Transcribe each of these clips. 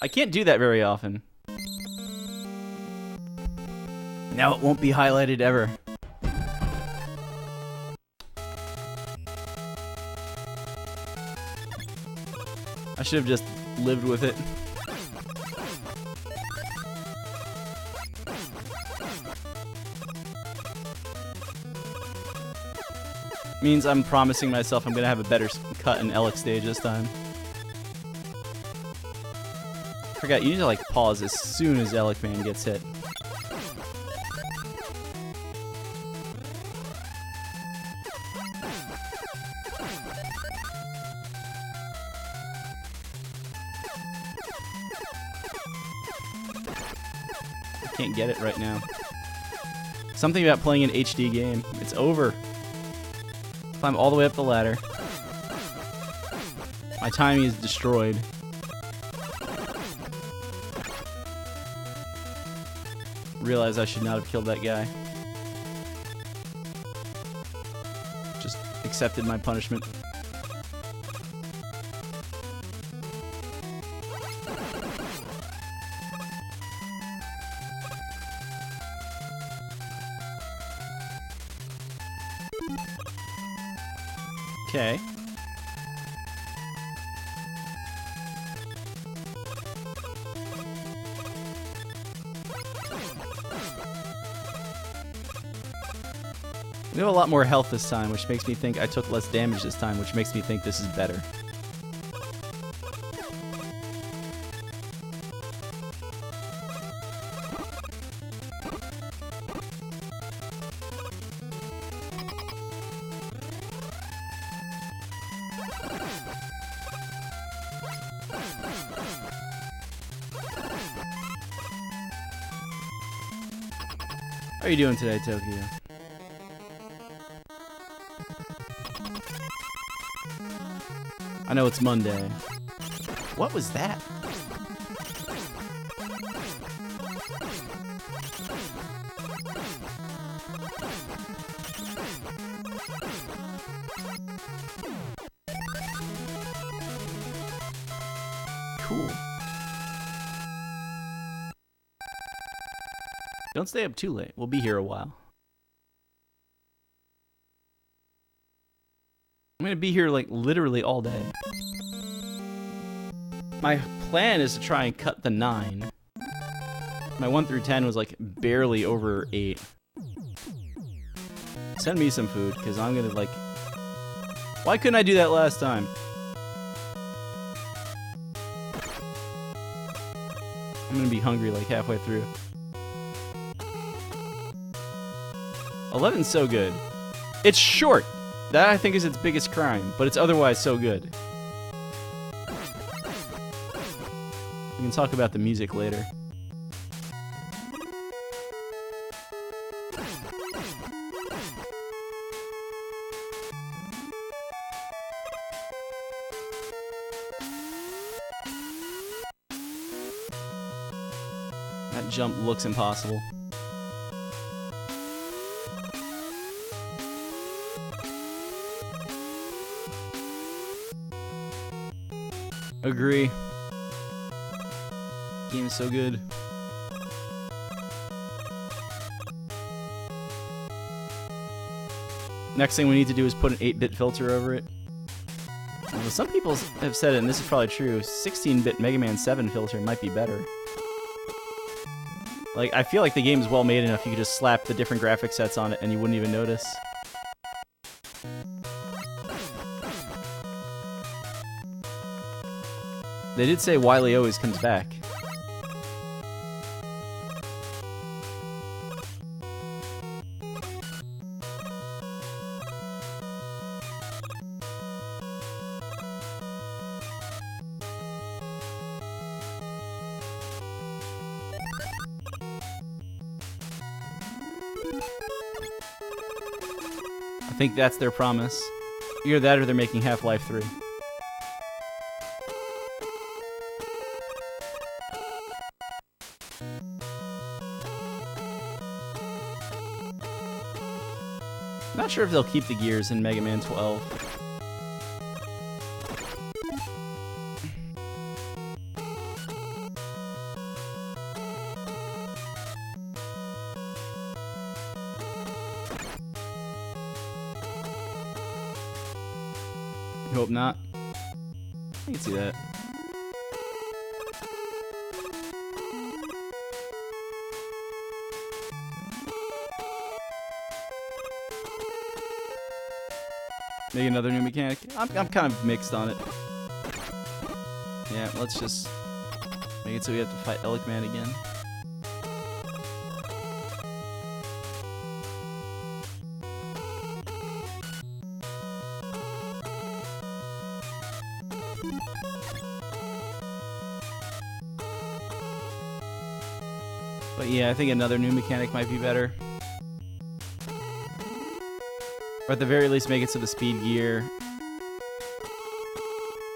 I can't do that very often. Now it won't be highlighted ever. I should have just lived with it. Means I'm promising myself I'm gonna have a better cut in Elec stage this time. Forgot, you need to like pause as soon as Elec Man gets hit. I can't get it right now. Something about playing an HD game. It's over. Climb all the way up the ladder. My timing is destroyed. Realize I should not have killed that guy. Just accepted my punishment. Okay. We have a lot more health this time, which makes me think I took less damage this time, which makes me think this is better. How are you doing today, Tokyo? I know it's Monday. What was that? Cool. Don't stay up too late. We'll be here a while. I'm gonna be here like literally all day. My plan is to try and cut the 9. My 1 through 10 was like barely over 8. Send me some food, because I'm gonna like... Why couldn't I do that last time? I'm gonna be hungry like halfway through. 11's so good. It's short. That I think is its biggest crime, but it's otherwise so good. We can talk about the music later. That jump looks impossible. Agree. Game is so good. Next thing we need to do is put an 8-bit filter over it. Well, some people have said it, and this is probably true, 16-bit Mega Man 7 filter might be better. Like, I feel like the game's well made enough you could just slap the different graphic sets on it and you wouldn't even notice. They did say Wily always comes back. I think that's their promise. Either that or they're making Half-Life 3. Not sure if they'll keep the gears in Mega Man 12. Hope not. I can see that. Maybe another new mechanic. I'm kind of mixed on it. Yeah, let's just make it so we have to fight Elikman again. But yeah, I think another new mechanic might be better. Or at the very least, make it so the speed gear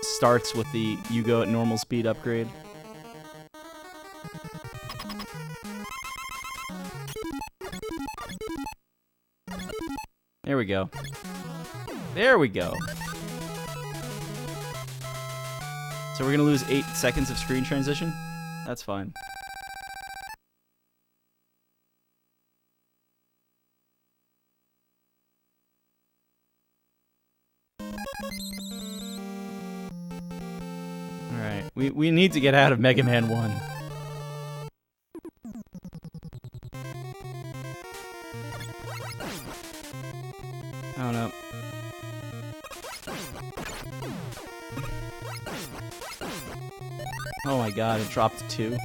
starts with the you go at normal speed upgrade. There we go. There we go. So we're gonna lose 8 seconds of screen transition? That's fine. Alright, we need to get out of Mega Man 1. I don't know. Oh my god, it dropped to 2.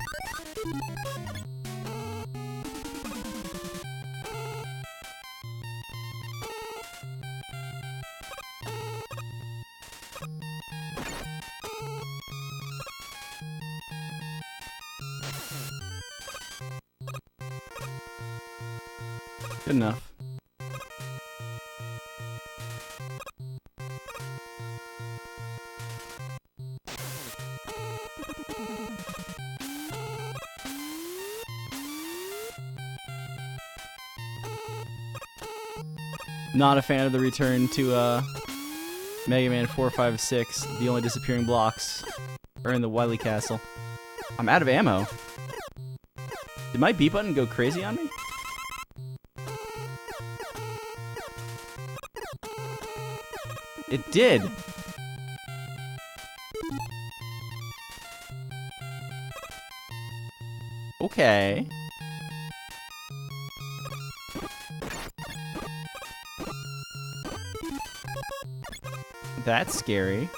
Good enough. Not a fan of the return to Mega Man 4, 5, 6. The only disappearing blocks are in the Wily Castle. I'm out of ammo. Did my B button go crazy on me? It did. Okay. That's scary.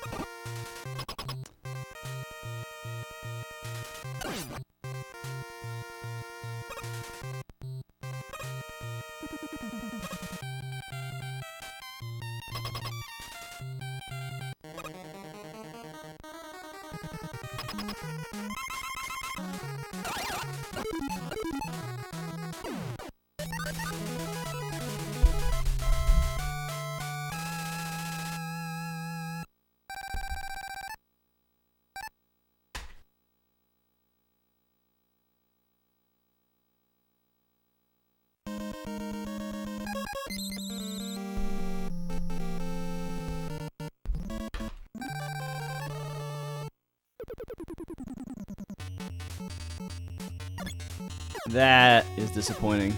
That is disappointing.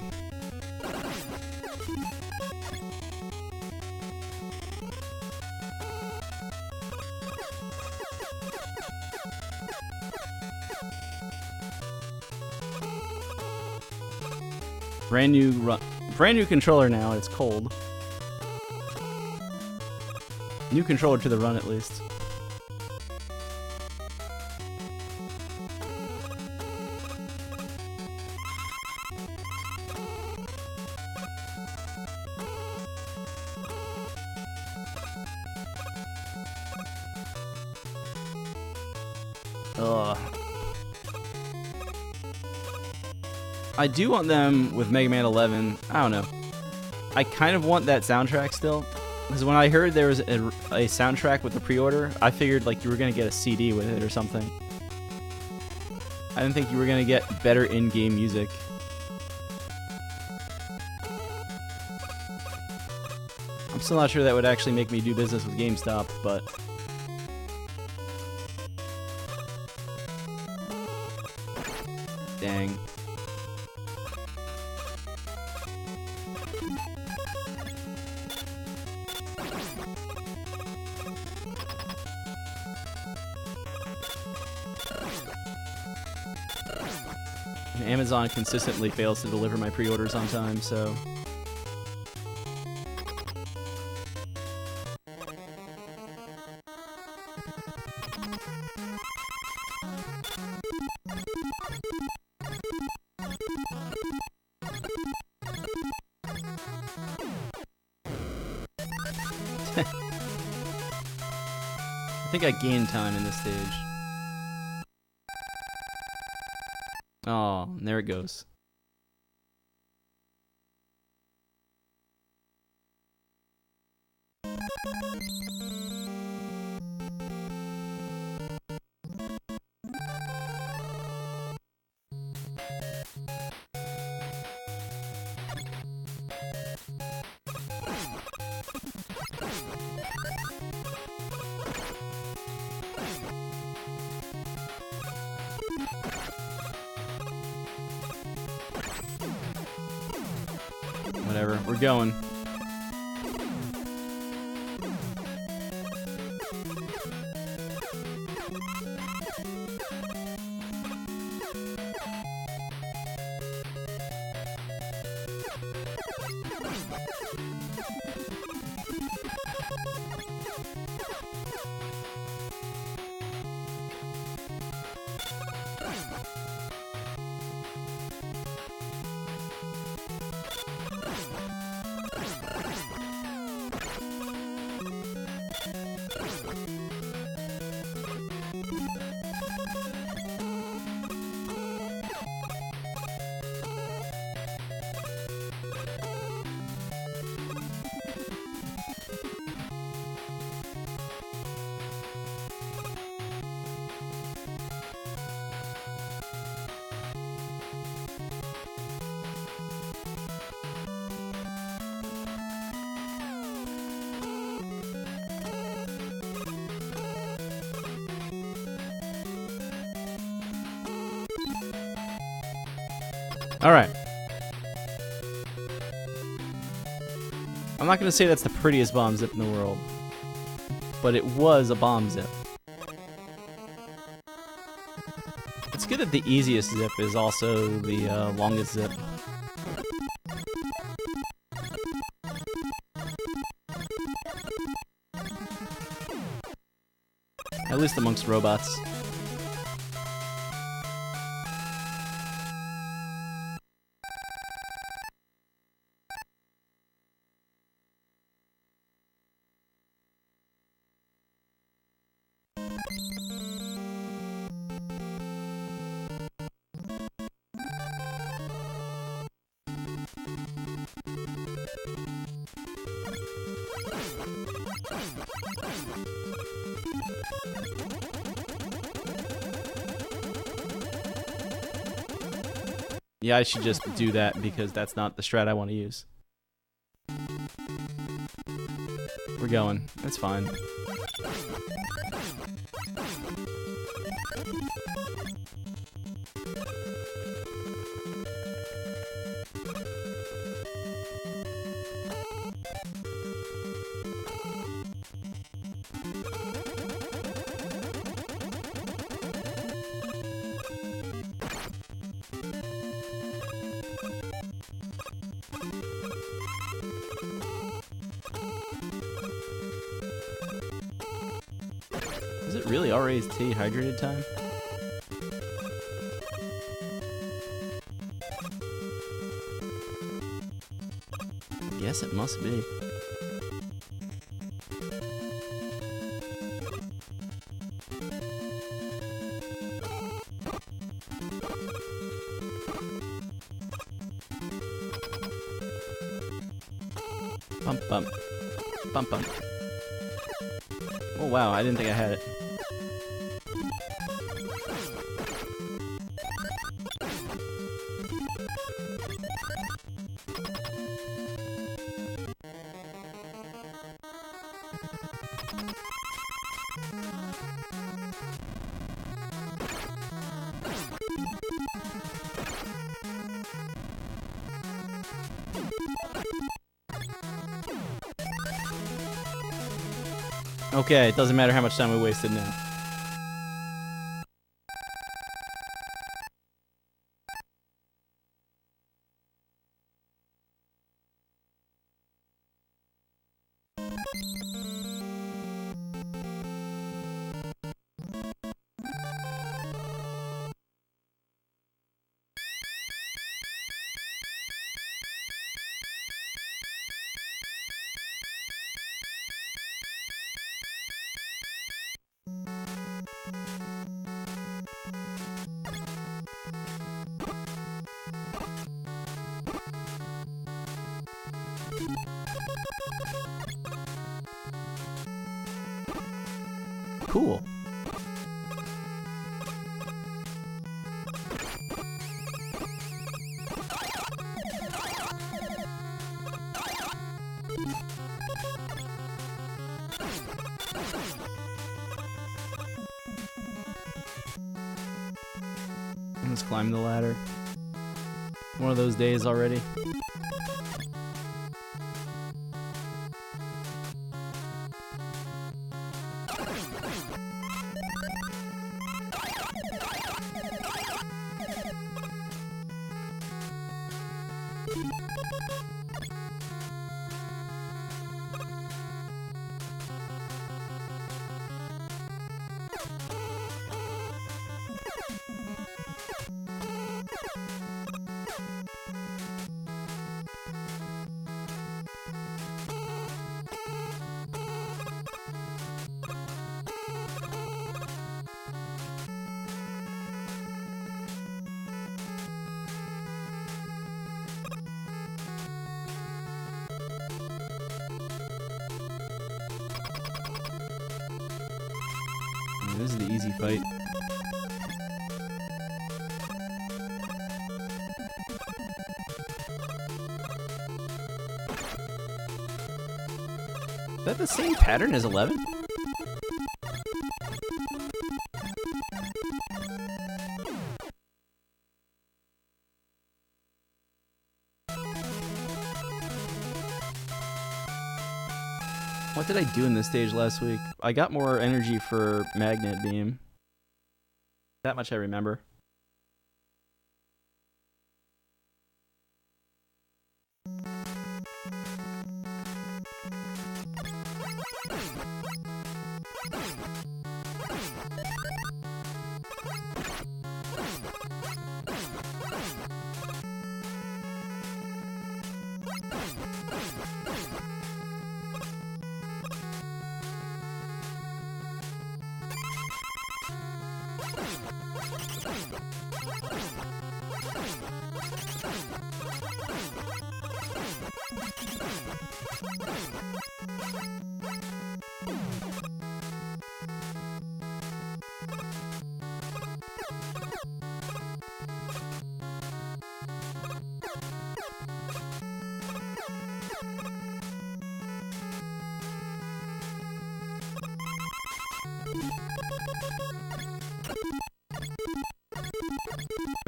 Brand new controller now, and it's cold. New controller to the run, at least. Ugh. I do want them with Mega Man 11. I don't know. I kind of want that soundtrack still. Because when I heard there was a soundtrack with the pre-order, I figured like you were going to get a CD with it or something. I didn't think you were going to get better in-game music. I'm still not sure that would actually make me do business with GameStop, but... Dang. Amazon consistently fails to deliver my pre-orders on time, so... I think I gained time in this stage. Oh, there it goes. Whatever, we're going. Alright. I'm not going to say that's the prettiest bomb zip in the world, but it was a bomb zip. It's good that the easiest zip is also the longest zip. At least amongst robots. Yeah, I should just do that because that's not the strat I want to use. We're going. That's fine. Is it really RA's T hydrated time? Yes, it must be. Bump, bump. Bump, bump. Oh wow, I didn't think I had it. Okay, it doesn't matter how much time we wasted now. cool. Let's climb the ladder. One of those days already. This is the easy fight. Is that the same pattern as 11? What did I do in this stage last week? I got more energy for Magnet Beam. That much I remember.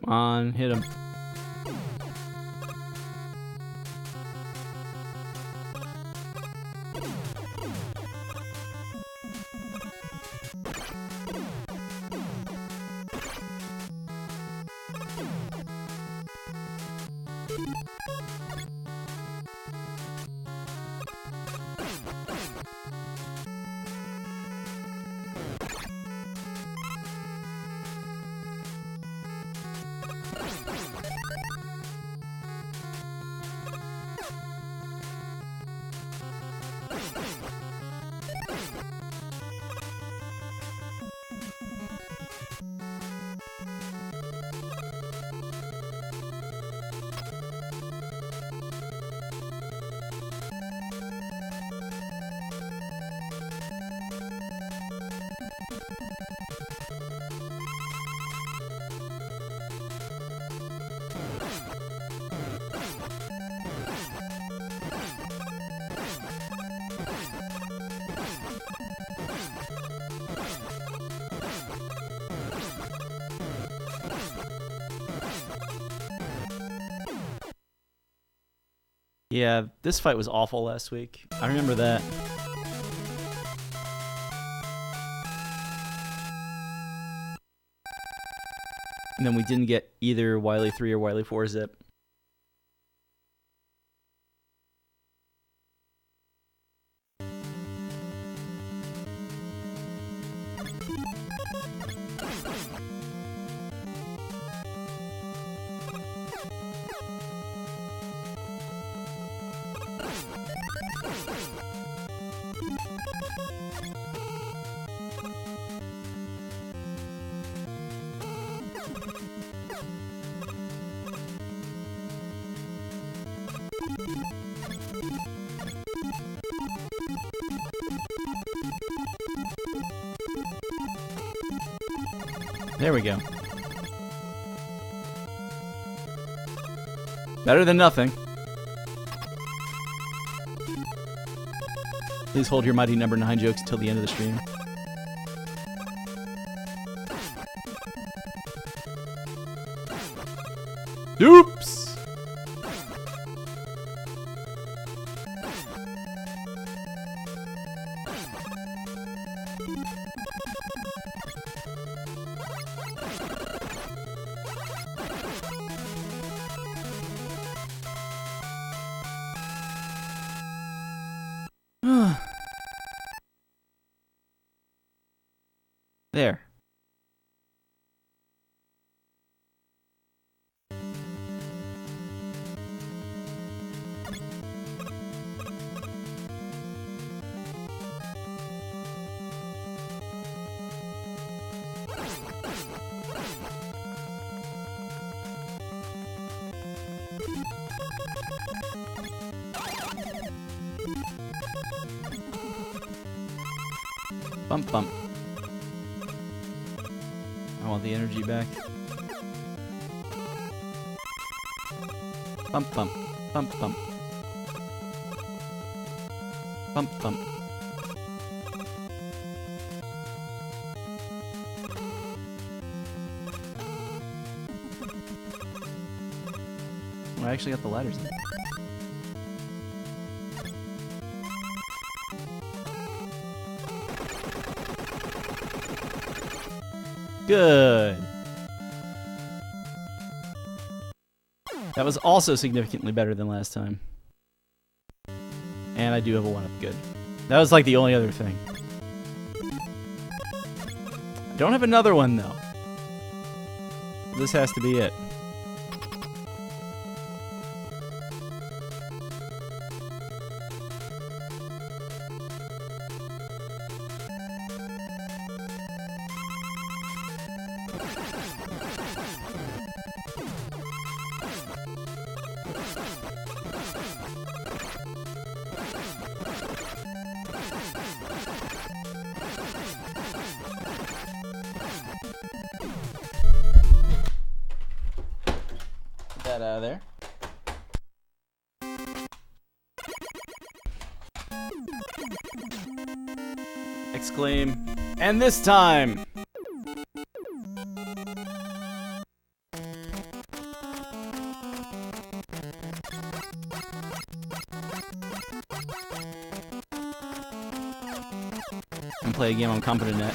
Come on, hit him. Yeah, this fight was awful last week. I remember that. And then we didn't get either Wily 3 or Wily 4 zip. There we go. Better than nothing. Please hold your mighty number 9 jokes until the end of the stream. Oops! There. Bump, bump. I want the energy back. Bump, bump. Bump, bump. Bump, bump. Oh, I actually got the ladders in. Good. That was also significantly better than last time. And I do have a 1-up. Good. That was like the only other thing. I don't have another one though. This has to be it. Out of there. Exclaim. And this time. And play a game I'm competent at.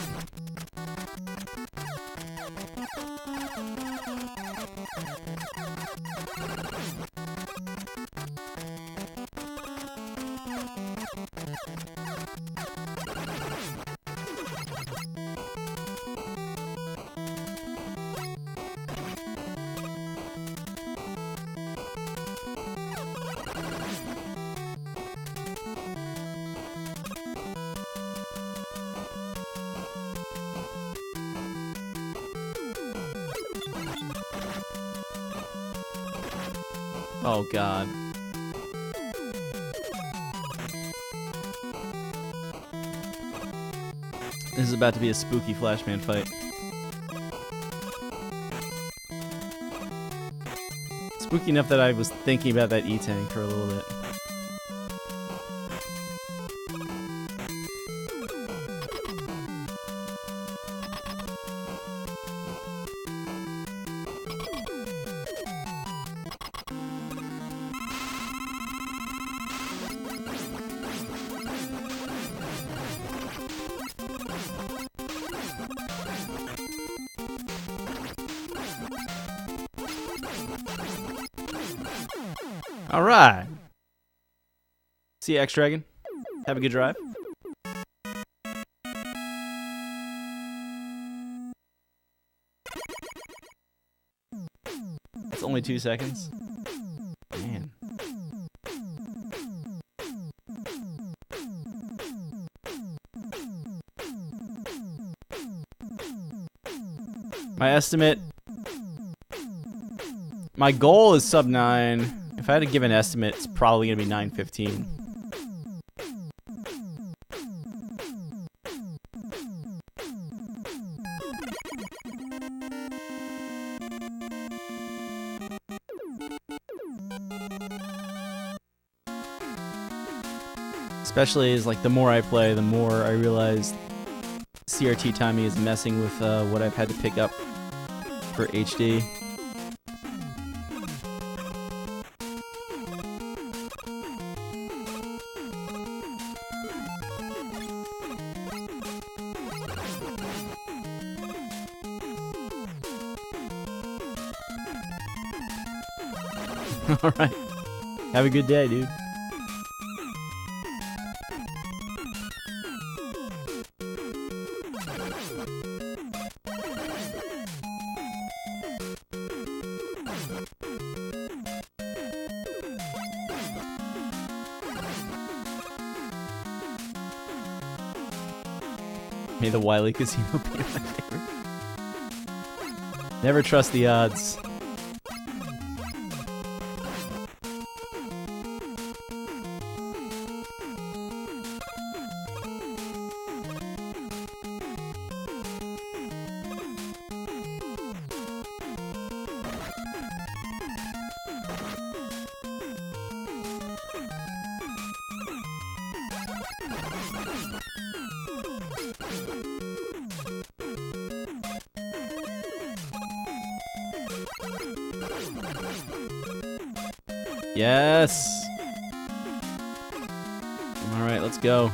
Oh god. This is about to be a spooky Flashman fight. Spooky enough that I was thinking about that E-Tank for a little bit. Alright. See you, X-Dragon. Have a good drive. It's only 2 seconds. Man. My estimate... My goal is sub 9. If I had to give an estimate, it's probably going to be 9:15. Especially as like the more I play, the more I realize CRT timing is messing with what I've had to pick up for HD. Alright. Have a good day, dude. May the Wily Casino be my favorite. Never trust the odds. Yes! Alright, let's go.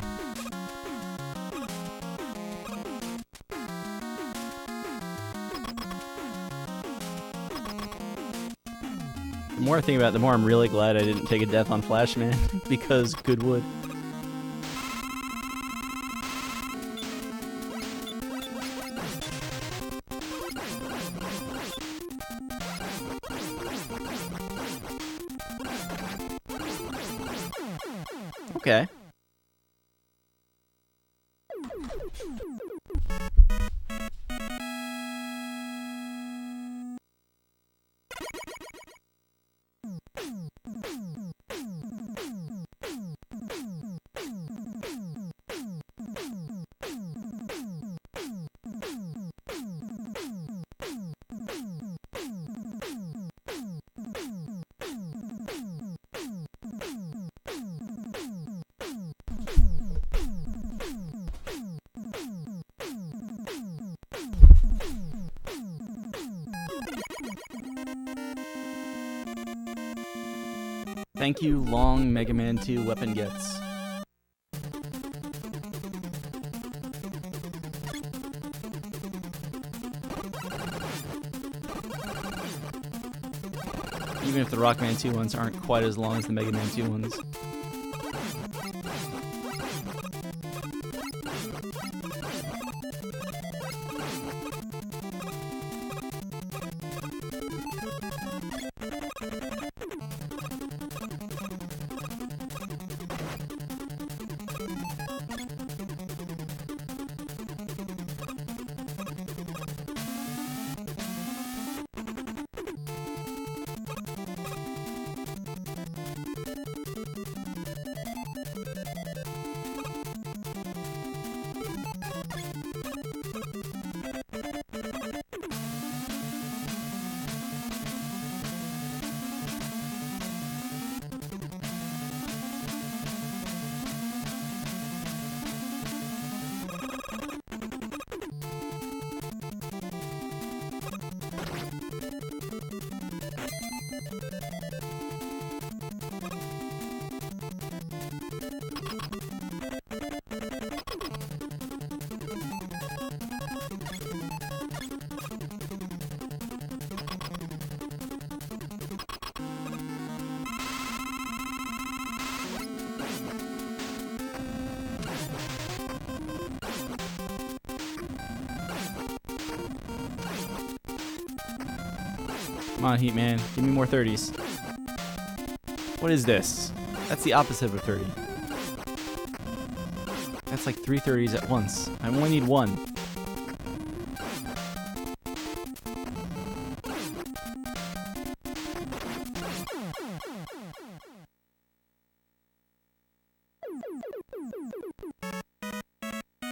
The more I think about it, the more I'm really glad I didn't take a death on Flashman, because good wood. Okay. Thank you, long Mega Man 2 weapon gets. Even if the Rockman 2 ones aren't quite as long as the Mega Man 2 ones. Come on, Heat Man. Give me more 30s. What is this? That's the opposite of a 30. That's like 3 30s at once. I only need one.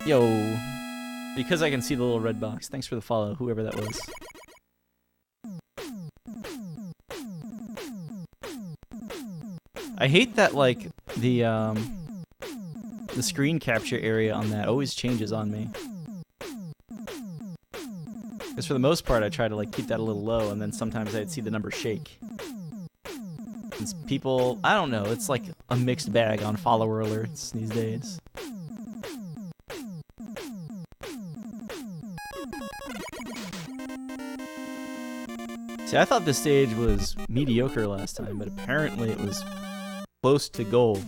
Yo. Because I can see the little red box. Thanks for the follow, whoever that was. I hate that, like, the The screen capture area on that always changes on me. Because for the most part, I try to like keep that a little low, and then sometimes I'd see the number shake. It's people, I don't know, it's like a mixed bag on follower alerts these days. See, I thought this stage was mediocre last time, but apparently it was close to gold.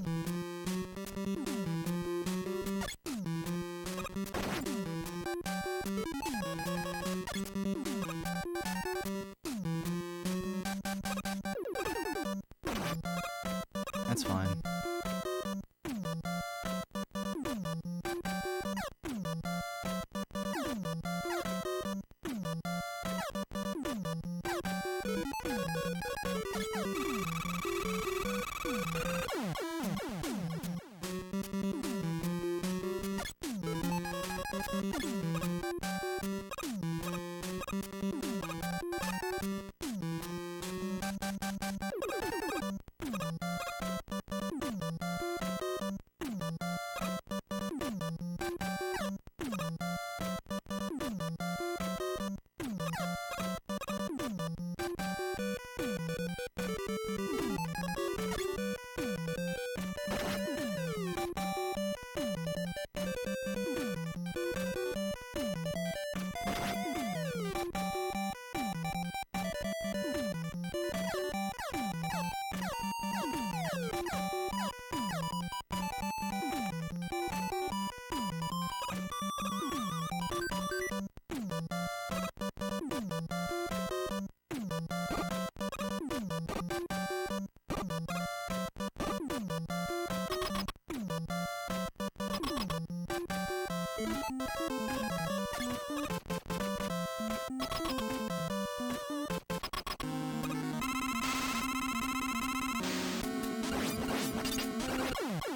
That's fine.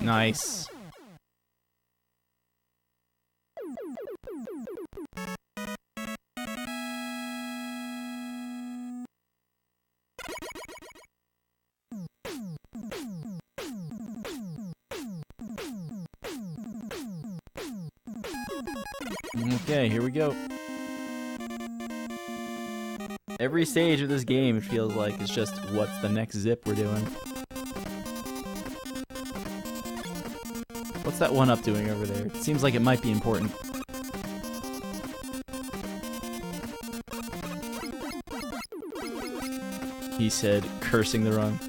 Nice. Okay, here we go. Every stage of this game, it feels like it's just what's the next zip we're doing. What's that one up doing over there? It seems like it might be important. He said, cursing the run.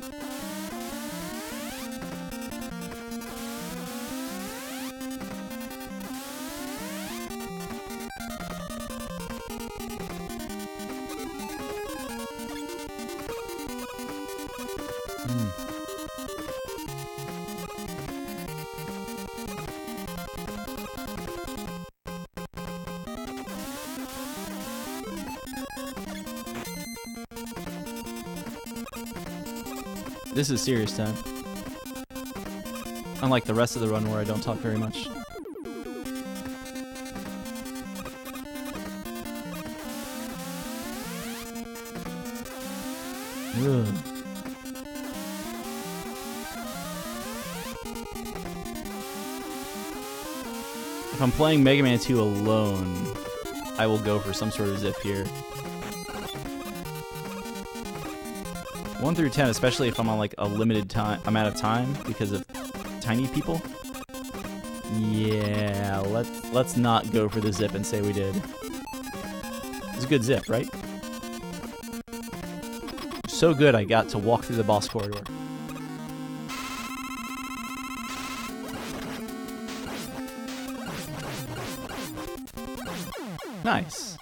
This is serious time. Unlike the rest of the run where I don't talk very much. Ugh. If I'm playing Mega Man 2 alone, I will go for some sort of zip here. 1 through 10, especially if I'm on like a limited time amount of time because of tiny people. Yeah, let's not go for the zip and say we did. It was a good zip, right? So good I got to walk through the boss corridor. Nice.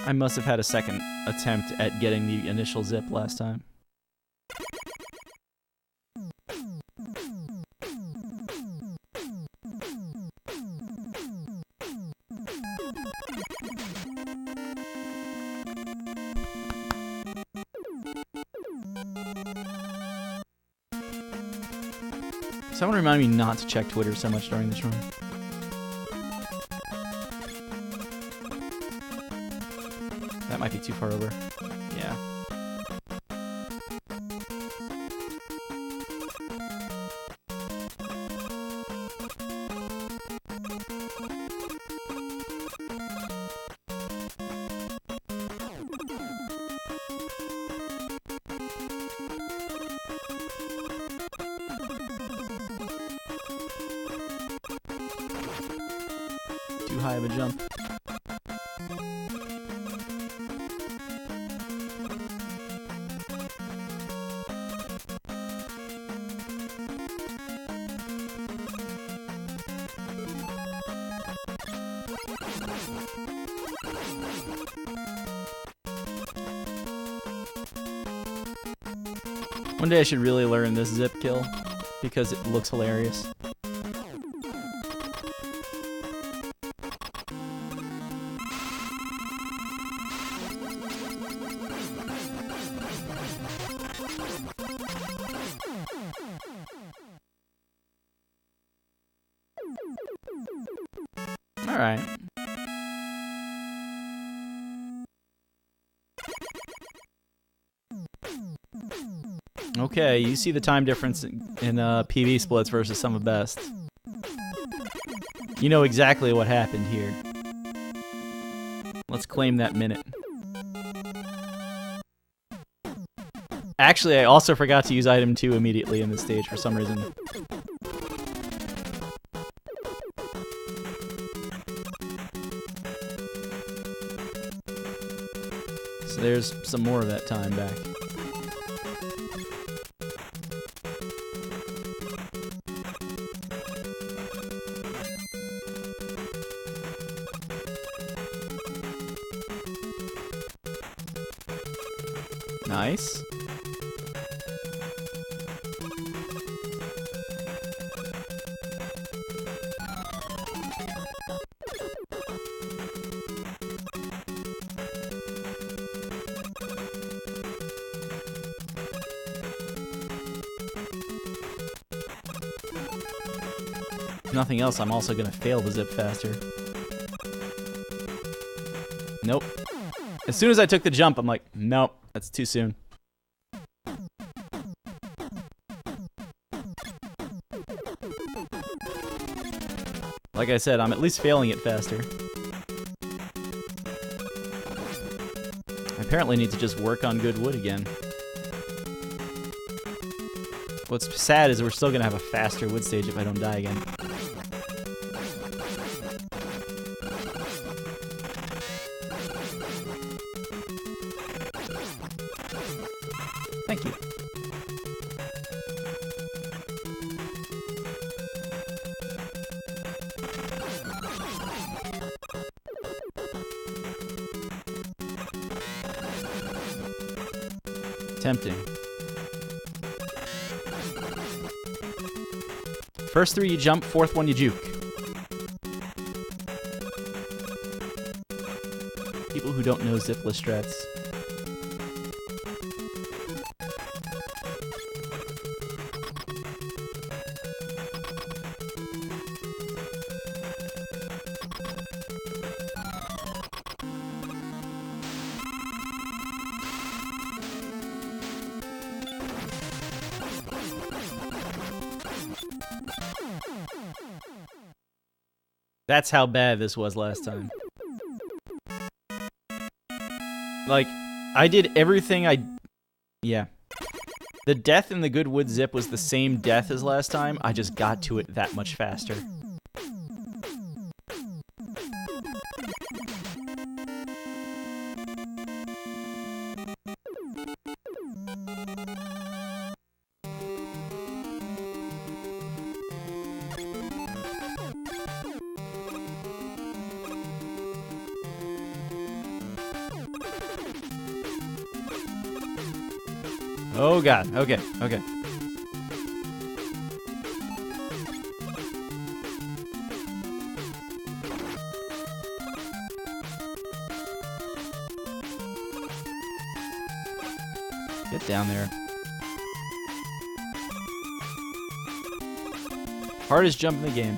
I must have had a second attempt at getting the initial zip last time. Someone remind me not to check Twitter so much during this run. That might be too far over. Yeah. high of a jump. One day I should really learn this zip kill because it looks hilarious. All right. Okay, you see the time difference in PB splits versus some of best. You know exactly what happened here. Let's claim that minute. Actually, I also forgot to use item 2 immediately in this stage for some reason. So there's some more of that time back. Nice. If nothing else, I'm also gonna fail the zip faster. Nope. As soon as I took the jump, I'm like, nope, that's too soon. Like I said, I'm at least failing it faster. I apparently need to just work on good wood again. What's sad is we're still gonna have a faster wood stage if I don't die again. Thank you. Tempting. First 3 you jump, 4th one you juke. People who don't know zipless strats. That's how bad this was last time. Like, I did everything yeah. The death in the Goodwood zip was the same death as last time, I just got to it that much faster. Oh god, okay, okay. Get down there. Hardest jump in the game.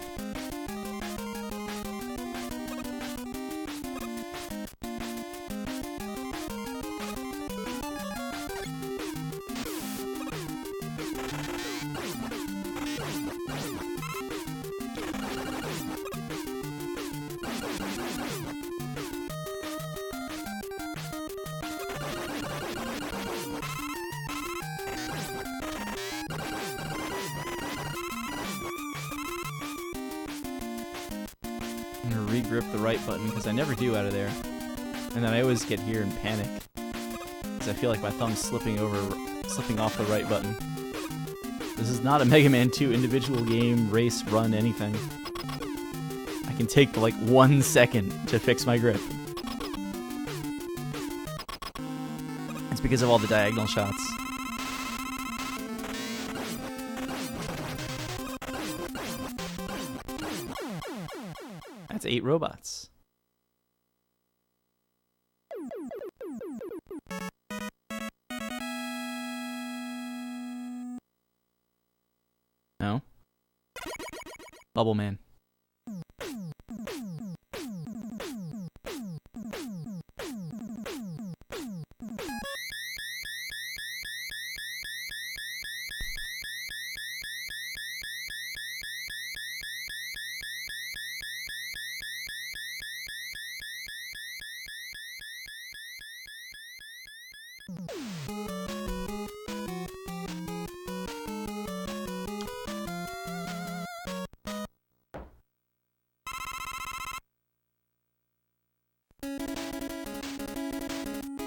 grip the right button, because I never do out of there. And then I always get here and panic, because I feel like my thumb's slipping off the right button. This is not a Mega Man 2 individual game, race, run, anything. I can take like 1 second to fix my grip. It's because of all the diagonal shots. That's 8 robots. No? Bubble Man.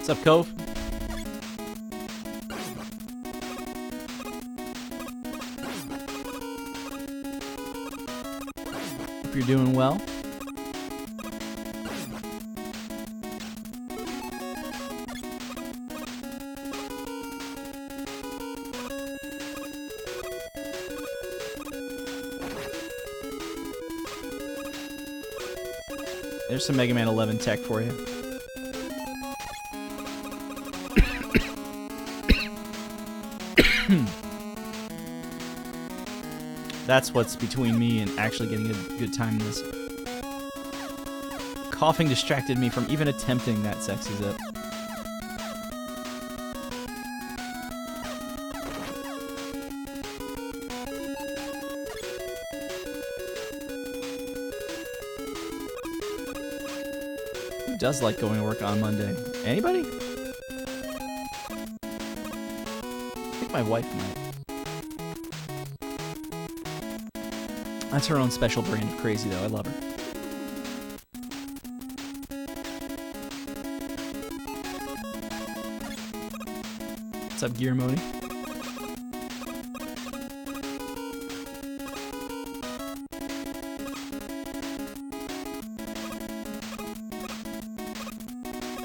What's up, Cove? Hope you're doing well. There's some Mega Man 11 tech for you. That's what's between me and actually getting a good time in this. Coughing distracted me from even attempting that sexy zip. Who does like going to work on Monday? Anybody? I think my wife might. That's her own special brand of crazy, though. I love her. What's up, Gear Modi?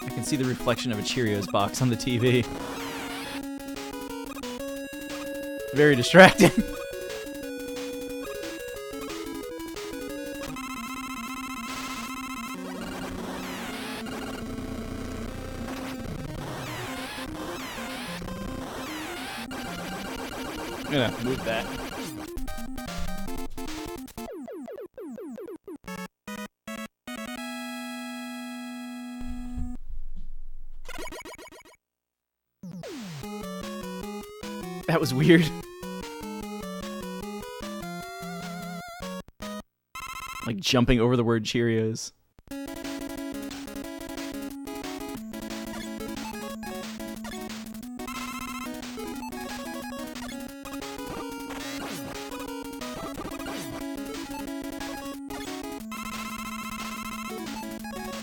I can see the reflection of a Cheerios box on the TV. Very distracting. I'm gonna move that. That was weird. Like jumping over the word Cheerios.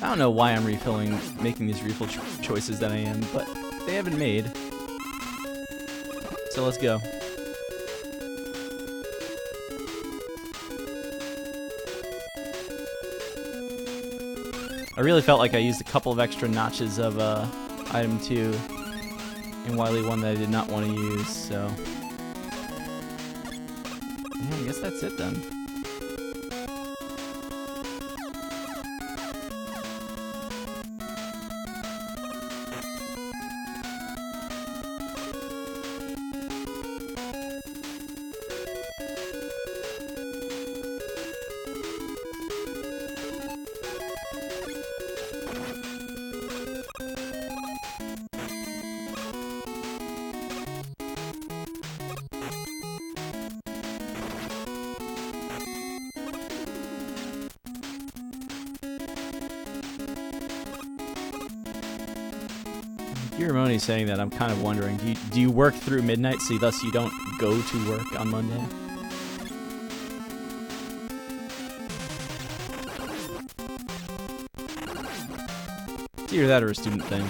I don't know why I'm making these refill choices that I am, but they haven't made. So let's go. I really felt like I used a couple of extra notches of item 2 in Wily 1 that I did not want to use, so... yeah, I guess that's it then. Ramoni's saying that, I'm kind of wondering, do you work through midnight so thus you don't go to work on either that or a student thing.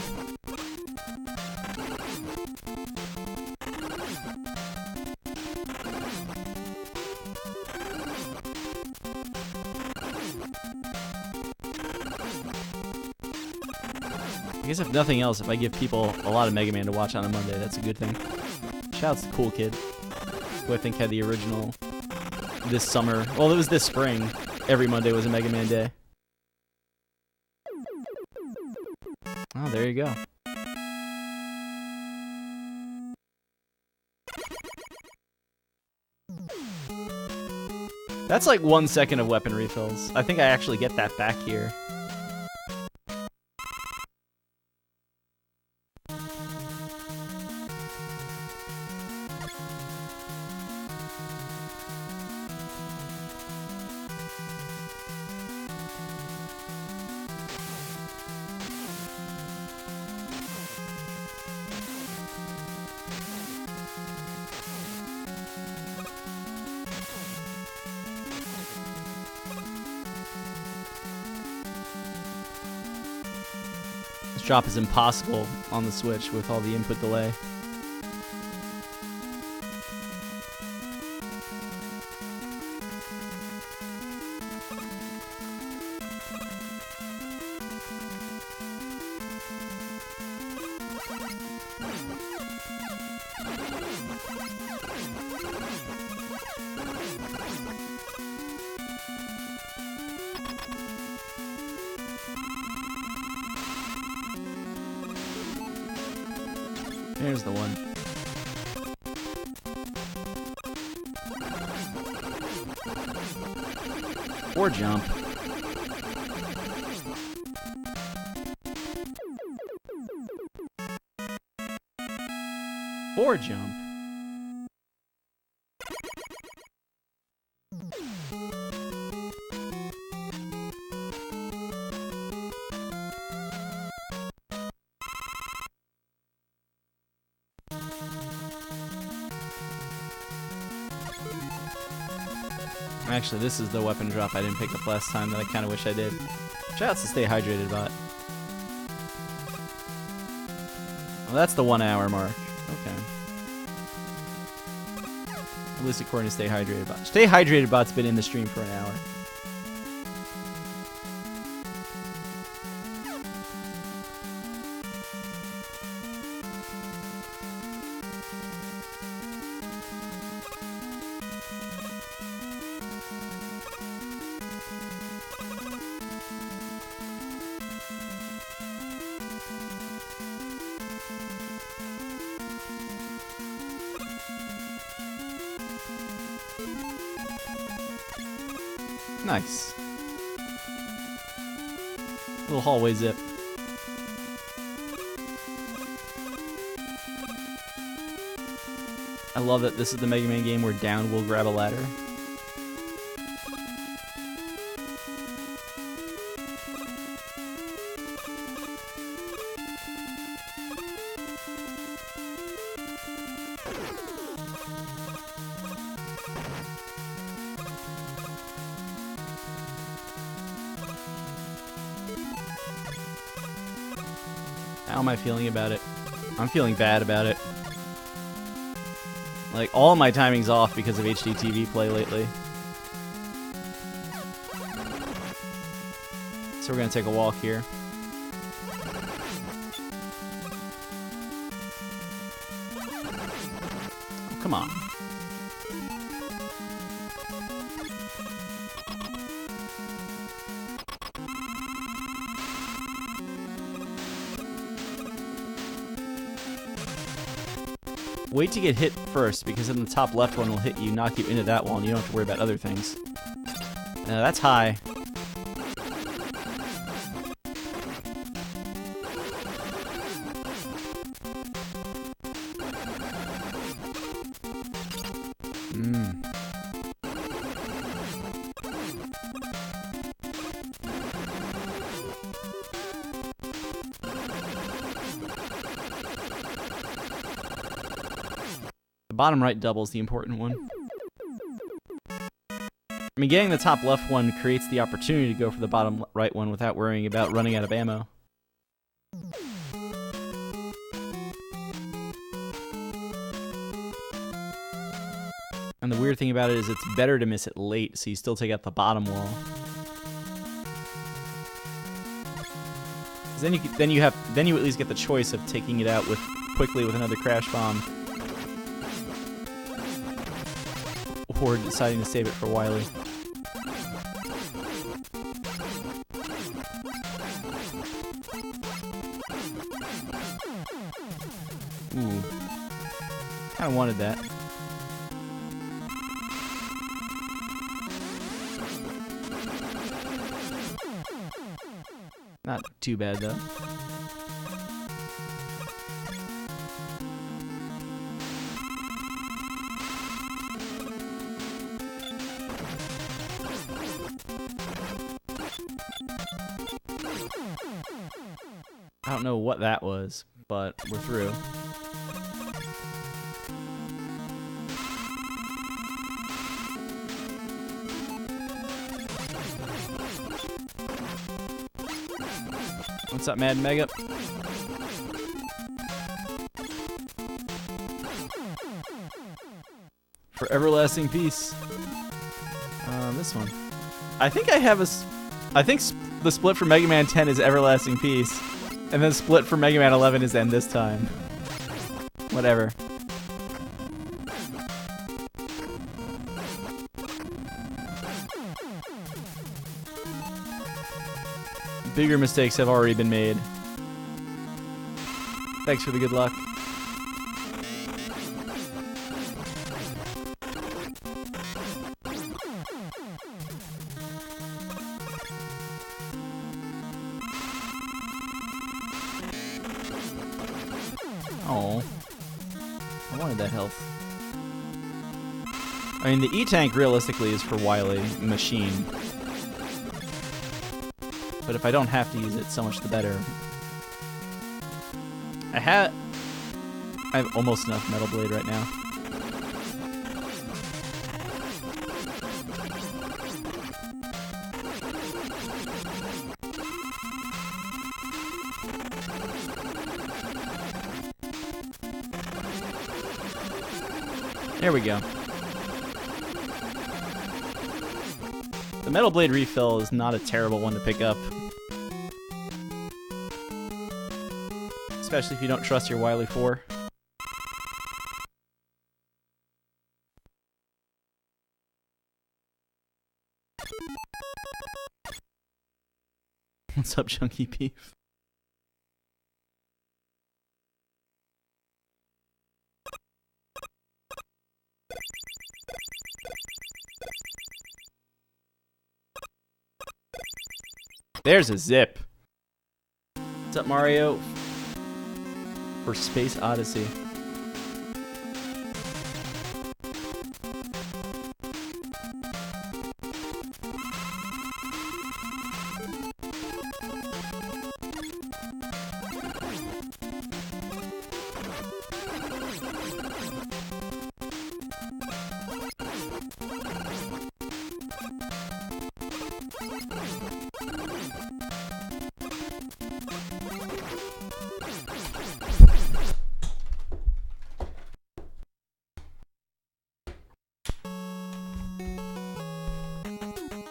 I guess if nothing else, if I give people a lot of Mega Man to watch on a Monday, that's a good thing. Shoutouts to Cool Kid, who I think had the original this summer. Well, it was this spring. Every Monday was a Mega Man day. Oh, there you go. That's like 1 second of weapon refills. I think I actually get that back here. Drop is impossible on the Switch with all the input delay. There's the one. Or jump. Or jump. Actually, this is the weapon drop I didn't pick up last time that I kind of wish I did. Shoutouts to Stay Hydrated Bot. Well, that's the 1 hour mark. Okay. At least according to Stay Hydrated Bot. Stay Hydrated Bot's been in the stream for an hour. Nice. Little hallway zip. I love that this is the Mega Man game where down will grab a ladder. How am I feeling about it? I'm feeling bad about it. Like, all my timing's off because of HDTV play lately. So we're gonna take a walk here. Oh, come on. Wait to get hit first, because then the top left one will hit you, knock you into that wall, and you don't have to worry about other things. That's high. The bottom right double's the important one. I mean, getting the top left one creates the opportunity to go for the bottom right one without worrying about running out of ammo. And the weird thing about it is it's better to miss it late, so you still take out the bottom wall. Then you at least get the choice of taking it out quickly with another crash bomb, or deciding to save it for Wily. Ooh, kind of wanted that. Not too bad, though. I don't know what that was, but we're through. What's up, Mad Mega? For Everlasting Peace. This one. I think I have I think the split for Mega Man 10 is Everlasting Peace, and then split for Mega Man 11 is End This Time. Whatever. Bigger mistakes have already been made. Thanks for the good luck. Oh, I wanted that health. I mean, the E-Tank realistically is for Wily Machine. But if I don't have to use it, so much the better. I have almost enough Metal Blade right now. There we go. The Metal Blade refill is not a terrible one to pick up. Especially if you don't trust your Wily 4. What's up, Chunky Beef? There's a zip. What's up, Mario? For Space Odyssey.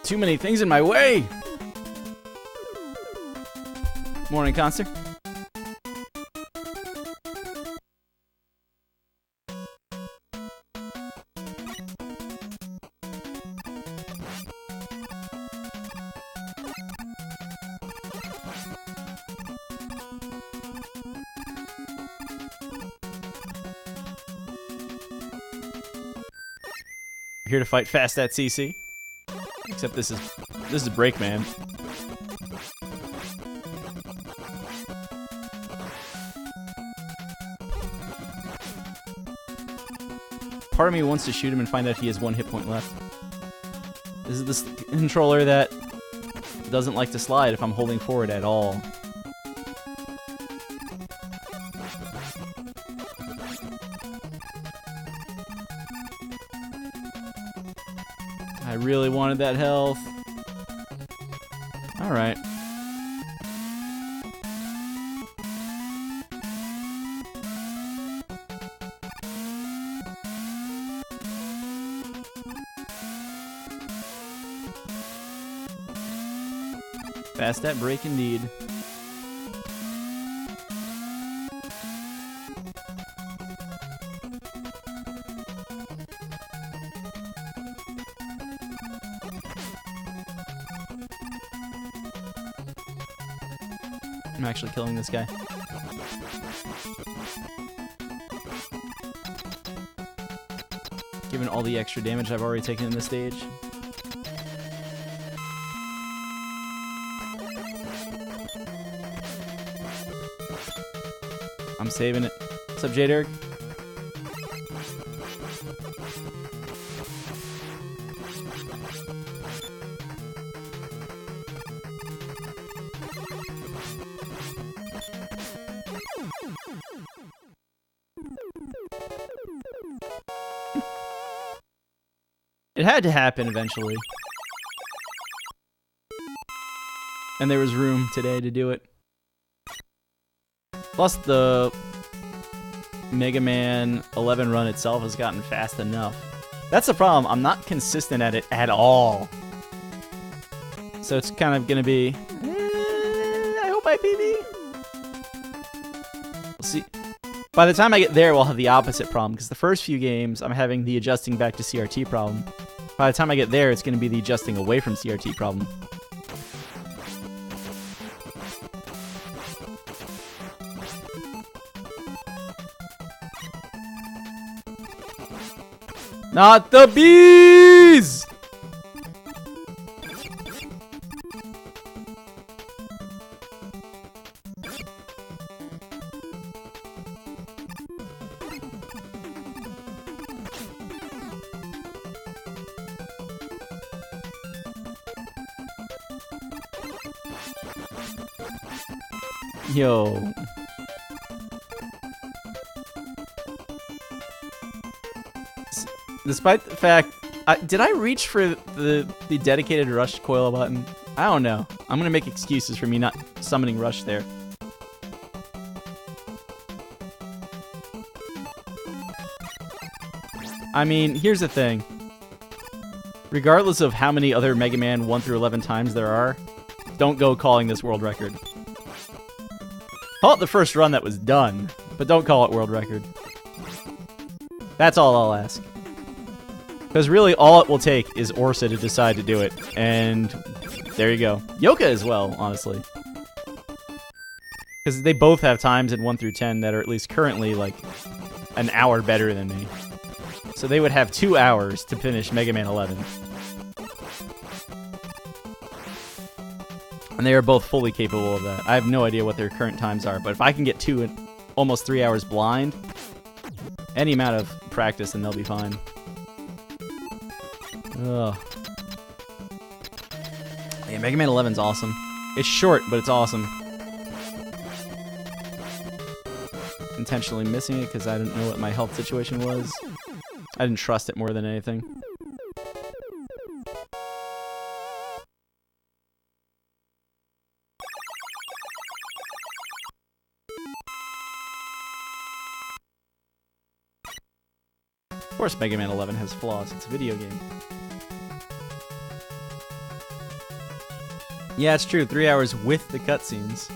Too many things in my way! Morning, Concert. Here to fight fast at CC. Except this is Breakman. Part of me wants to shoot him and find out he has 1 hit point left. This is the controller that doesn't like to slide if I'm holding forward at all. I really wanted that health. Alright. Fast at break indeed. I'm actually killing this guy. Given all the extra damage I've already taken in this stage. I'm saving it. What's up, J-Dirk? It had to happen eventually. And there was room today to do it. Plus the Mega Man 11 run itself has gotten fast enough. That's the problem. I'm not consistent at it at all. So it's kind of gonna be... I hope I PB. We'll see. By the time I get there, we'll have the opposite problem. Because the first few games, I'm having the adjusting back to CRT problem. By the time I get there, it's going to be the adjusting away from CRT problem. Not the bees! Yo. Despite the fact... did I reach for the dedicated Rush coil button? I don't know. I'm going to make excuses for me not summoning Rush there. I mean, here's the thing. Regardless of how many other Mega Man 1 through 11 times there are, don't go calling this world record. Call it the first run that was done, but don't call it world record. That's all I'll ask. Because really, all it will take is Orsa to decide to do it, and there you go. Yoka as well, honestly. Because they both have times in 1 through 10 that are at least currently, like, an hour better than me. So they would have 2 hours to finish Mega Man 11. And they are both fully capable of that. I have no idea what their current times are, but if I can get 2 in almost 3 hours blind, any amount of practice and they'll be fine. Ugh. Yeah, Mega Man 11's awesome. It's short, but it's awesome. Intentionally missing it because I didn't know what my health situation was. I didn't trust it more than anything. Of course Mega Man 11 has flaws. It's a video game. Yeah, it's true. 3 hours with the cutscenes.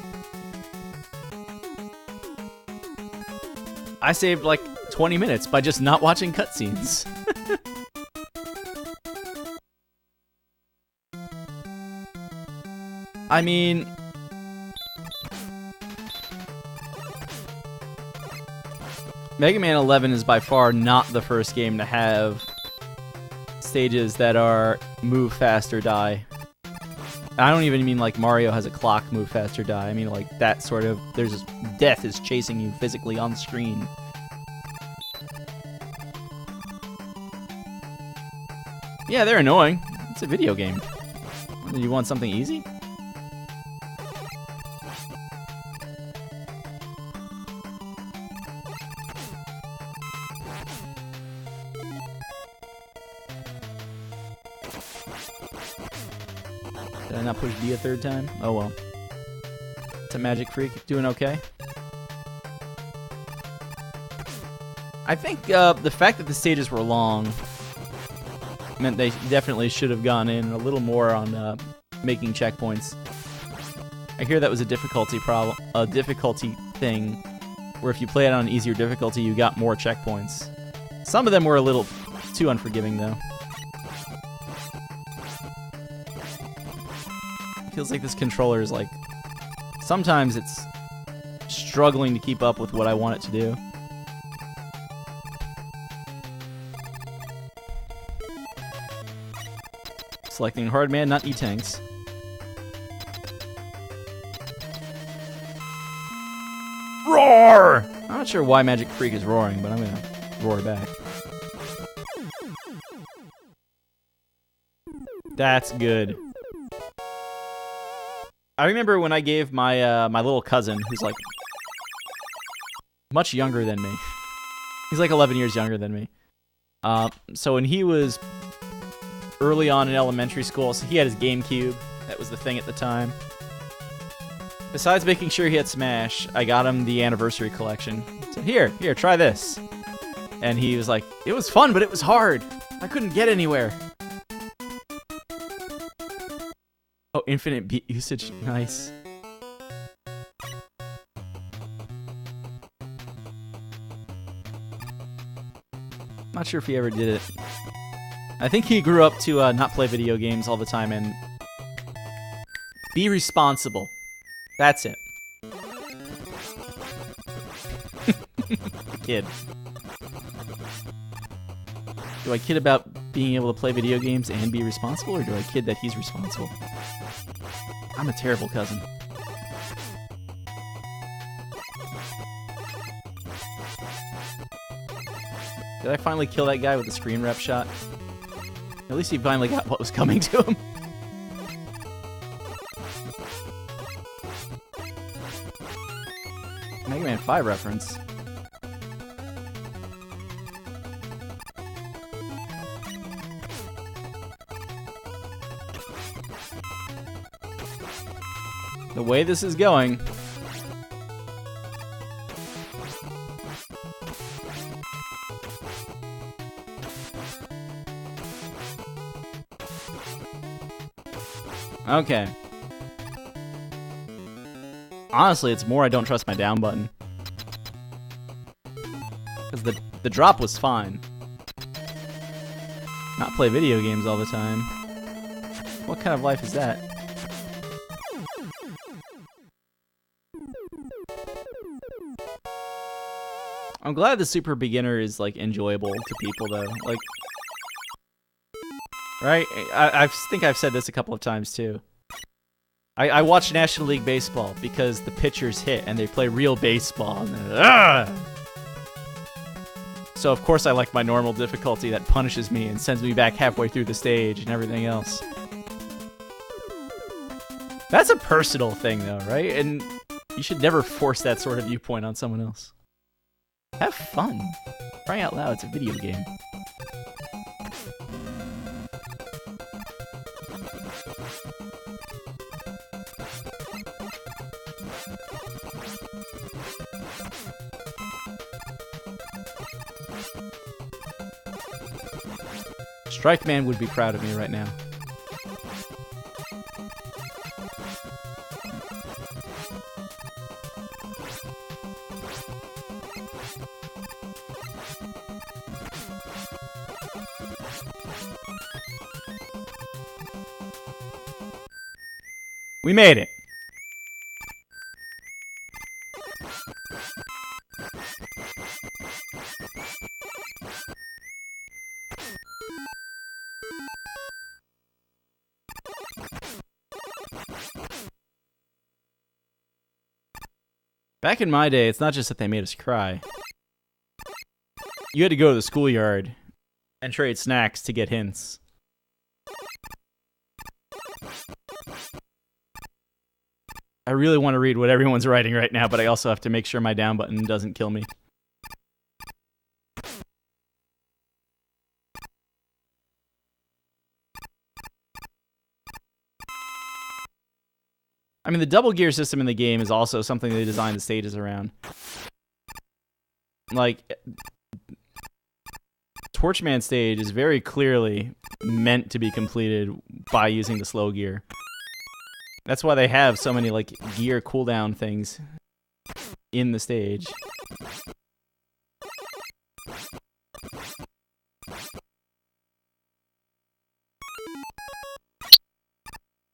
I saved like 20 minutes by just not watching cutscenes. I mean... Mega Man 11 is by far not the first game to have stages that are move fast or die. I don't even mean like Mario has a clock, move fast or die. I mean like that sort of, there's death is chasing you physically on screen. Yeah, they're annoying. It's a video game. You want something easy? Did I not push D a third time? Oh well. It's a Magic Freak. Doing okay. I think the fact that the stages were long meant they definitely should have gone in a little more on making checkpoints. I hear that was a difficulty thing, where if you play it on easier difficulty, you got more checkpoints. Some of them were a little too unforgiving, though. Feels like this controller is like... Sometimes it's struggling to keep up with what I want it to do. Selecting hard man, not E-tanks. Roar! I'm not sure why Magic Freak is roaring, but I'm gonna roar back. That's good. I remember when I gave my my little cousin, who's like much younger than me. He's like 11 years younger than me. So when he was early on in elementary school, so he had his GameCube. That was the thing at the time. Besides making sure he had Smash, I got him the Anniversary Collection. So here, try this. And he was like, it was fun, but it was hard. I couldn't get anywhere. Oh, infinite beat usage. Nice. Not sure if he ever did it. I think he grew up to not play video games all the time and be responsible. That's it. Kid. Do I kid about being able to play video games and be responsible, or do I kid that he's responsible? I'm a terrible cousin. Did I finally kill that guy with the screen rep shot? At least he finally got what was coming to him. Mega Man 5 reference. The way this is going... Okay. Honestly, it's more I don't trust my down button. Because the drop was fine. Not play video games all the time. What kind of life is that? I'm glad the super beginner is like enjoyable to people though. Like, right? I think I've said this a couple of times too. I watch National League Baseball because the pitchers hit and they play real baseball. And so of course I like my normal difficulty that punishes me and sends me back halfway through the stage and everything else. That's a personal thing though, right? And you should never force that sort of viewpoint on someone else. Have fun. Crying out loud, it's a video game. Strike Man would be proud of me right now. We made it. Back in my day, it's not just that they made us cry. You had to go to the schoolyard and trade snacks to get hints. I really want to read what everyone's writing right now, but I also have to make sure my down button doesn't kill me. I mean, the double gear system in the game is also something they designed the stages around. Like, Torchman stage is very clearly meant to be completed by using the slow gear. That's why they have so many like gear cooldown things in the stage.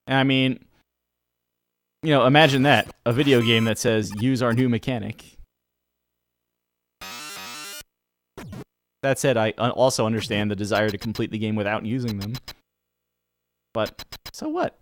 And I mean, you know, imagine that. A video game that says, use our new mechanic. That said, I also understand the desire to complete the game without using them. But, so what?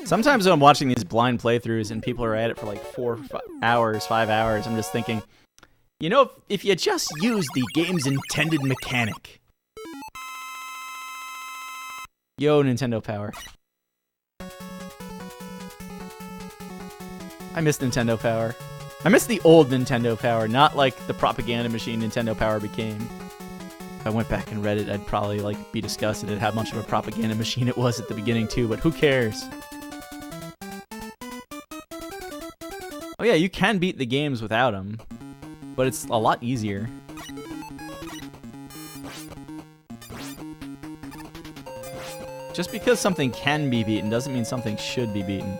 Sometimes when I'm watching these blind playthroughs and people are at it for like 4 hours, 5 hours, I'm just thinking, you know, if you just use the game's intended mechanic. Yo, Nintendo Power. I miss Nintendo Power. I miss the old Nintendo Power, not like the propaganda machine Nintendo Power became. If I went back and read it, I'd probably like be disgusted at how much of a propaganda machine it was at the beginning too, but who cares? Oh yeah, you can beat the games without them, but it's a lot easier. Just because something can be beaten doesn't mean something should be beaten.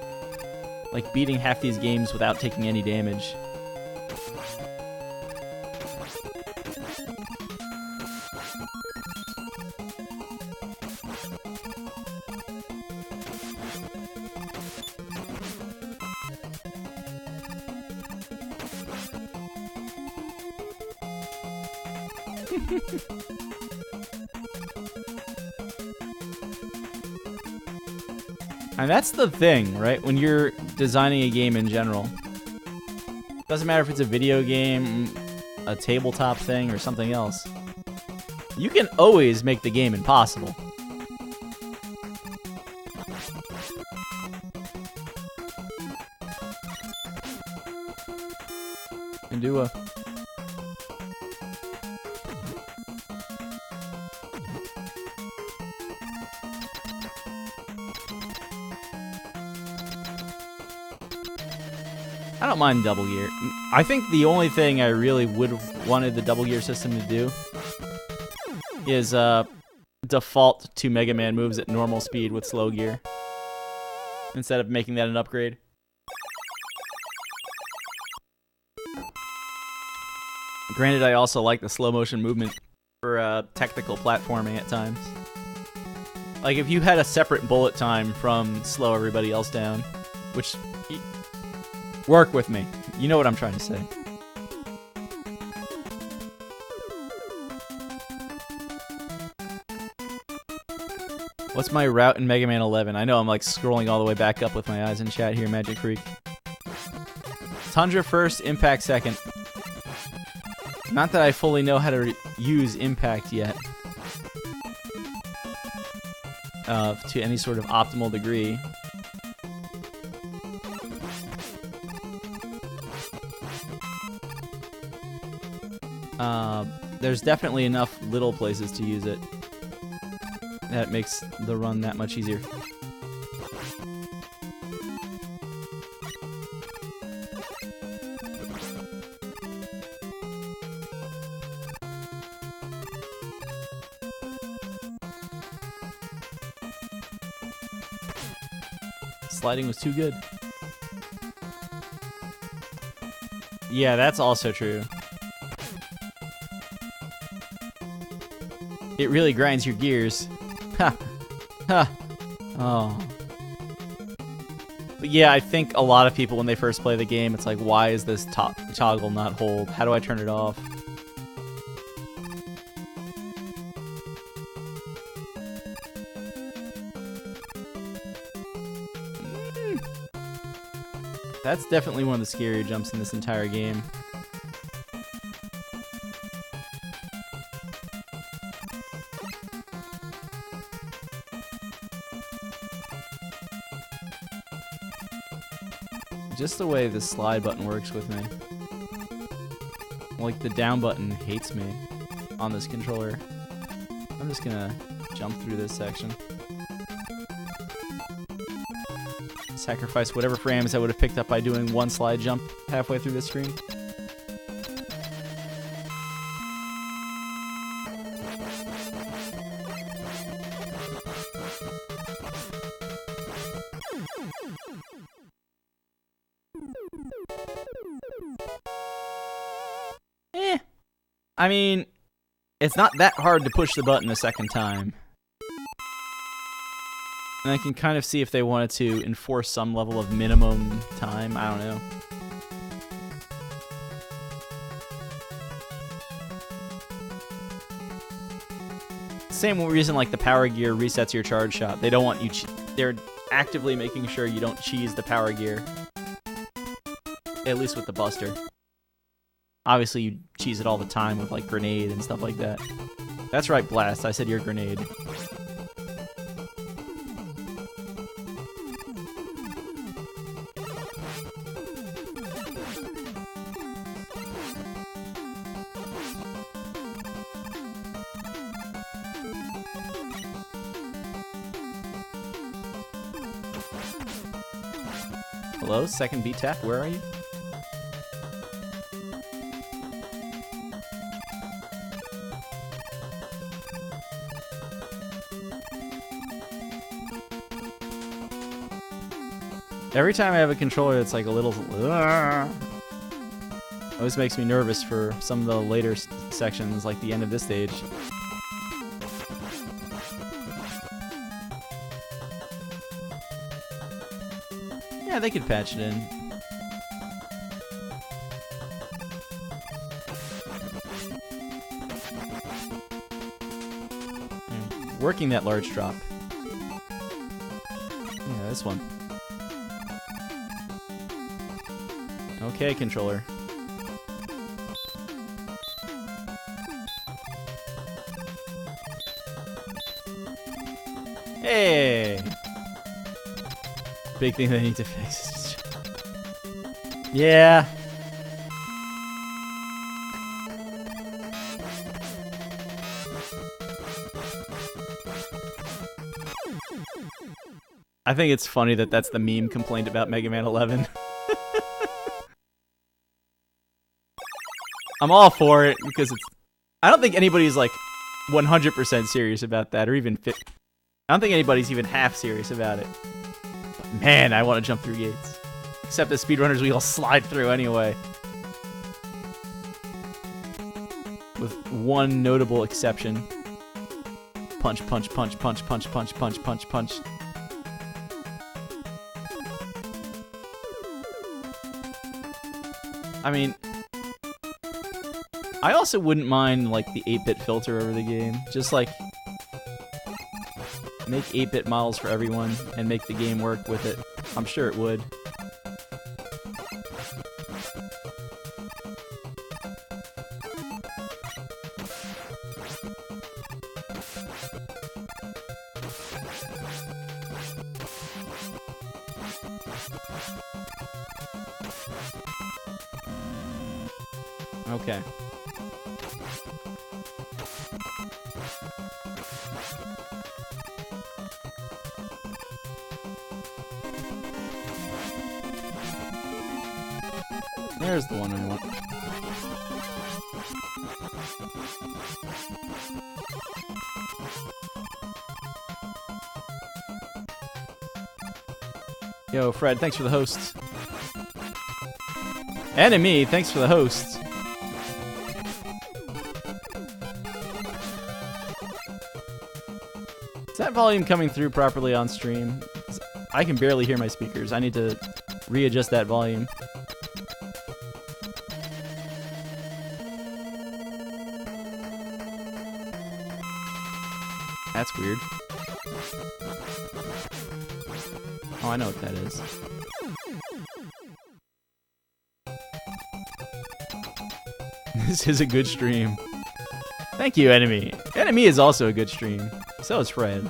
Like beating half these games without taking any damage. And that's the thing, right? When you're designing a game in general. Doesn't matter if it's a video game, a tabletop thing, or something else. You can always make the game impossible. And do a... I don't mind double gear. I think the only thing I really would have wanted the double gear system to do is default to Mega Man moves at normal speed with slow gear instead of making that an upgrade. Granted, I also like the slow motion movement for technical platforming at times. Like if you had a separate bullet time from slow everybody else down, which... Work with me. You know what I'm trying to say. What's my route in Mega Man 11? I know I'm like scrolling all the way back up with my eyes in chat here, Magic Freak. Tundra first, Impact second. Not that I fully know how to use Impact yet. To any sort of optimal degree. There's definitely enough little places to use it that makes the run that much easier. Sliding was too good. Yeah, that's also true. It really grinds your gears. Ha! Ha! Oh. But yeah, I think a lot of people, when they first play the game, it's like, why is this toggle not hold? How do I turn it off? That's definitely one of the scarier jumps in this entire game. Just the way the slide button works with me. Like the down button hates me on this controller. I'm just gonna jump through this section. Sacrifice whatever frames I would have picked up by doing one slide jump halfway through the screen. I mean, it's not that hard to push the button a second time. And I can kind of see if they wanted to enforce some level of minimum time. I don't know. Same reason like the power gear resets your charge shot. They don't want you... They're actively making sure you don't cheese the power gear. At least with the Buster. Obviously, you cheese it all the time with, like, Grenade and stuff like that. That's right, Blast. I said your Grenade. Hello, second beat tap. Where are you? Every time I have a controller that's like a little... always makes me nervous for some of the later sections, like the end of this stage. Yeah, they could patch it in. Working that large drop. Yeah, this one. Okay, controller. Hey! Big thing they need to fix. Yeah. I think it's funny that that's the meme complaint about Mega Man 11. I'm all for it because it's... I don't think anybody's like 100% serious about that, or even I don't think anybody's even half serious about it. But man, I want to jump through gates. Except as speedrunners, we all slide through anyway. With one notable exception. Punch, punch, punch, punch, punch, punch, punch, punch, punch. I mean... I also wouldn't mind, like, the 8-bit filter over the game. Just, like, make 8-bit models for everyone and make the game work with it. I'm sure it would. Okay. There's the one I want. Yo, Fred, thanks for the host. Enemy, thanks for the host. Is that volume coming through properly on stream? I can barely hear my speakers. I need to readjust that volume. That's weird. Oh, I know what that is. This is a good stream. Thank you, Enemy. Enemy is also a good stream. So is Fred.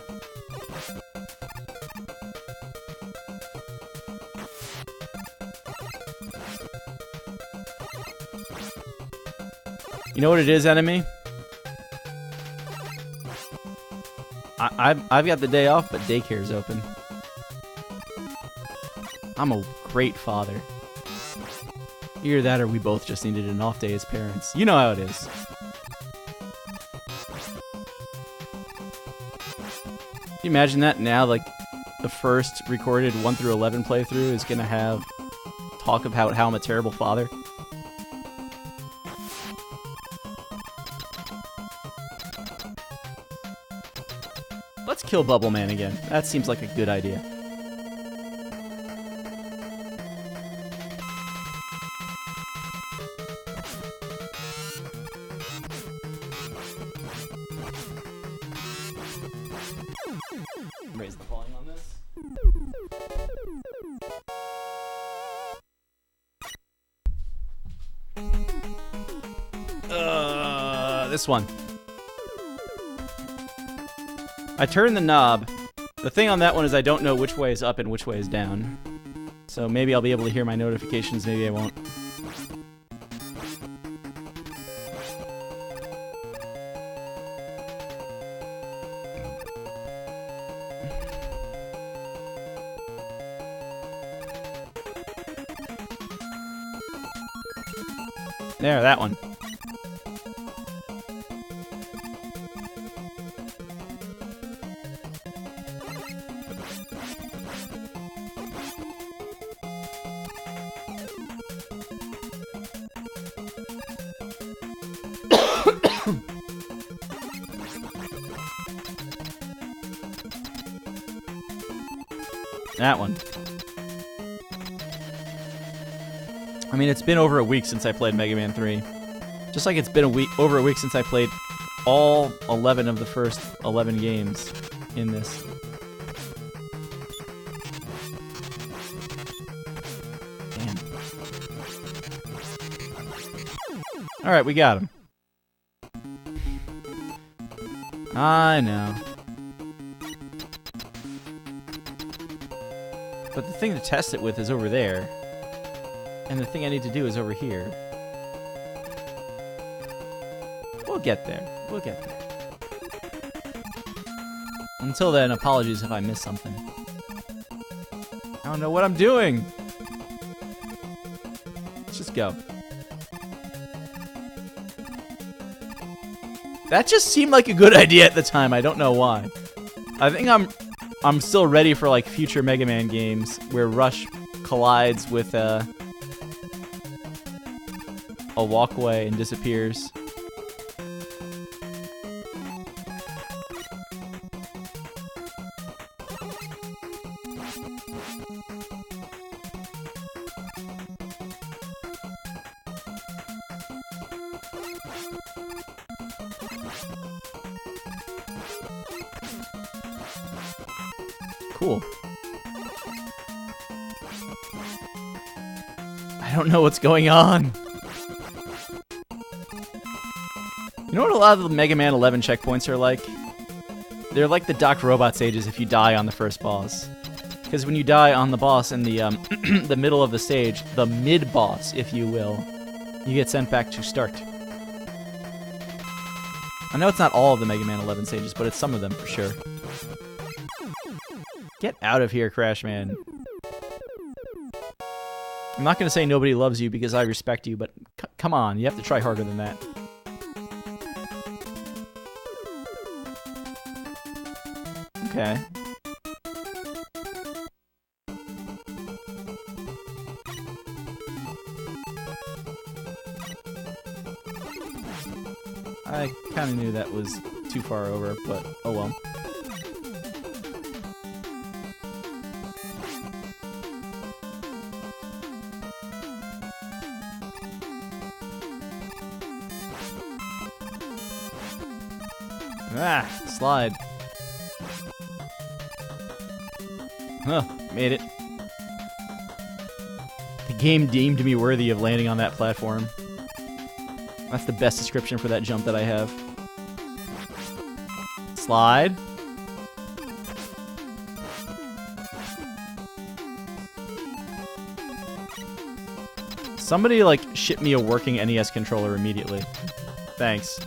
You know what it is, Enemy? I've got the day off, but daycare's open. I'm a great father. Either that or we both just needed an off day as parents. You know how it is. Can you imagine that now? Like, the first recorded 1 through 11 playthrough is gonna have talk about how I'm a terrible father. Let's kill Bubble Man again. That seems like a good idea. Raise the volume on this. This one. I turn the knob. The thing on that one is I don't know which way is up and which way is down. So maybe I'll be able to hear my notifications, maybe I won't. There, that one. That one. I mean, it's been over a week since I played Mega Man 3. Just like it's been over a week since I played all 11 of the first 11 games in this. Damn. Alright, we got him. I know. But the thing to test it with is over there. And the thing I need to do is over here. We'll get there. We'll get there. Until then, apologies if I miss something. I don't know what I'm doing. Let's just go. That just seemed like a good idea at the time. I don't know why. I think I'm still ready for like future Mega Man games where Rush collides with a walkway and disappears. Cool. I don't know what's going on. You know what a lot of the Mega Man 11 checkpoints are like? They're like the Doc Robot stages if you die on the first boss. Because when you die on the boss in the the middle of the stage, the mid-boss, if you will, you get sent back to start. I know it's not all of the Mega Man 11 stages, but it's some of them for sure. Get out of here, Crash Man. I'm not going to say nobody loves you because I respect you, but come on, you have to try harder than that. Okay. I kind of knew that was too far over, but oh well. Ah, slide. Huh, made it. The game deemed me worthy of landing on that platform. That's the best description for that jump that I have. Slide. Somebody, like, ship me a working NES controller immediately. Thanks.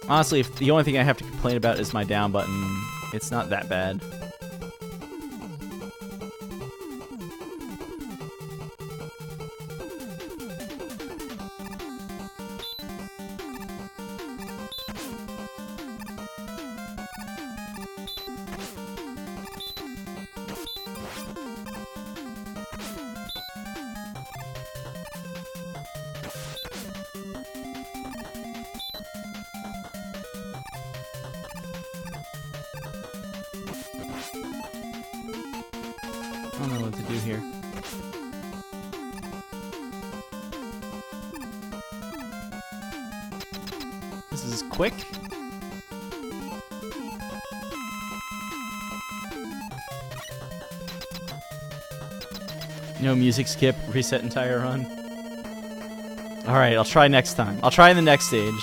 Honestly, if the only thing I have to complain about is my down button, it's not that bad. I don't know what to do here. This is quick. No music skip, reset entire run. Alright, I'll try next time. I'll try in the next stage.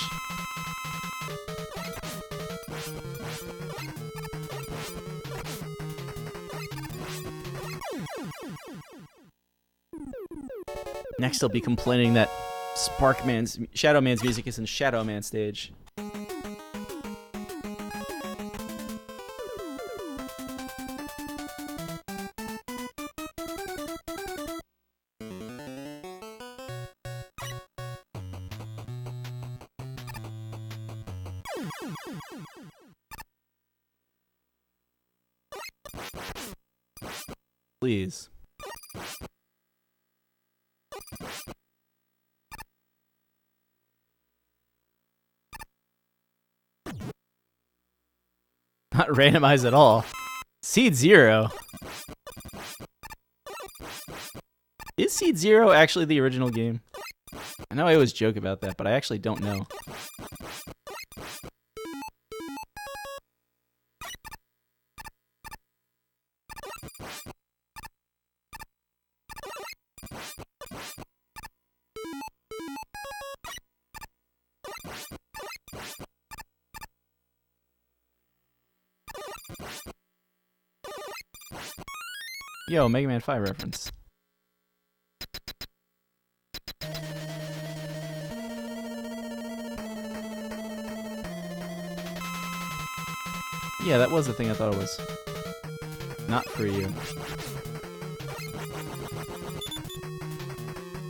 Next, I'll be complaining that Shadow Man's music is in Shadow Man stage. Please. Not randomized at all. Seed Zero. Is Seed Zero actually the original game? I know I always joke about that, but I actually don't know. Yo, Mega Man 5 reference. Yeah, that was the thing I thought it was. Not for you.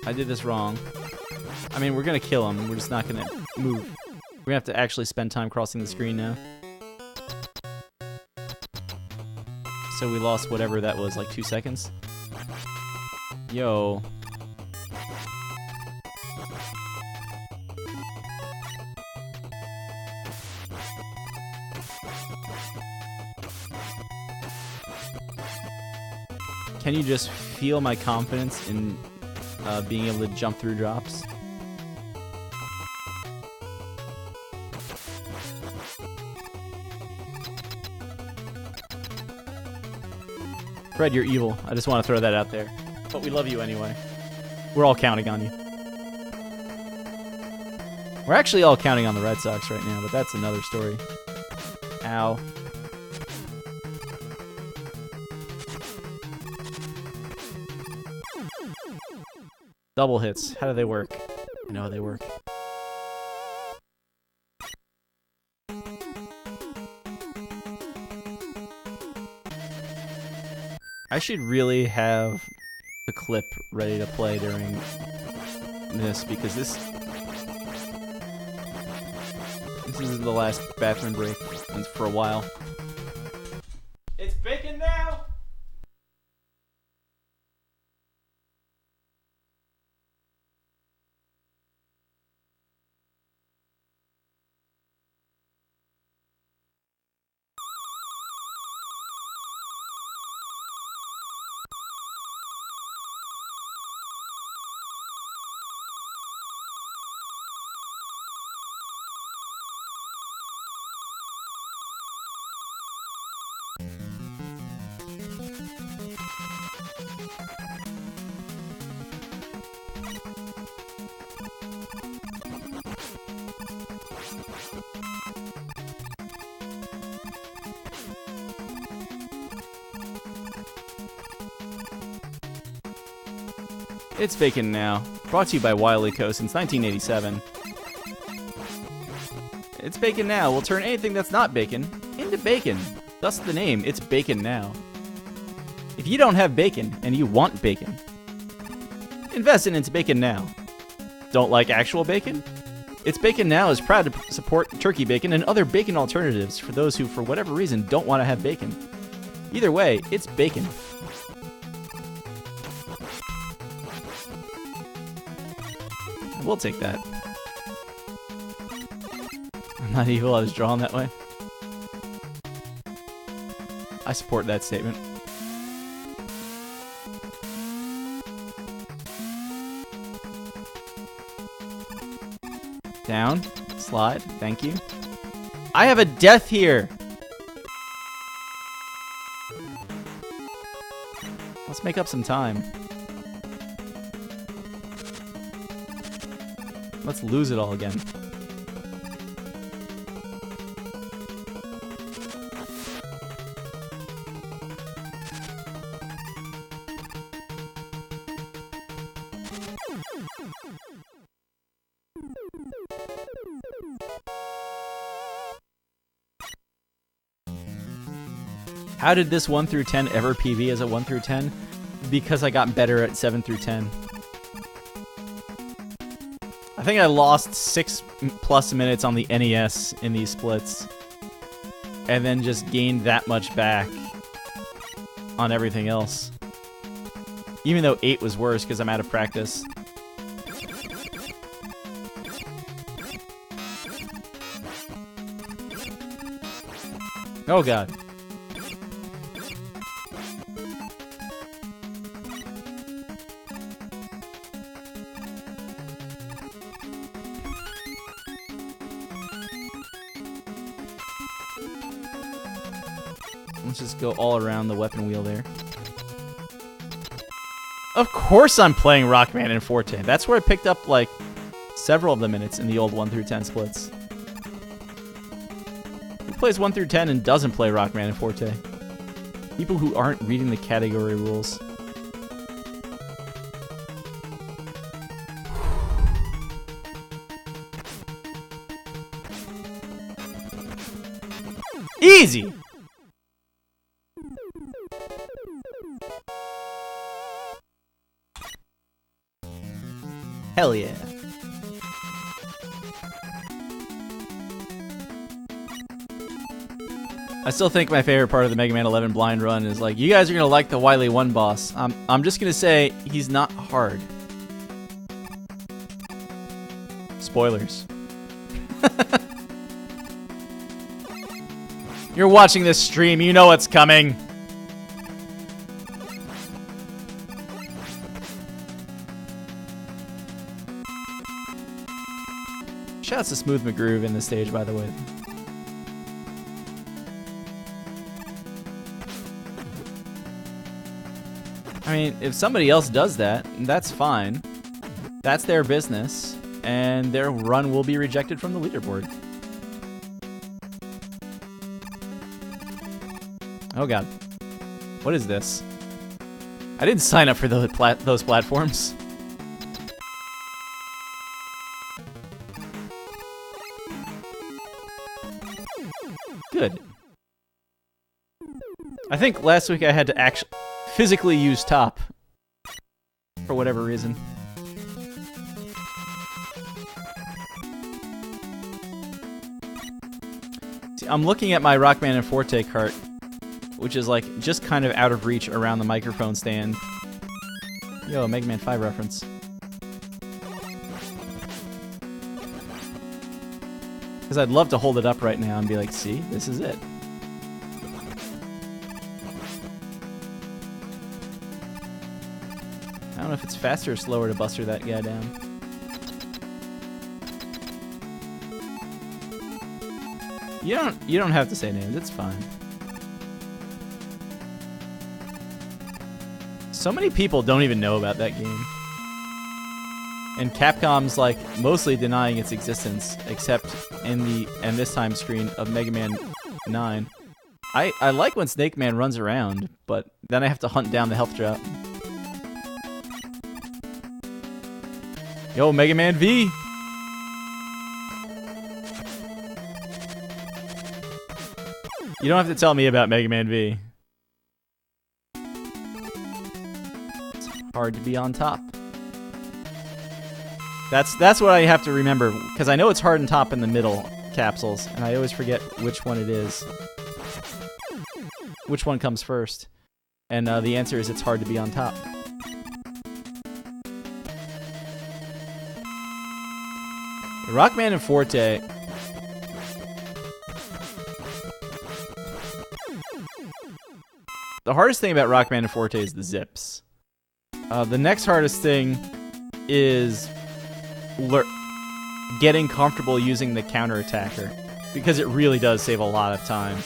I did this wrong. I mean, we're gonna kill him. We're just not gonna move. We're gonna have to actually spend time crossing the screen now. So we lost whatever that was, like 2 seconds. Yo. Can you just feel my confidence in being able to jump through drops? Fred, you're evil. I just want to throw that out there. But we love you anyway. We're all counting on you. We're actually all counting on the Red Sox right now, but that's another story. Ow. Double hits. How do they work? I know how they work. I should really have the clip ready to play during this, because this is the last bathroom break for a while. It's baking now! It's Vacant Now, brought to you by Wily Co. since 1987. It's bacon now. We'll turn anything that's not bacon into bacon. Thus the name, it's bacon now. If you don't have bacon and you want bacon, invest in It's Bacon Now. Don't like actual bacon? It's Bacon Now is proud to support turkey bacon and other bacon alternatives for those who, for whatever reason, don't want to have bacon. Either way, it's bacon. We'll take that. I'm not evil, I was drawn that way. I support that statement. Down. Slide. Thank you. I have a death here! Let's make up some time. Let's lose it all again. How did this 1 through 10 ever PV as a 1 through 10? Because I got better at 7 through 10. I think I lost 6+ minutes on the NES in these splits. And then just gained that much back on everything else. Even though 8 was worse because I'm out of practice. Oh god. Let's just go all around the weapon wheel there. Of course I'm playing Rockman and Forte. That's where I picked up, like, several of the minutes in the old 1 through 10 splits. Who plays 1 through 10 and doesn't play Rockman and Forte? People who aren't reading the category rules. Easy! Hell yeah. I still think my favorite part of the Mega Man 11 blind run is like, you guys are gonna like the Wily 1 boss. I'm just gonna say he's not hard. Spoilers. You're watching this stream, you know what's coming. Shouts to Smooth McGroove in this stage, by the way. I mean, if somebody else does that, that's fine. That's their business, and their run will be rejected from the leaderboard. Oh god. What is this? I didn't sign up for those platforms. Good. I think last week I had to actually physically use top for whatever reason. See, I'm looking at my Rockman and Forte cart, which is like just kind of out of reach around the microphone stand. Yo, Mega Man 5 reference. Because I'd love to hold it up right now and be like, see, this is it. I don't know if it's faster or slower to buster that guy down. You don't have to say names, it's fine. So many people don't even know about that game. And Capcom's like mostly denying its existence, except in the this time screen of Mega Man 9. I like when Snake Man runs around, but then I have to hunt down the health drop. Yo, Mega Man V! You don't have to tell me about Mega Man V. It's hard to be on top. That's what I have to remember, because I know it's hard and top in the middle capsules, and I always forget which one it is. Which one comes first? And the answer is it's hard to be on top. Rockman Forte. The hardest thing about Rockman Forte is the zips. The next hardest thing is getting comfortable using the counter attacker, because it really does save a lot of time.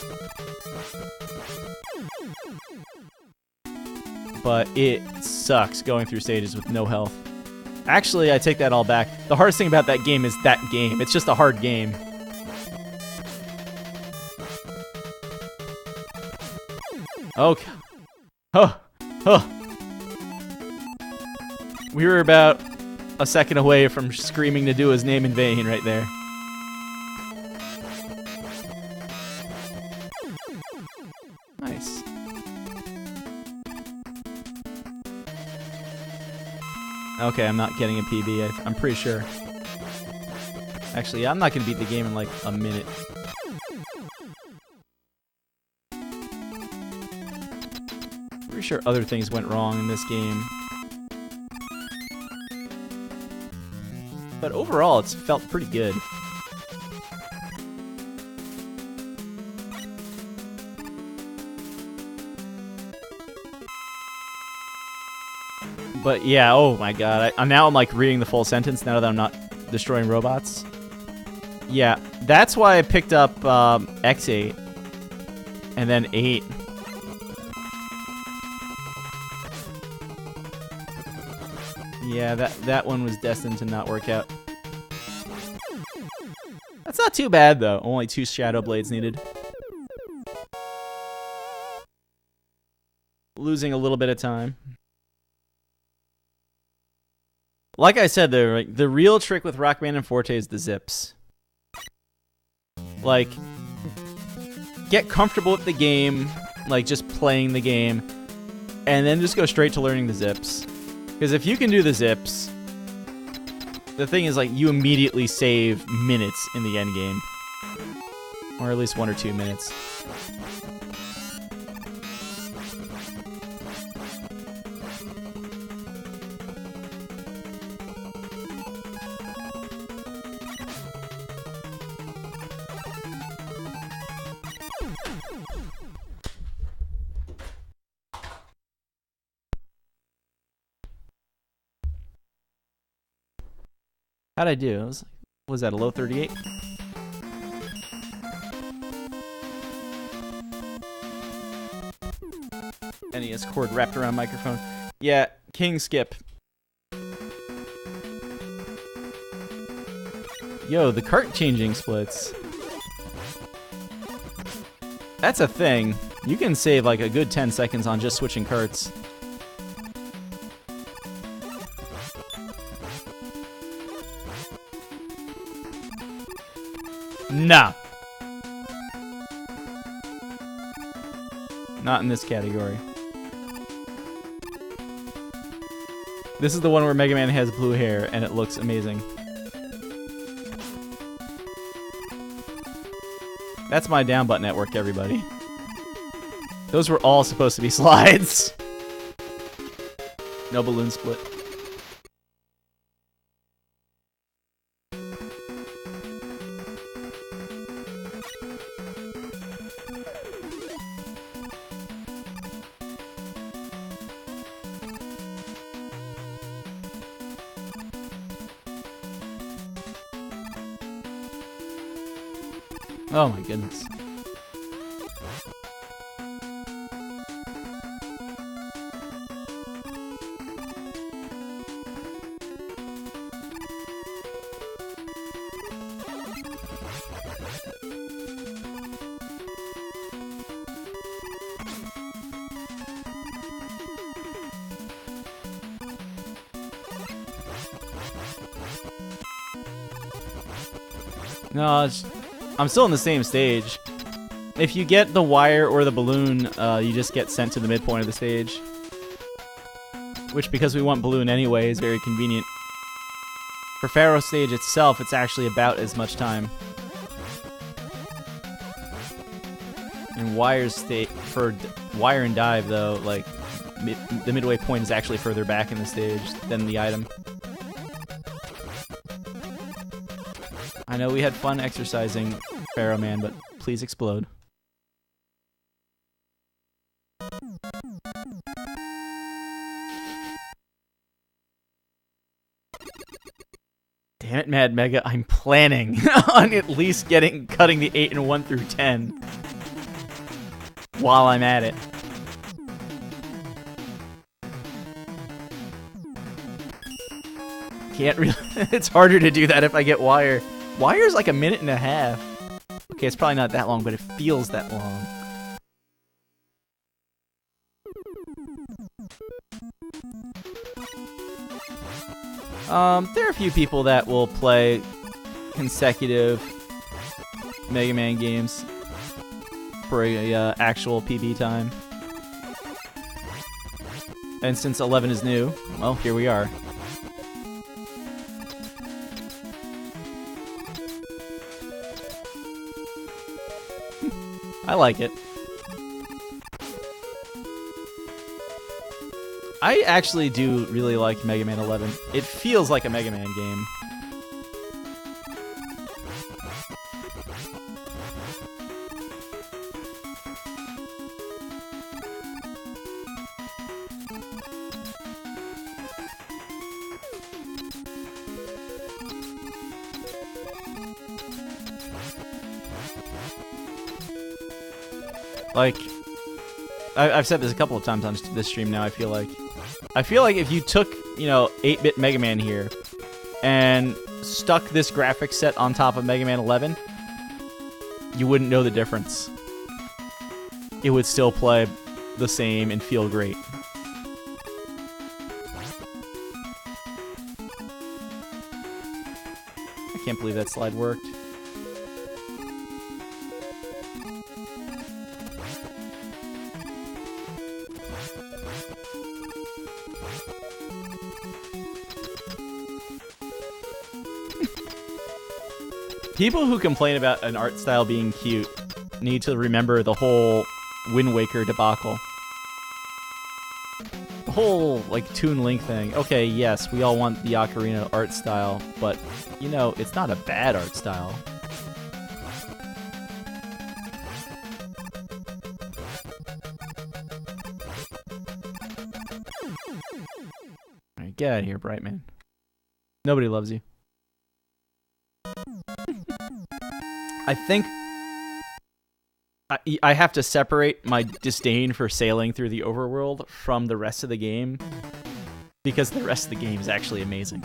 But it sucks going through stages with no health. Actually, I take that all back. The hardest thing about that game is that game. It's just a hard game. Okay. We were about a second away from screaming to do his name in vain right there. Nice. Okay, I'm not getting a PB. I'm pretty sure. Actually, I'm not going to beat the game in like a minute. Pretty sure other things went wrong in this game. But overall, it's felt pretty good. But yeah, oh my god. Now I'm like reading the full sentence now that I'm not destroying robots. Yeah, that's why I picked up X8 and then 8. Yeah, that one was destined to not work out. That's not too bad though. Only 2 Shadow Blades needed. Losing a little bit of time. Like I said, though, the real trick with Rockman Forte is the zips. Like, get comfortable with the game, like just playing the game, and then just go straight to learning the zips. Because if you can do the zips, the thing is, like, you immediately save minutes in the end game, or at least 1 or 2 minutes. How'd I do? Was that a low 38? NES cord wrapped around microphone. Yeah, King Skip. Yo, the cart changing splits. That's a thing. You can save like a good 10 seconds on just switching carts. Nah. Not in this category. This is the one where Mega Man has blue hair and it looks amazing. That's my down button at work, everybody. Those were all supposed to be slides. No balloon split. Oh my goodness. No, I'm still in the same stage. If you get the wire or the balloon, you just get sent to the midpoint of the stage. Which, because we want balloon anyway, is very convenient. For Pharaoh stage itself, it's actually about as much time. And for wire and dive, though, like the midway point is actually further back in the stage than the item. I know we had fun exercising Pharaoh Man, but please explode. Damn it, Mad Mega, I'm planning on at least cutting the 8 and 1 through 10 while I'm at it. Can't really. It's harder to do that if I get wire. Wire's like a minute and a half. Okay, it's probably not that long, but it feels that long. There are a few people that will play consecutive Mega Man games for a actual PB time. And since 11 is new, well, here we are. I like it. I actually do really like Mega Man 11. It feels like a Mega Man game. Like, I've said this a couple of times on this stream now, I feel like if you took, 8-bit Mega Man here and stuck this graphic set on top of Mega Man 11, you wouldn't know the difference. It would still play the same and feel great. I can't believe that slide worked. People who complain about an art style being cute need to remember the whole Wind Waker debacle. The whole, Toon Link thing. Okay, yes, we all want the Ocarina art style, but, it's not a bad art style. Alright, get out of here, Brightman. Nobody loves you. I think I have to separate my disdain for sailing through the overworld from the rest of the game, because the rest of the game is actually amazing.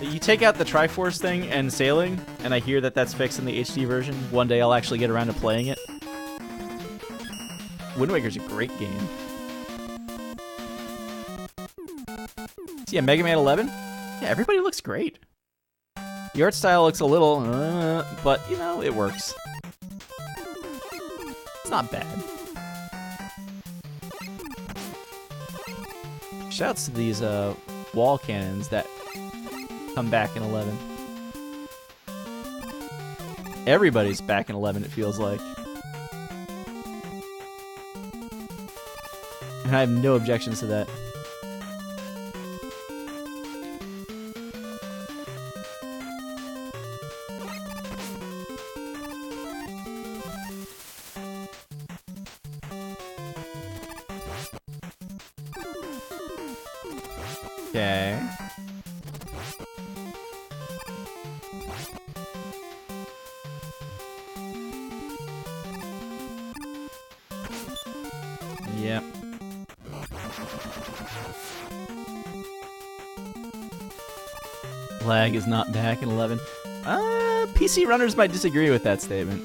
You take out the Triforce thing and sailing, and I hear that that's fixed in the HD version. One day I'll actually get around to playing it. Wind Waker's a great game. So yeah, Mega Man 11? Yeah, everybody looks great. The art style looks a little, but, it works. It's not bad. Shouts to these wall cannons that come back in 11. Everybody's back in 11, it feels like. And I have no objections to that. Okay. Yep. Lag is not back in 11. PC runners might disagree with that statement.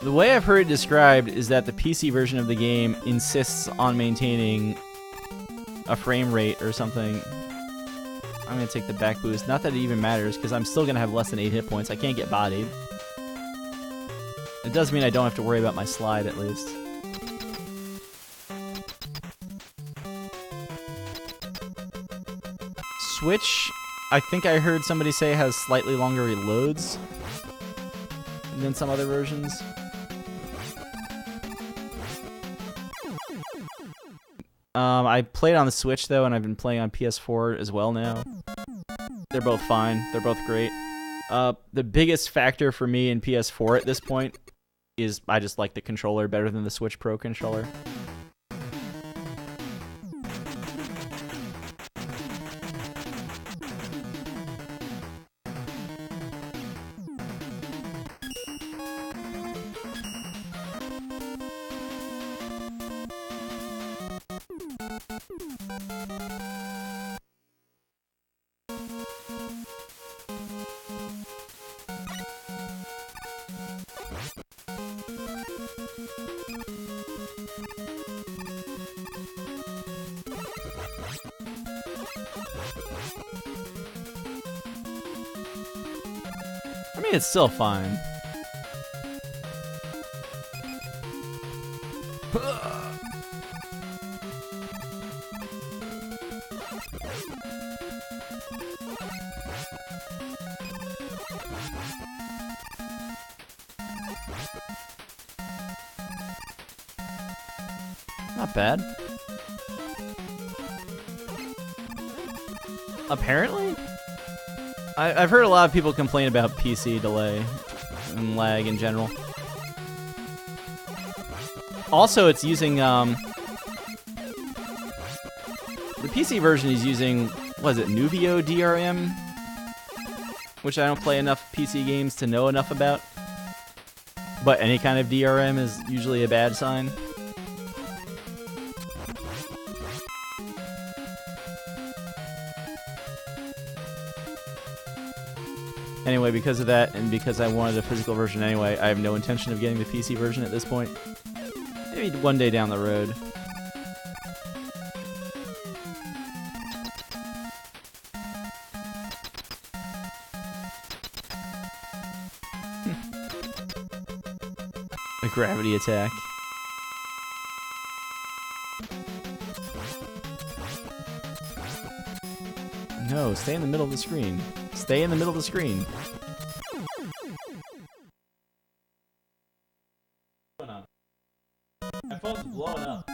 The way I've heard it described is that the PC version of the game insists on maintaining a frame rate or something. I'm gonna take the back boost. Not that it even matters, because I'm still gonna have less than 8 hit points. I can't get bodied. It does mean I don't have to worry about my slide, at least. Switch, I think I heard somebody say, has slightly longer reloads than some other versions. I played on the Switch, though, and I've been playing on PS4 as well now. They're both fine. They're both great. The biggest factor for me in PS4 at this point is I just like the controller better than the Switch Pro controller. I mean, it's still fine. Not bad. Apparently? I've heard a lot of people complain about PC delay and lag in general. Also, it's using, the PC version is using, what is it, Nuvio DRM? Which I don't play enough PC games to know enough about. But any kind of DRM is usually a bad sign. Anyway, because of that, and because I wanted a physical version anyway, I have no intention of getting the PC version at this point. Maybe one day down the road. A gravity attack. No, stay in the middle of the screen. Stay in the middle of the screen. What's going on? My phone's blowing up.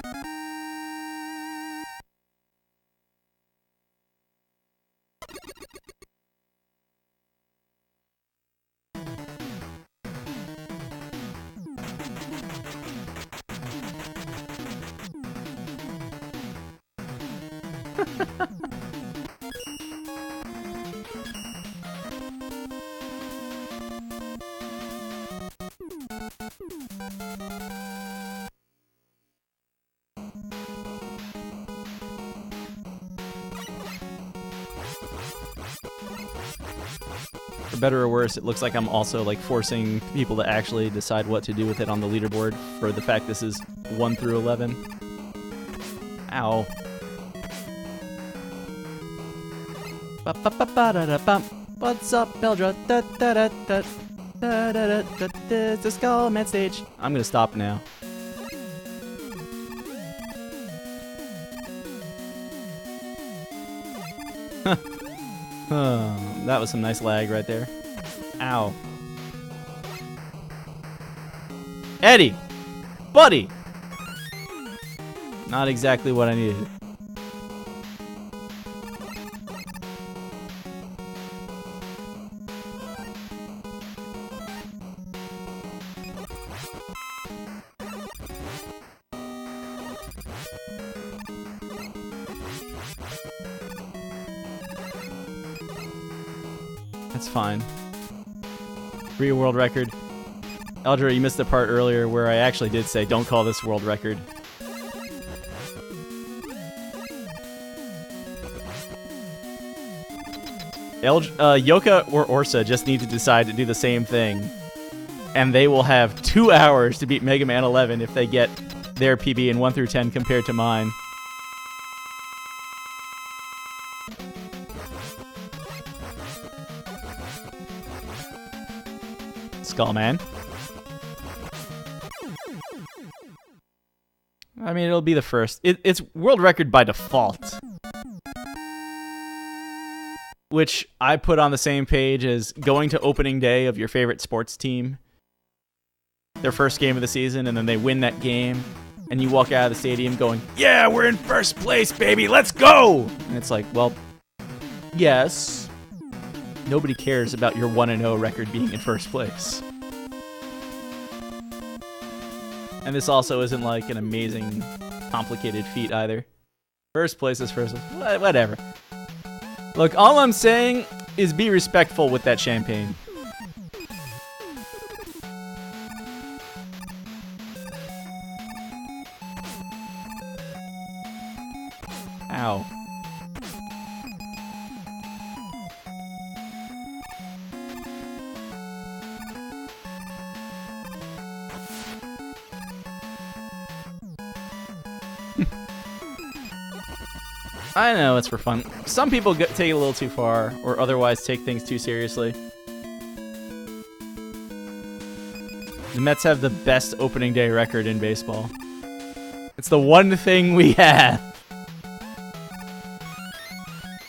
For better or worse, it looks like I'm also like forcing people to actually decide what to do with it on the leaderboard for the fact this is 1 through 11. Ow. What's up, Beldra? It's the Skullman stage. I'm gonna stop now. That was some nice lag right there. Ow. Eddie! Buddy! Not exactly what I needed. That's fine. Real world record. Eldra, you missed the part earlier where I actually did say, don't call this world record. Yoka or Orsa just need to decide to do the same thing. and they will have 2 hours to beat Mega Man 11 if they get their PB in 1 through 10 compared to mine. Skullman. I mean, it'll be the first. It's world record by default. Which I put on the same page as going to opening day of your favorite sports team. Their first game of the season, and then they win that game. And you walk out of the stadium going, yeah, we're in first place, baby, let's go! And it's like, well, yes. Nobody cares about your 1-0 record being in first place. And this also isn't like an amazing, complicated feat either. First place is first place. Whatever. Look, all I'm saying is be respectful with that champagne. Ow. I know, it's for fun. Some people take it a little too far, or otherwise take things too seriously. The Mets have the best opening day record in baseball. It's the one thing we have.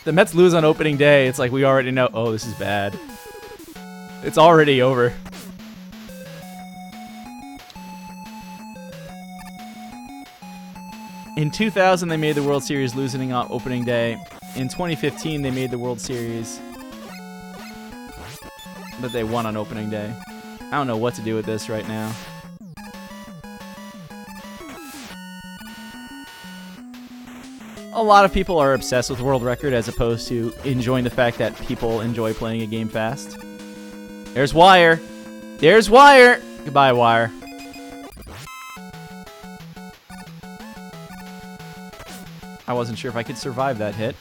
The Mets lose on opening day, it's like we already know, oh, this is bad. It's already over. In 2000, they made the World Series losing on opening day. In 2015, they made the World Series, but they won on opening day. I don't know what to do with this right now. A lot of people are obsessed with world record as opposed to enjoying the fact that people enjoy playing a game fast. There's Wire. There's Wire. Goodbye, Wire. I wasn't sure if I could survive that hit.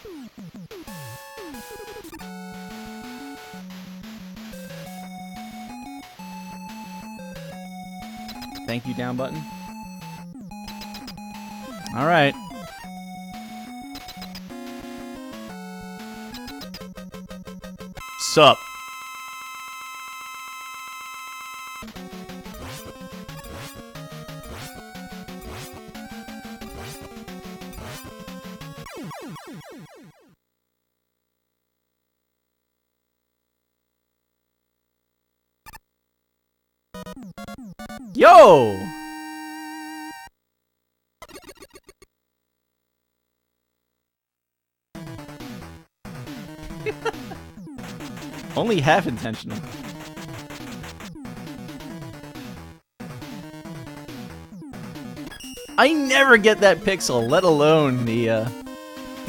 Thank you, down button. All right. Sup? Yo! Only half intentional. I never get that pixel, let alone the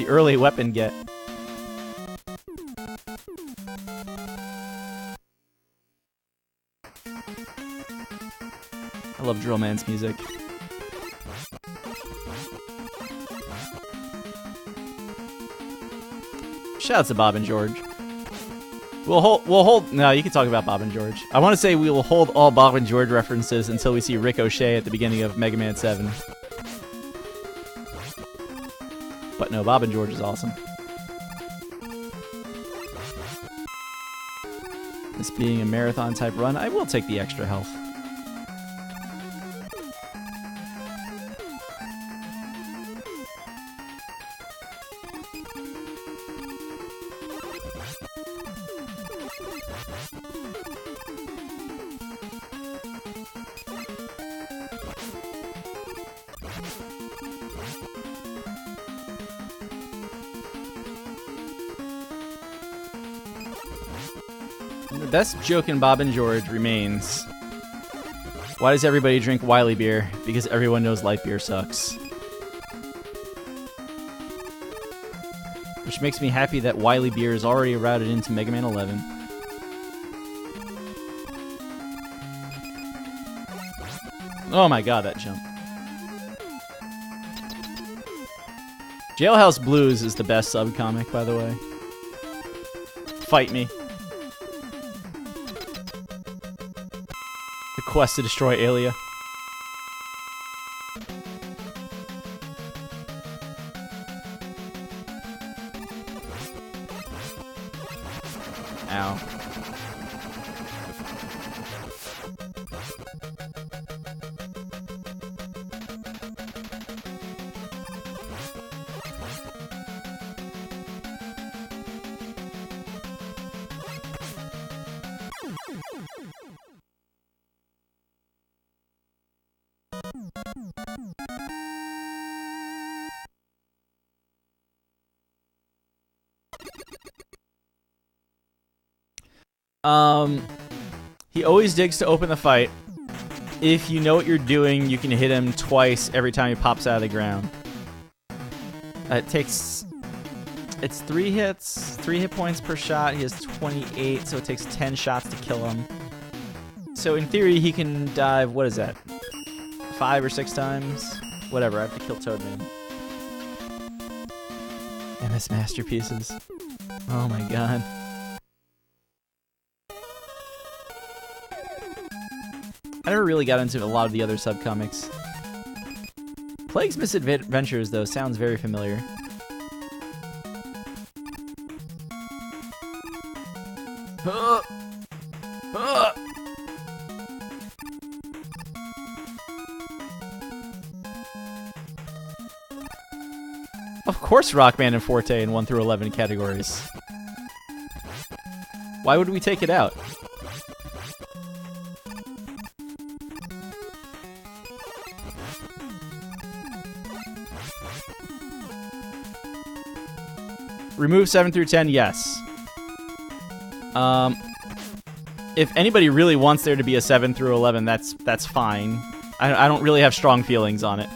early weapon get. I love Drillman's music. Shouts to Bob and George. We'll hold. No, you can talk about Bob and George. I want to say we will hold all Bob and George references until we see Ricochet at the beginning of Mega Man 7. But no, Bob and George is awesome. This being a marathon type run, I will take the extra health. The best joke in Bob and George remains, why does everybody drink Wiley beer? Because everyone knows light beer sucks. Which makes me happy that Wiley beer is already routed into Mega Man 11. Oh my god, that jump. Jailhouse Blues is the best subcomic, by the way. Fight me. quest to destroy Aelia. Ow. He always digs to open the fight. If you know what you're doing, you can hit him twice every time he pops out of the ground. It's 3 hits, 3 hit points per shot. He has 28, so it takes 10 shots to kill him. So in theory, he can dive, what is that? 5 or 6 times? Whatever, I have to kill Toadman. MS Masterpieces. Oh my god. I never really got into a lot of the other subcomics. Plague's Misadventures, though, sounds very familiar. Of course Rockman and Forte in 1 through 11 categories. Why would we take it out? Remove 7 through 10, yes. If anybody really wants there to be a 7 through 11, that's fine. I don't really have strong feelings on it.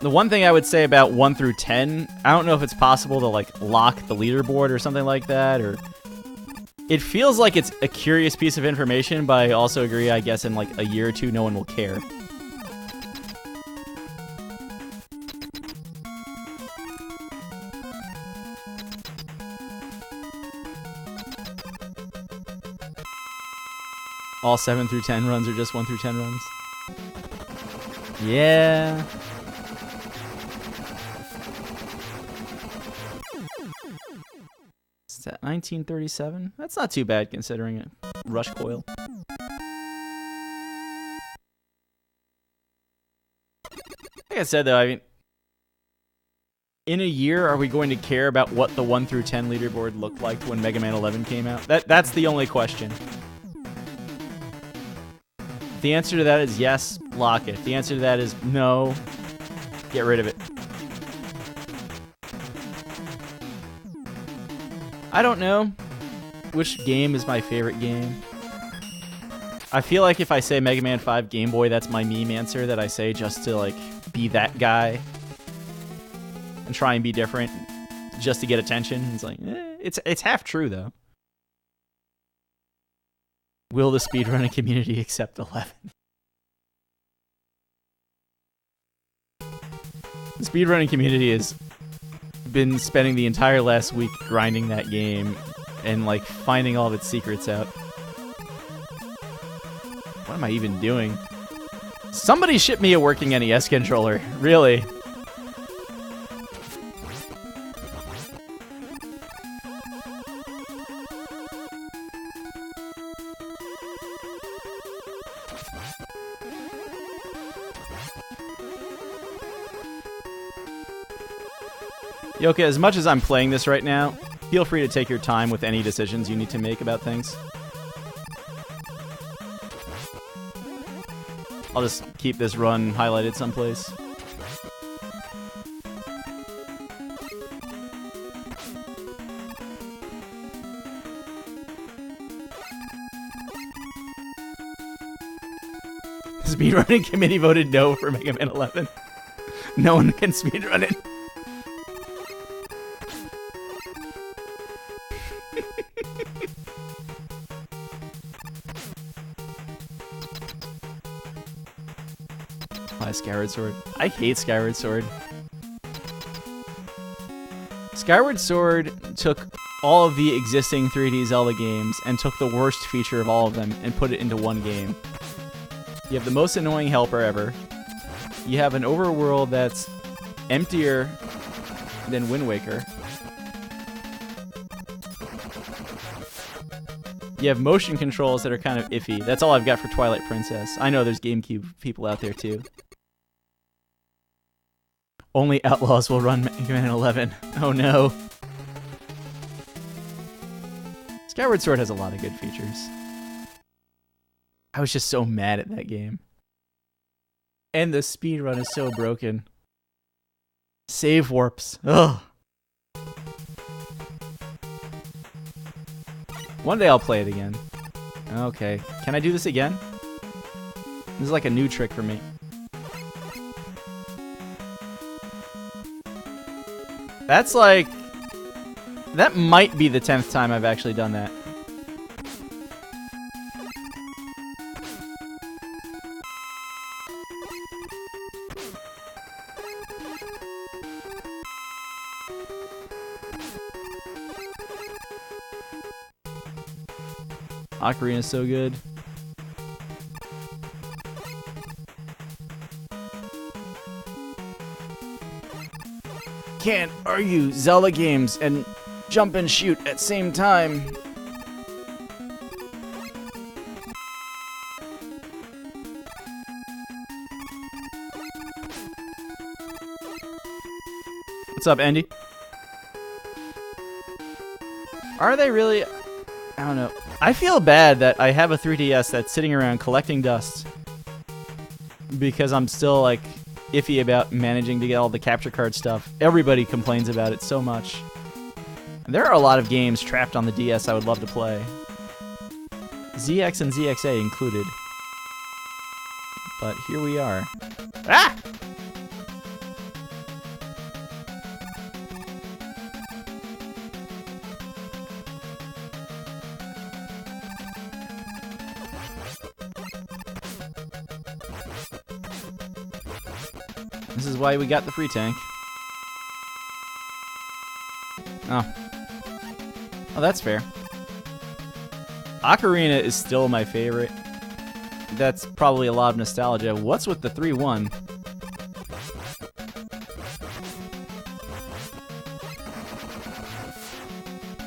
The one thing I would say about 1 through 10, I don't know if it's possible to like lock the leaderboard or something like that, or it feels like it's a curious piece of information, but I also agree, I guess in like a year or two, no one will care. All 7 through 10 runs are just 1 through 10 runs. Yeah. Is that 1937? That's not too bad considering it. Rush Coil. Like I said though, I mean, in a year, are we going to care about what the 1 through 10 leaderboard looked like when Mega Man 11 came out? That's the only question. The answer to that is yes, lock it. The answer to that is no, get rid of it. I don't know which game is my favorite game. I feel like if I say Mega Man 5 Game Boy, that's my meme answer that I say just to like be that guy and try and be different just to get attention. It's like, it's half true though. Will the speedrunning community accept 11? The speedrunning community has been spending the entire last week grinding that game and like finding all of its secrets out. What am I even doing? Somebody ship me a working NES controller. Really? Yoka, as much as I'm playing this right now, feel free to take your time with any decisions you need to make about things. I'll just keep this run highlighted someplace. The speedrunning committee voted no for Mega Man 11. No one can speedrun it. Skyward Sword. I hate Skyward Sword. Skyward Sword took all of the existing 3D Zelda games and took the worst feature of all of them and put it into one game. You have the most annoying helper ever. You have an overworld that's emptier than Wind Waker. You have motion controls that are kind of iffy. That's all I've got for Twilight Princess. I know there's GameCube people out there too. Only Outlaws will run Mega Man 11. Oh no. Skyward Sword has a lot of good features. I was just so mad at that game. And the speedrun is so broken. Save warps. Ugh. One day I'll play it again. Okay. Can I do this again? This is like a new trick for me. That's like... That might be the 10th time I've actually done that. Ocarina's so good. Can't argue Zelda games and jump and shoot at same time. What's up, Andy? Are they really? I don't know. I feel bad that I have a 3DS that's sitting around collecting dust because I'm still like iffy about managing to get all the capture card stuff. Everybody complains about it so much. And there are a lot of games trapped on the DS I would love to play. ZX and ZXA included. But here we are. Ah! This is why we got the free tank. Oh. Oh, that's fair. Ocarina is still my favorite. That's probably a lot of nostalgia. What's with the 3-1?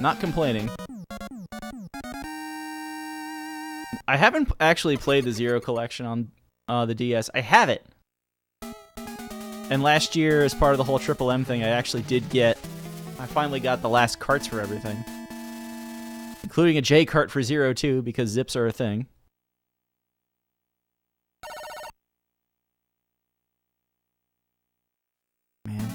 Not complaining. I haven't actually played the Zero Collection on the DS. I have it. And last year, as part of the whole Triple M thing, I actually did get... I finally got the last carts for everything. Including a J cart for Zero, too, because zips are a thing. Man.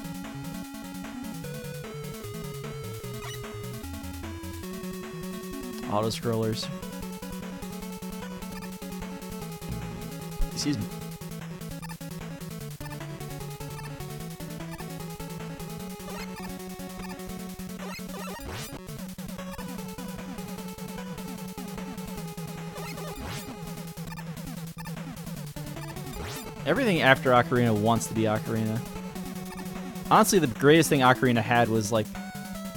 Auto-scrollers. Excuse me. Everything after Ocarina wants to be Ocarina. Honestly, the greatest thing Ocarina had was like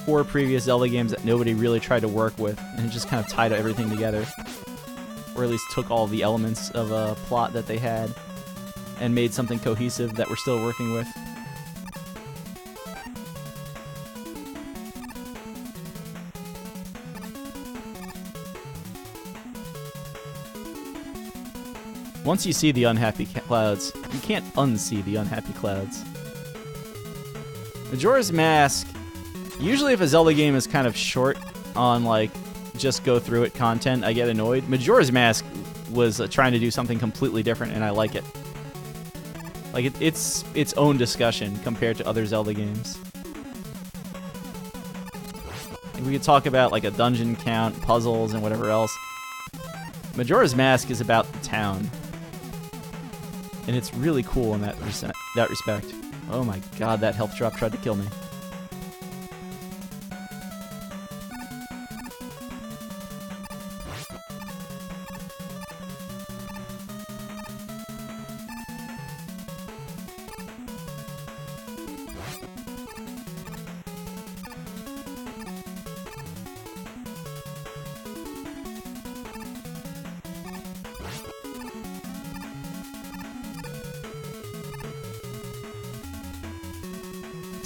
4 previous Zelda games that nobody really tried to work with, and it just kind of tied everything together. Or at least took all the elements of a plot that they had and made something cohesive that we're still working with. Once you see the unhappy clouds, you can't unsee the unhappy clouds. Majora's Mask, usually if a Zelda game is kind of short on like just go through it content, I get annoyed. Majora's Mask was trying to do something completely different and I like it. Like it's its own discussion compared to other Zelda games. And we could talk about like a dungeon count, puzzles, and whatever else. Majora's Mask is about the town. And it's really cool in that respect. Oh my god, that health drop tried to kill me.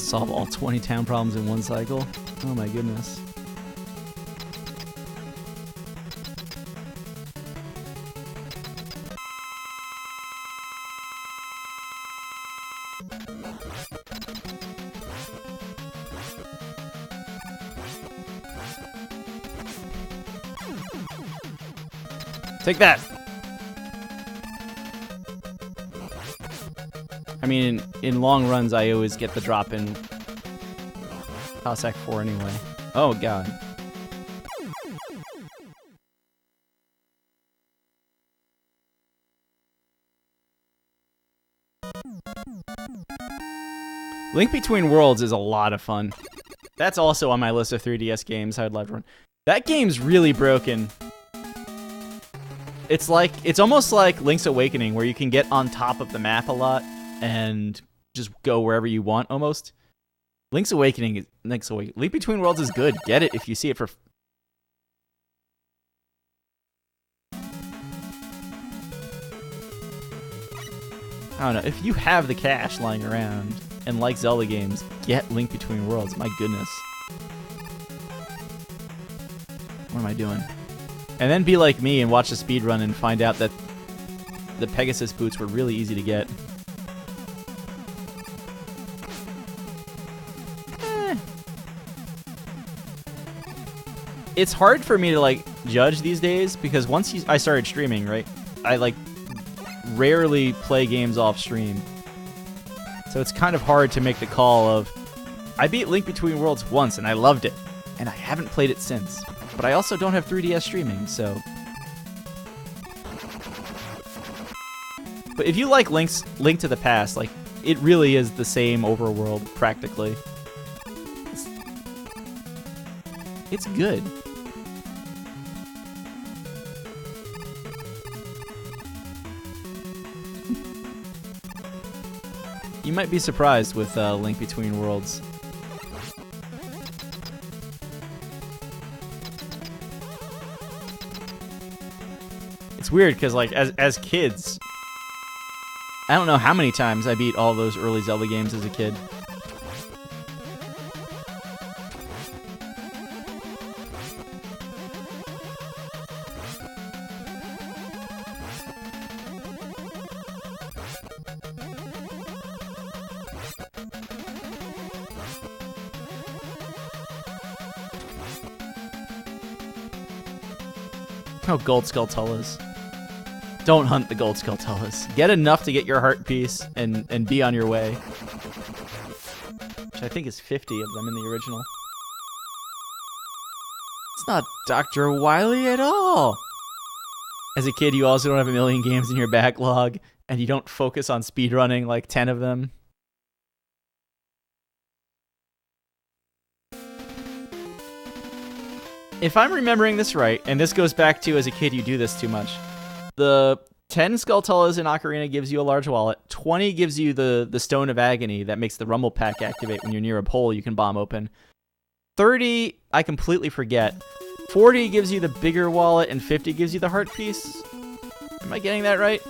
Solve all 20 town problems in one cycle. Oh my goodness. Take that! I mean, in long runs, I always get the drop in Cossack 4 anyway. Oh, God. Link Between Worlds is a lot of fun. That's also on my list of 3DS games I'd love to run. That game's really broken. It's almost like Link's Awakening, where you can get on top of the map a lot and just go wherever you want almost. Link Between Worlds is good. Get it if you see it for... I don't know. If you have the cash lying around and like Zelda games, get Link Between Worlds. My goodness. What am I doing? And then be like me and watch the speedrun and find out that the Pegasus boots were really easy to get. It's hard for me to like judge these days because once I started streaming, right? I like rarely play games off stream. So it's kind of hard to make the call of I beat Link Between Worlds once and I loved it and I haven't played it since. But I also don't have 3DS streaming, so... But if you like Link to the Past, like, it really is the same overworld, practically. It's good. You might be surprised with Link Between Worlds. It's weird because, like, as kids, I don't know how many times I beat all those early Zelda games as a kid. Oh, Gold Skulltulas. Don't hunt the Gold Skulltulas. Get enough to get your heart piece and be on your way. Which I think is 50 of them in the original. It's not Dr. Wily at all! As a kid, you also don't have a million games in your backlog, and you don't focus on speedrunning like 10 of them. If I'm remembering this right, and this goes back to as a kid you do this too much, the 10 Skulltulas in Ocarina gives you a large wallet, 20 gives you the Stone of Agony that makes the Rumble Pack activate when you're near a pole you can bomb open. 30, I completely forget. 40 gives you the bigger wallet, and 50 gives you the heart piece. Am I getting that right?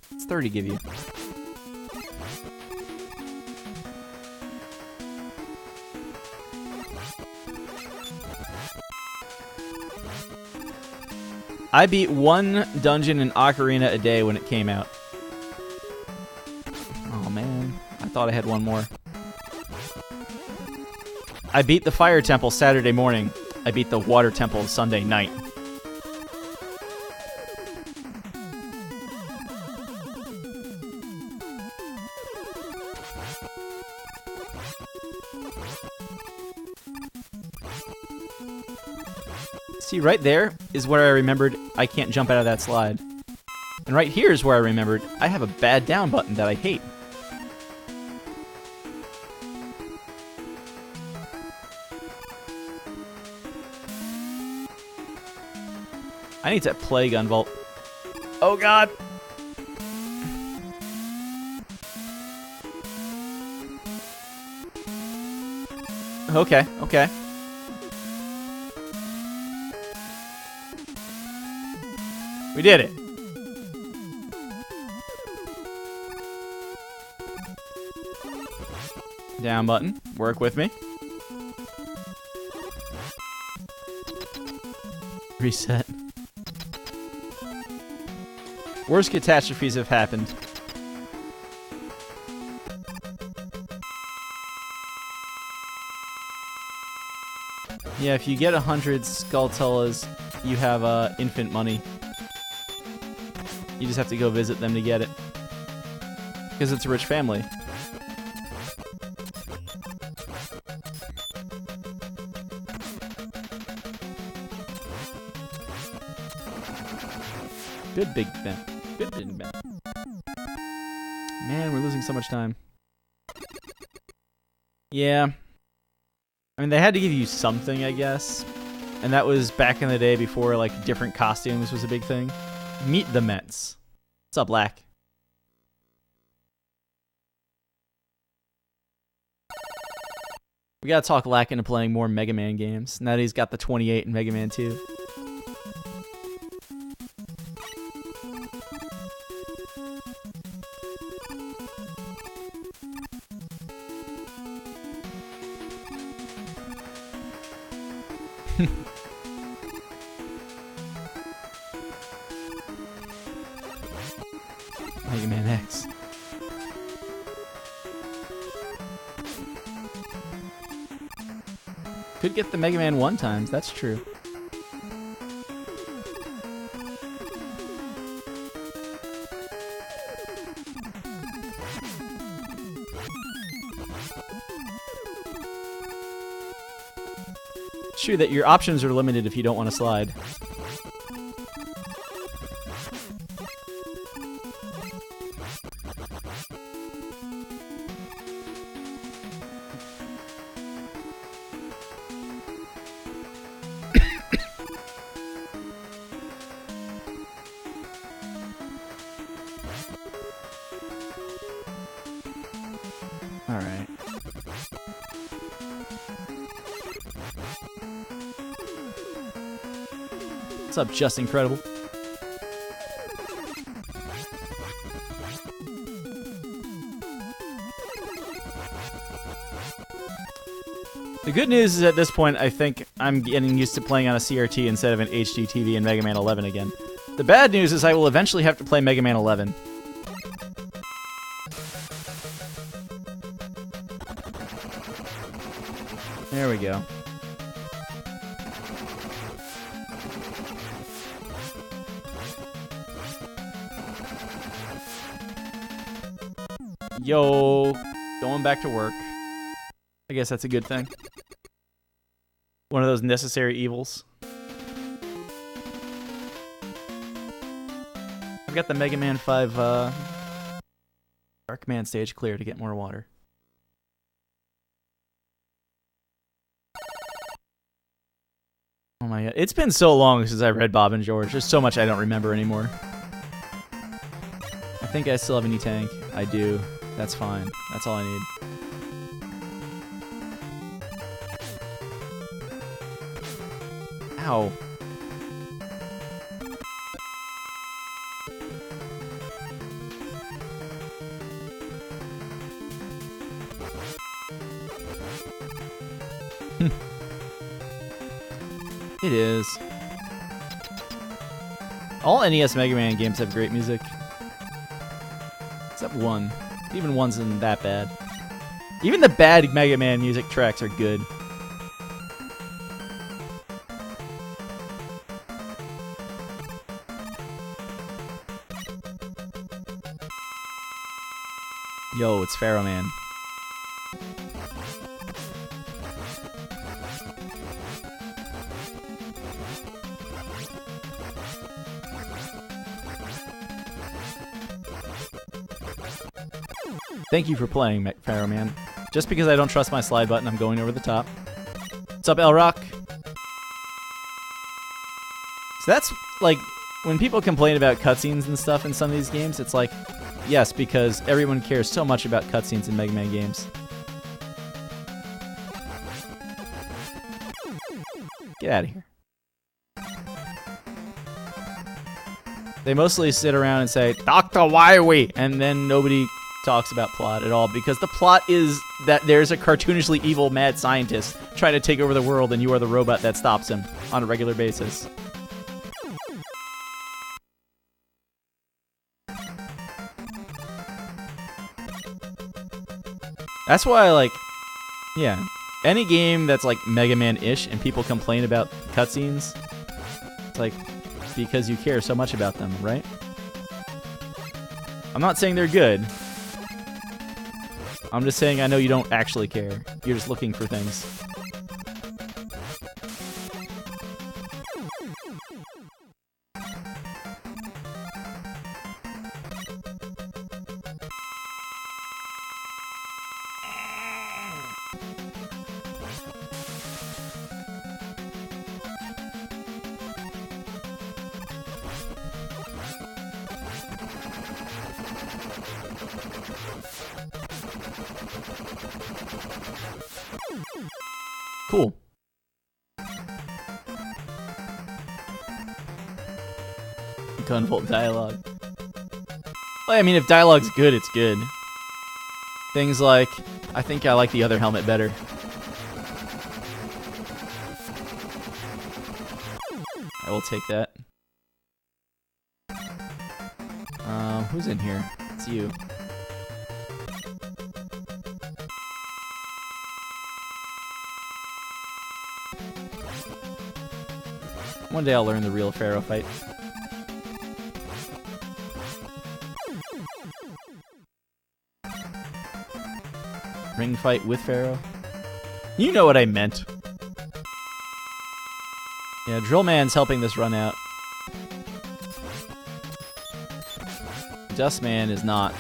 What's 30 give you? I beat one dungeon in Ocarina a day when it came out. Oh man, I thought I had one more. I beat the Fire Temple Saturday morning. I beat the Water Temple Sunday night. See, right there is where I remembered I can't jump out of that slide. And right here is where I remembered I have a bad down button that I hate. I need to play Gunvolt. Oh god! Okay, okay. We did it. Down button. Work with me. Reset. Worst catastrophes have happened. Yeah, if you get 100 Skulltulas, you have infant money. You just have to go visit them to get it. Because it's a rich family. Good Big Ben. Good Big Ben. Man, we're losing so much time. Yeah. I mean, they had to give you something, I guess. And that was back in the day before, like, different costumes was a big thing. Meet the Mets. What's up, Lack? We gotta talk Lack into playing more Mega Man games, now that he's got the 28 in Mega Man 2. Mega Man X. Could get the Mega Man 1 times, that's true. It's true that your options are limited if you don't want to slide. Alright. What's up, Just Incredible? The good news is at this point, I think I'm getting used to playing on a CRT instead of an HD TV in Mega Man 11 again. The bad news is I will eventually have to play Mega Man 11. There we go. Yo, going back to work. I guess that's a good thing. One of those necessary evils. I've got the Mega Man 5 Dark Man stage clear to get more water. Oh my god. It's been so long since I read Bob and George. There's so much I don't remember anymore. I think I still have any tank. I do. That's fine. That's all I need. Ow. It is. All NES Mega Man games have great music. Except one. Even one's isn't that bad. Even the bad Mega Man music tracks are good. Yo, it's Pharaoh Man. Thank you for playing, Pharaoh Man. Just because I don't trust my slide button, I'm going over the top. What's up, L-Rock? So that's, like, when people complain about cutscenes and stuff in some of these games, it's like, yes, because everyone cares so much about cutscenes in Mega Man games. Get out of here. They mostly sit around and say, Dr. Wily, and then nobody talks about plot at all, because the plot is that there's a cartoonishly evil mad scientist trying to take over the world, and you are the robot that stops him on a regular basis. That's why I like, yeah, any game that's like Mega Man-ish and people complain about cutscenes, it's like, because you care so much about them, right? I'm not saying they're good. I'm just saying I know you don't actually care. You're just looking for things. Cool. Gunvolt dialogue. Well, I mean, if dialogue's good, it's good. Things like, I think I like the other helmet better. I will take that. Who's in here? It's you. One day I'll learn the real Pharaoh fight. Ring fight with Pharaoh? You know what I meant. Yeah, Drillman's helping this run out. Dustman is not.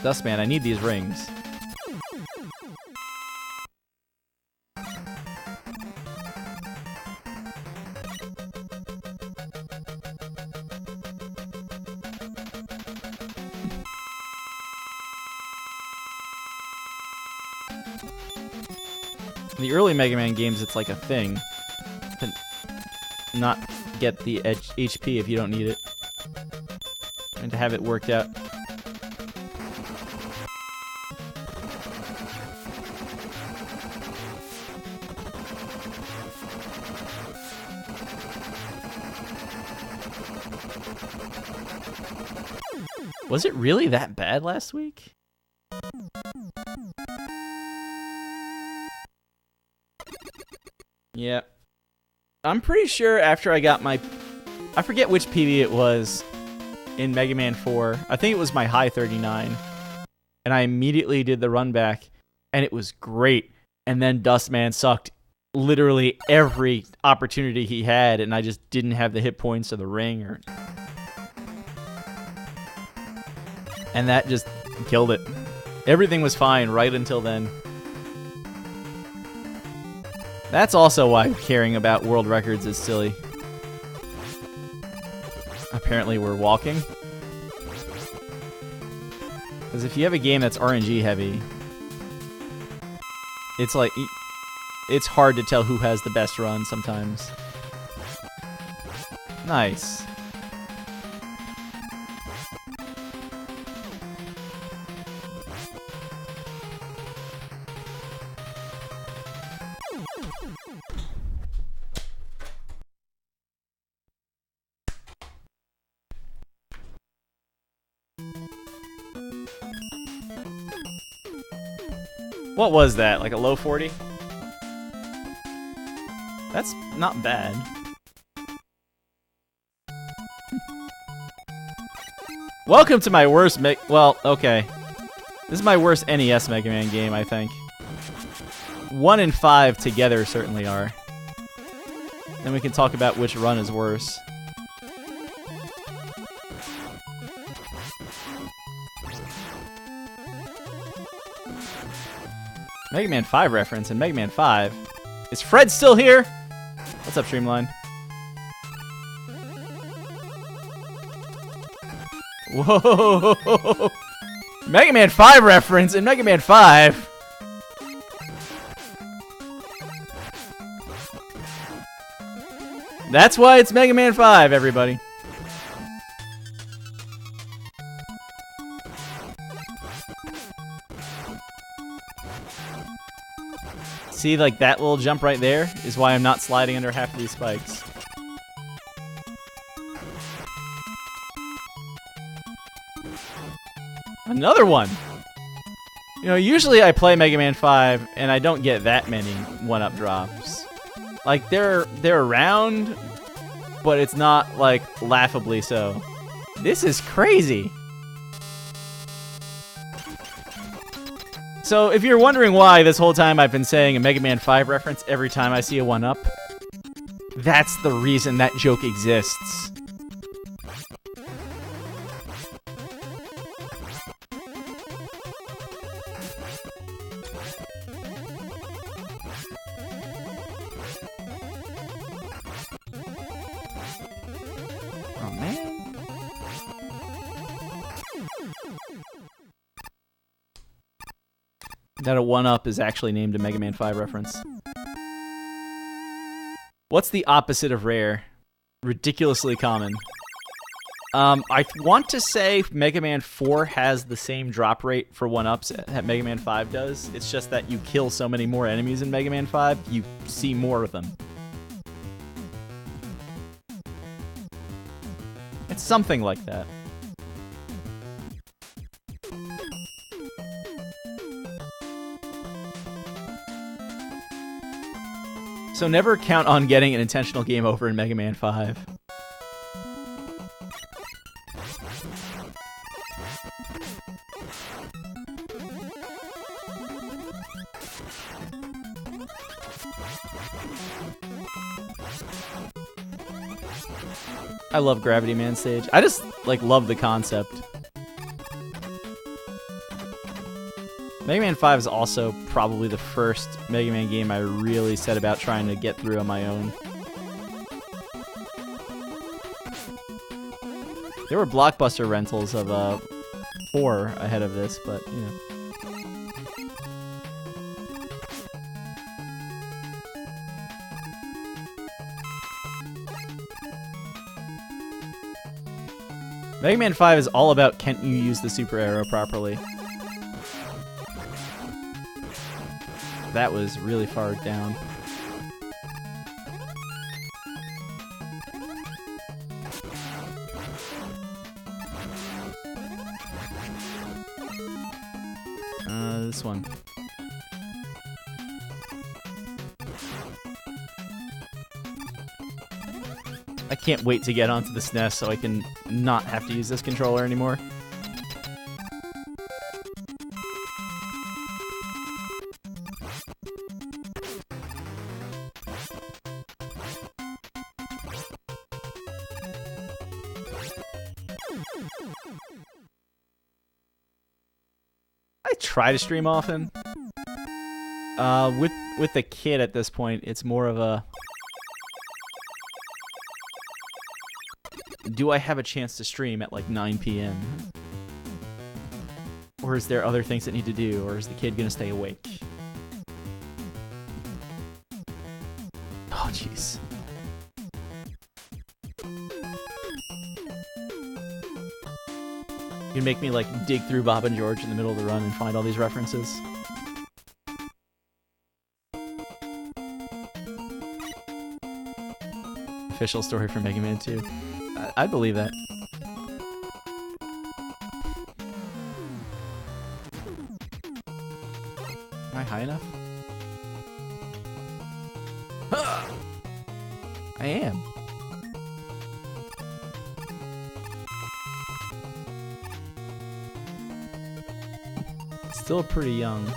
Dustman, I need these rings. In the early Mega Man games, it's like a thing to not get the HP if you don't need it, and to have it worked out. Was it really that bad last week? Yeah. I'm pretty sure after I got my... I forget which PB it was in Mega Man 4. I think it was my high 39. And I immediately did the run back, and it was great. And then Dustman sucked literally every opportunity he had, and I just didn't have the hit points or the ring, or... And that just killed it. Everything was fine right until then. That's also why caring about world records is silly. Apparently we're walking. Because if you have a game that's RNG heavy, it's like, it's hard to tell who has the best run sometimes. Nice. What was that? Like a low 40? That's not bad. Welcome to my worst well, okay. This is my worst NES Mega Man game, I think. 1 and 5 together certainly are. Then we can talk about which run is worse. Mega Man 5 reference in Mega Man 5. Is Fred still here? What's up, Streamline? Whoa! Mega Man 5 reference in Mega Man 5. That's why it's Mega Man 5, everybody. See, like, that little jump right there is why I'm not sliding under half of these spikes. Another one! You know, usually I play Mega Man 5, and I don't get that many one-up drops. Like, they're around, but it's not, like, laughably so. This is crazy! So, if you're wondering why this whole time I've been saying a Mega Man 5 reference every time I see a 1-up, that's the reason that joke exists. Oh, man. That a 1-up is actually named a Mega Man 5 reference. What's the opposite of rare? Ridiculously common. I want to say Mega Man 4 has the same drop rate for 1-ups that Mega Man 5 does. It's just that you kill so many more enemies in Mega Man 5, you see more of them. It's something like that. So never count on getting an intentional game over in Mega Man 5. I love Gravity Man stage. I just, like, love the concept. Mega Man 5 is also probably the first Mega Man game I really set about trying to get through on my own. There were Blockbuster rentals of 4 ahead of this, but, you know. Mega Man 5 is all about can you use the super arrow properly. That was really far down. This one. I can't wait to get onto the SNES so I can not have to use this controller anymore. I try to stream often. With the kid at this point, it's more of a... Do I have a chance to stream at like 9 p.m.? Or is there other things that need to do? Or is the kid gonna stay awake? Oh, jeez. You can make me like dig through Bob and George in the middle of the run and find all these references. Official story for Mega Man 2. I believe that. Am I high enough? I am. Still pretty young.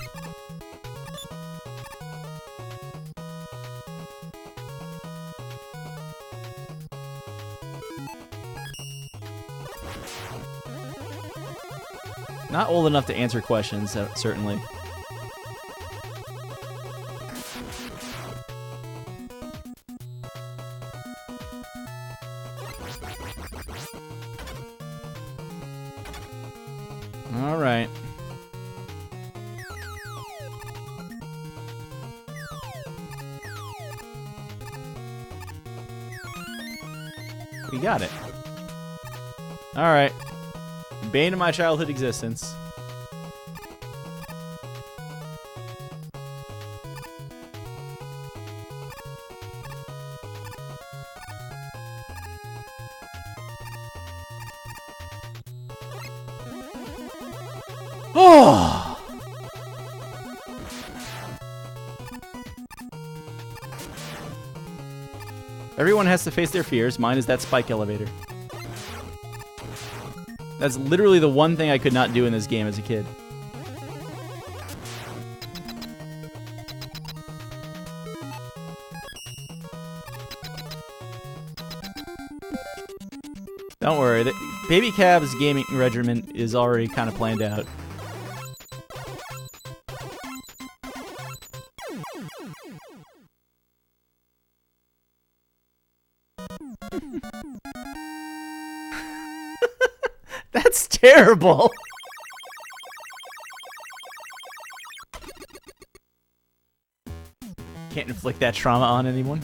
Not old enough to answer questions, certainly. All right. We got it. All right. Bane of my childhood existence. Oh! Everyone has to face their fears. Mine is that spike elevator. That's literally the one thing I could not do in this game as a kid. Don't worry, Baby Cab's gaming regimen is already kind of planned out. That's terrible! Can't inflict that trauma on anyone.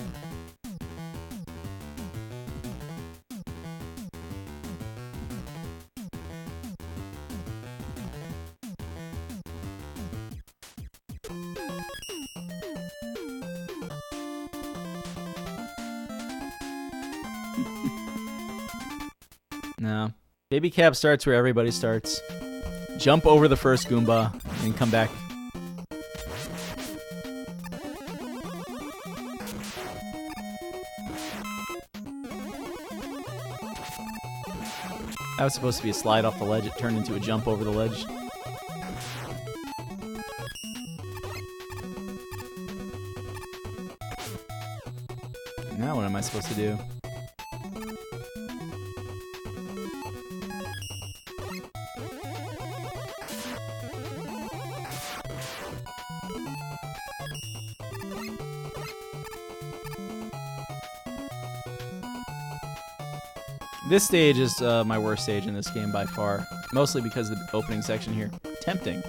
No. Baby Cab starts where everybody starts. Jump over the first Goomba and come back. That was supposed to be a slide off the ledge. It turned into a jump over the ledge. Now what am I supposed to do? This stage is my worst stage in this game by far. Mostly because of the opening section here. Tempting.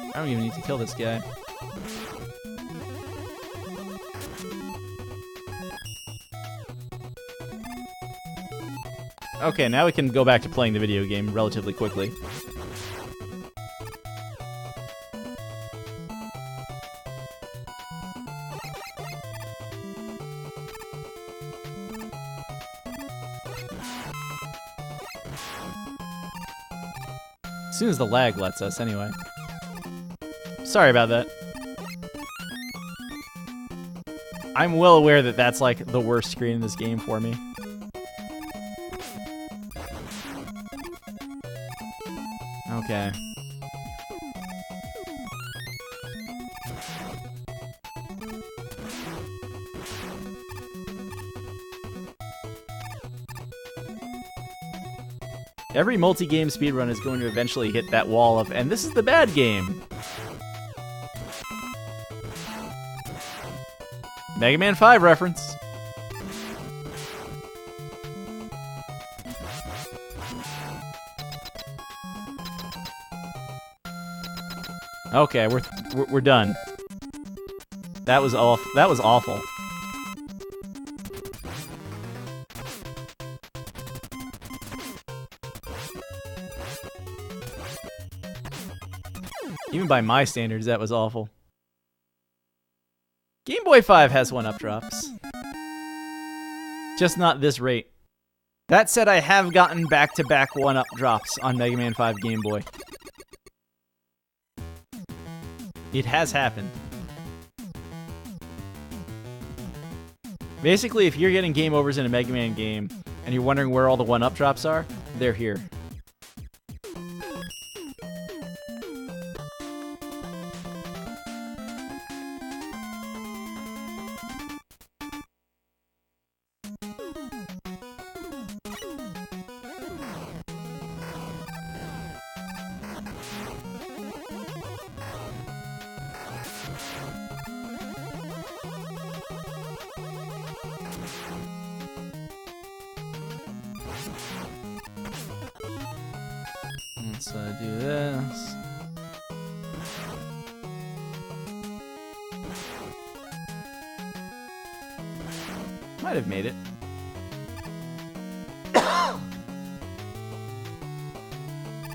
I don't even need to kill this guy. Okay, now we can go back to playing the video game relatively quickly. As soon as the lag lets us, anyway. Sorry about that. I'm well aware that that's like the worst screen in this game for me. Okay. Every multi-game speedrun is going to eventually hit that wall of, and this is the bad game. Mega Man 5 reference. Okay, we're done. That was awful. Even by my standards, that was awful. Game Boy 5 has 1-up drops. Just not this rate. That said, I have gotten back-to-back 1-up drops on Mega Man 5 Game Boy. It has happened. Basically, if you're getting game overs in a Mega Man game, and you're wondering where all the 1-up drops are, they're here. Let's do this. Might have made it.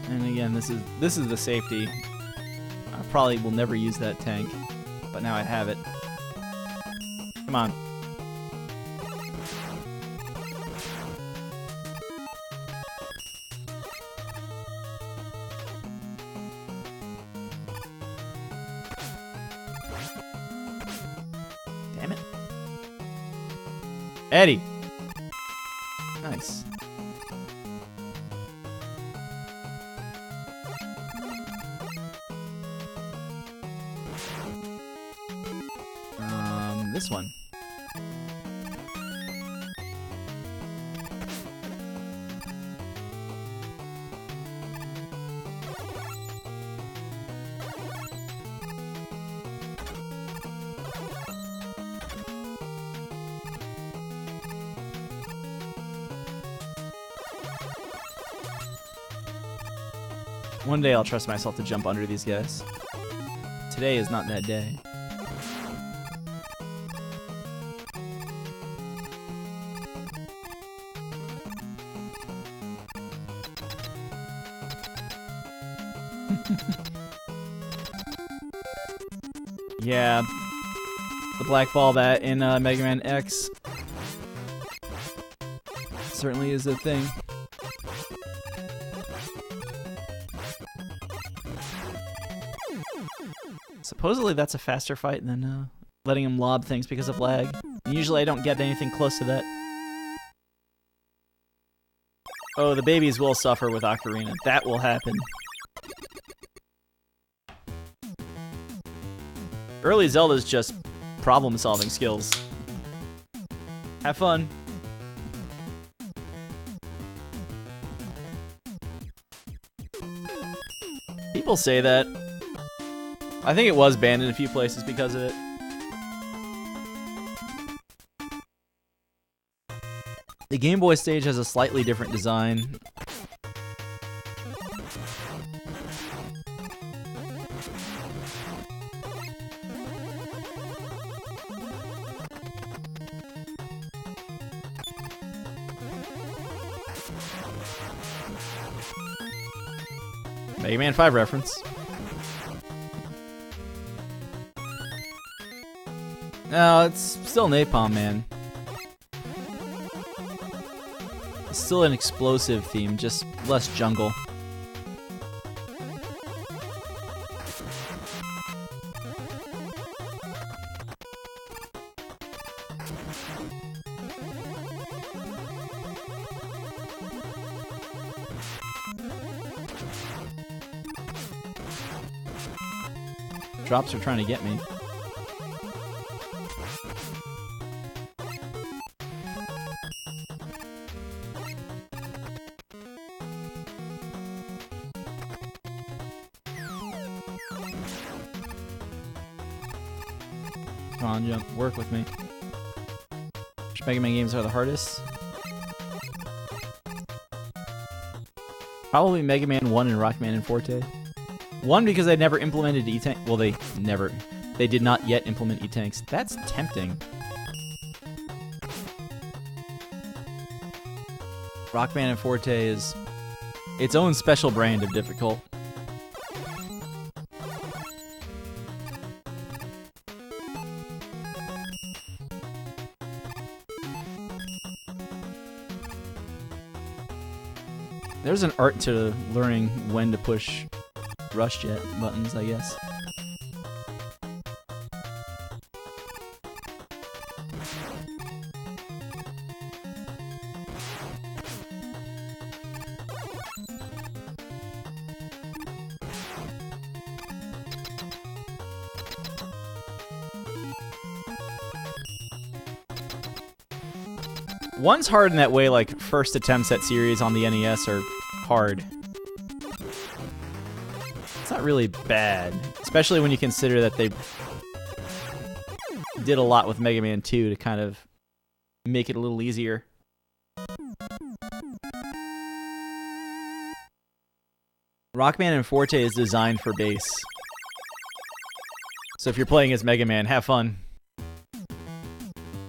And again, this is the safety. I probably will never use that tank, but now I have it. Come on. Damn it. Eddie. Nice. This one. One day I'll trust myself to jump under these guys. Today is not that day. Yeah, the black ball bat in Mega Man X certainly is a thing. Supposedly that's a faster fight than letting him lob things because of lag. Usually I don't get anything close to that. Oh, the babies will suffer with Ocarina. That will happen. Early Zelda's just problem-solving skills. Have fun. People say that. I think it was banned in a few places because of it. The Game Boy stage has a slightly different design. Mega Man 5 reference. No, it's still Napalm Man. It's still an explosive theme, just less jungle. Drops are trying to get me. Come on, jump. Work with me. Which Mega Man games are the hardest? Probably Mega Man 1 and Rockman Forte. 1 because they never implemented E-Tank. Well, they did not yet implement E-Tanks. That's tempting. Rockman Forte is its own special brand of difficult. There's an art to learning when to push rush jet buttons, I guess. One's hard in that way, like first attempts at series on the NES are hard. It's not really bad, especially when you consider that they did a lot with Mega Man 2 to kind of make it a little easier. Rockman Forte is designed for bass. So if you're playing as Mega Man, have fun.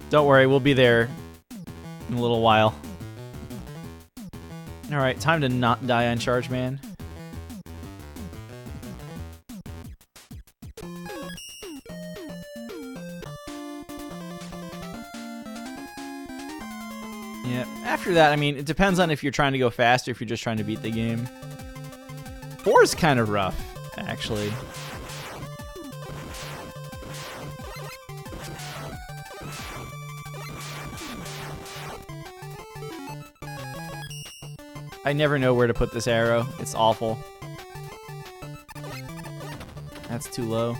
Don't worry, we'll be there in a little while. Alright, time to not die on Charge Man. Yeah, after that, I mean, it depends on if you're trying to go fast or if you're just trying to beat the game. 4 is kind of rough, actually. I never know where to put this arrow. It's awful. That's too low.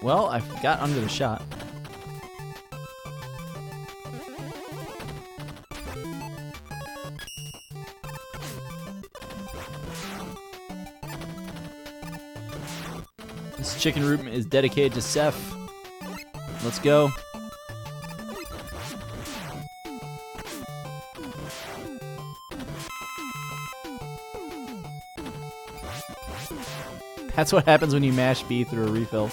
Well, I got under the shot. This chicken room is dedicated to Seth. Let's go. That's what happens when you mash B through a refill.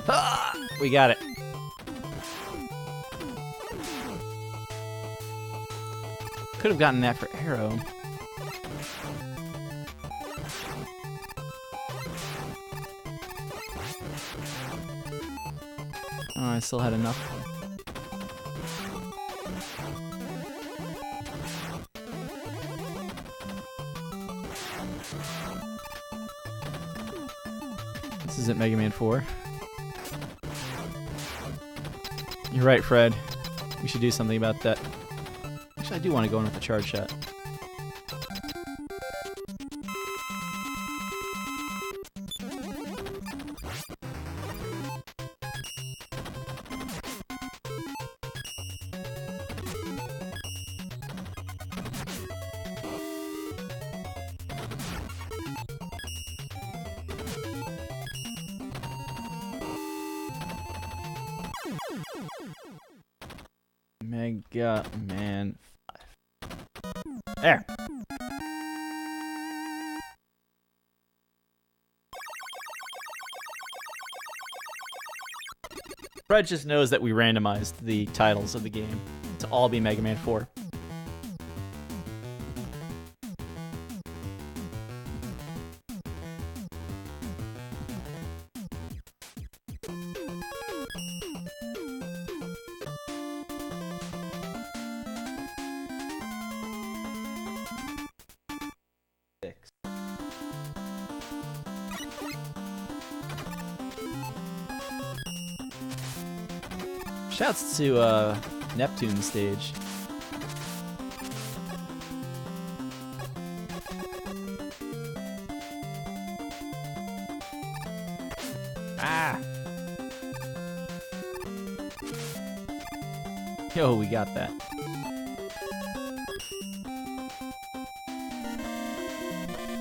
Ah, we got it. Could have gotten that for arrow. Oh, I still had enough. This isn't Mega Man 4. You're right, Fred. We should do something about that. Actually, I do want to go in with a charge shot. Mega Man 5. There. Fred just knows that we randomized the titles of the game to all be Mega Man 4. Shouts to Neptune stage. Ah! Yo, we got that.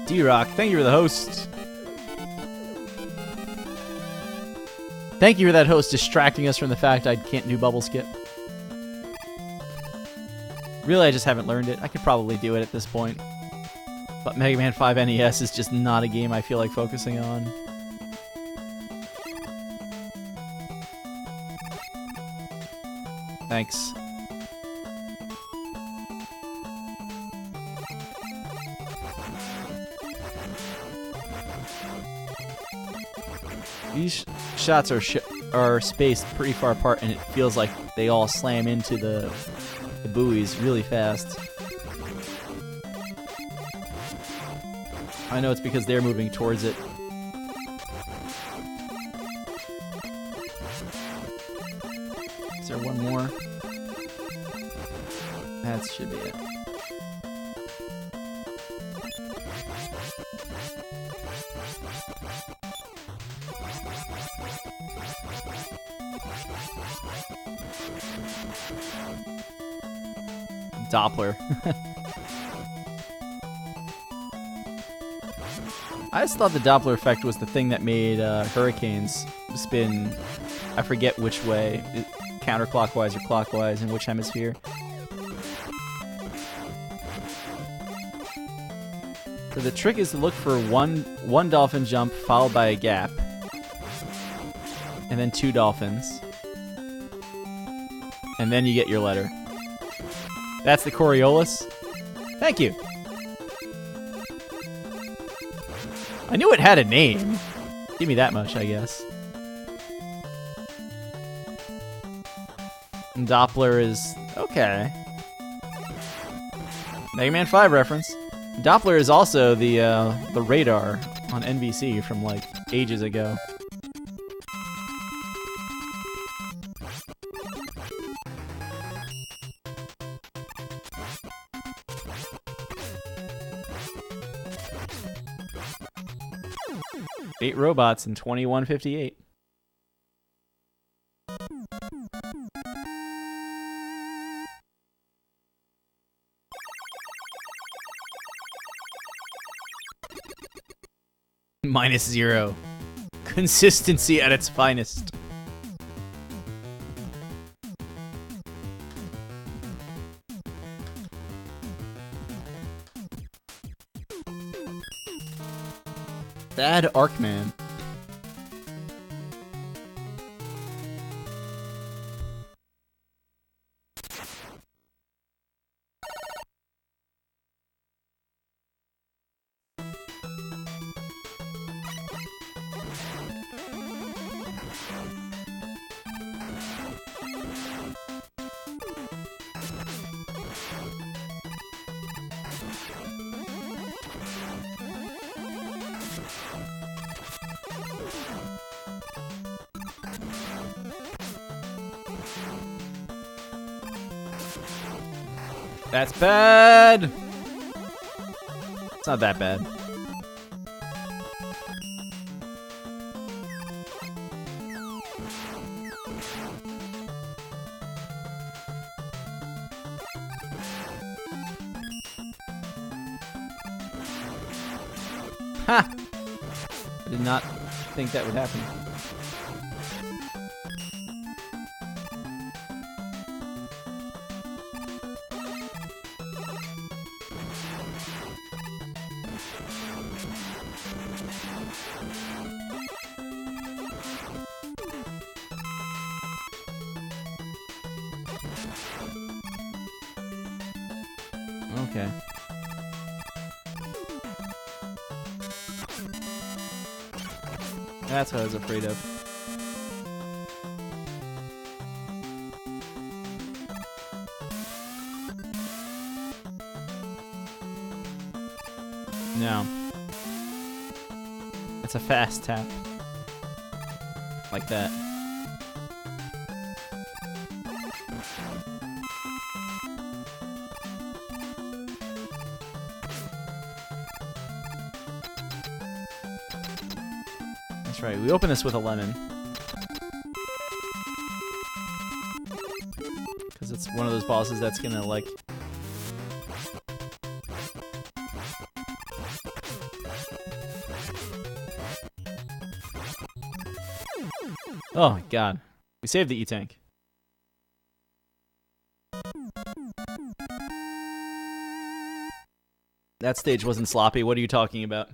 D-Rock, thank you for the host. Thank you for that host distracting us from the fact I can't do bubble skip. Really, I just haven't learned it. I could probably do it at this point. But Mega Man 5 NES is just not a game I feel like focusing on. Thanks. These shots are spaced pretty far apart, and it feels like they all slam into the buoys really fast. I know it's because they're moving towards it. Is there one more? That should be it. Doppler. I just thought the Doppler effect was the thing that made hurricanes spin, I forget which way, counterclockwise or clockwise in which hemisphere. So the trick is to look for one dolphin jump followed by a gap, and then 2 dolphins, and then you get your letter. That's the Coriolis. Thank you. I knew it had a name. Give me that much, I guess. And Doppler is... okay. Mega Man 5 reference. Doppler is also the radar on NBC from, like, ages ago. Eight robots in 2158. -0. Consistency at its finest. Bad Arkman. That's bad! It's not that bad. Ha! I did not think that would happen. Okay. That's what I was afraid of. No. It's a fast tap. Like that. That's right, we open this with a lemon. Because it's one of those bosses that's gonna, like... Oh my god. We saved the E-Tank. That stage wasn't sloppy, what are you talking about?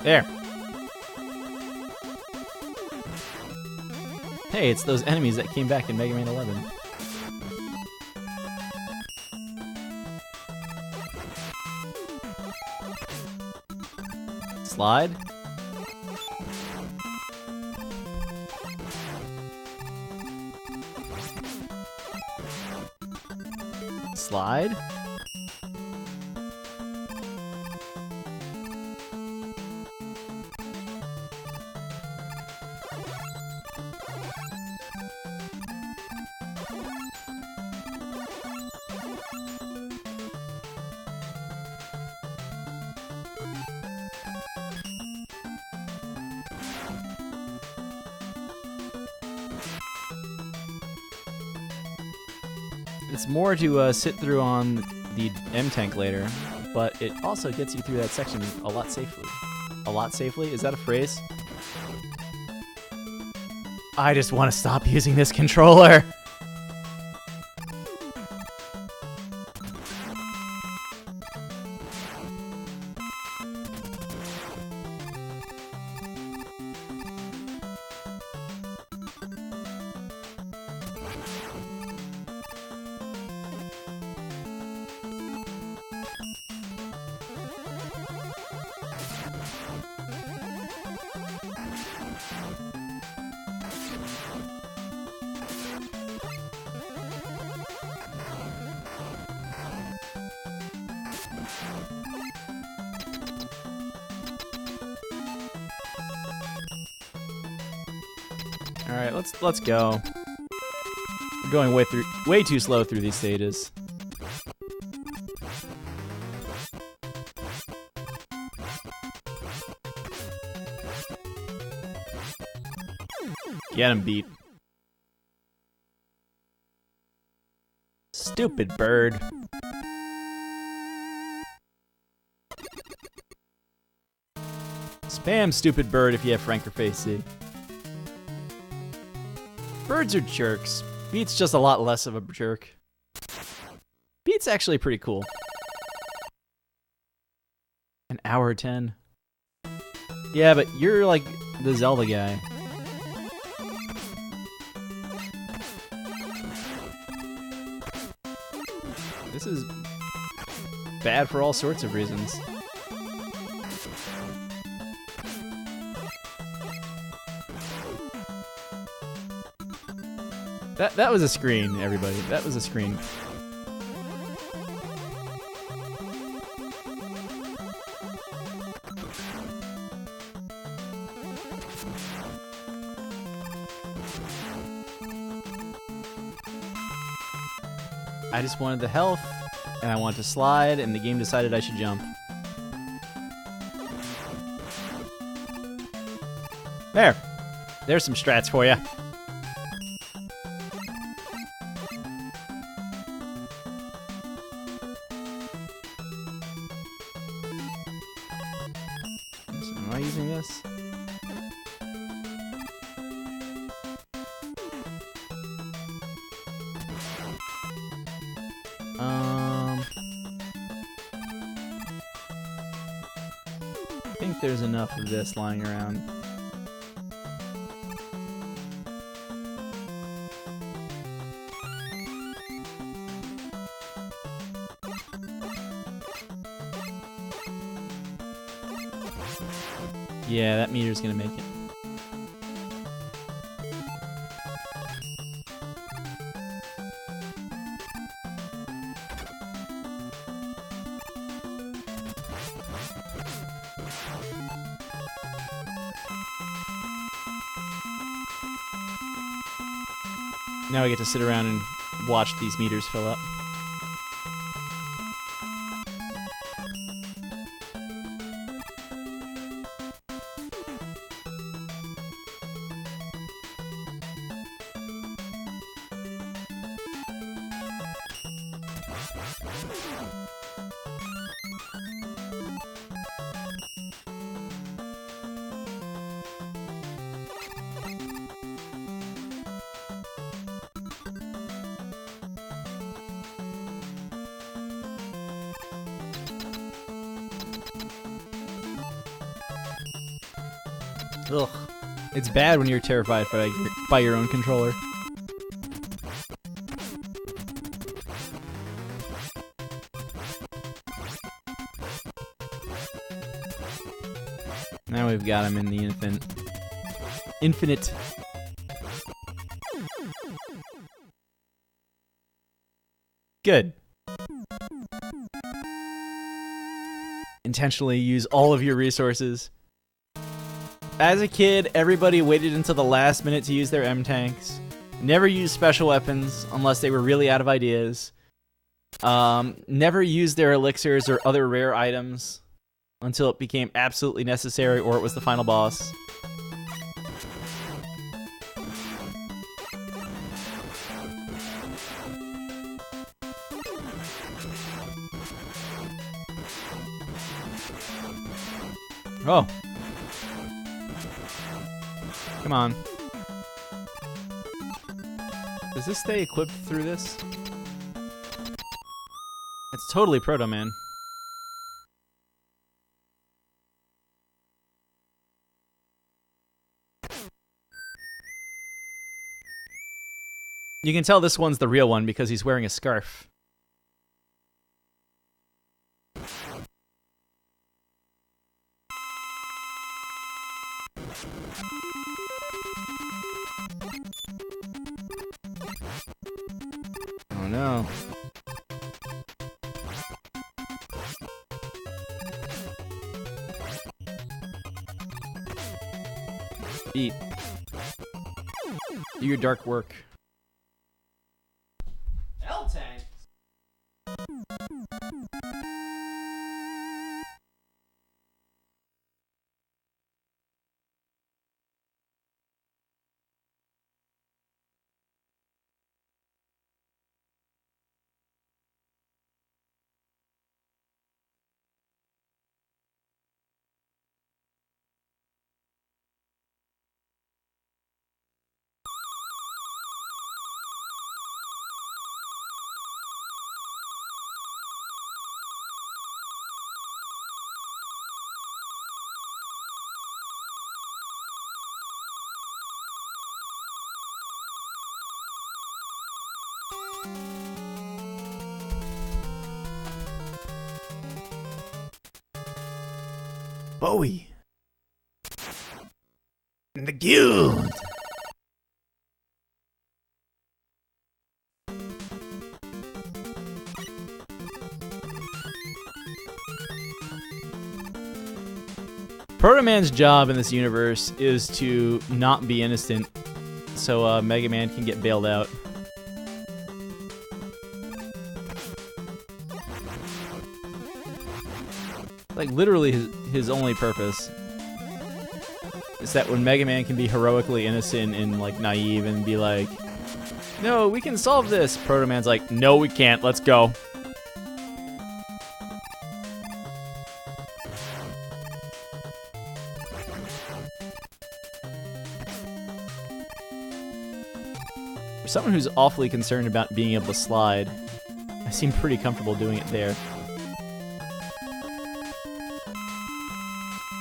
There. Hey, it's those enemies that came back in Mega Man 11. Slide. Slide. It's more to sit through on the M-Tank later, but it also gets you through that section a lot safely. A lot safely? Is that a phrase? I just want to stop using this controller. All right, let's go. We're going way too slow through these stages. Get him, beat. Stupid bird. Spam stupid bird if you have Frank or Facey. Birds are jerks. Beat's just a lot less of a jerk. Beat's actually pretty cool. An hour 10. Yeah, but you're like the Zelda guy. This is bad for all sorts of reasons. That was a screen, everybody. That was a screen. I just wanted the health, and I wanted to slide, and the game decided I should jump. There. There's some strats for you. Am I using this? I think there's enough of this lying around. Yeah, that meter's gonna make it. Now I get to sit around and watch these meters fill up. Ugh. It's bad when you're terrified by your own controller. Now we've got him in the infinite. Good. Intentionally use all of your resources. As a kid, everybody waited until the last minute to use their M-tanks. Never used special weapons unless they were really out of ideas. Never used their elixirs or other rare items until it became absolutely necessary or it was the final boss. Oh. Come on. Does this stay equipped through this? It's totally Proto Man. You can tell this one's the real one because he's wearing a scarf. Oh no. Eat. Do your dark work. L-Tank. Bowie. And the guild. Proto Man's job in this universe is to not be innocent, so Mega Man can get bailed out. Like, literally his only purpose is that when Mega Man can be heroically innocent and, like, naive and be like, no, we can solve this, Proto Man's like, no, we can't, let's go. For someone who's awfully concerned about being able to slide, I seem pretty comfortable doing it there.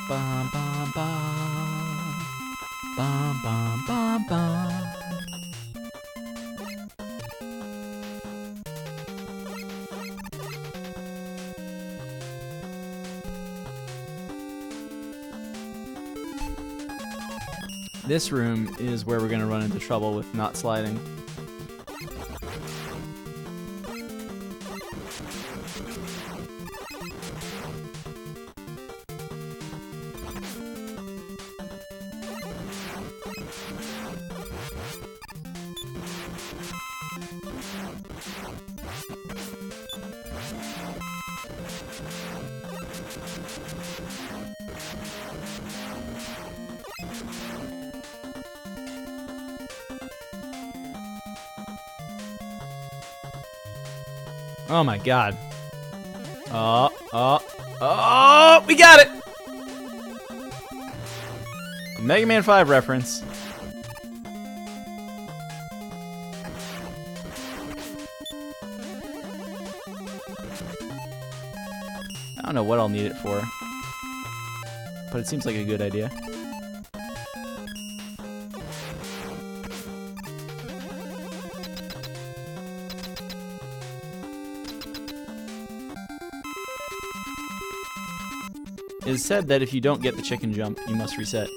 Bum, bum, bum. Bum, bum, bum, bum. This room is where we're going to run into trouble with not sliding. Oh my god. Oh, we got it! Mega Man 5 reference. I don't know what I'll need it for, but it seems like a good idea. It is said that if you don't get the chicken jump, you must reset.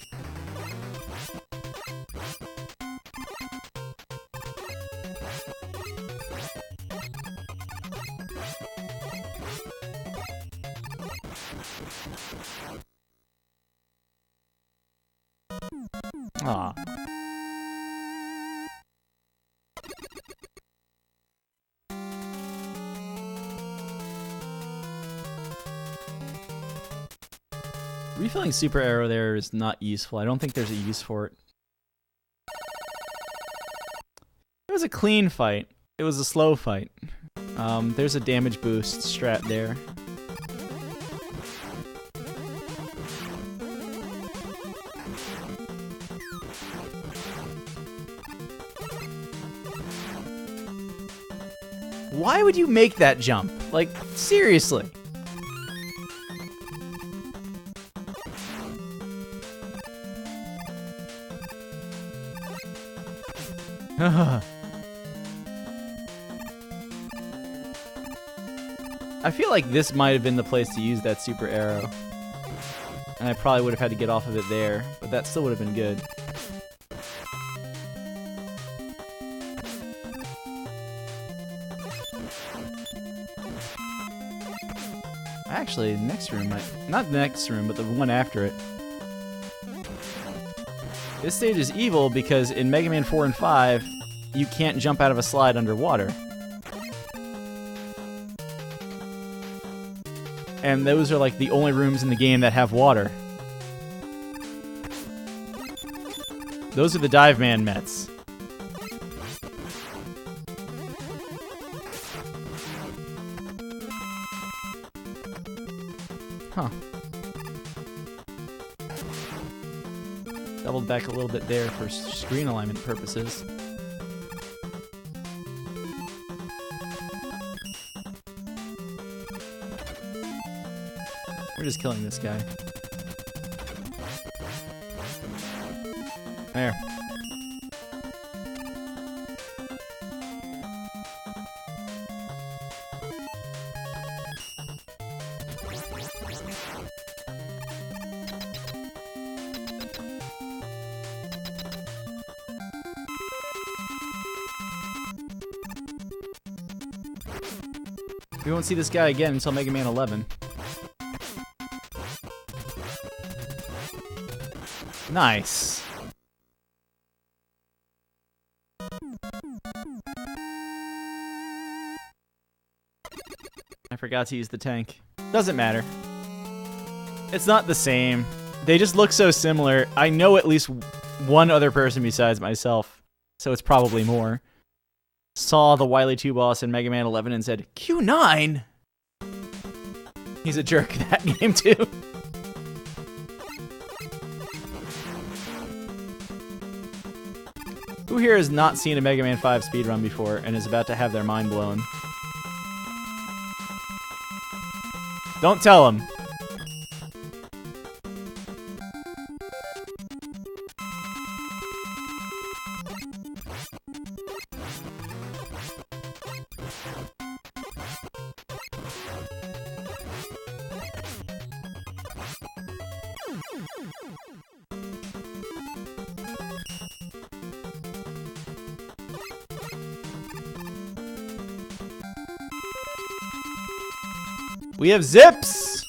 Ah. Refilling Super Arrow there is not useful. I don't think there's a use for it. It was a clean fight. It was a slow fight. There's a damage boost strat there. Why would you make that jump? Like, seriously. I feel like this might have been the place to use that super arrow. And I probably would have had to get off of it there, but that still would have been good. Actually, next room might... Not the next room, but the one after it. This stage is evil because in Mega Man 4 and 5, you can't jump out of a slide underwater. And those are like the only rooms in the game that have water. Those are the Dive Man Mets. Huh. Doubled back a little bit there for screen alignment purposes. We're just killing this guy. There. We won't see this guy again until Mega Man 11. Nice. I forgot to use the tank. Doesn't matter. It's not the same. They just look so similar. I know at least one other person besides myself, so it's probably more. Saw the Wily 2 boss in Mega Man 11 and said, Q9? He's a jerk in that game too. Who here has not seen a Mega Man 5 speedrun before and is about to have their mind blown? Don't tell them. We have zips!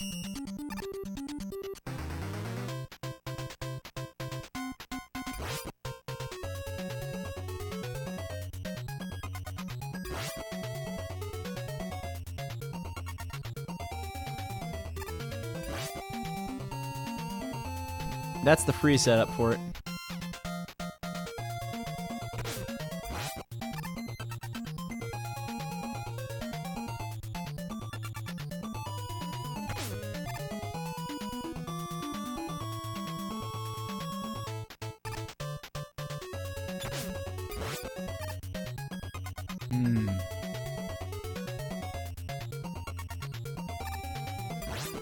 That's the free setup for it.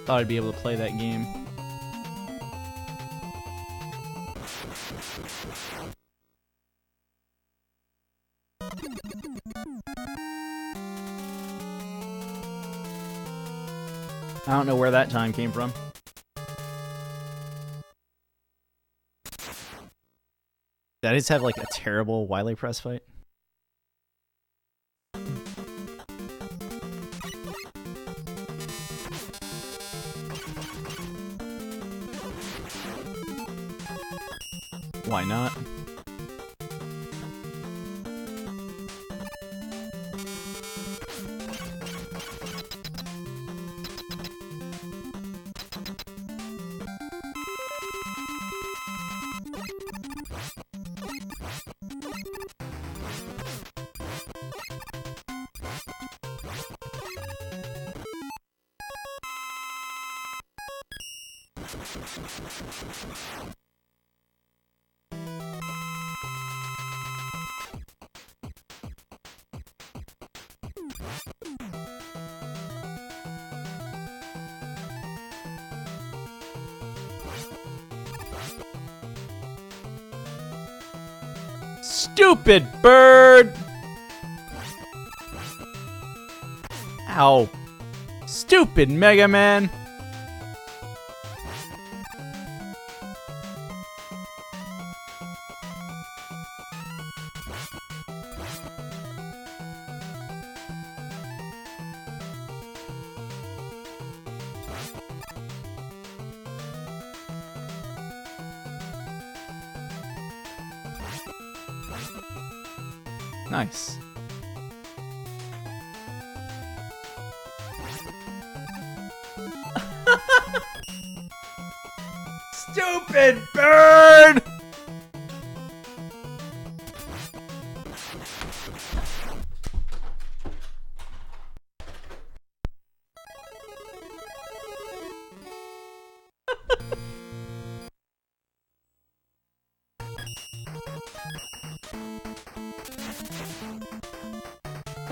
Thought I'd be able to play that game. I don't know where that time came from. Did I just have like a terrible Wily press fight? Why not? Stupid bird! Ow. Stupid Mega Man! Nice. Stupid bird!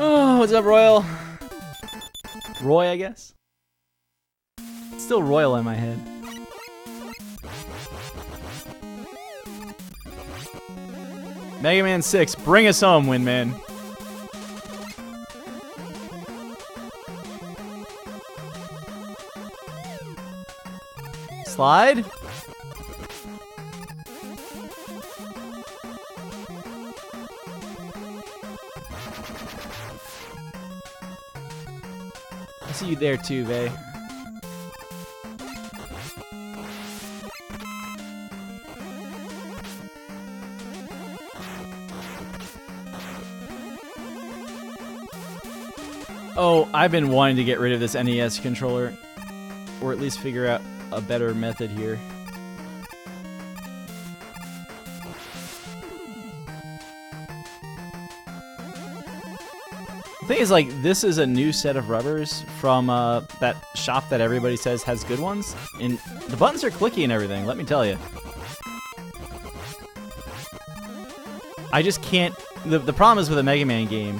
Oh, what's up, Royal? Roy, I guess? It's still Royal in my head. Mega Man 6, bring us home, Windman. Slide? I see you there too, Vay. Oh, I've been wanting to get rid of this NES controller, or at least figure out a better method here. The thing is, like, this is a new set of rubbers from that shop that everybody says has good ones, and the buttons are clicky and everything, let me tell you. I just can't... The problem is with a Mega Man game,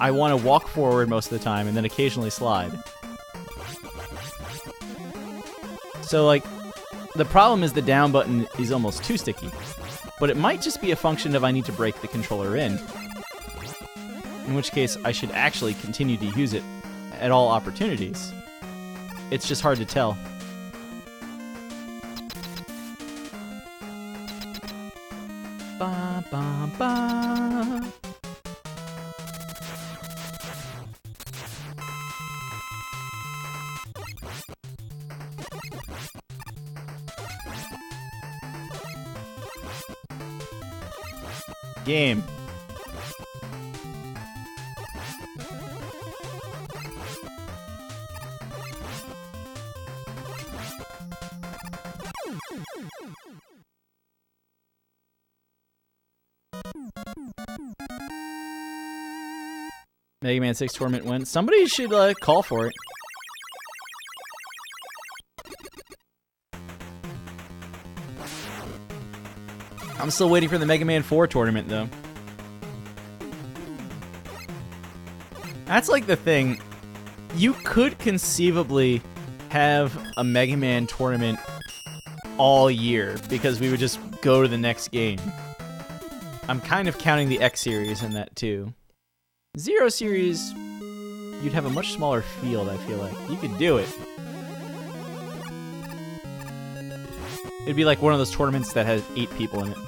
I want to walk forward most of the time and then occasionally slide. So, like, the problem is the down button is almost too sticky. But it might just be a function of I need to break the controller in which case I should actually continue to use it at all opportunities. It's just hard to tell. Ba, ba, ba. Game. Mega Man 6 tournament win. Somebody should call for it. I'm still waiting for the Mega Man 4 tournament, though. That's like the thing. You could conceivably have a Mega Man tournament all year, because we would just go to the next game. I'm kind of counting the X series in that, too. Zero series, you'd have a much smaller field, I feel like. You could do it. It'd be like one of those tournaments that has 8 people in it.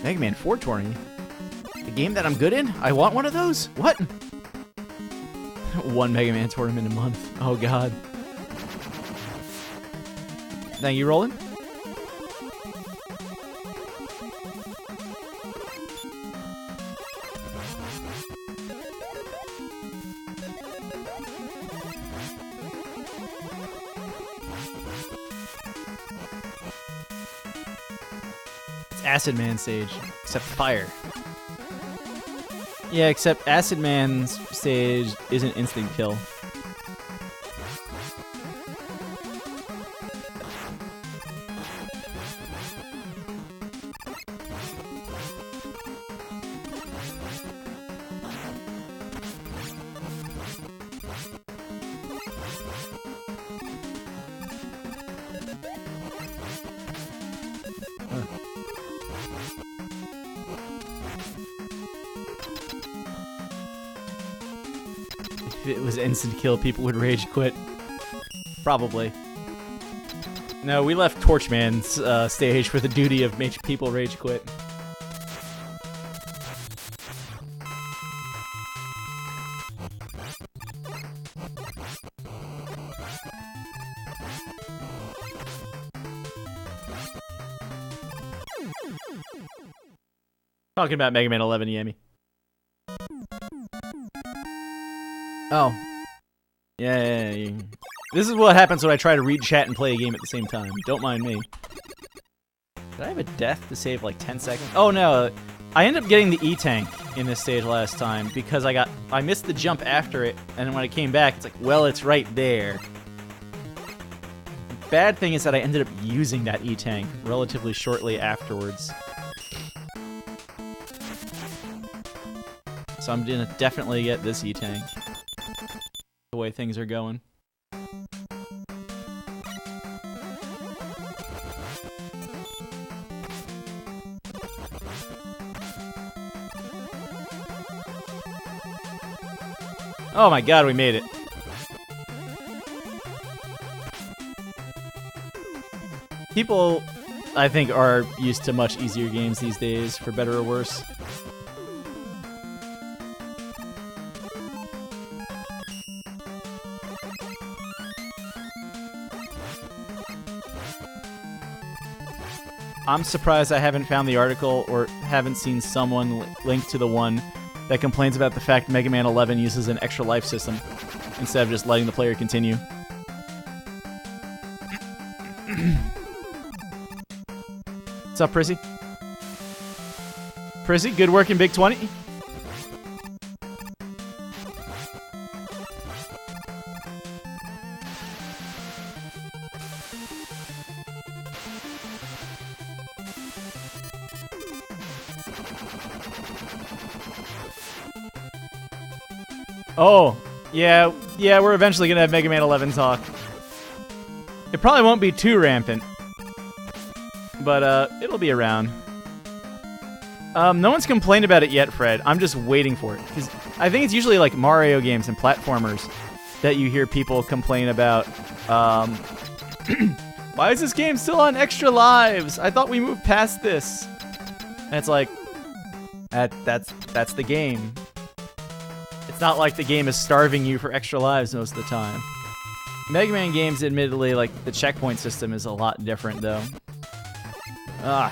Mega Man 4 tournament? The game that I'm good in? I want one of those? What? One Mega Man tournament a month. Oh god. Thank you, rolling. It's Acid Man stage, except fire. Yeah, except Acid Man's stage isn't instant kill. if it was instant kill, people would rage quit. Probably. No, we left Torchman's stage for the duty of making people rage quit. Talking about Mega Man 11, Yami. Oh. Yeah. This is what happens when I try to read chat and play a game at the same time. Don't mind me. Did I have a death to save like 10 seconds? Oh no, I ended up getting the E-Tank in this stage last time because I missed the jump after it, and then when I came back, it's like, well, it's right there. Bad thing is that I ended up using that E-Tank relatively shortly afterwards. So I'm gonna definitely get this E-Tank. The way things are going. Oh my god, we made it. People, I think, are used to much easier games these days, for better or worse. I'm surprised I haven't found the article or haven't seen someone link to the one that complains about the fact Mega Man 11 uses an extra life system instead of just letting the player continue. What's up, Prissy? Prissy, good work in Big 20? Oh, yeah, we're eventually gonna have Mega Man 11 talk. It probably won't be too rampant, but it'll be around. No one's complained about it yet, Fred. I'm just waiting for it, because I think it's usually like Mario games and platformers that you hear people complain about. Why is this game still on extra lives? I thought we moved past this. And it's like, that's the game. It's not like the game is starving you for extra lives most of the time. Mega Man games, admittedly, like, the checkpoint system is a lot different, though. Ah.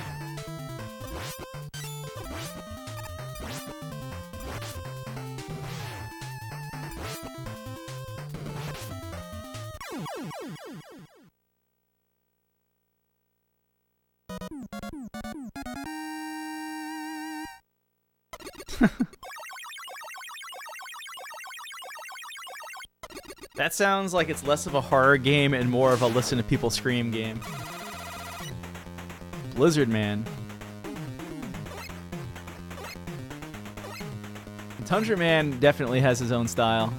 That sounds like it's less of a horror game and more of a listen to people scream game. Blizzard Man. Tundra Man definitely has his own style.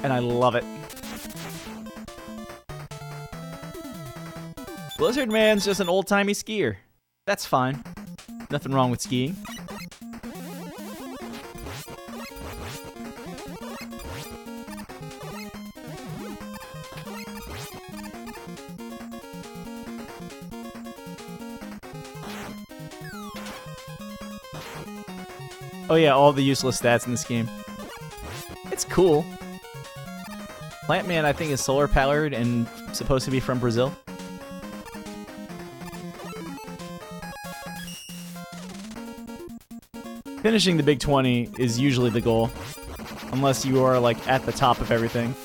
And I love it. Blizzard Man's just an old-timey skier. That's fine. Nothing wrong with skiing. Oh yeah, all the useless stats in this game. It's cool. Plant Man, I think, is solar powered and supposed to be from Brazil. Finishing the Big 20 is usually the goal, unless you are like at the top of everything.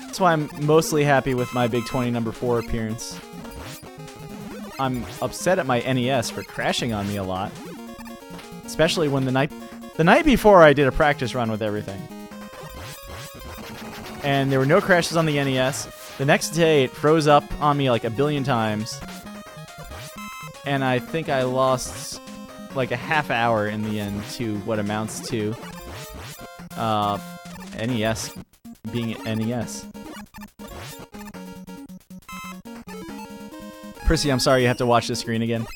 That's why I'm mostly happy with my Big 20 number 4 appearance. I'm upset at my NES for crashing on me a lot. Especially when the night before I did a practice run with everything. And there were no crashes on the NES. The next day it froze up on me like a billion times. And I think I lost like a half hour in the end to what amounts to NES being NES. Prissy, I'm sorry you have to watch the screen again.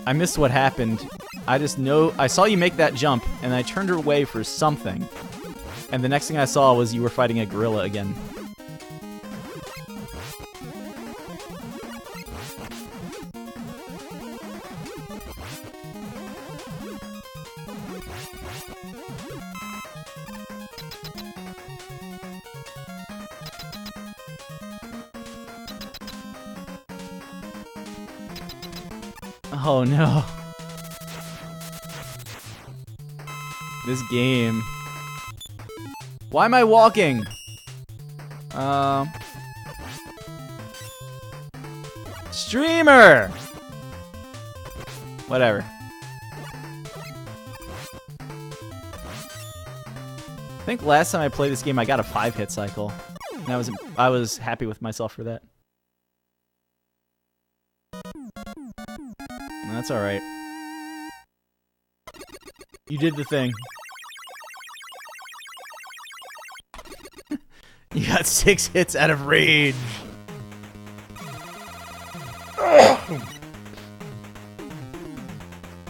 I missed what happened. I just know I saw you make that jump, and I turned away for something. And the next thing I saw was you were fighting a gorilla again. Oh no. This game. Why am I walking? Streamer! Whatever. I think last time I played this game I got a 5-hit cycle. And I was happy with myself for that. That's alright. You did the thing. You got 6 hits out of rage.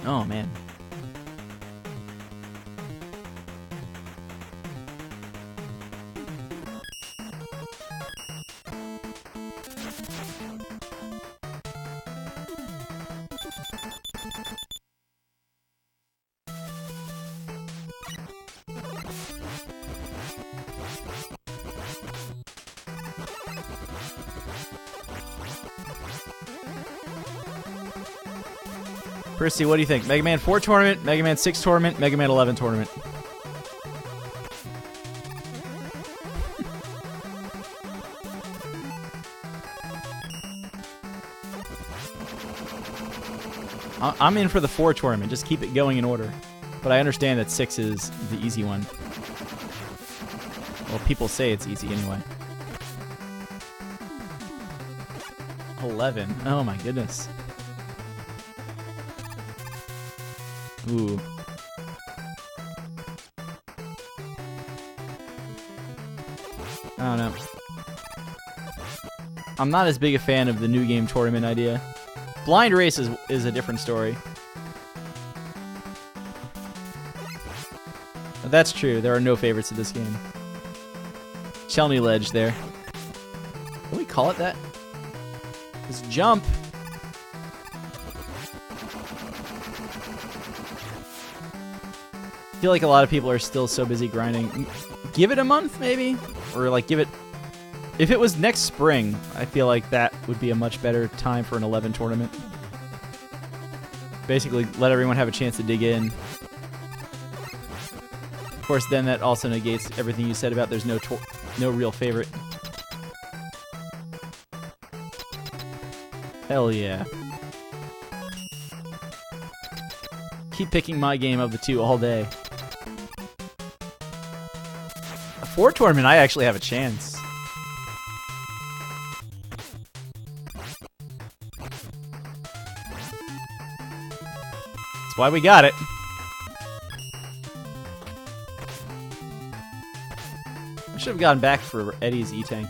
Oh, man. Percy, what do you think? Mega Man 4 tournament, Mega Man 6 tournament, Mega Man 11 tournament. I'm in for the 4 tournament. Just keep it going in order. But I understand that 6 is the easy one. Well, people say it's easy anyway. 11. Oh my goodness. Ooh. I don't know. I'm not as big a fan of the new game tournament idea. Blind Race is a different story. But that's true. There are no favorites of this game. Chelney Ledge there. What do we call it that? This jump. I feel like a lot of people are still so busy grinding. Give it a month, maybe? Or, like, give it... If it was next spring, I feel like that would be a much better time for an 11 tournament. Basically, let everyone have a chance to dig in. Of course, then that also negates everything you said about there's no real favorite. Hell yeah. Keep picking my game of the 2 all day. A 4 tournament, I actually have a chance. That's why we got it. I should have gone back for Eddie's E-Tank.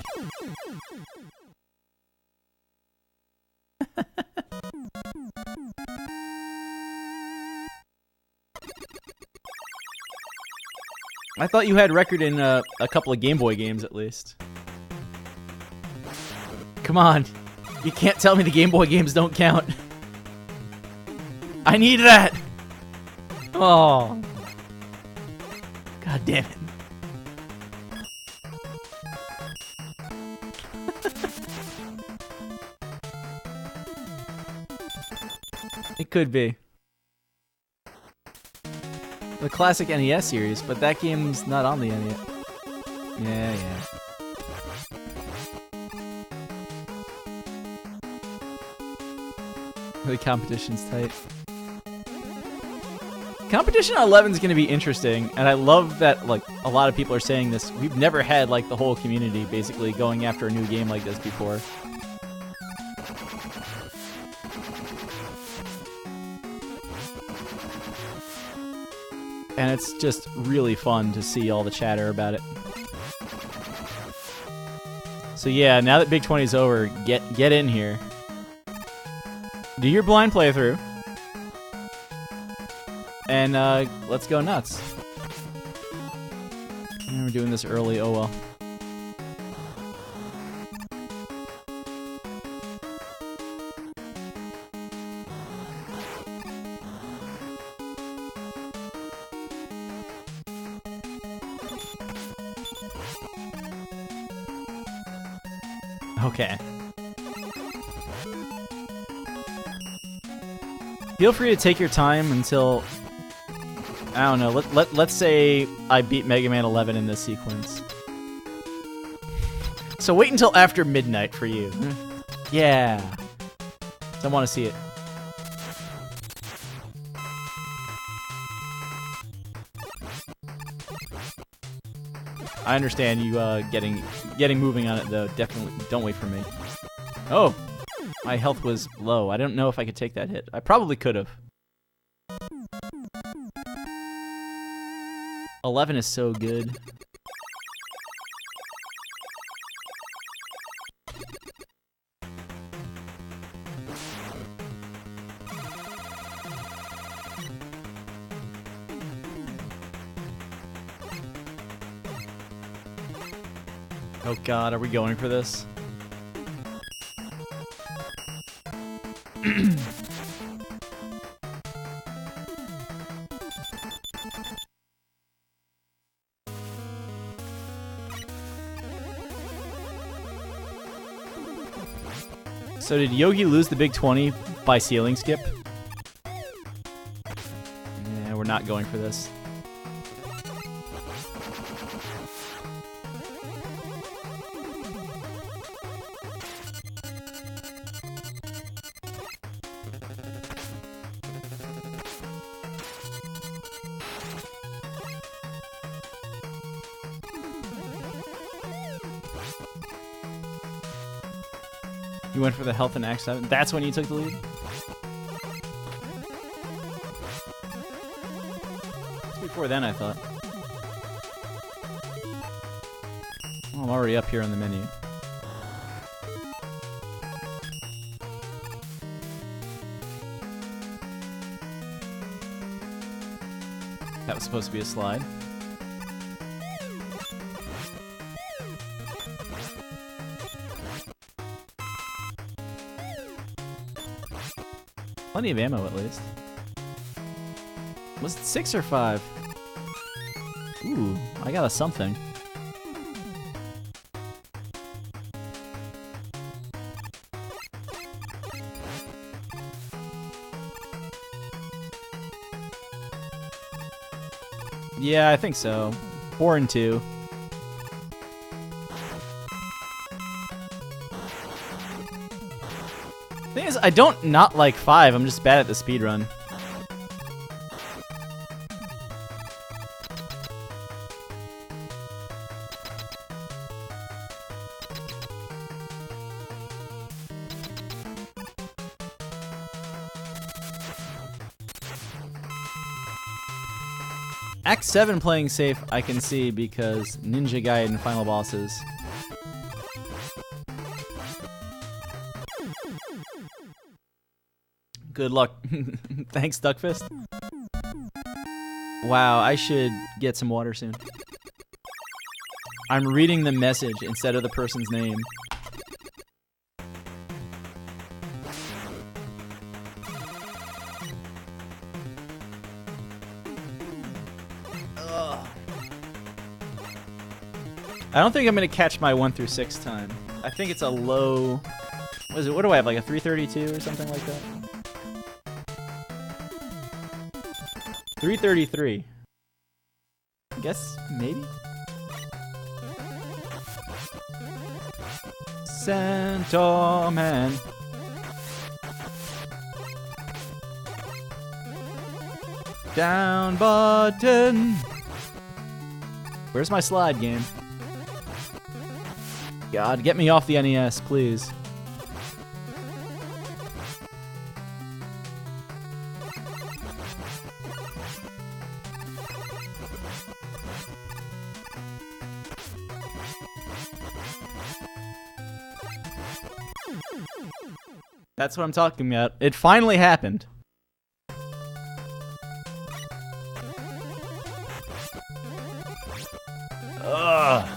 I thought you had record in a couple of Game Boy games at least. Come on. You can't tell me the Game Boy games don't count. I need that! Oh. God damn it. It could be. The classic NES series, but that game's not on the NES. Yeah, yeah. The competition's tight. Competition on 11 is going to be interesting, and I love that, like, a lot of people are saying this. We've never had, like, the whole community basically going after a new game like this before. And it's just really fun to see all the chatter about it. So yeah, now that Big 20 is over, get in here. Do your blind playthrough. And let's go nuts. And we're doing this early, oh well. Okay. Feel free to take your time until, I don't know, let's say I beat Mega Man 11 in this sequence. So wait until after midnight for you. Yeah. I want to see it. I understand you getting moving on it though. Definitely don't wait for me. Oh, my health was low. I don't know if I could take that hit. I probably could have. 11 is so good. Oh god, are we going for this? So did Yogi lose the Big 20 by ceiling skip? Yeah, we're not going for this. You went for the health and Act 7? That's when you took the lead? It's before then, I thought. Oh, I'm already up here on the menu. That was supposed to be a slide. Plenty of ammo, at least. Was it 6 or 5? Ooh, I got a something. Yeah, I think so. 4 and 2. Thing is, I don't not like 5, I'm just bad at the speedrun. Act 7 playing safe, I can see, because Ninja Gaiden final bosses. Good luck. Thanks, Duckfist. Wow, I should get some water soon. I'm reading the message instead of the person's name. Ugh. I don't think I'm gonna catch my 1 through 6 time. I think it's a low... What is it? What do I have, like a 332 or something like that? 333. I guess, maybe? Sentiment. Down button. Where's my slide game? God, get me off the NES, please. That's what I'm talking about. It finally happened. Ugh.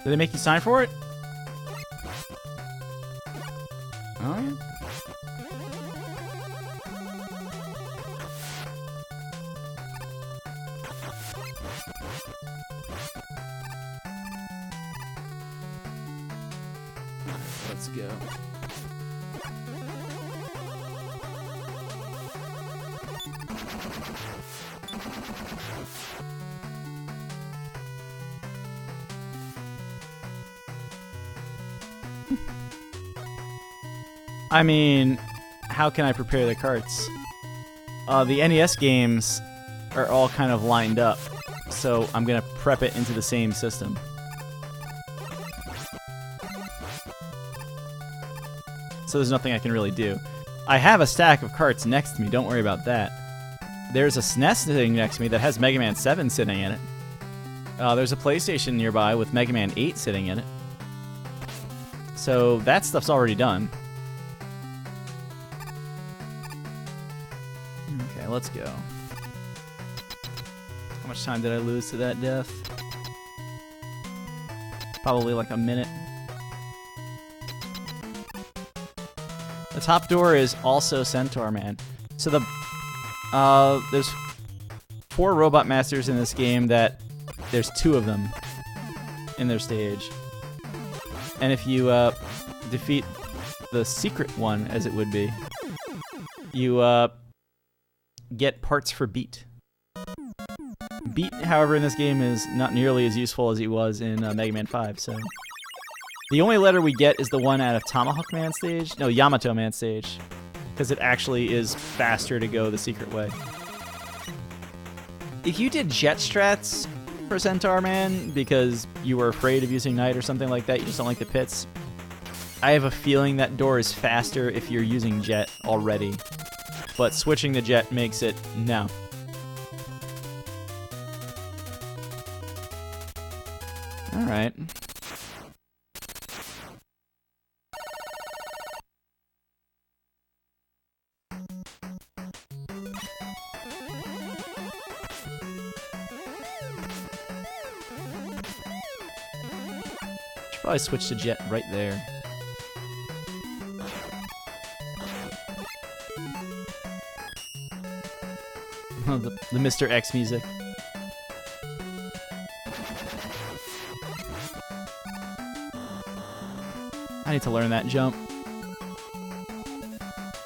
Did they make you sign for it? Oh, yeah. Let's go. I mean, how can I prepare the carts? The NES games are all kind of lined up, so I'm gonna prep it into the same system. So there's nothing I can really do. I have a stack of carts next to me, don't worry about that. There's a SNES sitting next to me that has Mega Man 7 sitting in it. There's a PlayStation nearby with Mega Man 8 sitting in it. So that stuff's already done. Okay, let's go. How much time did I lose to that death? Probably like a minute. The top door is also Centaur Man. So there's 4 Robot Masters in this game that there's 2 of them in their stage. And if you defeat the secret one, as it would be, you get parts for Beat. Beat, however, in this game is not nearly as useful as he was in Mega Man 5, so... The only letter we get is the one out of Tomahawk Man stage. No, Yamato Man stage. Because it actually is faster to go the secret way. If you did jet strats for Centaur Man because you were afraid of using Knight or something like that, you just don't like the pits, I have a feeling that door is faster if you're using jet already. But switching the jet makes it no. Alright. Should probably switch to jet right there. Oh, the Mr. X music. I need to learn that jump.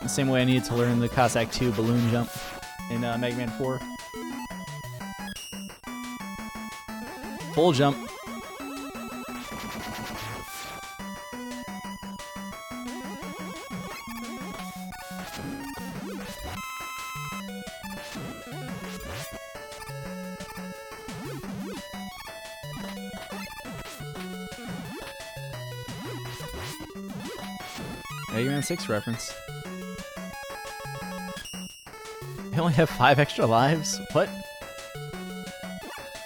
The same way I needed to learn the Cossack 2 balloon jump in Mega Man 4. Full jump. Mega Man 6 reference. I only have 5 extra lives? What?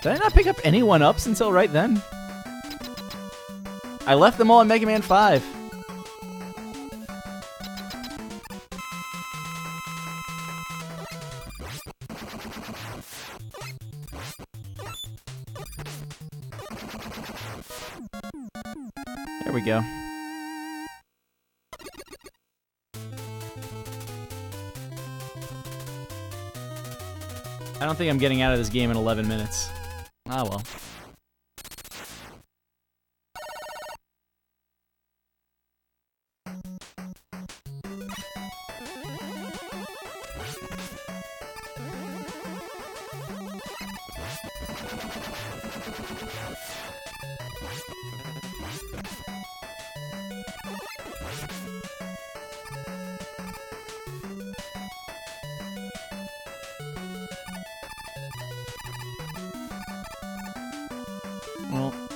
Did I not pick up any 1-ups until right then? I left them all in Mega Man 5. There we go. I don't think I'm getting out of this game in 11 minutes. Ah, well.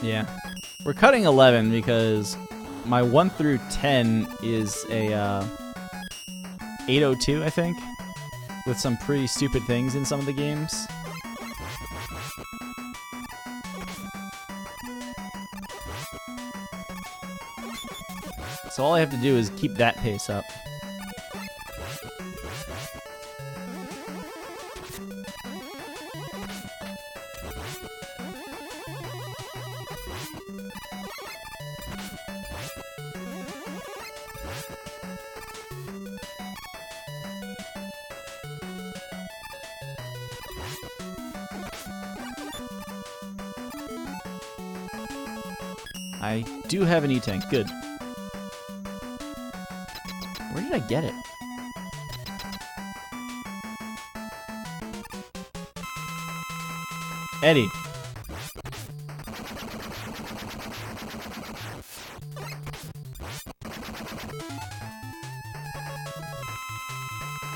Yeah. We're cutting 11 because my 1 through 10 is a 802, I think, with some pretty stupid things in some of the games. So all I have to do is keep that pace up. I do have an E-tank. Good. Where did I get it? Eddie.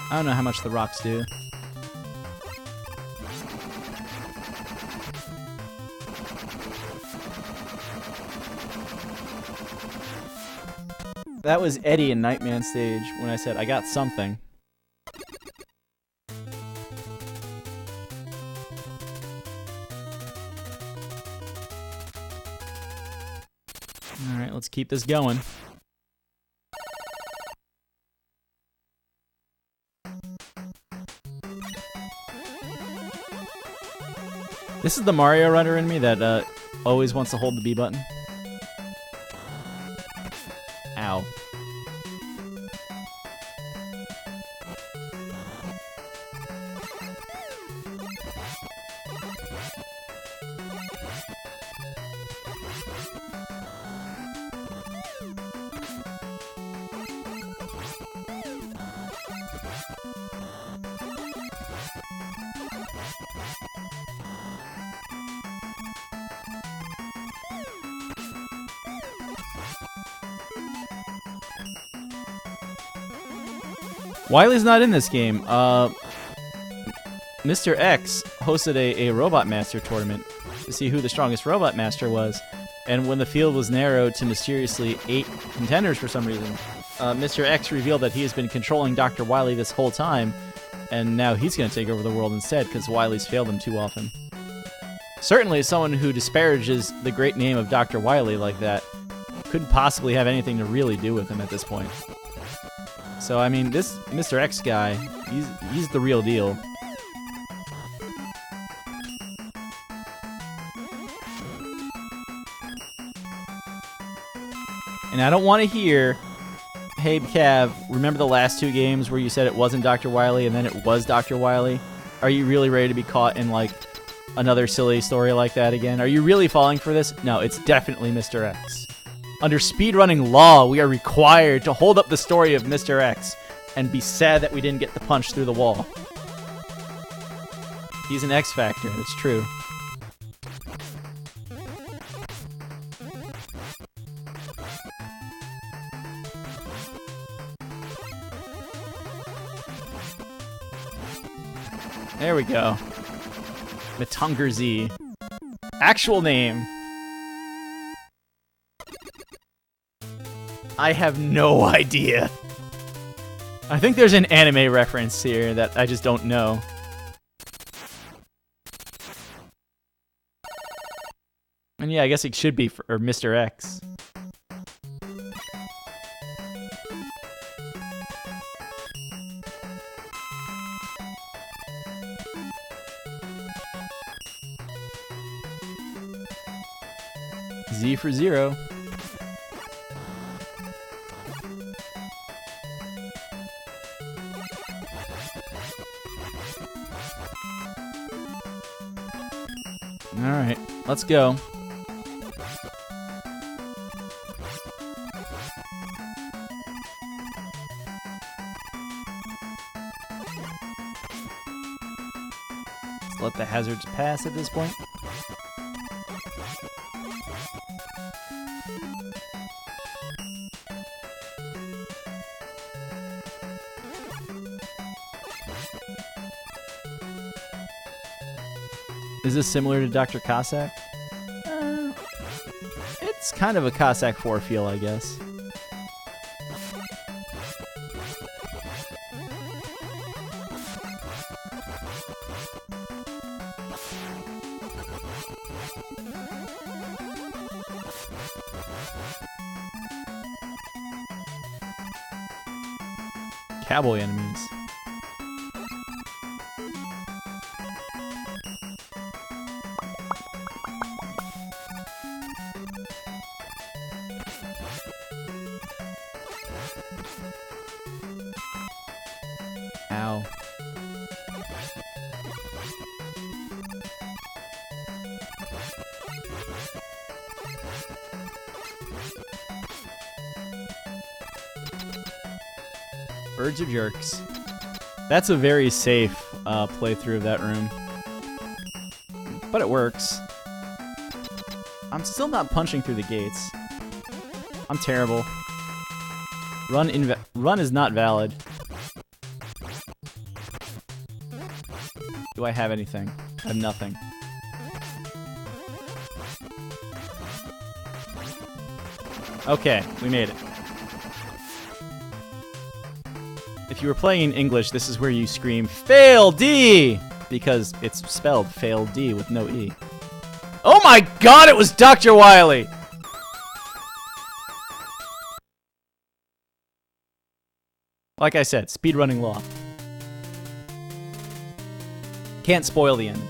I don't know how much the rocks do. That was Eddie in Nightman stage when I said I got something. Alright, let's keep this going. This is the Mario runner in me that always wants to hold the B button. Ow. Wily's not in this game. Mr. X hosted a Robot Master tournament to see who the strongest Robot Master was, and when the field was narrowed to mysteriously 8 contenders for some reason, Mr. X revealed that he has been controlling Dr. Wily this whole time, and now he's going to take over the world instead because Wily's failed him too often. Certainly, someone who disparages the great name of Dr. Wily like that couldn't possibly have anything to really do with him at this point. So, I mean, this Mr. X guy, he's the real deal. And I don't want to hear, hey, Cav, remember the last 2 games where you said it wasn't Dr. Wily and then it was Dr. Wily? Are you really ready to be caught in, like, another silly story like that again? Are you really falling for this? No, it's definitely Mr. X. Under speedrunning law, we are required to hold up the story of Mr. X and be sad that we didn't get the punch through the wall. He's an X Factor, that's true. There we go. Matungar Z. Actual name. I have no idea. I think there's an anime reference here that I just don't know. And yeah, I guess it should be for Mr. X. Z for 0. Alright, let's go. Let's let the hazards pass at this point. Is this similar to Dr. Cossack? It's kind of a Cossack 4 feel, I guess. Cowboy enemies. Ow. Birds are jerks. That's a very safe playthrough of that room. But it works. I'm still not punching through the gates. I'm terrible. Run is not valid. Do I have anything? I have nothing. Okay, we made it. If you were playing in English, this is where you scream, "Fail D!" Because it's spelled Fail D with no E. Oh my god, it was Dr. Wily! Like I said, speedrunning law. Can't spoil the ending.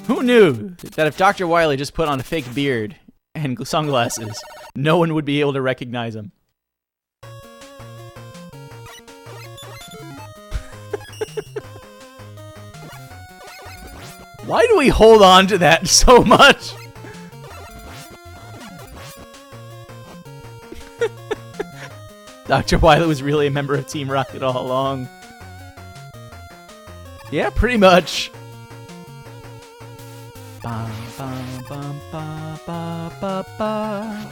Who knew that if Dr. Wily just put on a fake beard and sunglasses, no one would be able to recognize him? Why do we hold on to that so much? Dr. Wily was really a member of Team Rocket all along. Yeah, pretty much. Bum, bum, bum, ba, ba, ba, ba.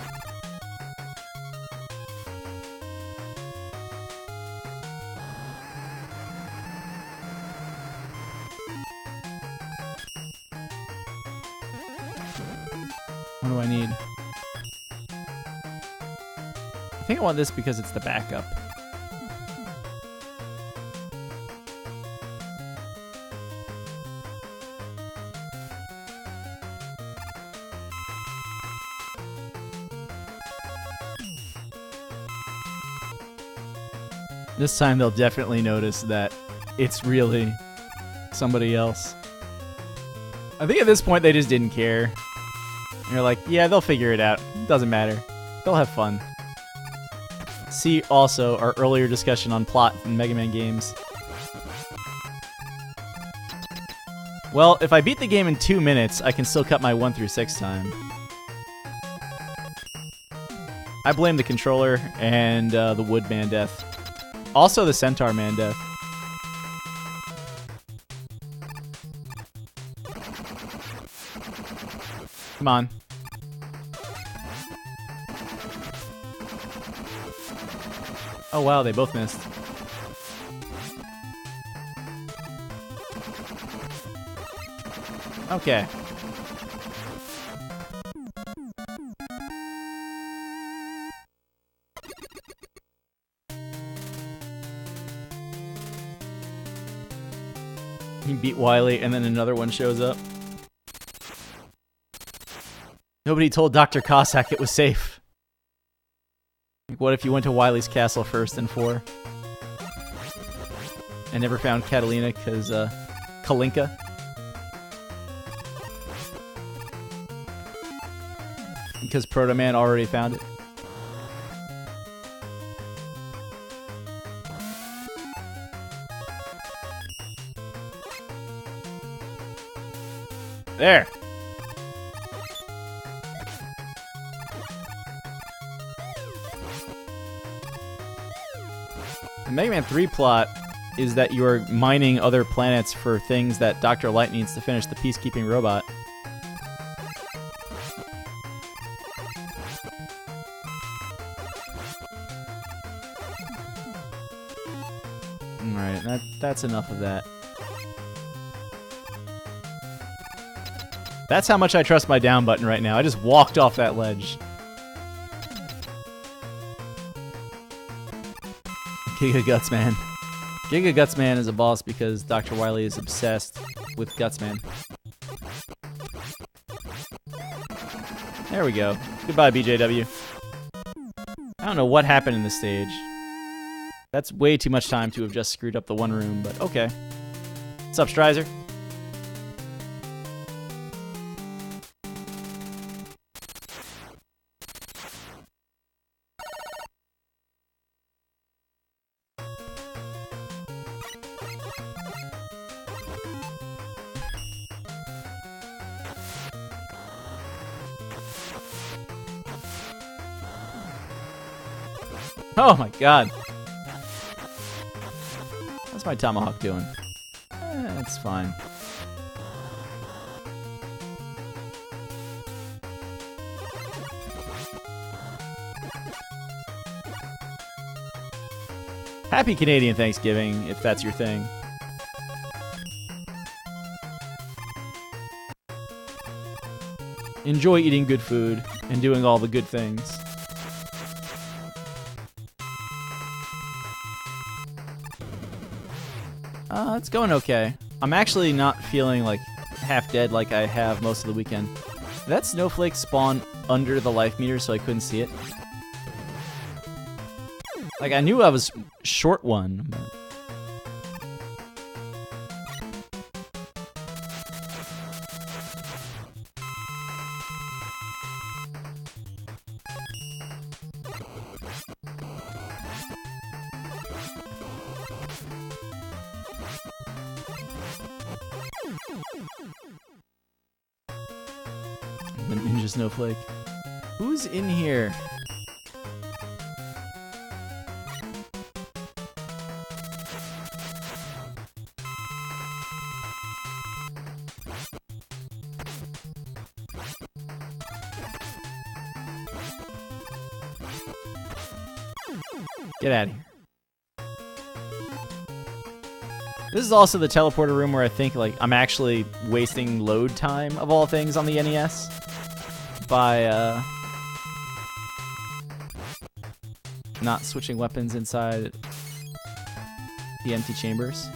What do I need? I think I want this because it's the backup. This time they'll definitely notice that it's really somebody else. I think at this point they just didn't care. And you're like, yeah, they'll figure it out. Doesn't matter. They'll have fun. See also our earlier discussion on plot in Mega Man games. Well, if I beat the game in 2 minutes, I can still cut my 1 through 6 time. I blame the controller and the Wood Man death. Also the Centaur Man death. Come on. Oh wow, they both missed. Okay. You beat Wily and then another one shows up. Nobody told Dr. Cossack it was safe. Like, what if you went to Wily's castle first in 4? And never found Catalina because, Kalinka? Because Proto Man already found it. There! The Mega Man 3 plot is that you're mining other planets for things that Dr. Light needs to finish the peacekeeping robot. Alright, that's enough of that. That's how much I trust my down button right now. I just walked off that ledge. Giga Guts Man. Giga Guts Man is a boss because Dr. Wily is obsessed with Guts Man. There we go. Goodbye, BJW. I don't know what happened in this stage. That's way too much time to have just screwed up the one room, but okay. What's up, Strizer? Oh my god. How's my tomahawk doing? It's fine. Happy Canadian Thanksgiving, if that's your thing. Enjoy eating good food and doing all the good things. It's going okay. I'm actually not feeling like half dead like I have most of the weekend. Did that snowflake spawn under the life meter so I couldn't see it? Like, I knew I was short one, but... The Ninja Snowflake. Who's in here? Get out of here. This is also the teleporter room where I think like I'm actually wasting load time of all things on the NES by not switching weapons inside the empty chambers.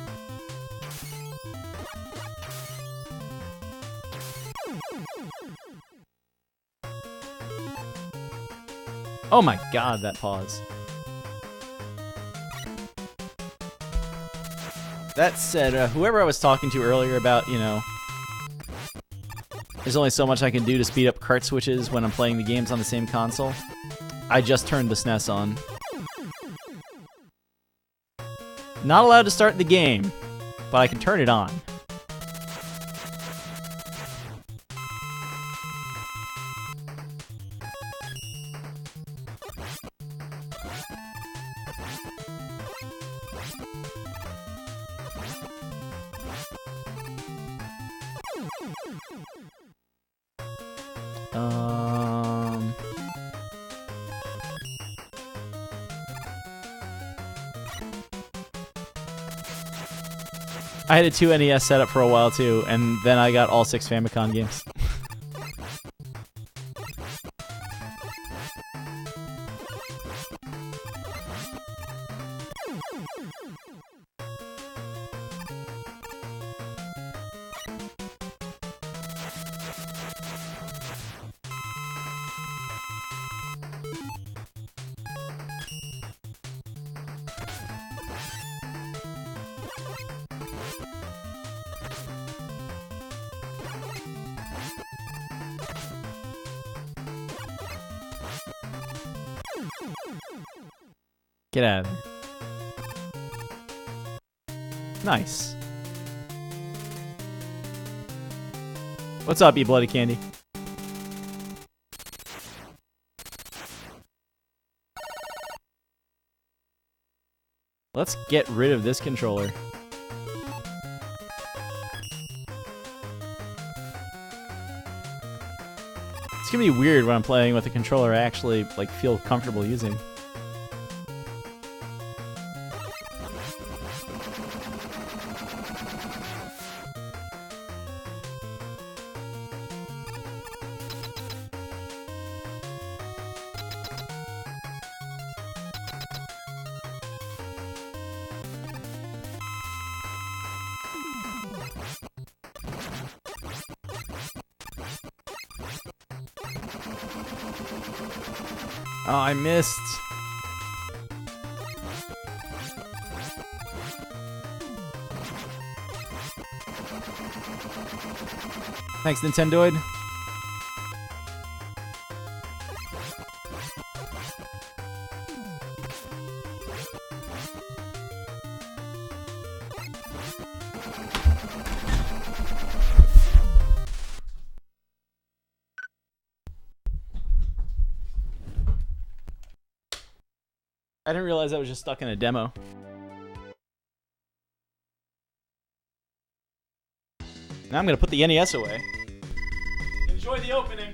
Oh my god, that pause. That said, whoever I was talking to earlier about, you know, there's only so much I can do to speed up cart switches when I'm playing the games on the same console. I just turned the SNES on. Not allowed to start the game, but I can turn it on. I had a 2 NES setup for a while too, and then I got all 6 Famicom games. Get out of there. Nice. What's up, you bloody candy? Let's get rid of this controller. It's gonna be weird when I'm playing with a controller I actually like feel comfortable using. Oh, I missed. Thanks, Nintendoid. I didn't realize I was just stuck in a demo. Now I'm gonna put the NES away. Enjoy the opening.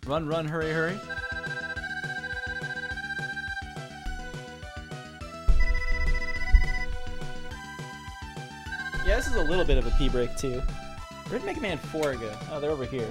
Run, run, hurry, hurry. Yeah, this is a little bit of a pee break too. Where did Mega Man 4 go? Oh, they're over here.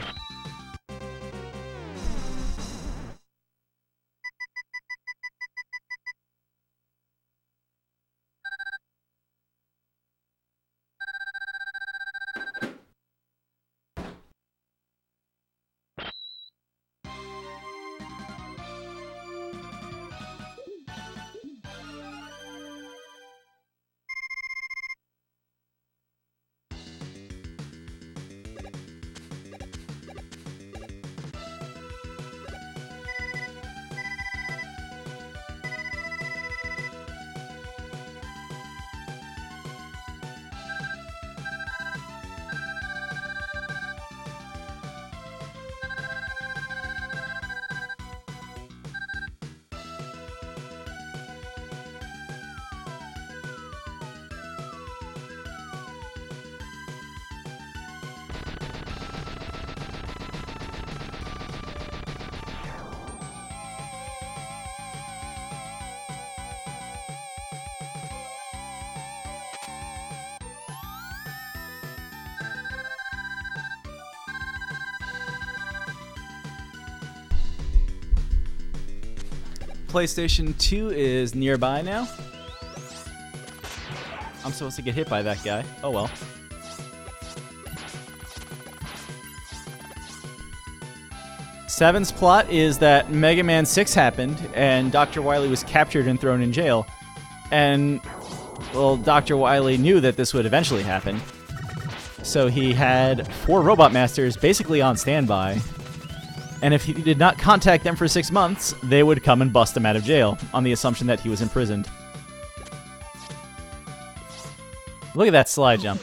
PlayStation 2 is nearby now. I'm supposed to get hit by that guy. Oh well. Seven's plot is that Mega Man 6 happened, and Dr. Wily was captured and thrown in jail. And, well, Dr. Wily knew that this would eventually happen. So he had 4 Robot Masters basically on standby. And if he did not contact them for 6 months, they would come and bust him out of jail on the assumption that he was imprisoned. Look at that slide jump.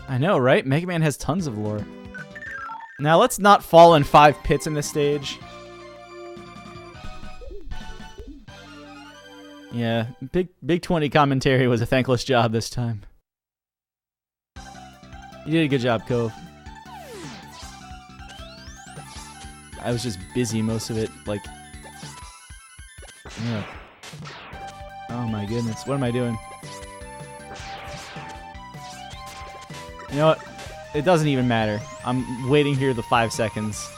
I know, right? Mega Man has tons of lore. Now, let's not fall in 5 pits in this stage. Yeah, Big 20 commentary was a thankless job this time. You did a good job, Cove. I was just busy most of it, like... Yeah. Oh my goodness, what am I doing? You know what? It doesn't even matter. I'm waiting here the 5 seconds.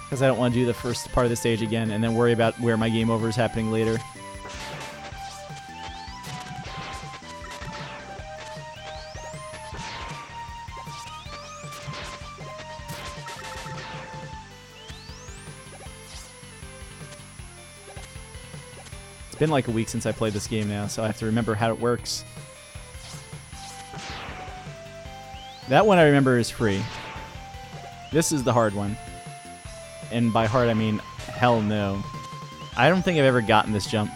Because I don't want to do the first part of the stage again and then worry about where my game over is happening later. It's been like a week since I played this game now, so I have to remember how it works. That one I remember is free. This is the hard one. And by hard, I mean, hell no. I don't think I've ever gotten this jump.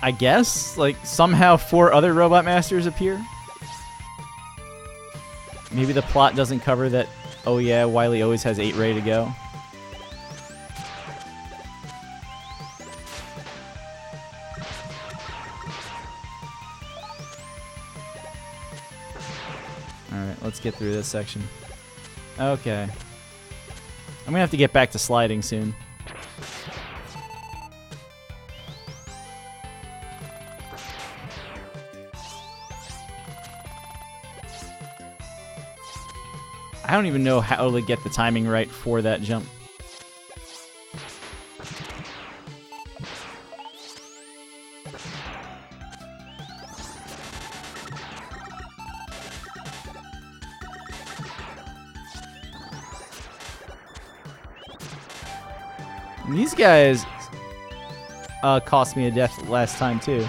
I guess, like, somehow 4 other Robot Masters appear? Maybe the plot doesn't cover that, oh yeah, Wily always has 8 ready to go. Alright, let's get through this section. Okay. I'm gonna have to get back to sliding soon. I don't even know how to get the timing right for that jump. These guys cost me a death last time, too.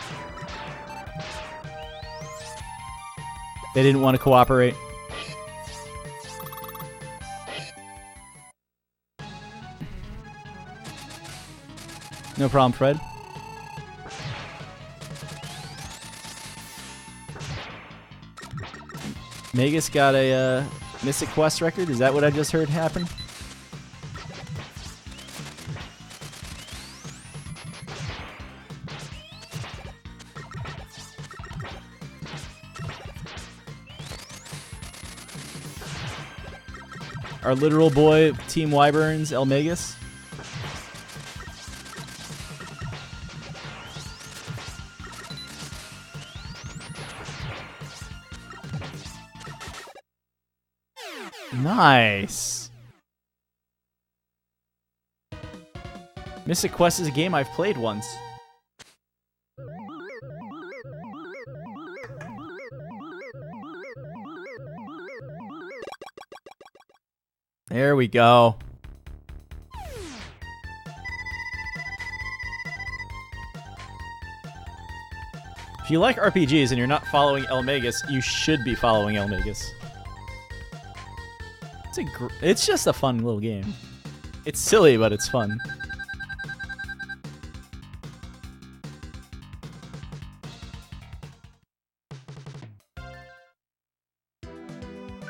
They didn't want to cooperate. No problem, Fred. Magus got a Mystic Quest record? Is that what I just heard happen? Our literal boy, Team Wyverns, El Magus. Nice. Mystic Quest is a game I've played once. There we go. If you like RPGs and you're not following El Magus, you should be following El Magus. It's just a fun little game. It's silly, but it's fun.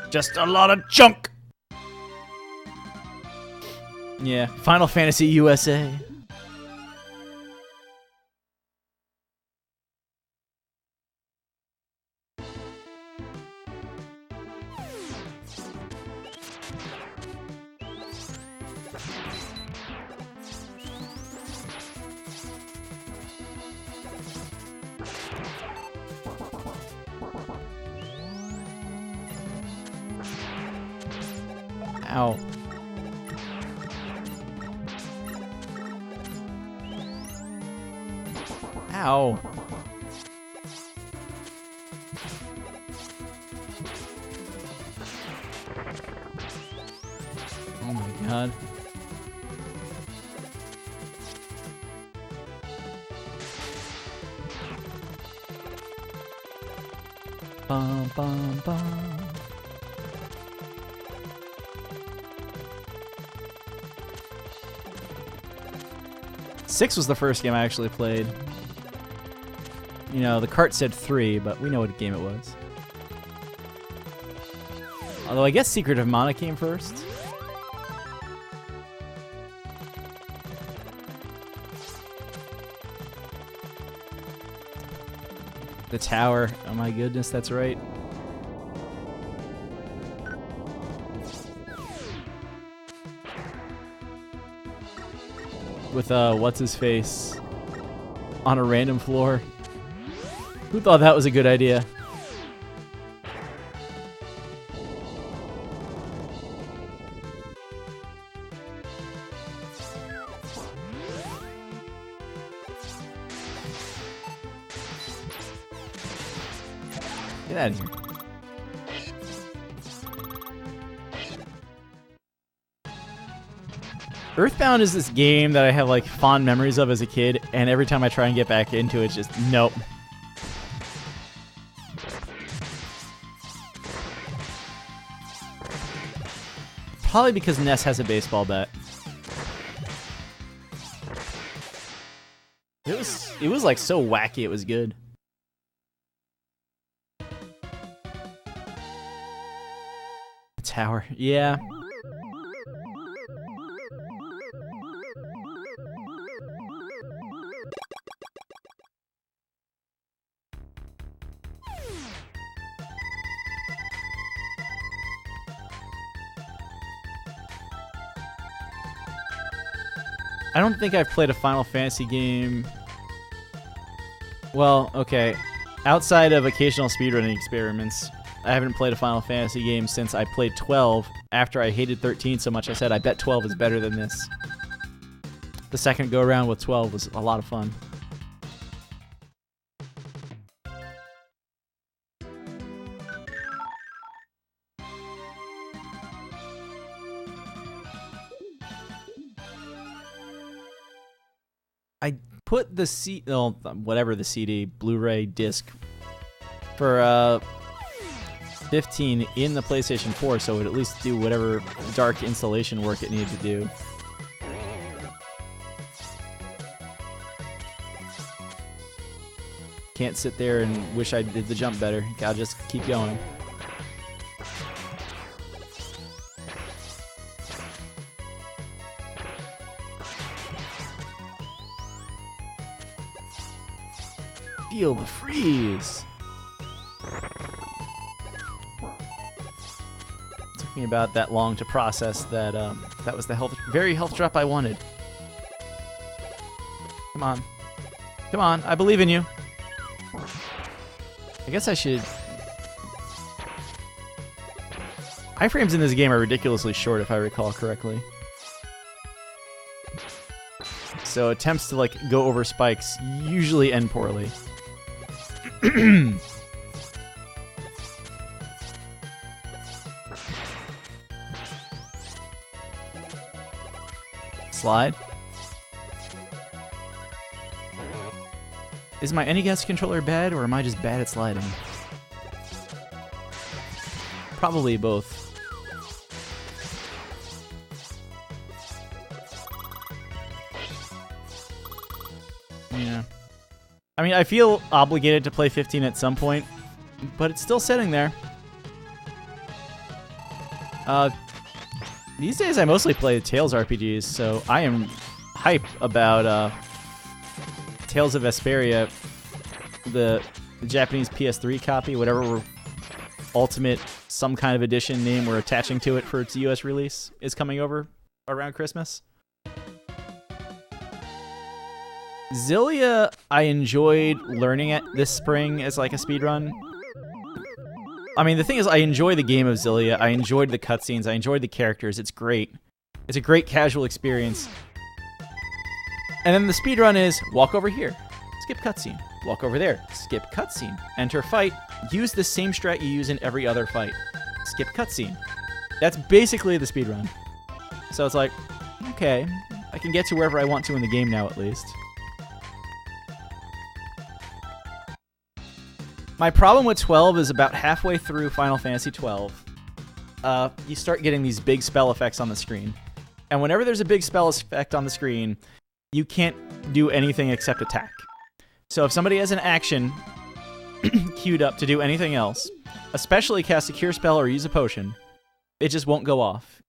Just a lot of junk! Yeah, Final Fantasy USA. Ow. Ow. Oh my god. Bum bum bum. 6 was the first game I actually played. You know, the cart said 3, but we know what game it was. Although I guess Secret of Mana came first. The tower. Oh my goodness, that's right. With what's his face on a random floor. Who thought that was a good idea? Get out of here. Earthbound is this game that I have like fond memories of as a kid, and every time I try and get back into it, it's just nope. Probably because Ness has a baseball bat. It was like so wacky it was good. Tower, yeah. I don't think I've played a Final Fantasy game. Well, okay. Outside of occasional speedrunning experiments, I haven't played a Final Fantasy game since I played 12 after I hated 13 so much I said I bet 12 is better than this. The second go around with 12 was a lot of fun. I put the whatever the CD, Blu-ray disc for 15 in the PlayStation 4, so it would at least do whatever dark installation work it needed to do. Can't sit there and wish I did the jump better. Gotta just keep going. Feel the freeze. It took me about that long to process that. That was the very health drop I wanted. Come on, come on! I believe in you. I guess I should. Iframes in this game are ridiculously short, if I recall correctly. So attempts to like go over spikes usually end poorly. Slide. Is my NES controller bad, or am I just bad at sliding? Probably both. Yeah. I mean, I feel obligated to play 15 at some point, but it's still sitting there. These days I mostly play Tales RPGs, so I am hype about Tales of Vesperia, the Japanese PS3 copy, whatever ultimate some kind of edition name we're attaching to it for its US release, is coming over around Christmas. Xillia, I enjoyed learning it this spring as like a speedrun. I mean, the thing is, I enjoy the game of Xillia. I enjoyed the cutscenes. I enjoyed the characters. It's great. It's a great casual experience. And then the speedrun is, walk over here, skip cutscene. Walk over there, skip cutscene. Enter fight. Use the same strat you use in every other fight. Skip cutscene. That's basically the speedrun. So it's like, okay, I can get to wherever I want to in the game now, at least. My problem with 12 is about halfway through Final Fantasy 12, you start getting these big spell effects on the screen. And whenever there's a big spell effect on the screen, you can't do anything except attack. So if somebody has an action queued up to do anything else, especially cast a cure spell or use a potion, it just won't go off.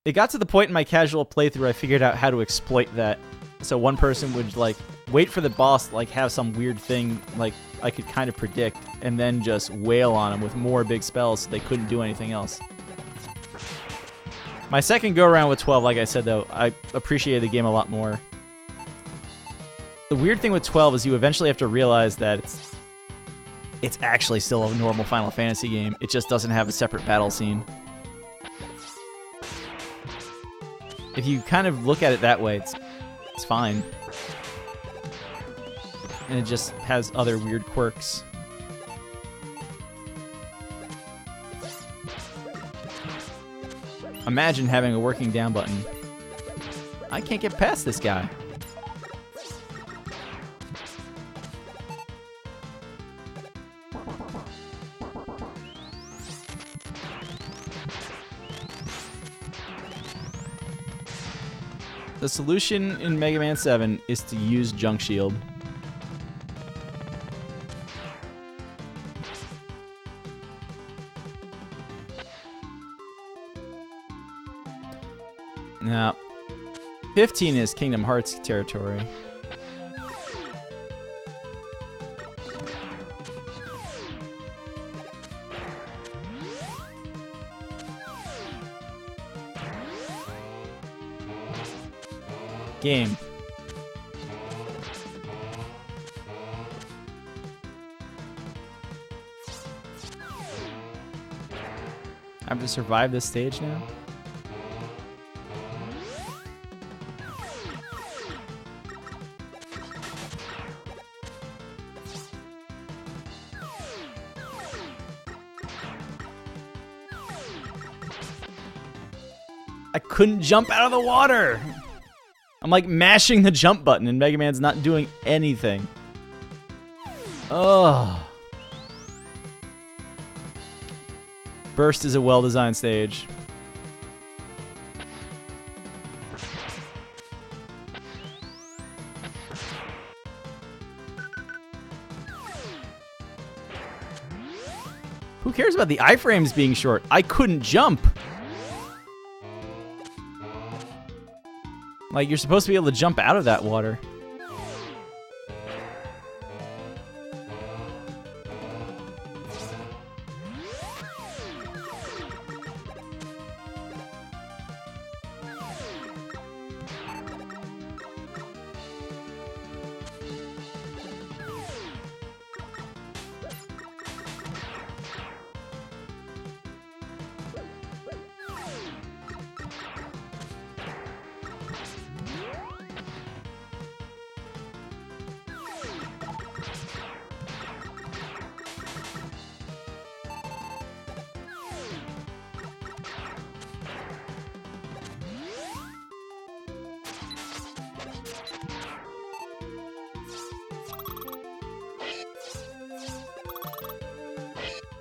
It got to the point in my casual playthrough I figured out how to exploit that. So one person would like wait for the boss to like have some weird thing like I could kind of predict, and then just wail on them with more big spells so they couldn't do anything else. My second go around with 12, like I said though, I appreciated the game a lot more. The weird thing with 12 is you eventually have to realize that it's actually still a normal Final Fantasy game. It just doesn't have a separate battle scene. If you kind of look at it that way, it's fine. And it just has other weird quirks. Imagine having a working down button. I can't get past this guy. The solution in Mega Man 7 is to use Junk Shield. Now, 15 is Kingdom Hearts territory. Game. I have to survive this stage now? I couldn't jump out of the water! I'm like mashing the jump button and Mega Man's not doing anything. Ugh. Burst is a well-designed stage. Who cares about the iframes being short? I couldn't jump. Like, you're supposed to be able to jump out of that water.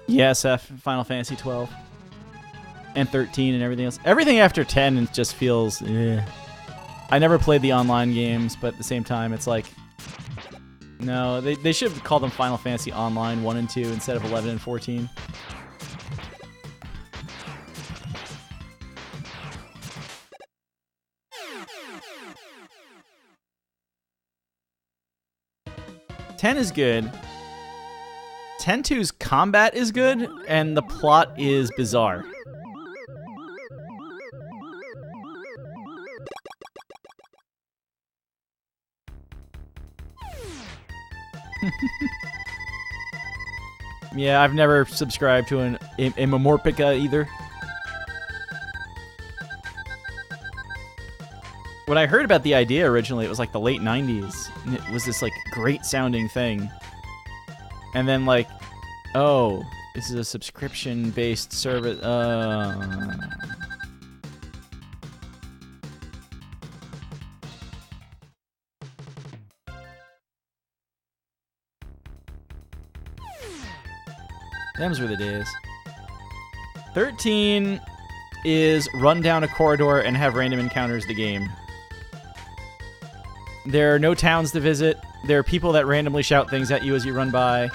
Yeah, SF, Final Fantasy 12. And 13 and everything else. Everything after 10 just feels, eh. I never played the online games, but at the same time, it's like, no, they should have called them Final Fantasy Online 1 and 2 instead of 11 and 14. Ten is good. 10-2's combat is good, and the plot is bizarre. Yeah, I've never subscribed to an Immamorpica either. When I heard about the idea originally, it was like the late 90s, and it was this like great sounding thing. And then like, oh, this is a subscription-based service. Them's were the days. 13 is run down a corridor and have random encounters the game. There are no towns to visit. There are people that randomly shout things at you as you run by.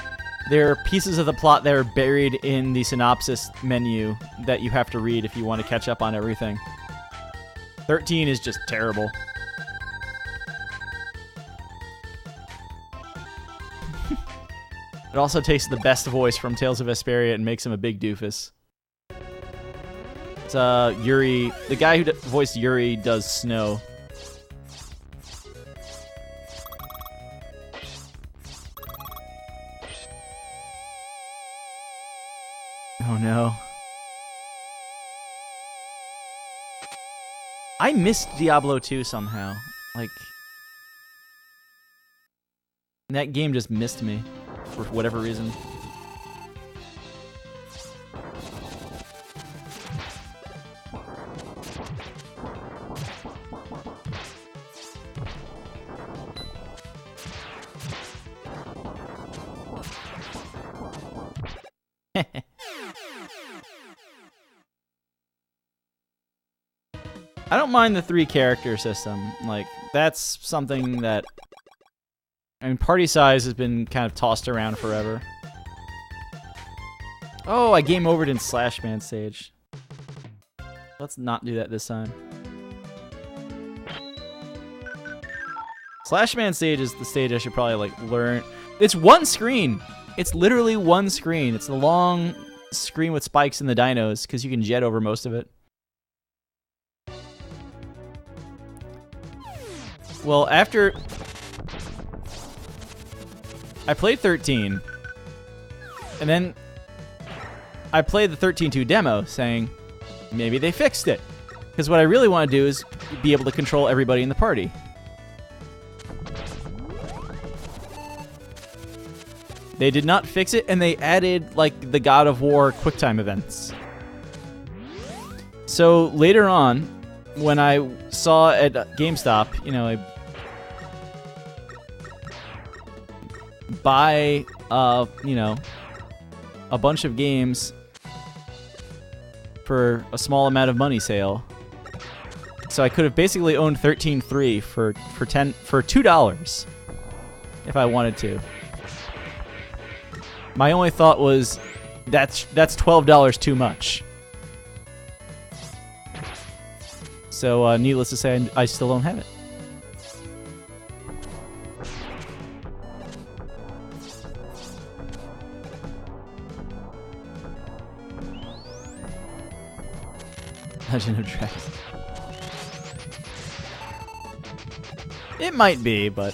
There are pieces of the plot that are buried in the synopsis menu that you have to read if you want to catch up on everything. 13 is just terrible. It also takes the best voice from Tales of Vesperia and makes him a big doofus. It's Yuri. The guy who voiced Yuri does Snow. Oh no. I missed Diablo 2 somehow. Like, that game just missed me for whatever reason. I don't mind the 3-character system. Like, that's something that... I mean, party size has been kind of tossed around forever. Oh, I game overed in Slash Man stage. Let's not do that this time. Slash Man stage is the stage I should probably, like, learn. It's one screen! It's literally one screen. It's the long screen with spikes and the dinos, because you can jet over most of it. Well, after I played 13, and then I played the 13.2 demo saying, maybe they fixed it. Because what I really want to do is be able to control everybody in the party. They did not fix it, and they added, like, the God of War QuickTime events. So later on, when I saw at GameStop, you know, I buy, you know, a bunch of games for a small amount of money sale. So I could have basically owned 13.3 for $2 if I wanted to. My only thought was that's $12 too much. So needless to say, I still don't have it. Legend of Dragons. It might be, but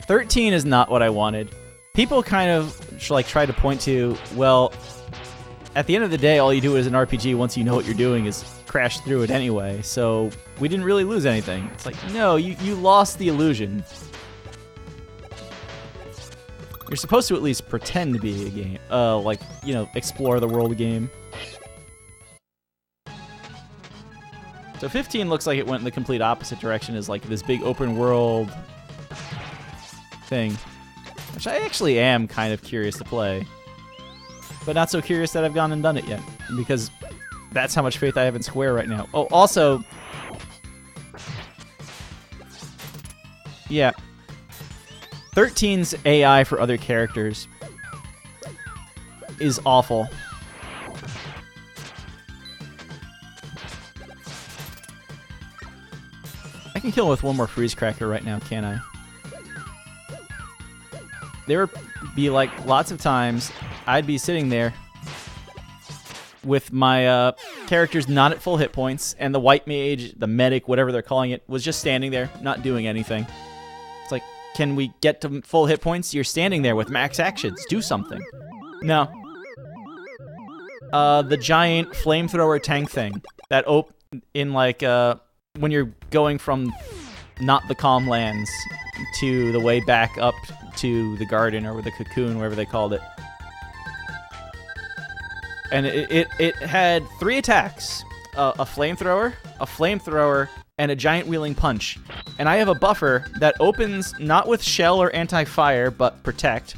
13 is not what I wanted. People kind of like try to point to, well, at the end of the day, all you do as an RPG once you know what you're doing is crash through it anyway, so we didn't really lose anything. It's like, no, you lost the illusion. You're supposed to at least pretend to be a game, like, you know, explore the world game. So 15 looks like it went in the complete opposite direction, as like this big open world thing, which I actually am kind of curious to play, but not so curious that I've gone and done it yet, because that's how much faith I have in Square right now. Oh, also, yeah, 13's AI for other characters is awful. I can kill him with one more freeze cracker right now, can't I? There would be like lots of times I'd be sitting there with my characters not at full hit points, and the white mage, the medic, whatever they're calling it, was just standing there, not doing anything. It's like, can we get to full hit points? You're standing there with max actions. Do something. No. The giant flamethrower tank thing that in like when you're going from not the calm lands to the way back up to the garden or the cocoon, wherever they called it. And it had 3 attacks: a flamethrower, and a giant wheeling punch. And I have a buffer that opens not with shell or anti-fire, but protect.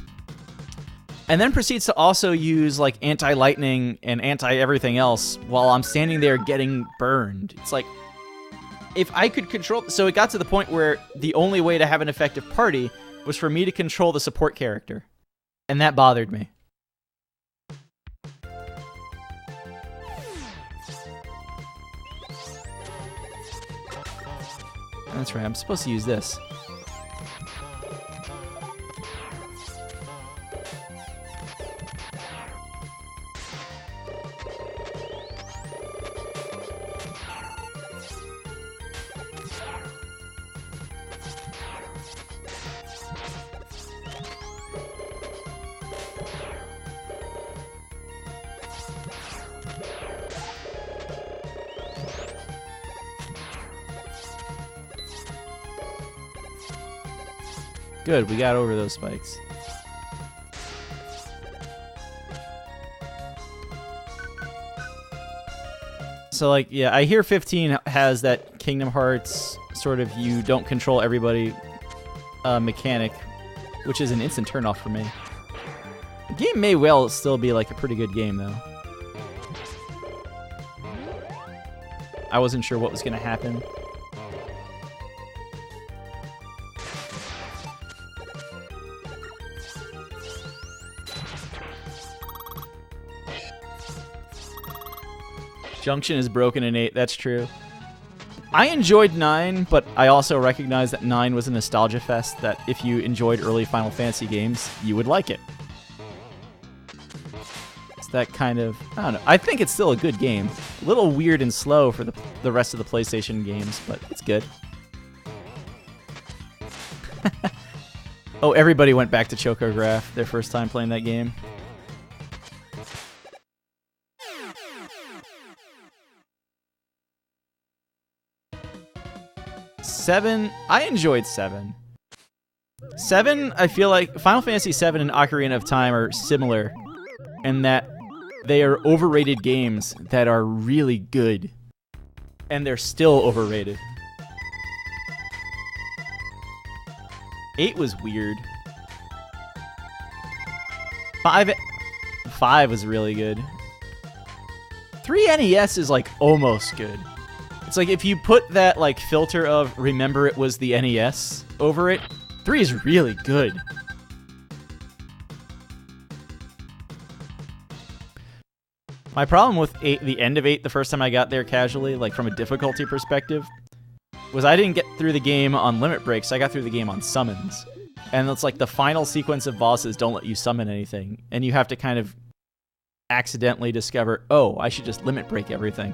And then proceeds to also use like anti-lightning and anti-everything else while I'm standing there getting burned. It's like, if I could control... So it got to the point where the only way to have an effective party was for me to control the support character. And that bothered me. That's right, I'm supposed to use this. Good, we got over those spikes. So, like, yeah, I hear 15 has that Kingdom Hearts sort of you don't control everybody mechanic, which is an instant turnoff for me. The game may well still be, like, a pretty good game, though. I wasn't sure what was going to happen. Junction is broken in 8, that's true. I enjoyed 9, but I also recognize that 9 was a nostalgia fest that if you enjoyed early Final Fantasy games, you would like it. It's that kind of... I don't know. I think it's still a good game. A little weird and slow for the rest of the PlayStation games, but it's good. Oh, everybody went back to Chocograph their first time playing that game. Seven, I enjoyed 7. 7, I feel like Final Fantasy 7 and Ocarina of Time are similar in that they are overrated games that are really good, and they're still overrated. 8 was weird. 5 was really good. 3 NES is like almost good. It's like if you put that like filter of remember it was the NES over it, 3 is really good. My problem with 8, the end of 8, the first time I got there casually, like from a difficulty perspective, was I didn't get through the game on limit breaks, I got through the game on summons. And it's like the final sequence of bosses don't let you summon anything, and you have to kind of accidentally discover, oh, I should just limit break everything.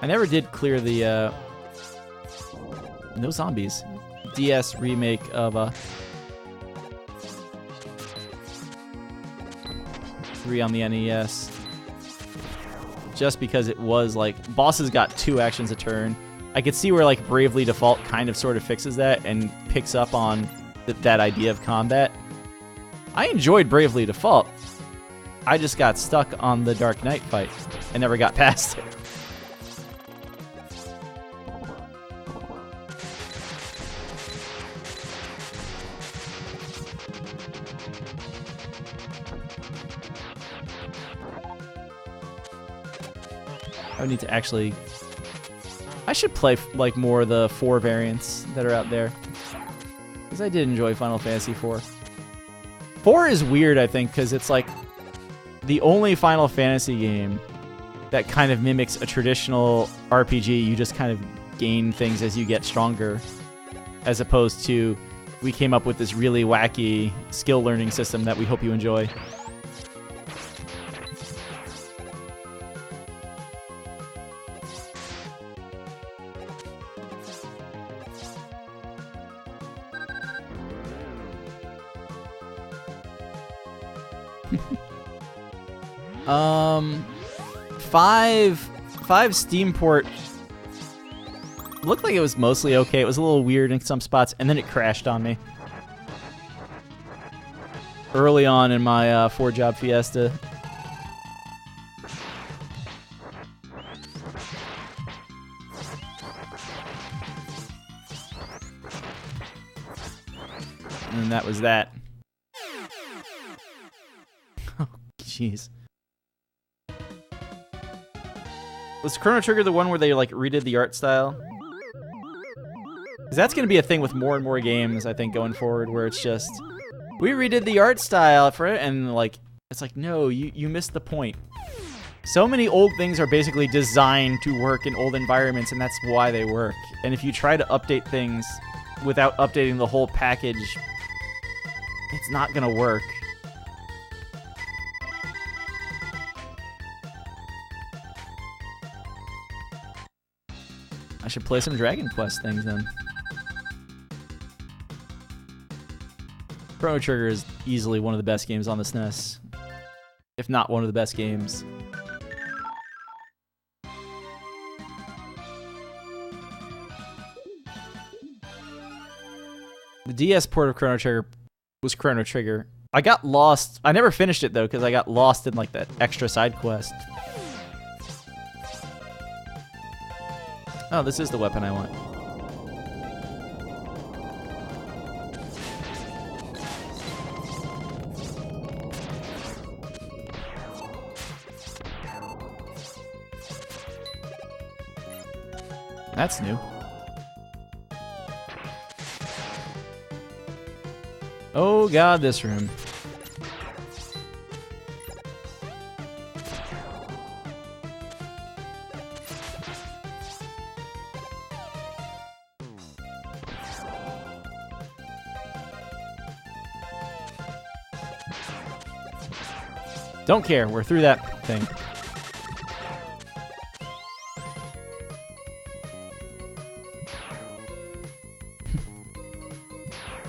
I never did clear the, no zombies, DS remake of, 3 on the NES. Just because it was, like, bosses got 2 actions a turn. I could see where, like, Bravely Default kind of sort of fixes that and picks up on that idea of combat. I enjoyed Bravely Default. I just got stuck on the Dark Knight fight and never got past it. I would need to actually... I should play like more of the 4 variants that are out there. Because I did enjoy Final Fantasy IV. 4 is weird, I think, because it's like the only Final Fantasy game that kind of mimics a traditional RPG. You just kind of gain things as you get stronger. As opposed to, we came up with this really wacky skill learning system that we hope you enjoy. Five Steam port looked like it was mostly okay. It was a little weird in some spots, and then it crashed on me early on in my 4-job Fiesta. And that was that. Oh, jeez. Was Chrono Trigger the one where they like redid the art style? Because that's going to be a thing with more and more games, I think, going forward, where it's just, we redid the art style for it, and like, it's like, no, you missed the point. So many old things are basically designed to work in old environments, and that's why they work. And if you try to update things without updating the whole package, it's not going to work. I should play some Dragon Quest things then. Chrono Trigger is easily one of the best games on the SNES. If not one of the best games. The DS port of Chrono Trigger was Chrono Trigger. I got lost. I never finished it though, because I got lost in like that extra side quest. Oh, this is the weapon I want. That's new. Oh god, this room. Don't care, we're through that thing.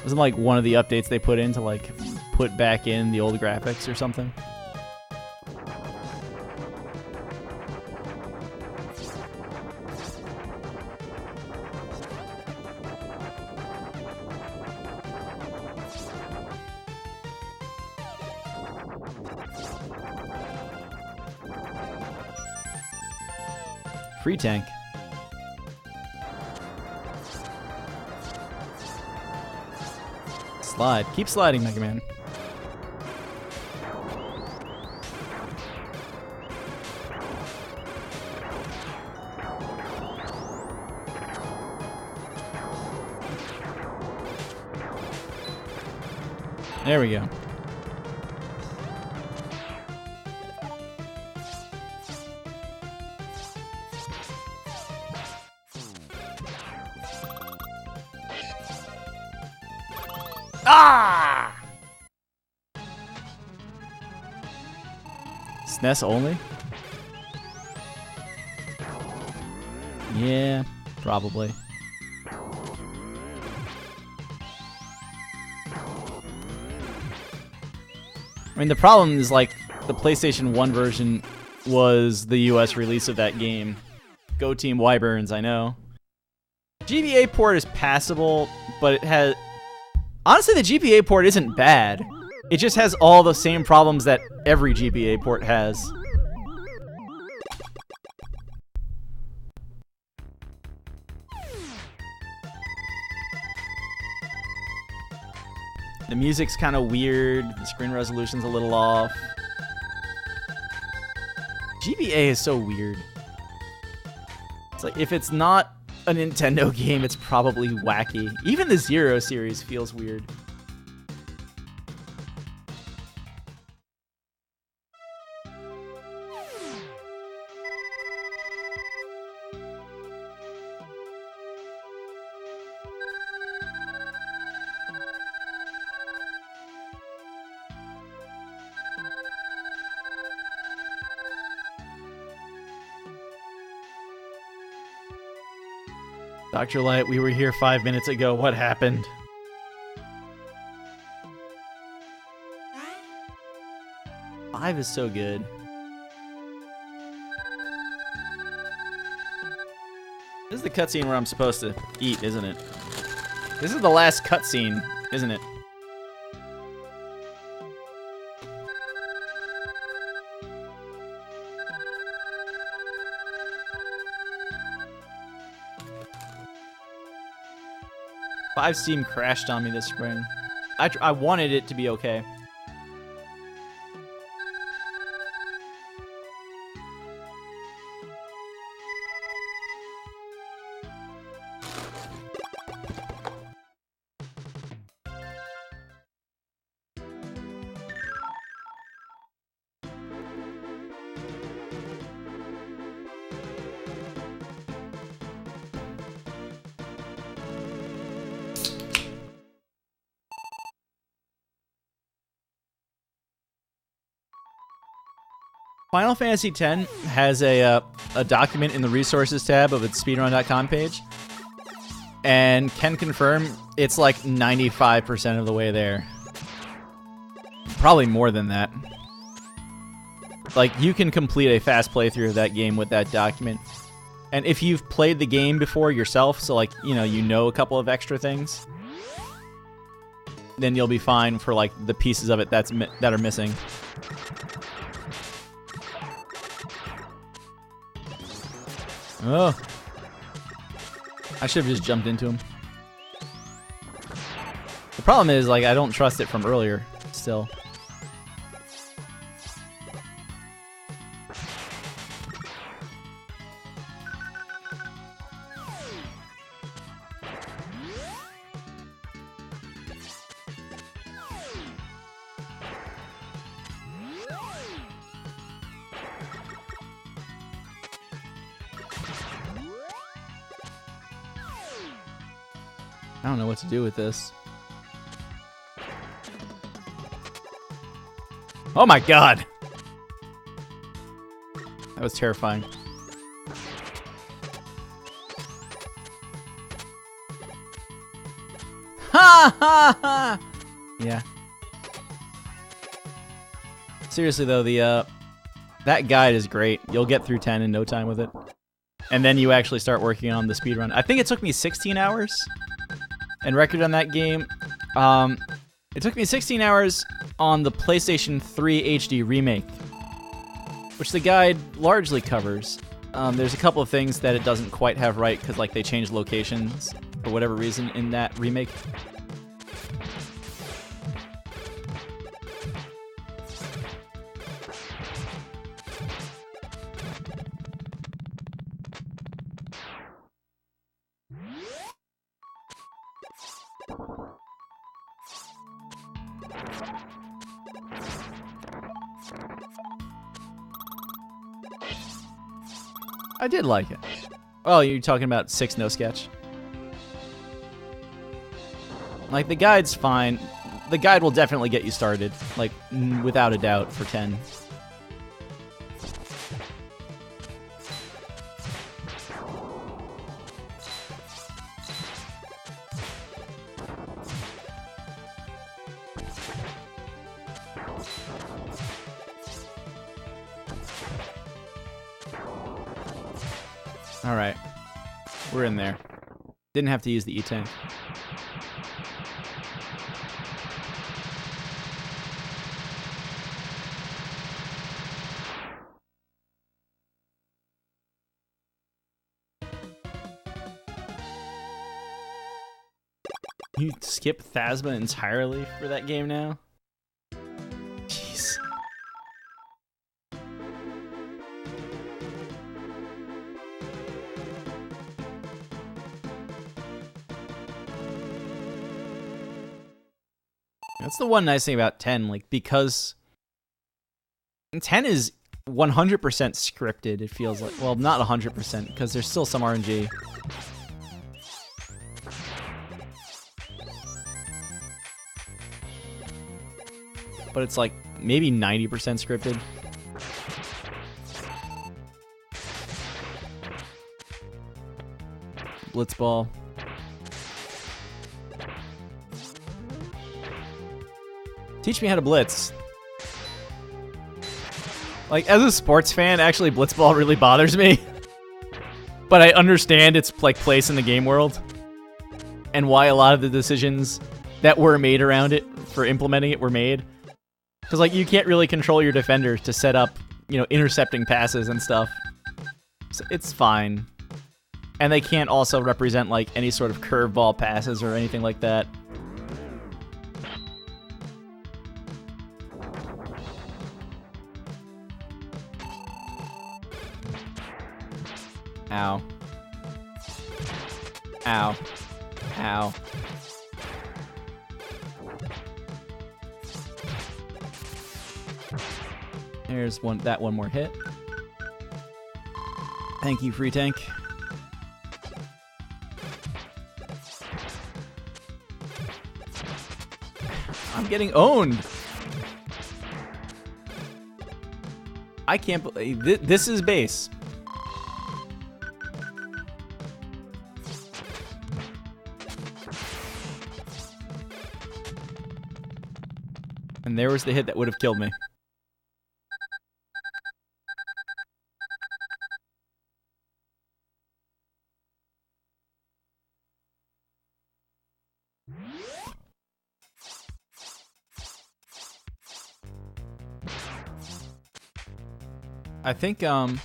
Wasn't like one of the updates they put in to like put back in the old graphics or something? Free tank. Slide. Keep sliding, Mega Man. There we go. Ah! SNES only? Yeah, probably. I mean, the problem is, like, the PlayStation 1 version was the US release of that game. Go Team Wyverns, I know. GBA port is passable, but it has... Honestly, the GBA port isn't bad. It just has all the same problems that every GBA port has. The music's kind of weird. The screen resolution's a little off. GBA is so weird. It's like, if it's not a Nintendo game, it's probably wacky. Even the Zero series feels weird. Dr. Light, we were here 5 minutes ago. What happened? Five is so good. This is the cutscene where I'm supposed to eat, isn't it? This is the last cutscene, isn't it? Five Steam crashed on me this spring. I wanted it to be okay. Final Fantasy X has a document in the resources tab of its speedrun.com page, and can confirm it's like 95% of the way there. Probably more than that. Like, you can complete a fast playthrough of that game with that document. And if you've played the game before yourself, so like, you know a couple of extra things, then you'll be fine for like the pieces of it that are missing. Oh. I should have just jumped into him. The problem is, like, I don't trust it from earlier, still. I don't know what to do with this. Oh my god! That was terrifying. Ha Yeah. Seriously though, the that guide is great. You'll get through 10 in no time with it. And then you actually start working on the speedrun. I think it took me 16 hours. And record on that game. It took me 16 hours on the PlayStation 3 HD remake, which the guide largely covers. There's a couple of things that it doesn't quite have right because like they changed locations for whatever reason in that remake. I did like it. Oh, you're talking about 6 no sketch? Like, the guide's fine. The guide will definitely get you started, like, without a doubt, for 10. Alright. We're in there. Didn't have to use the E-tank. You skip Phasma entirely for that game now? Jeez. That's the one nice thing about 10, like, because 10 is 100% scripted, it feels like. Well, not 100%, because there's still some RNG. But it's like maybe 90% scripted. Blitzball. Teach me how to blitz. Like, as a sports fan, actually blitzball really bothers me. But I understand its like place in the game world and why a lot of the decisions that were made around it for implementing it were made. Because, like, you can't really control your defender to set up, you know, intercepting passes and stuff. So it's fine. And they can't also represent, like, any sort of curveball passes or anything like that. Ow. Ow. Ow. There's that one more hit. Thank you, free tank. I'm getting owned. I can't believe this is base. And there was the hit that would have killed me. I think, on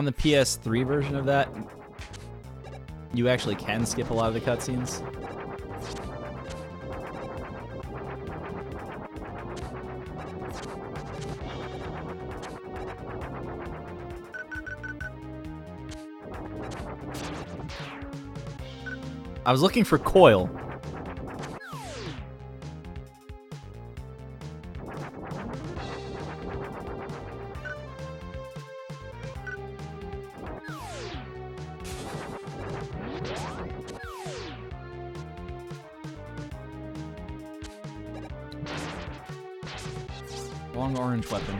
the PS3 version of that, you actually can skip a lot of the cutscenes. I was looking for coil. Long orange weapon.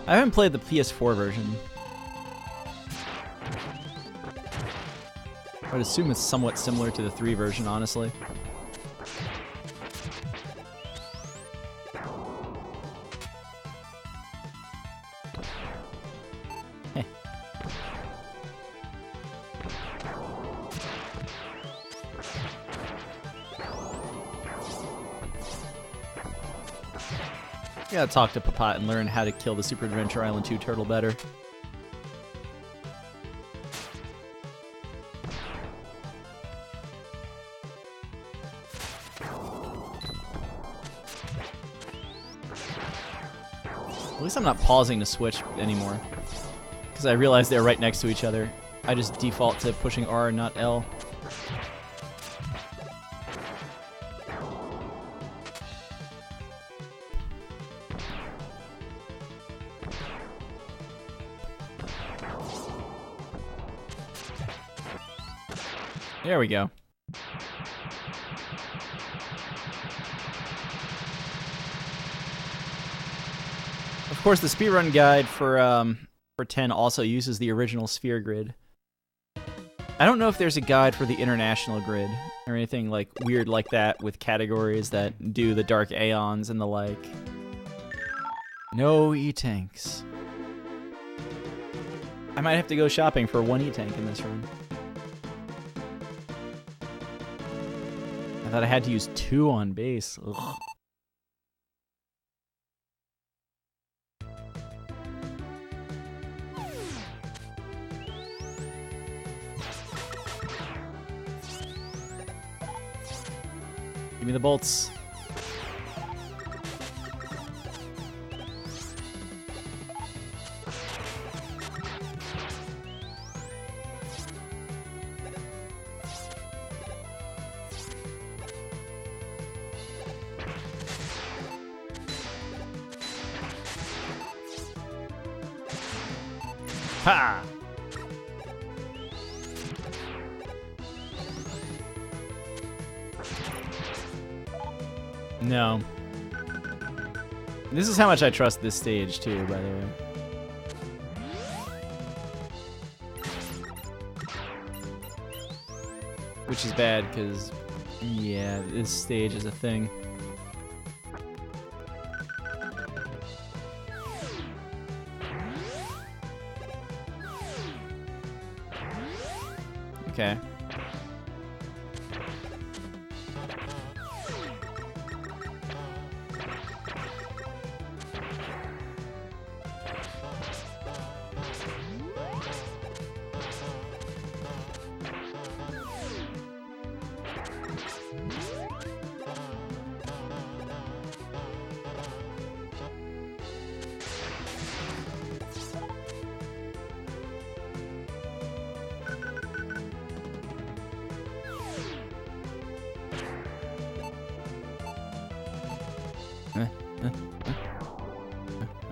I haven't played the PS4 version. I would assume it's somewhat similar to the 3 version, honestly. Heh. I gotta talk to Papat and learn how to kill the Super Adventure Island 2 turtle better. At least I'm not pausing to switch anymore, because I realized they're right next to each other. I just default to pushing R and not L. There we go. Of course, the speedrun guide for 10 also uses the original sphere grid. I don't know if there's a guide for the international grid or anything like weird like that with categories that do the dark aeons and the like. No E-tanks. I might have to go shopping for 1 E-tank in this run. I thought I had to use 2 on base. Ugh. Give me the bolts. Ha! No. This is how much I trust this stage, too, by the way. Which is bad, because, yeah, this stage is a thing. Okay.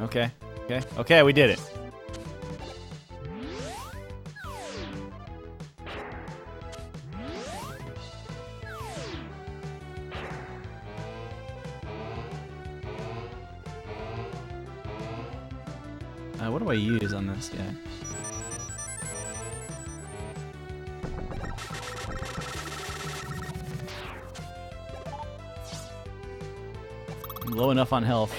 Okay. Okay. Okay, we did it. What do I use on this guy? I'm low enough on health.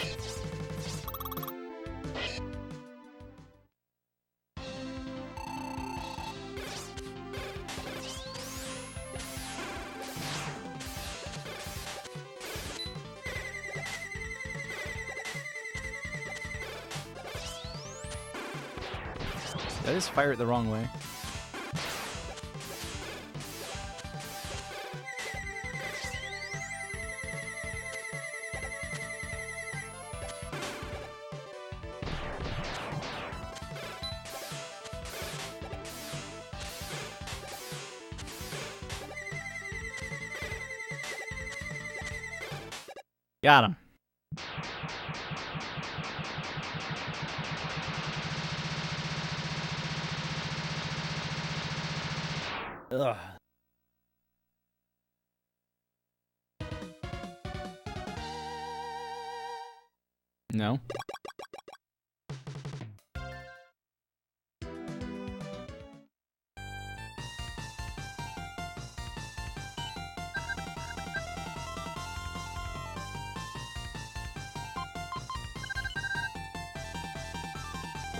Did I just fire it the wrong way? Got him. Ugh. No.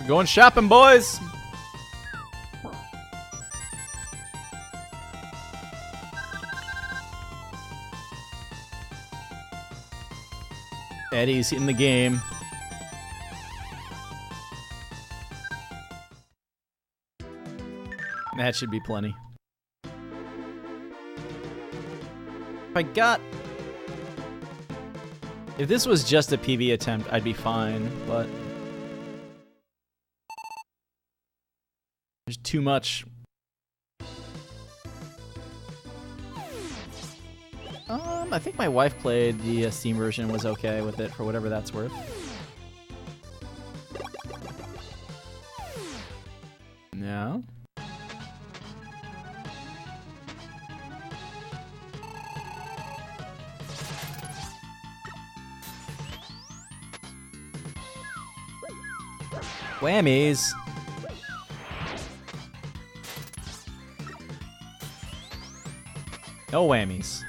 We're going shopping, boys. Eddie's in the game. That should be plenty. If this was just a PB attempt, I'd be fine, but there's too much. I think my wife played the Steam version, was okay with it for whatever that's worth. No. Whammies. No whammies.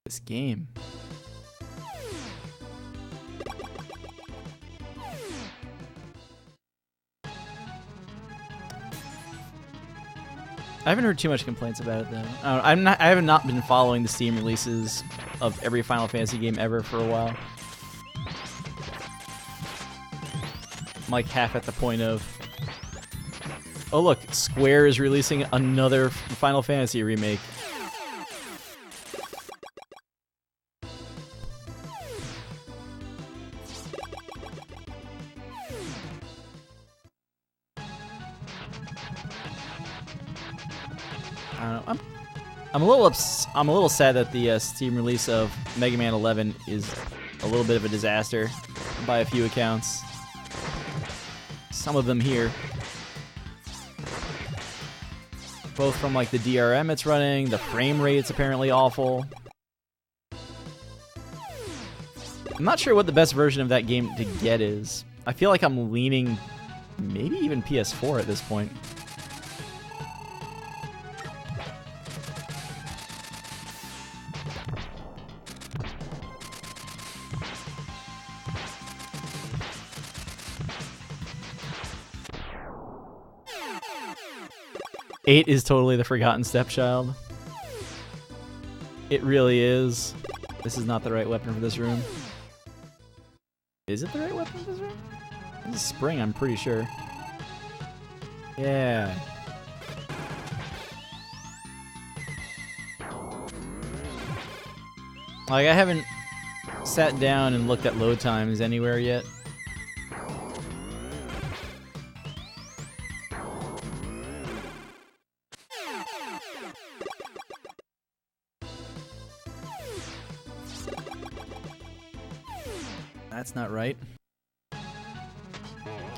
This game. I haven't heard too much complaints about it though. I have not been following the Steam releases of every Final Fantasy game ever for a while. I'm like half at the point of, oh look, Square is releasing another Final Fantasy remake. I'm a little sad that the Steam release of Mega Man 11 is a little bit of a disaster by a few accounts. Some of them here, both from like the DRM it's running, the frame rate's apparently awful. I'm not sure what the best version of that game to get is. I feel like I'm leaning maybe even PS4 at this point. Eight is totally the forgotten stepchild. It really is. This is not the right weapon for this room. Is it the right weapon for this room? This is spring, I'm pretty sure. Yeah. Like, I haven't sat down and looked at load times anywhere yet. That's not right.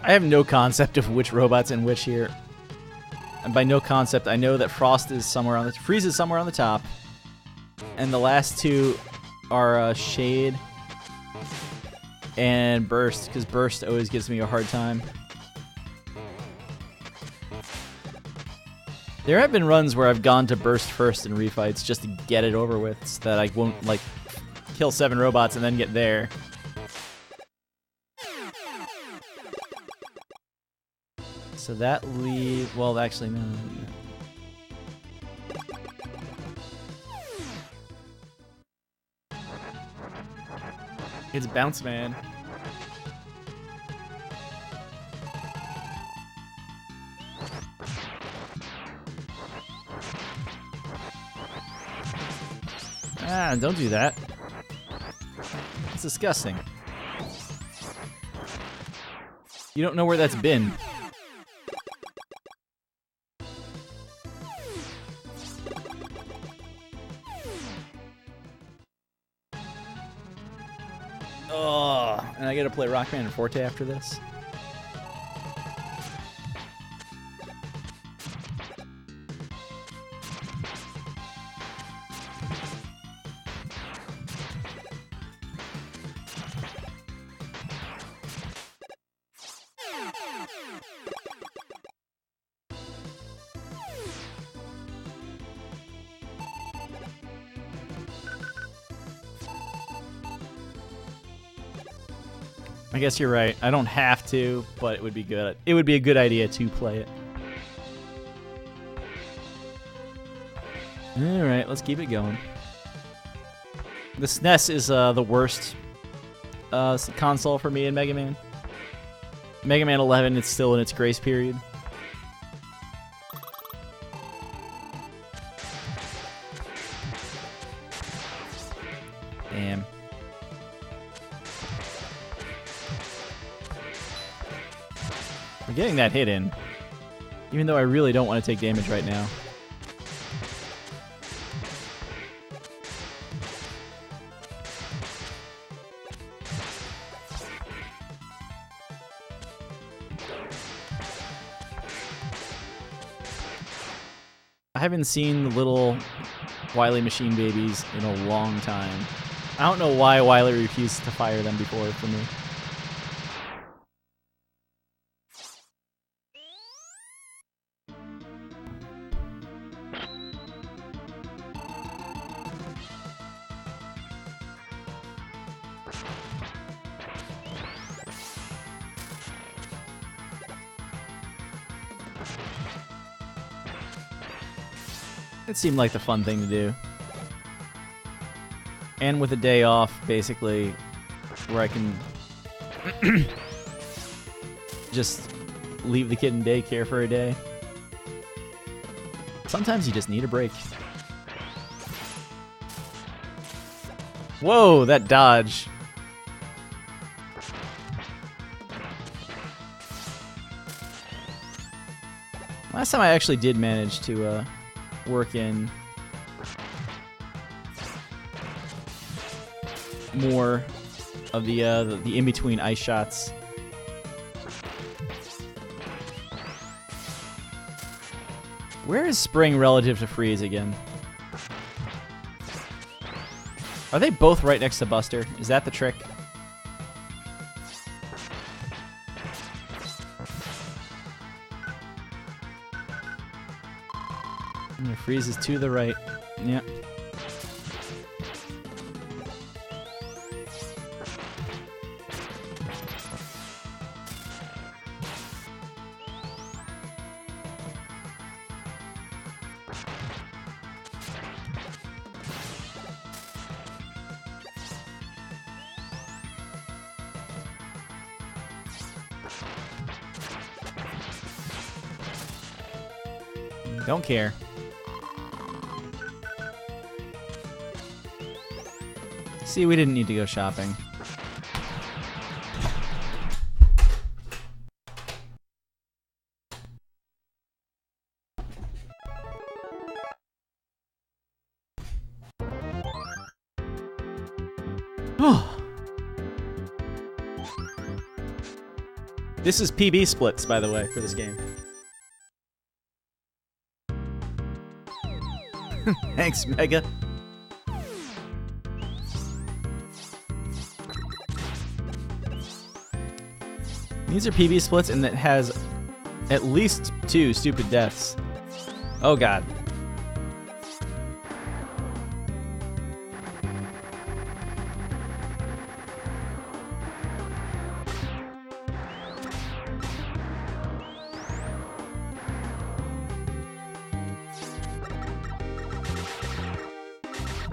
I have no concept of which robot's in which here. And by no concept, I know that Frost is somewhere on the... Freeze is somewhere on the top. And the last two are Shade and Burst, because Burst always gives me a hard time. There have been runs where I've gone to Burst first in refights just to get it over with, so that I won't, like, kill 7 robots and then get there. So that leaves... Well, actually, no. It's Bounce Man. Ah, don't do that. It's disgusting. You don't know where that's been. Oh, and I gotta play Rockman Forte after this. I guess you're right. I don't have to, but it would be good. It would be a good idea to play it. All right, let's keep it going. The SNES is the worst console for me in Mega Man. Mega Man 11, it's still in its grace period. Damn. We're getting that hit in, even though I really don't want to take damage right now. I haven't seen the little Wily Machine babies in a long time. I don't know why Wily refused to fire them before for me. It seemed like the fun thing to do. And with a day off, basically, where I can just leave the kid in daycare for a day. Sometimes you just need a break. Whoa, that dodge. Last time I actually did manage to work in more of the in-between ice shots. Where is Spring relative to Freeze again? Are they both right next to Buster? Is that the trick? And Freeze is to the right. Yep. Don't care. See, we didn't need to go shopping. This is PB splits, by the way, for this game. Thanks, Mega. These are PB splits, and it has at least 2 stupid deaths. Oh god.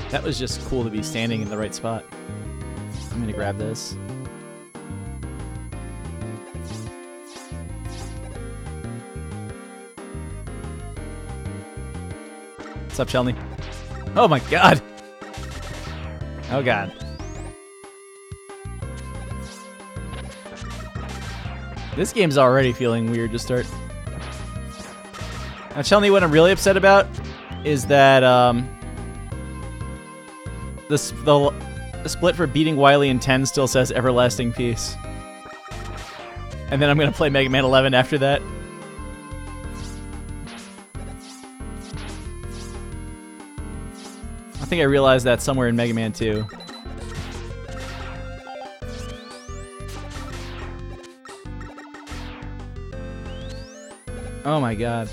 That was just cool to be standing in the right spot. I'm gonna grab this. What's up, Shelny? Oh my god! Oh god. This game's already feeling weird to start. Now, Shelny, what I'm really upset about is that the split for beating Wily in 10 still says Everlasting Peace. And then I'm gonna play Mega Man 11 after that. I think I realized that somewhere in Mega Man 2. Oh my god.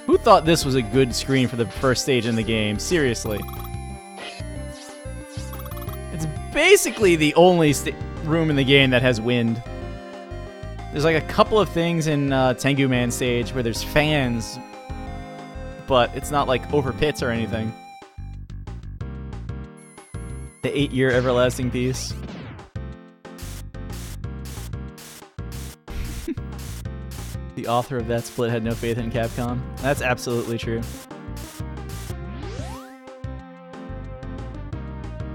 Who thought this was a good screen for the first stage in the game? Seriously. It's basically the only room in the game that has wind. There's like a couple of things in Tengu Man stage where there's fans, but it's not like over pits or anything. The 8-year Everlasting Peace. The author of that split had no faith in Capcom. That's absolutely true.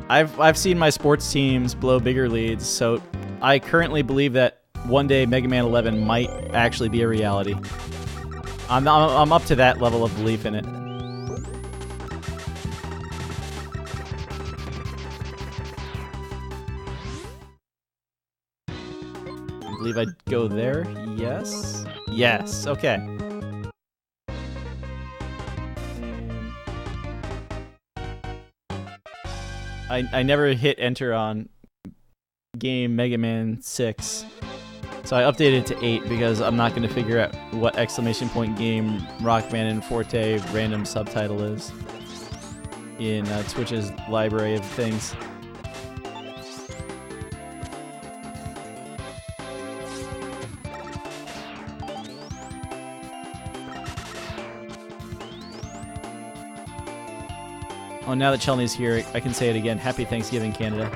I've seen my sports teams blow bigger leads, so I currently believe that one day Mega Man 11 might actually be a reality. I'm up to that level of belief in it. I believe I'd go there. Yes. Yes. Okay. I never hit enter on game Mega Man 6. So I updated it to 8 because I'm not going to figure out what exclamation point game Rockman Forte random subtitle is in Twitch's library of things. Oh, now that Chelney's here, I can say it again. Happy Thanksgiving, Canada.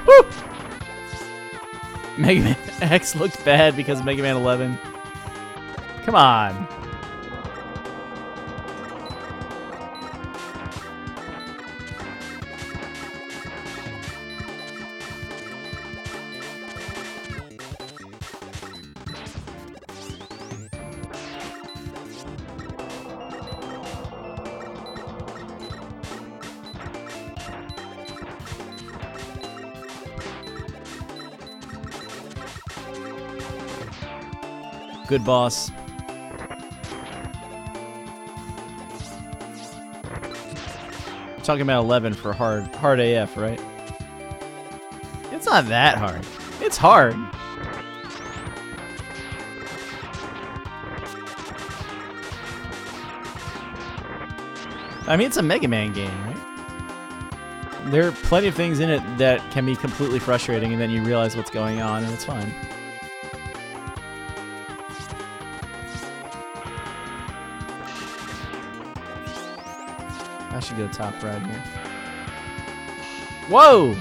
Woo! Mega Man X looked bad because of Mega Man 11. Come on. Good boss. I'm talking about 11 for hard AF, right? It's not that hard. It's hard. I mean, it's a Mega Man game, right? There are plenty of things in it that can be completely frustrating, and then you realize what's going on, and it's fine. I should go top right here. Whoa!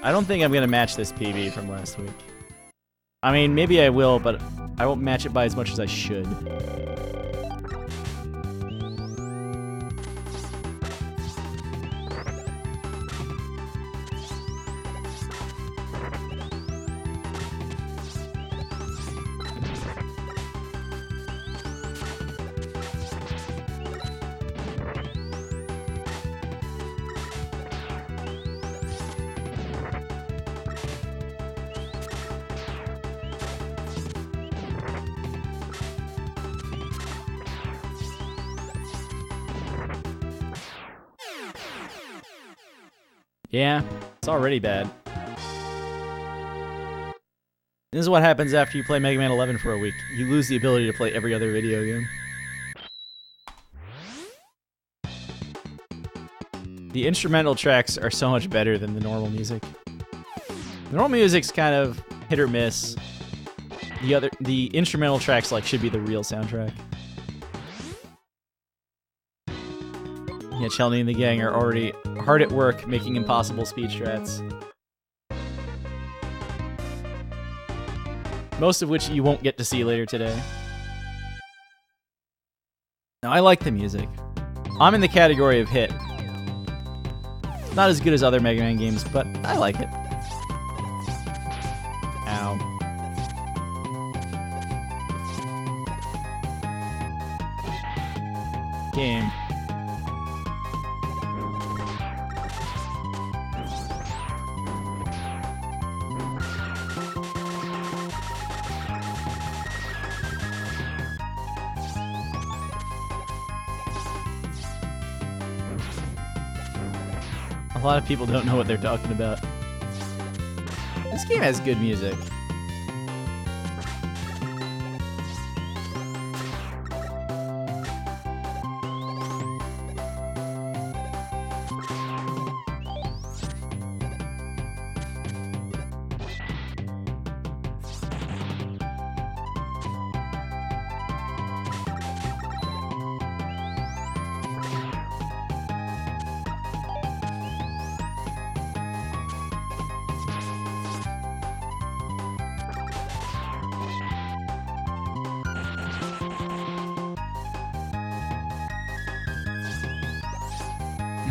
I don't think I'm going to match this PB from last week. I mean, maybe I will, but I won't match it by as much as I should. Yeah, it's already bad. This is what happens after you play Mega Man 11 for a week. You lose the ability to play every other video game. The instrumental tracks are so much better than the normal music. The normal music's kind of hit or miss. The instrumental tracks like should be the real soundtrack. Yeah, Chelny and the gang are already hard at work making impossible speed strats. Most of which you won't get to see later today. Now, I like the music. I'm in the category of hit. Not as good as other Mega Man games, but I like it. Ow. Game. A lot of people don't know what they're talking about. This game has good music.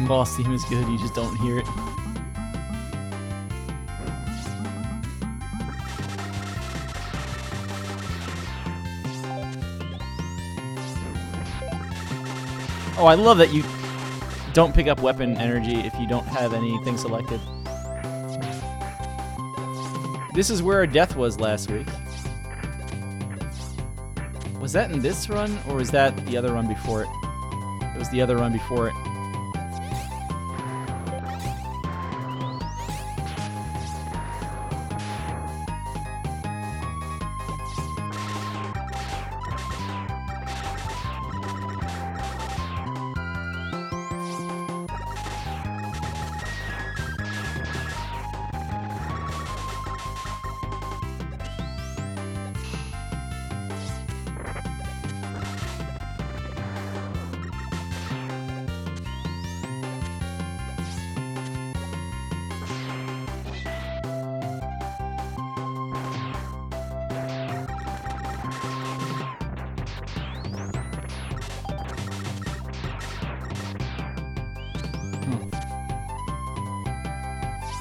Boss theme is good, you just don't hear it. Oh, I love that you don't pick up weapon energy if you don't have anything selected. This is where our death was last week. Was that in this run, or was that the other run before it? It was the other run before it.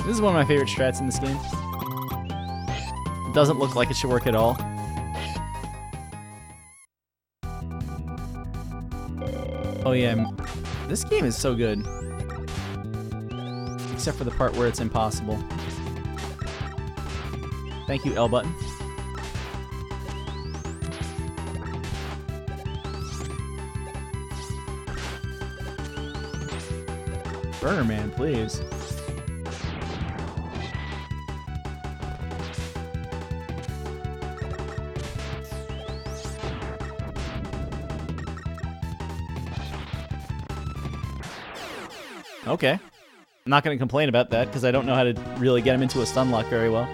This is one of my favorite strats in this game. It doesn't look like it should work at all. Oh yeah, this game is so good. Except for the part where it's impossible. Thank you, L button. Burner Man, please. Okay. I'm not going to complain about that because I don't know how to really get him into a stun lock very well.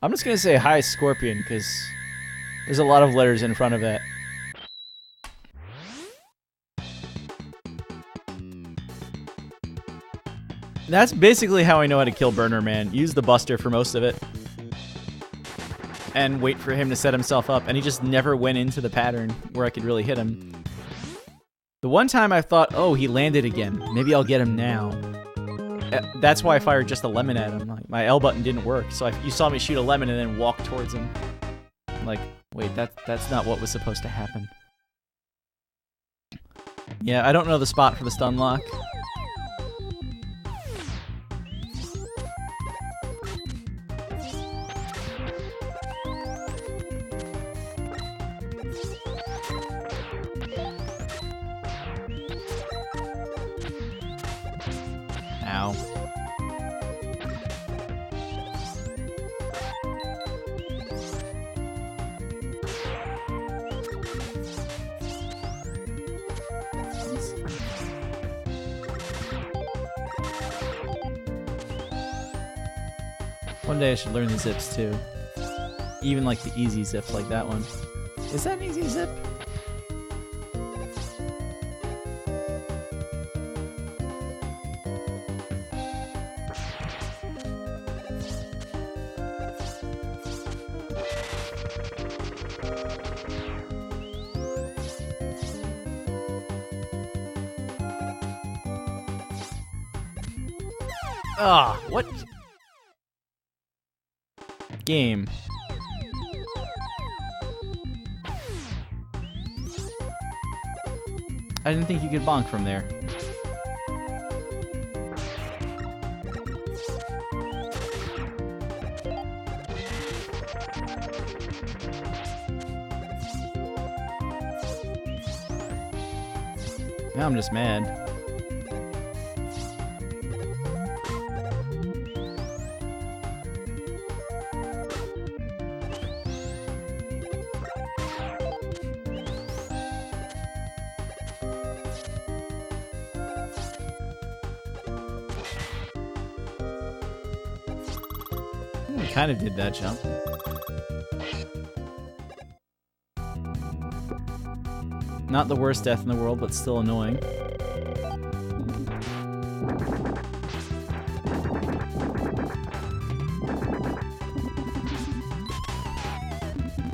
I'm just going to say hi, Scorpion, because there's a lot of letters in front of that. That's basically how I know how to kill Burner Man. Use the Buster for most of it. And wait for him to set himself up. And he just never went into the pattern where I could really hit him. The one time I thought, oh, he landed again. Maybe I'll get him now. That's why I fired just a lemon at him. Like, my L button didn't work. So you saw me shoot a lemon and then walk towards him. I'm like, wait, that's not what was supposed to happen. Yeah, I don't know the spot for the stun lock. Ow. One day I should learn the zips too. Even like the easy zips like that one. Is that an easy zip? Ah, what? Game. I didn't think you could bonk from there. Now I'm just mad. Kind of did that jump. Not the worst death in the world, but still annoying.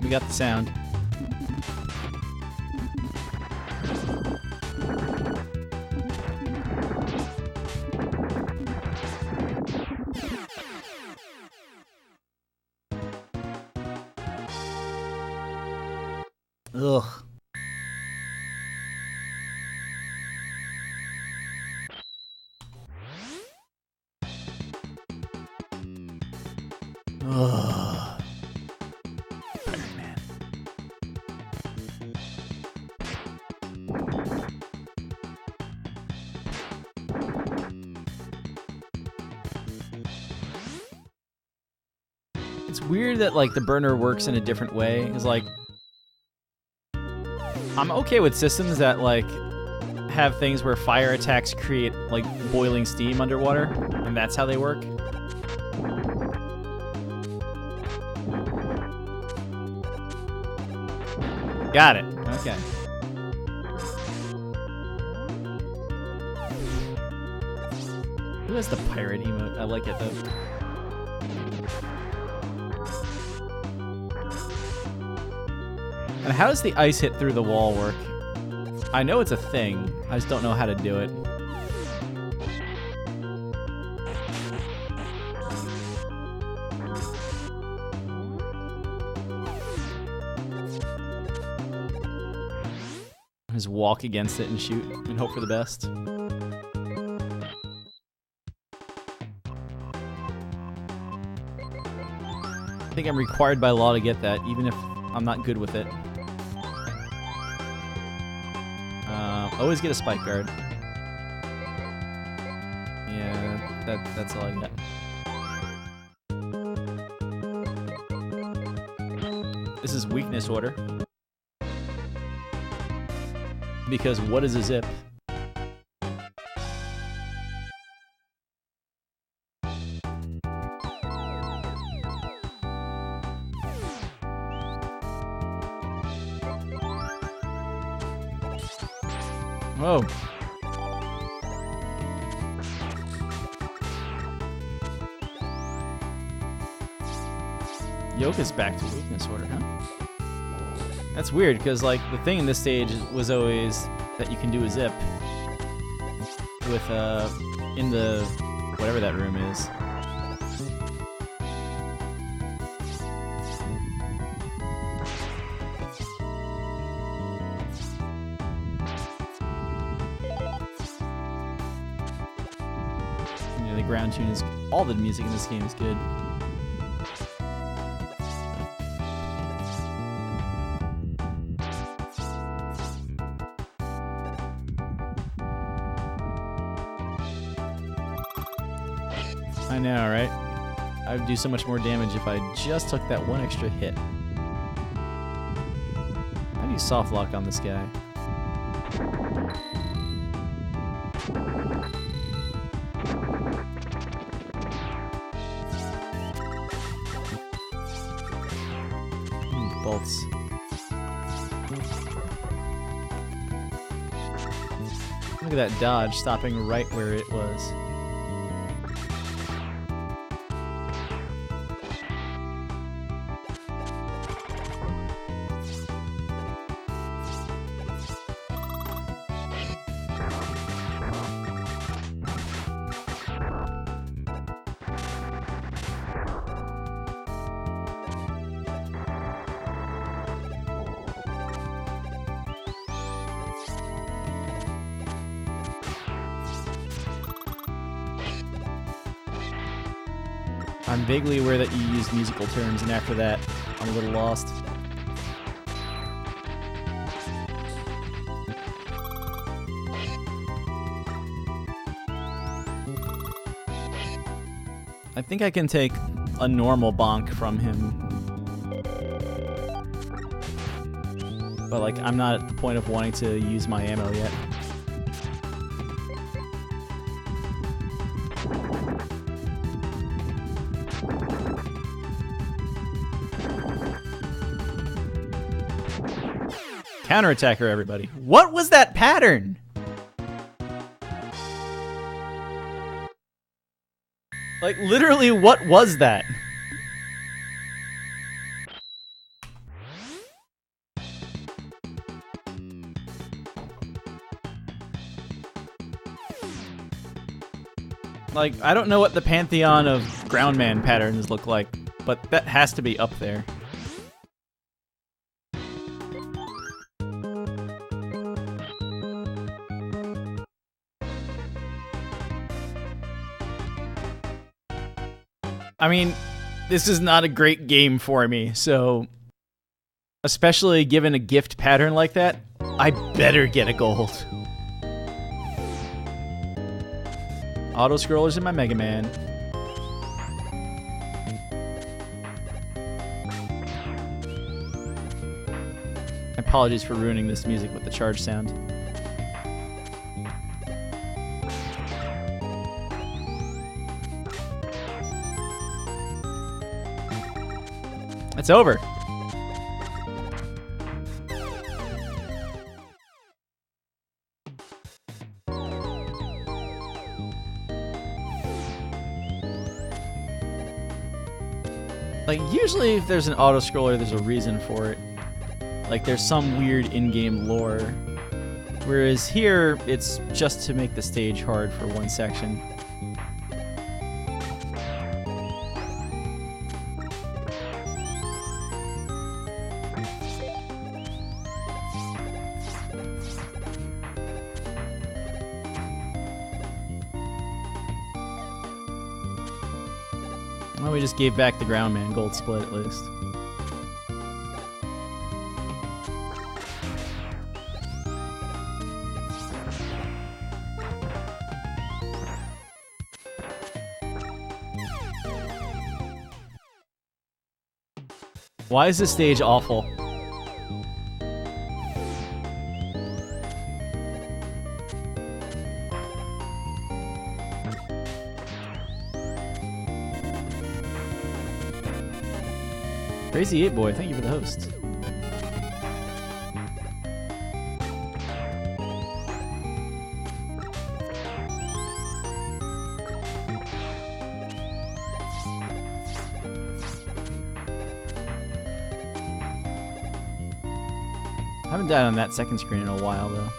We got the sound. Ugh. Ugh. Pirate Man. It's weird that like the burner works in a different way. It's like I'm okay with systems that like have things where fire attacks create like boiling steam underwater, and that's how they work. Got it. Okay. Who has the pirate emote? I like it though. And how does the ice hit through the wall work? I know it's a thing. I just don't know how to do it. Just walk against it and shoot and hope for the best. I think I'm required by law to get that, even if I'm not good with it. Always get a spike guard. Yeah, that's all I got. This is weakness order. Because what is a zip? Whoa. Yoka's back to weakness order, huh? That's weird, because like the thing in this stage was always that you can do a zip with in the whatever that room is. The ground tune is all the music in this game is good. I know, right? I would do so much more damage if I just took that one extra hit. How do you soft lock on this guy? Bolts. Look at that dodge stopping right where it was. I'm vaguely aware that you use musical terms, and after that, I'm a little lost. I think I can take a normal bonk from him. But, like, I'm not at the point of wanting to use my ammo yet. Counterattacker, everybody. What was that pattern? Like, literally, what was that? Like, I don't know what the pantheon of Groundman patterns look like, but that has to be up there. I mean, this is not a great game for me, so especially given a gift pattern like that, I better get a gold. Auto-scrollers in my Mega Man. Apologies for ruining this music with the charge sound. It's over. Like, usually if there's an auto-scroller, there's a reason for it. Like, there's some weird in-game lore. Whereas here, it's just to make the stage hard for one section. Well, we just gave back the Groundman gold split at least. Why is this stage awful? Crazy 8 Boy, thank you for the host. I haven't died on that second screen in a while, though.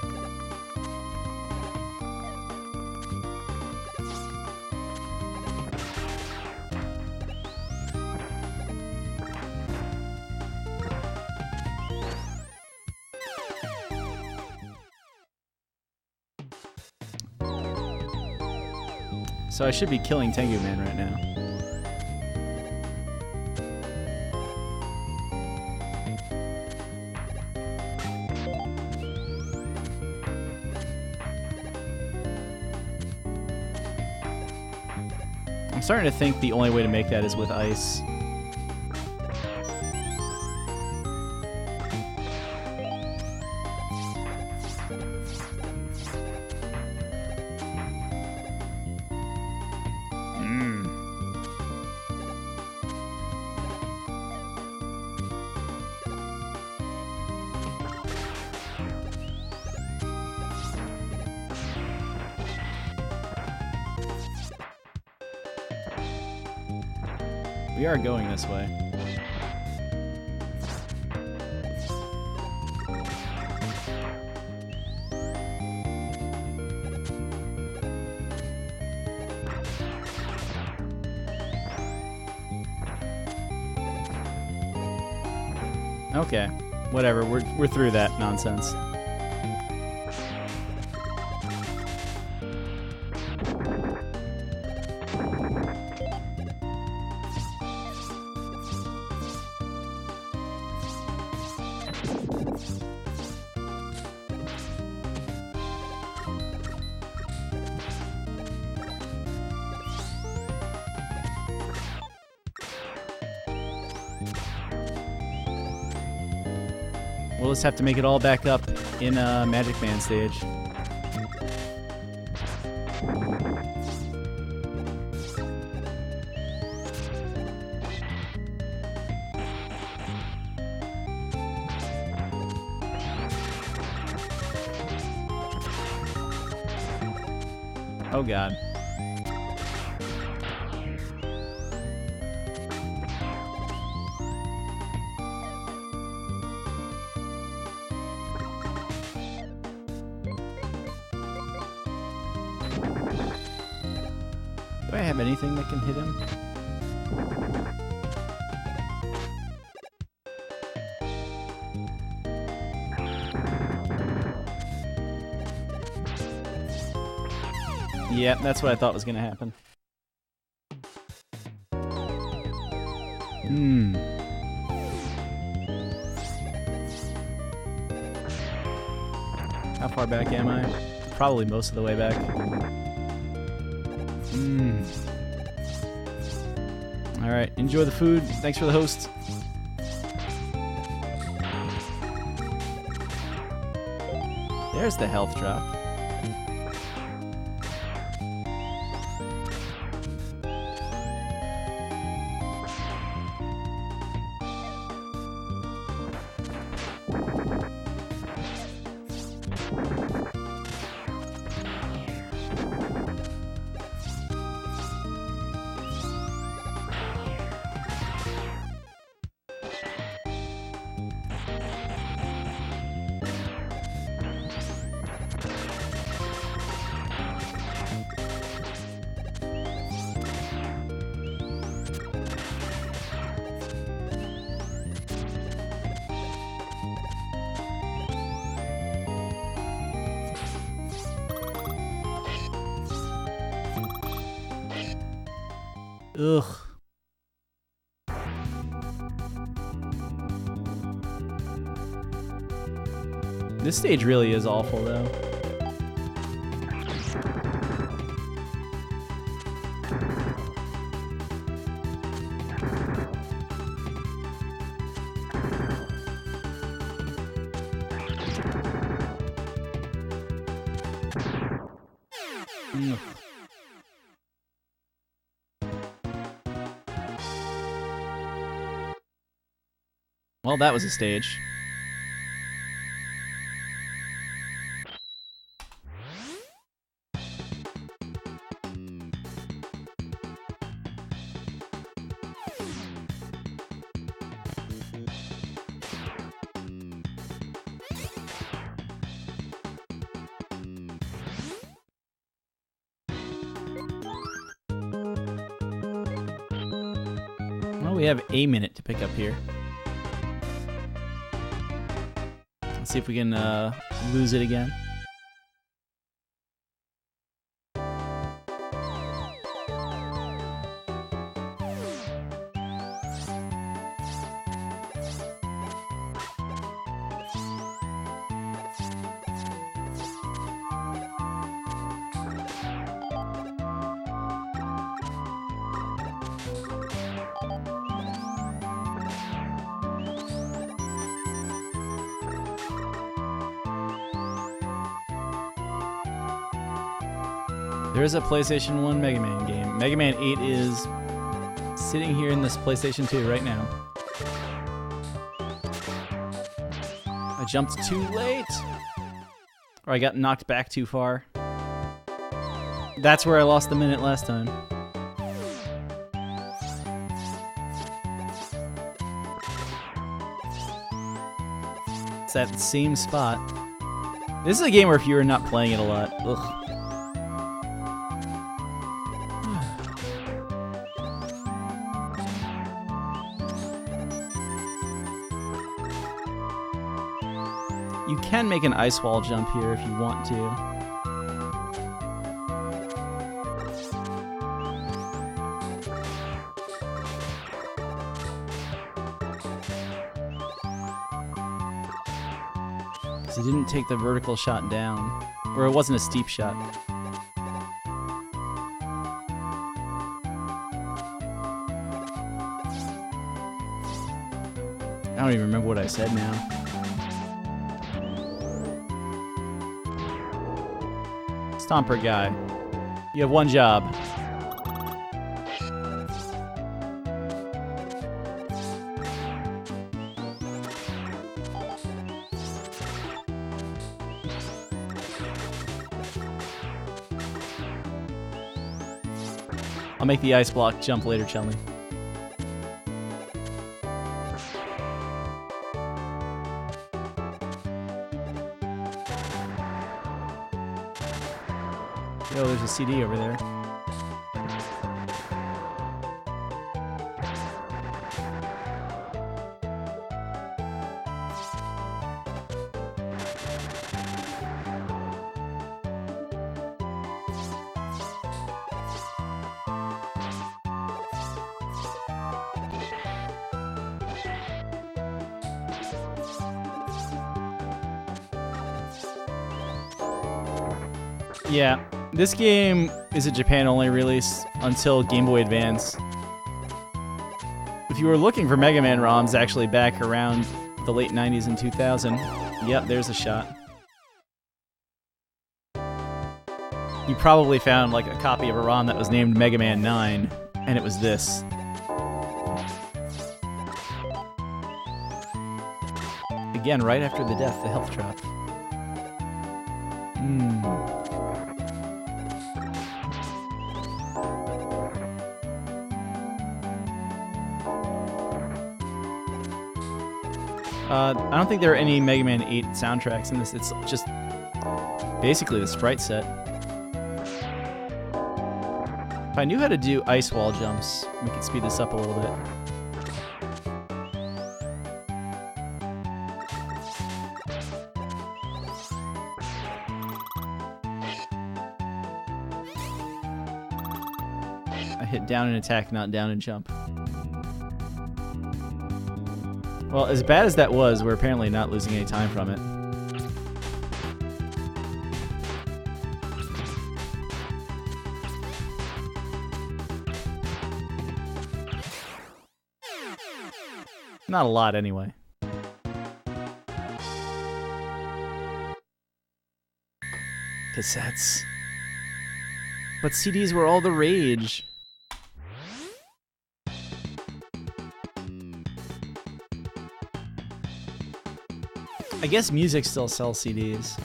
So I should be killing Tengu Man right now. I'm starting to think the only way to make that is with ice. We are going this way. Okay, whatever. We're through that nonsense. We'll just have to make it all back up in a Magic Man stage. Oh god. Do I have anything that can hit him? Yeah, that's what I thought was gonna happen. How far back am I? Probably most of the way back. Alright, enjoy the food. Thanks for the host. There's the health drop. Ugh. This stage really is awful, though. Well, that was a stage. Well, we have a minute to pick up here. Let's see if we can lose it again. There's a PlayStation 1 Mega Man game. Mega Man 8 is sitting here in this PlayStation 2 right now. I jumped too late. Or I got knocked back too far. That's where I lost the minute last time. It's that same spot. This is a game where if you are not playing it a lot, ugh. You can make an ice wall jump here if you want to. Because he didn't take the vertical shot down. Or it wasn't a steep shot. I don't even remember what I said now. Stomper guy. You have one job. I'll make the ice block jump later, Chelmy. Yo, there's a CD over there. Yeah. This game is a Japan-only release until Game Boy Advance. If you were looking for Mega Man ROMs actually back around the late 90s and 2000, yep, there's a shot. You probably found like a copy of a ROM that was named Mega Man 9, and it was this. Again, right after the death, the health drop. I don't think there are any Mega Man 8 soundtracks in this. It's just basically the sprite set. If I knew how to do ice wall jumps, we could speed this up a little bit. I hit down and attack, not down and jump. Well, as bad as that was, we're apparently not losing any time from it. Not a lot, anyway. Cassettes. But CDs were all the rage. I guess music still sells CDs.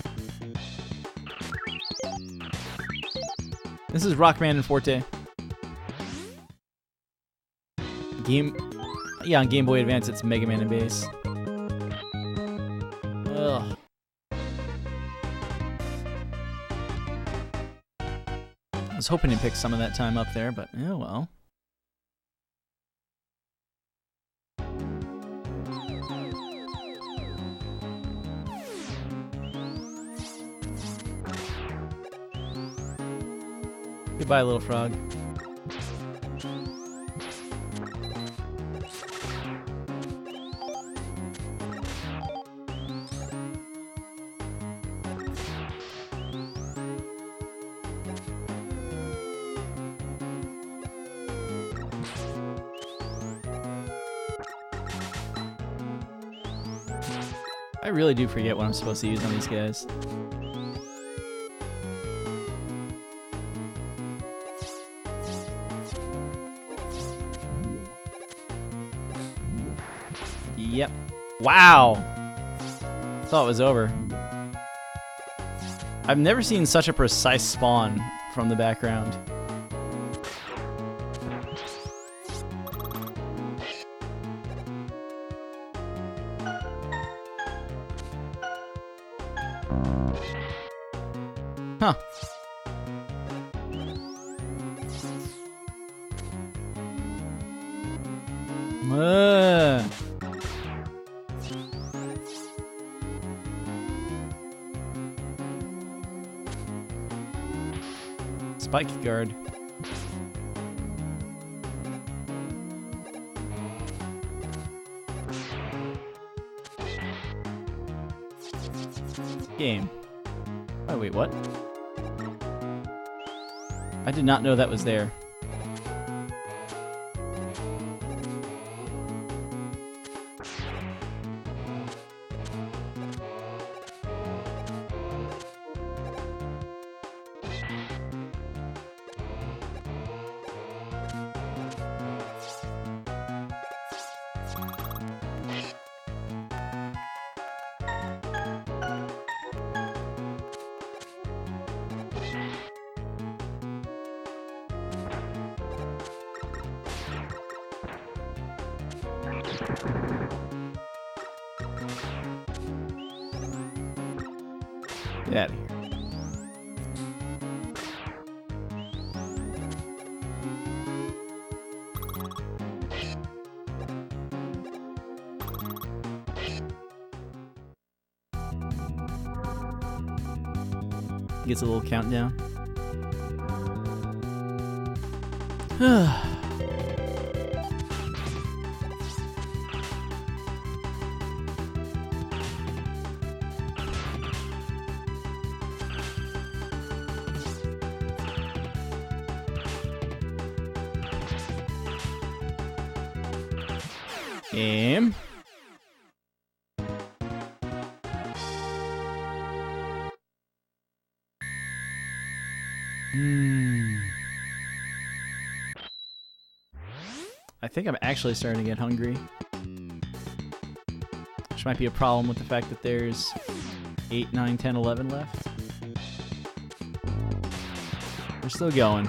This is Rockman Forte. Yeah, on Game Boy Advance it's Mega Man and Bass. Ugh. I was hoping to pick some of that time up there, but oh well. Goodbye, little frog. I really do forget what I'm supposed to use on these guys. Yep. Wow! Thought it was over. I've never seen such a precise spawn from the background. Huh. Spike guard. Game. Oh, wait, what? I did not know that was there. Get out of here. Gets a little countdown. Game. I think I'm actually starting to get hungry. Which might be a problem with the fact that there's 8, 9, 10, 11 left. We're still going.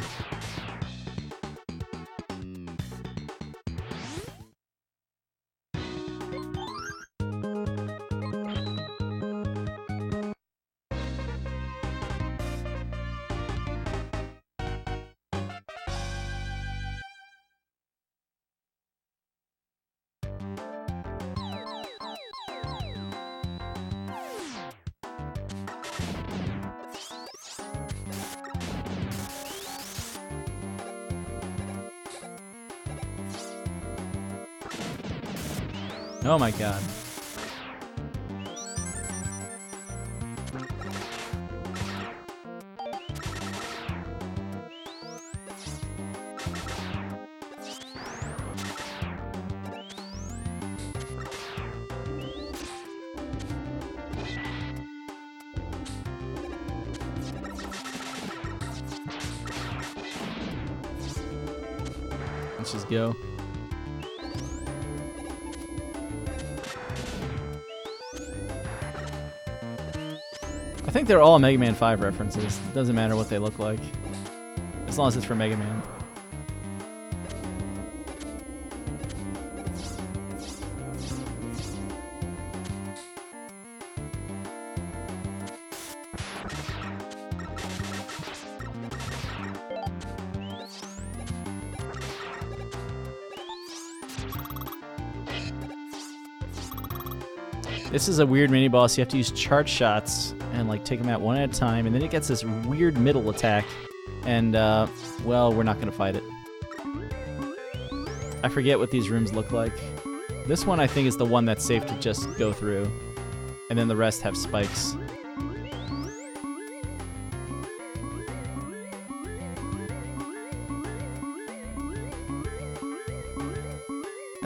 Oh my god. Let's just go. I think they're all Mega Man 5 references. It doesn't matter what they look like, as long as it's for Mega Man. This is a weird mini boss. You have to use charge shots and like take them out one at a time, and then it gets this weird middle attack, and well, we're not gonna fight it. I forget what these rooms look like. This one I think is the one that's safe to just go through, and then the rest have spikes.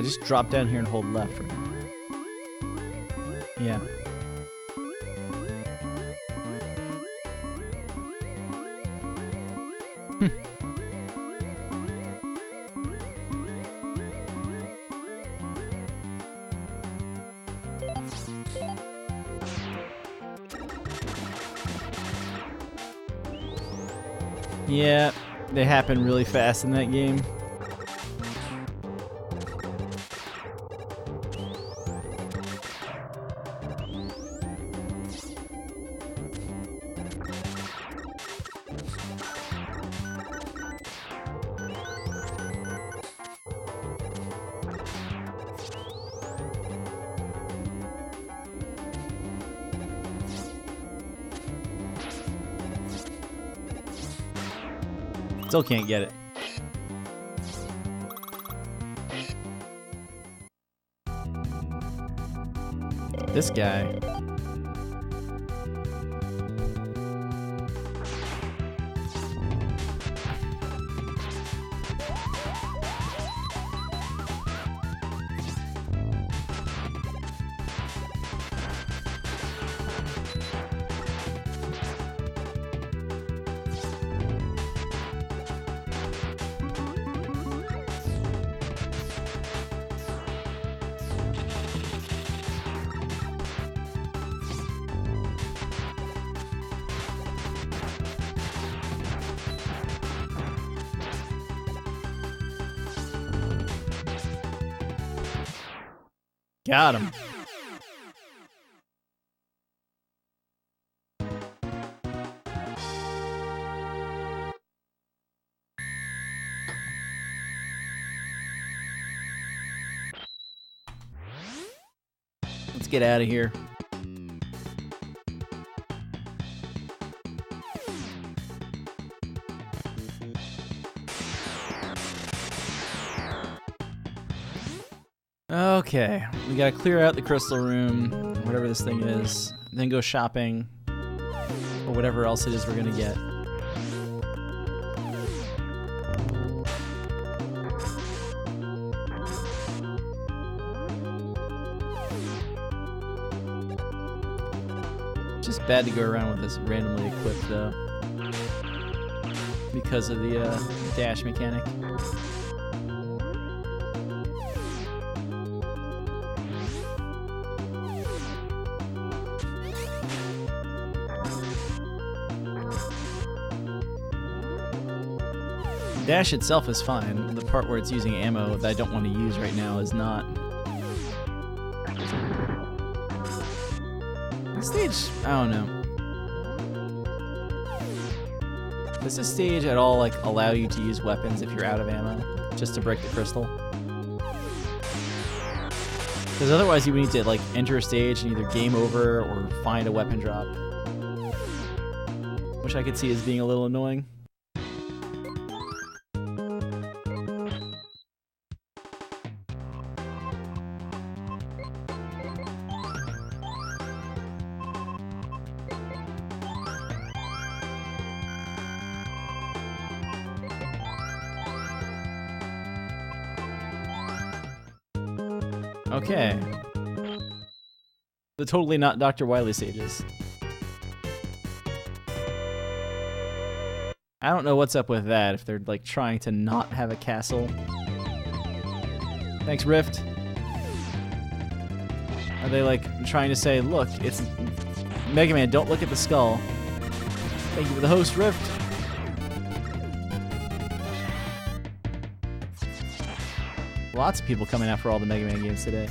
just drop down here and hold left. Right? Yeah. Yeah, they happen really fast in that game. Still can't get it. This guy. Got him. Let's get out of here. Okay, we gotta clear out the crystal room, whatever this thing is, then go shopping, or whatever else it is we're gonna get. Just bad to go around with this randomly equipped though, because of the dash mechanic. Dash itself is fine. The part where it's using ammo that I don't want to use right now is not. This stage, I don't know. Does this stage at all like allow you to use weapons if you're out of ammo, just to break the crystal? Because otherwise you would need to like enter a stage and either game over or find a weapon drop, which I could see as being a little annoying. Okay. The totally not Dr. Wily stages. I don't know what's up with that, if they're like trying to not have a castle. Thanks, Rift. Are they like trying to say, look, it's Mega Man, don't look at the skull. Thank you for the host, Rift. Lots of people coming out for all the Mega Man games today.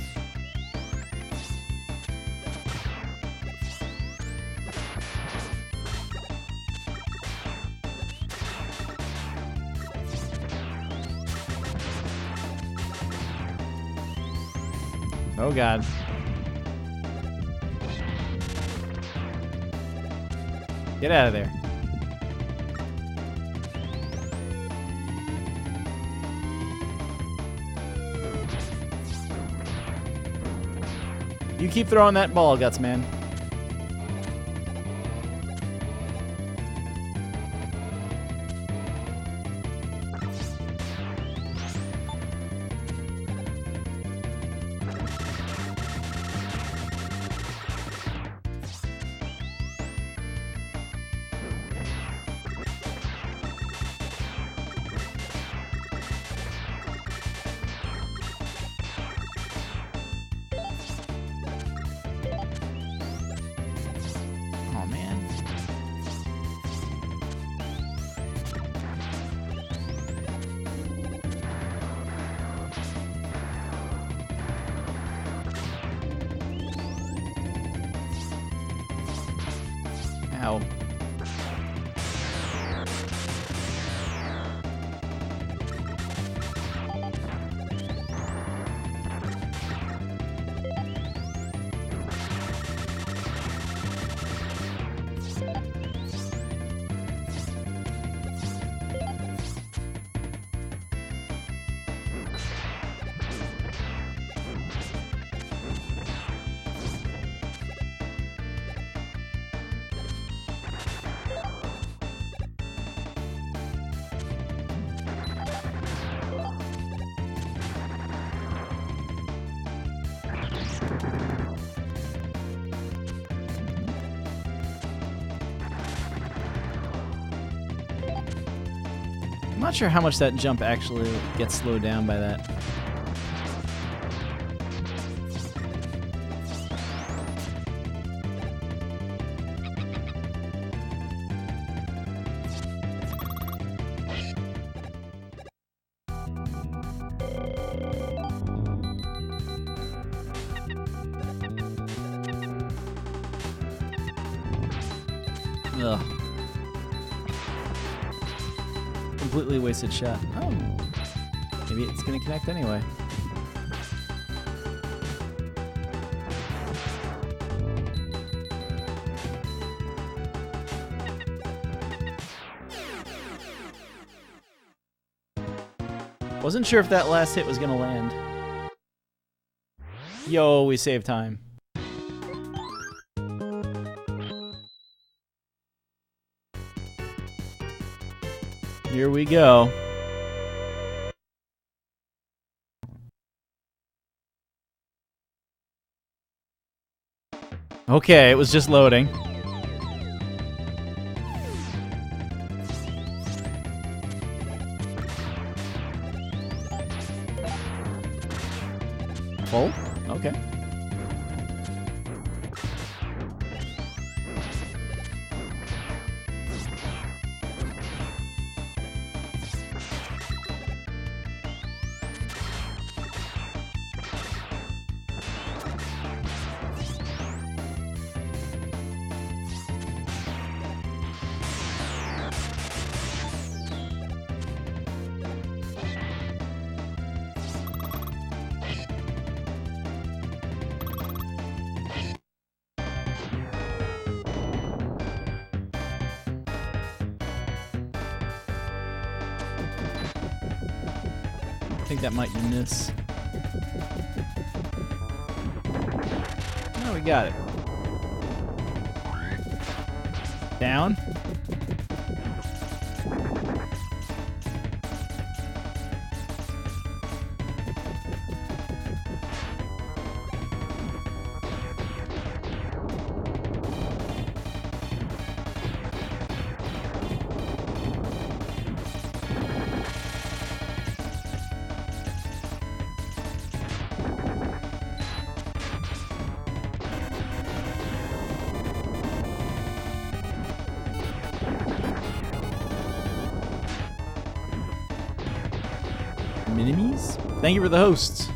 Oh god. Get out of there. You keep throwing that ball, Guts Man. Ow. I'm not sure how much that jump actually gets slowed down by that. Ugh. Completely wasted shot. Oh. Maybe it's gonna connect anyway. Wasn't sure if that last hit was gonna land. Yo, we saved time. Here we go. Okay, it was just loading. Full? Okay. I think that might be miss. Oh, we got it. Down. Minimies? Thank you for the hosts.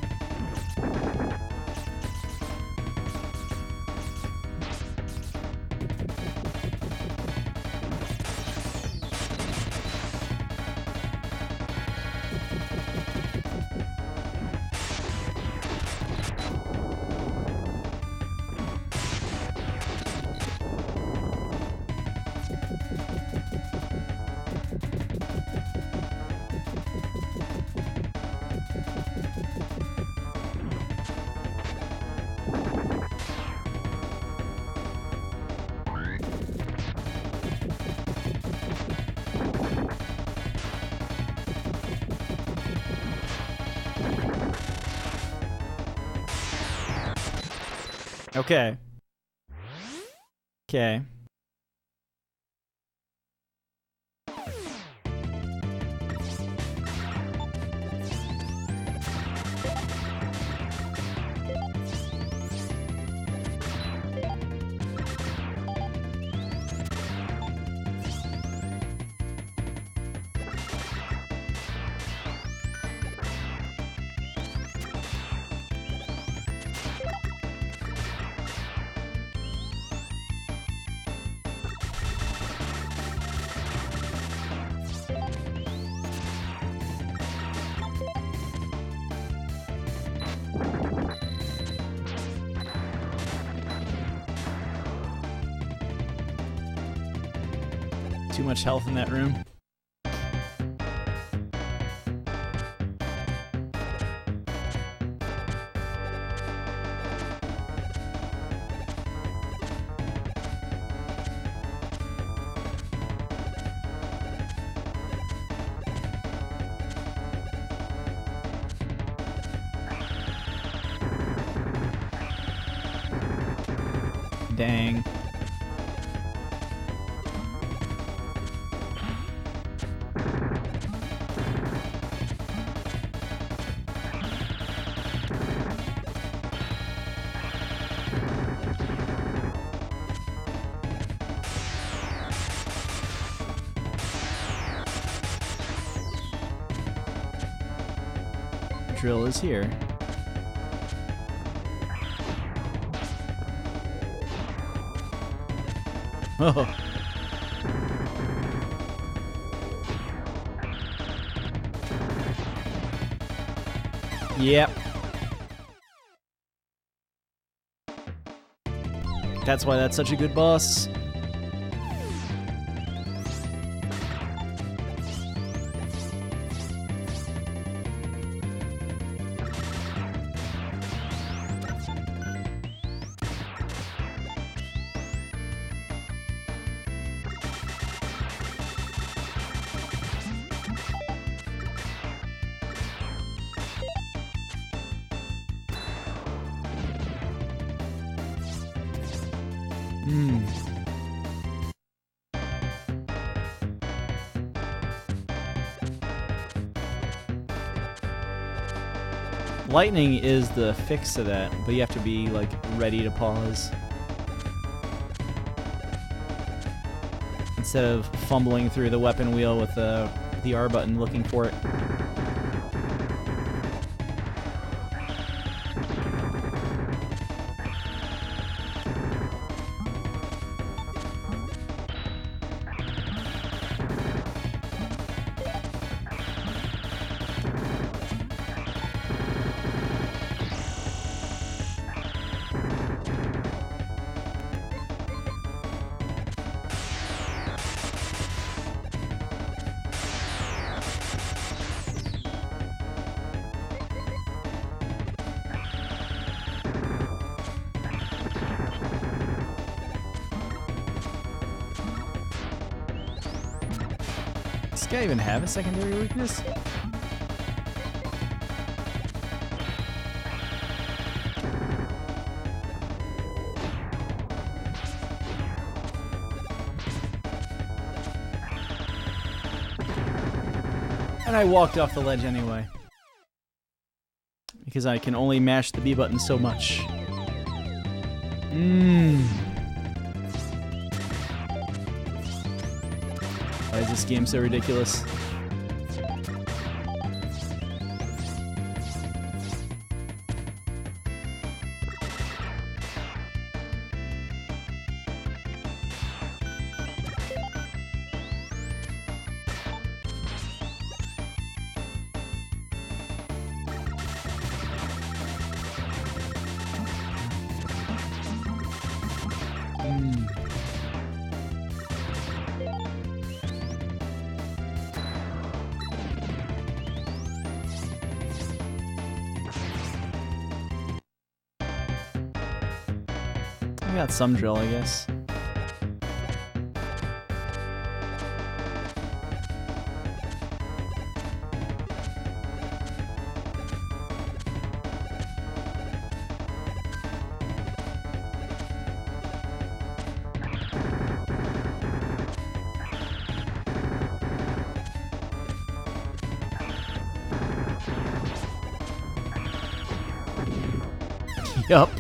Okay. Okay. Too much health in that room. Dang. Drill is here. Oh. Yep. That's why that's such a good boss. Lightning is the fix to that, but you have to be like ready to pause. Instead of fumbling through the weapon wheel with the R button looking for it. Does this guy even have a secondary weakness? And I walked off the ledge anyway. Because I can only mash the B button so much. Why is this game so ridiculous? I got some drill, I guess. Yup.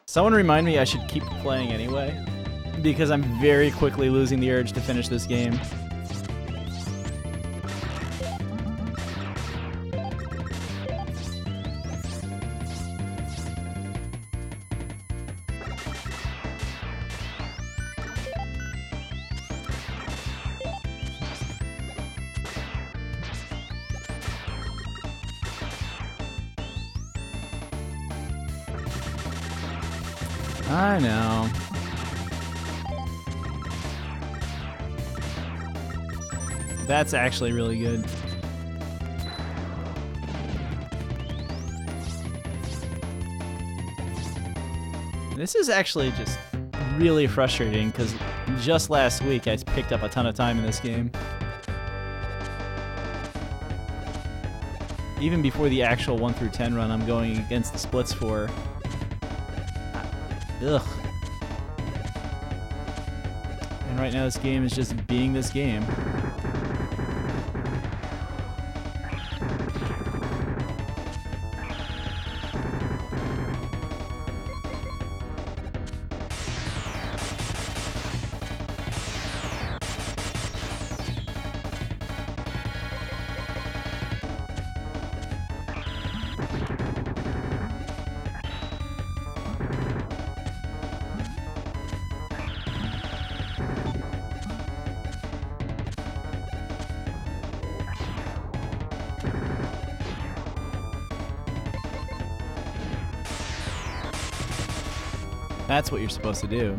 Someone remind me I should keep playing anyway, because I'm very quickly losing the urge to finish this game. I know. That's actually really good. This is actually just really frustrating because just last week I picked up a ton of time in this game. Even before the actual 1 through 10 run I'm going against the splits for. Ugh. And right now this game is just being this game. That's what you're supposed to do.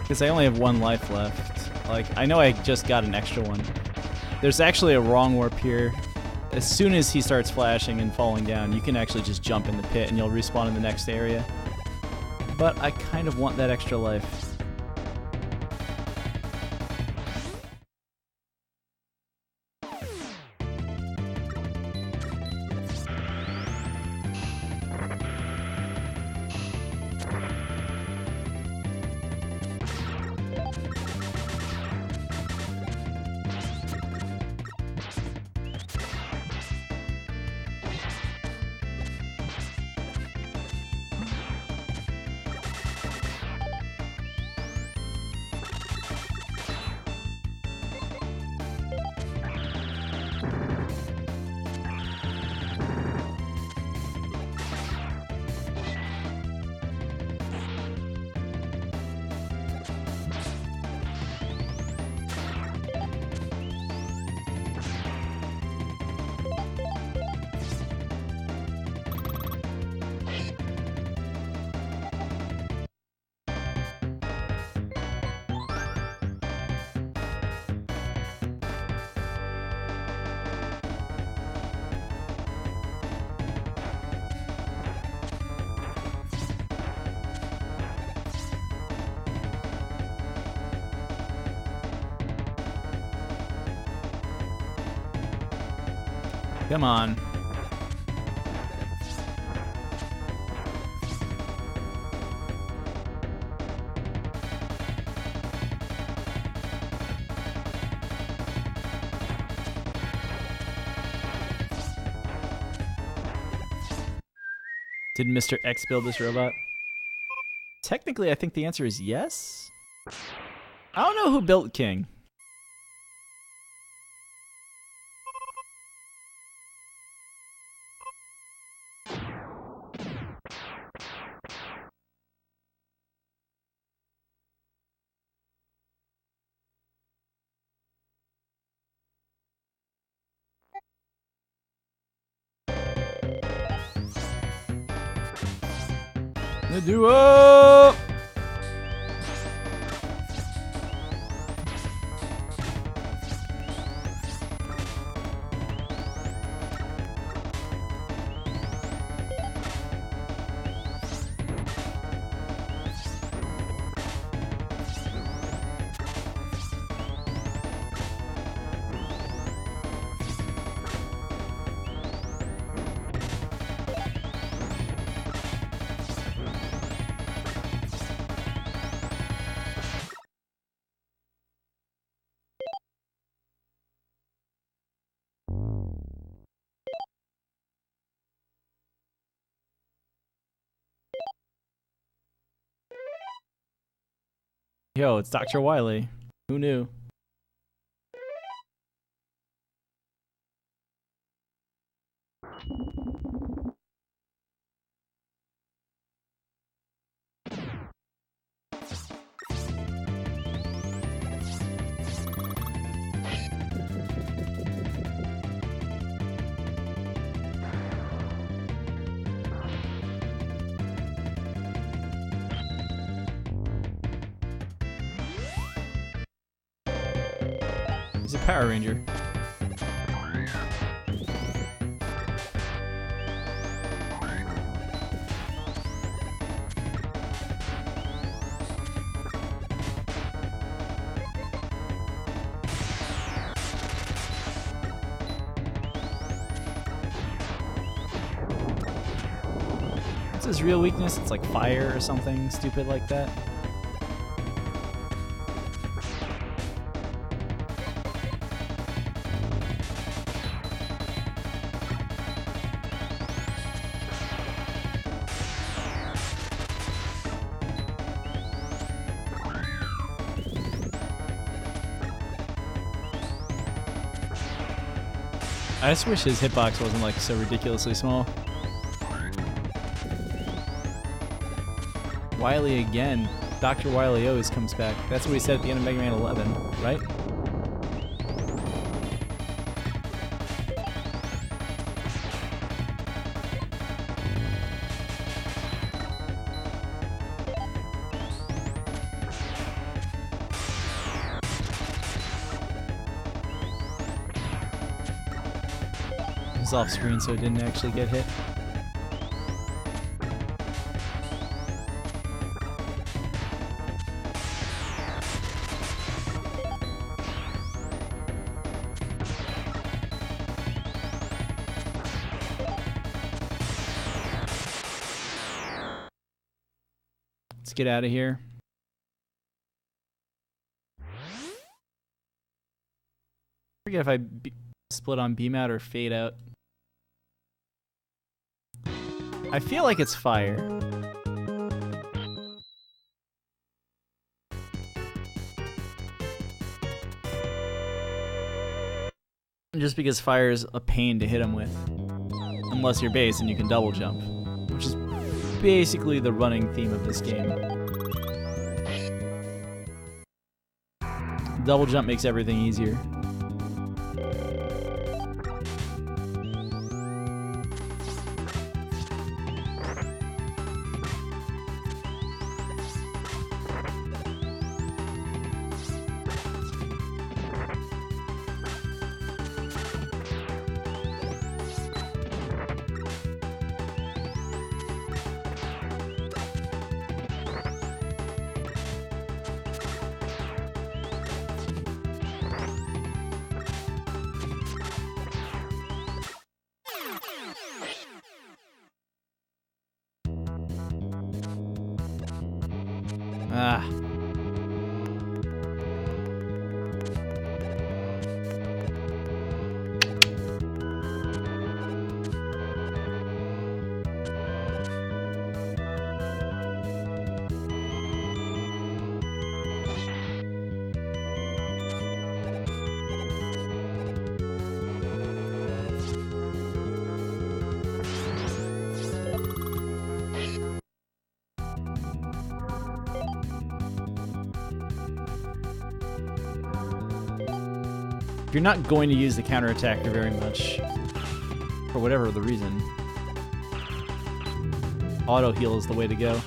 Because I only have 1 life left. Like, I know I just got an extra one. There's actually a wrong warp here. As soon as he starts flashing and falling down, you can actually just jump in the pit and you'll respawn in the next area. But I kind of want that extra life. Come on. Did Mr. X build this robot? Technically, I think the answer is yes. I don't know who built King. The duo! Yo, it's Dr. Wily. Who knew? He's a Power Ranger. What's his real weakness? It's like fire or something stupid like that. I just wish his hitbox wasn't like so ridiculously small. Wily again. Dr. Wily always comes back. That's what he said at the end of Mega Man 11, right? It was off screen, so it didn't actually get hit. Let's get out of here. I forget if I split on beam out or fade out. I feel like it's fire. Just because fire is a pain to hit him with. Unless you're base and you can double jump. Which is basically the running theme of this game. Double jump makes everything easier. Ah. If you're not going to use the counterattack very much, for whatever the reason, auto heal is the way to go.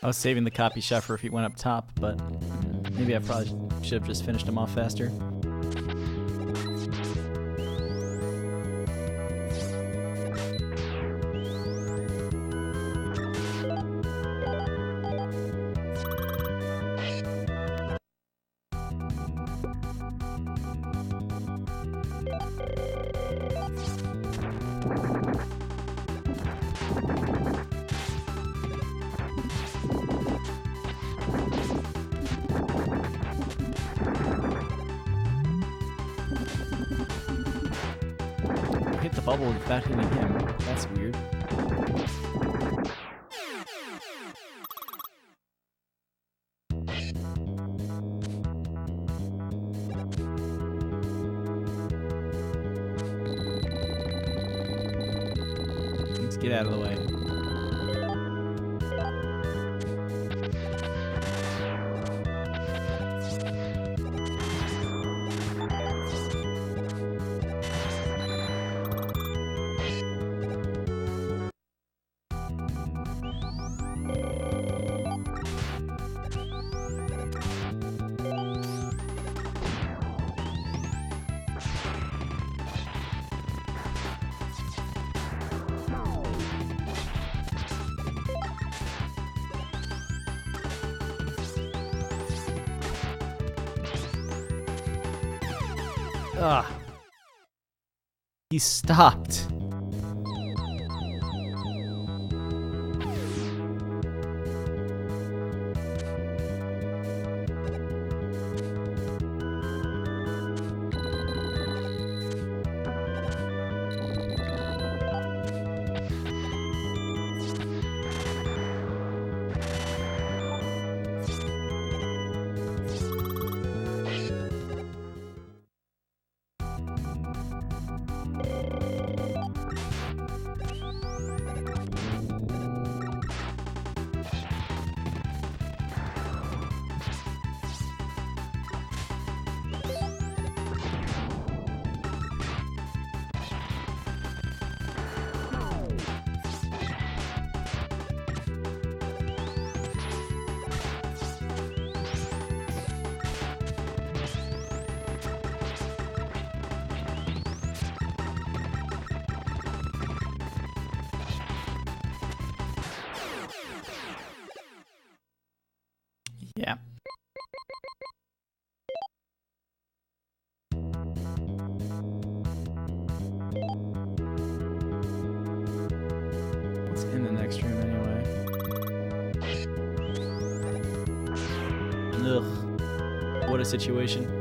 I was saving the copy shot for if he went up top, but maybe I probably should have just finished him off faster. Hit the bubble without hitting him. That's weird. Let's get out of the way. Ah. He stopped. Yeah. What's in the next room anyway? Ugh. What a situation.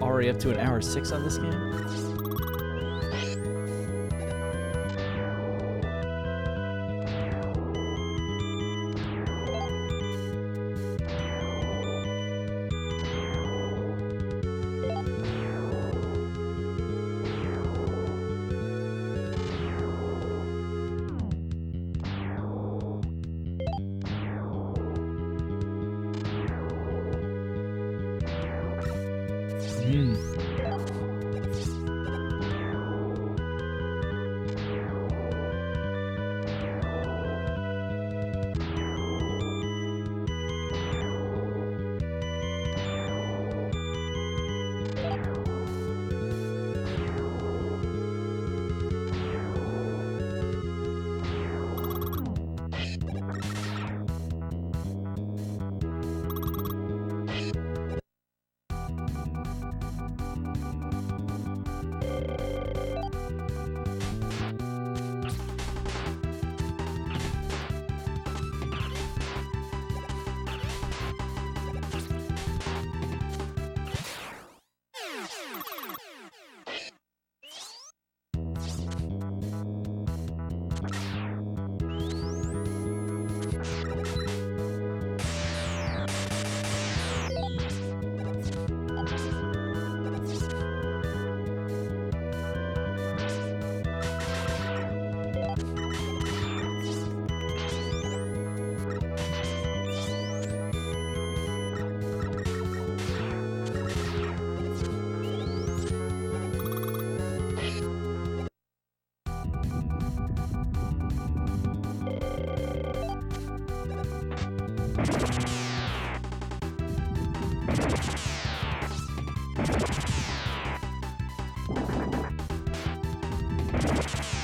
Already up to an hour 6 on this game?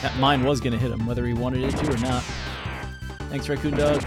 That mine was gonna hit him, whether he wanted it to or not. Thanks, Raccoon Dog.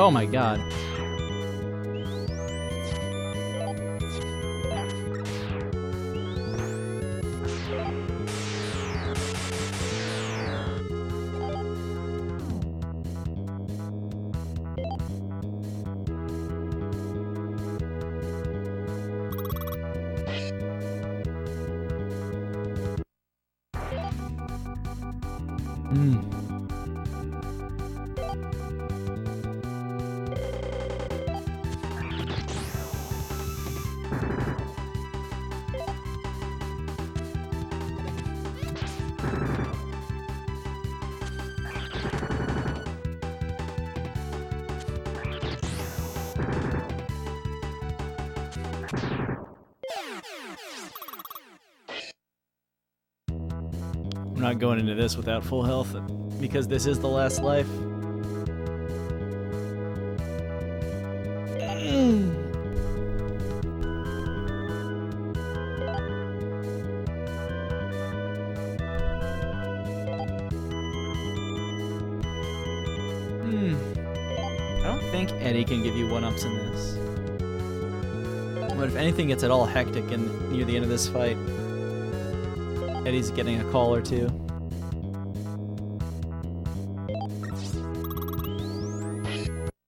Oh my god. I'm not going into this without full health because this is the last life. I don't think Eddie can give you one-ups in this. But if anything gets at all hectic near the end of this fight, Eddie's getting a call or two.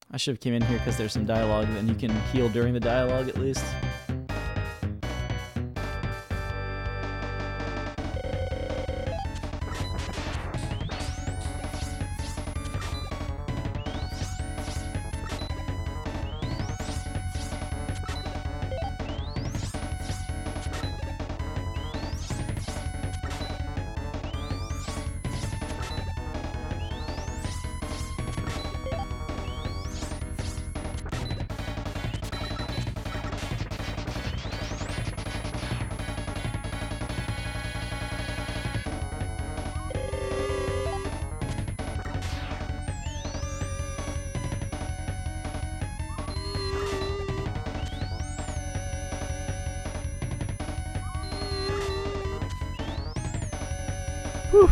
I should have came in here because there's some dialogue, and you can heal during the dialogue at least. Whew.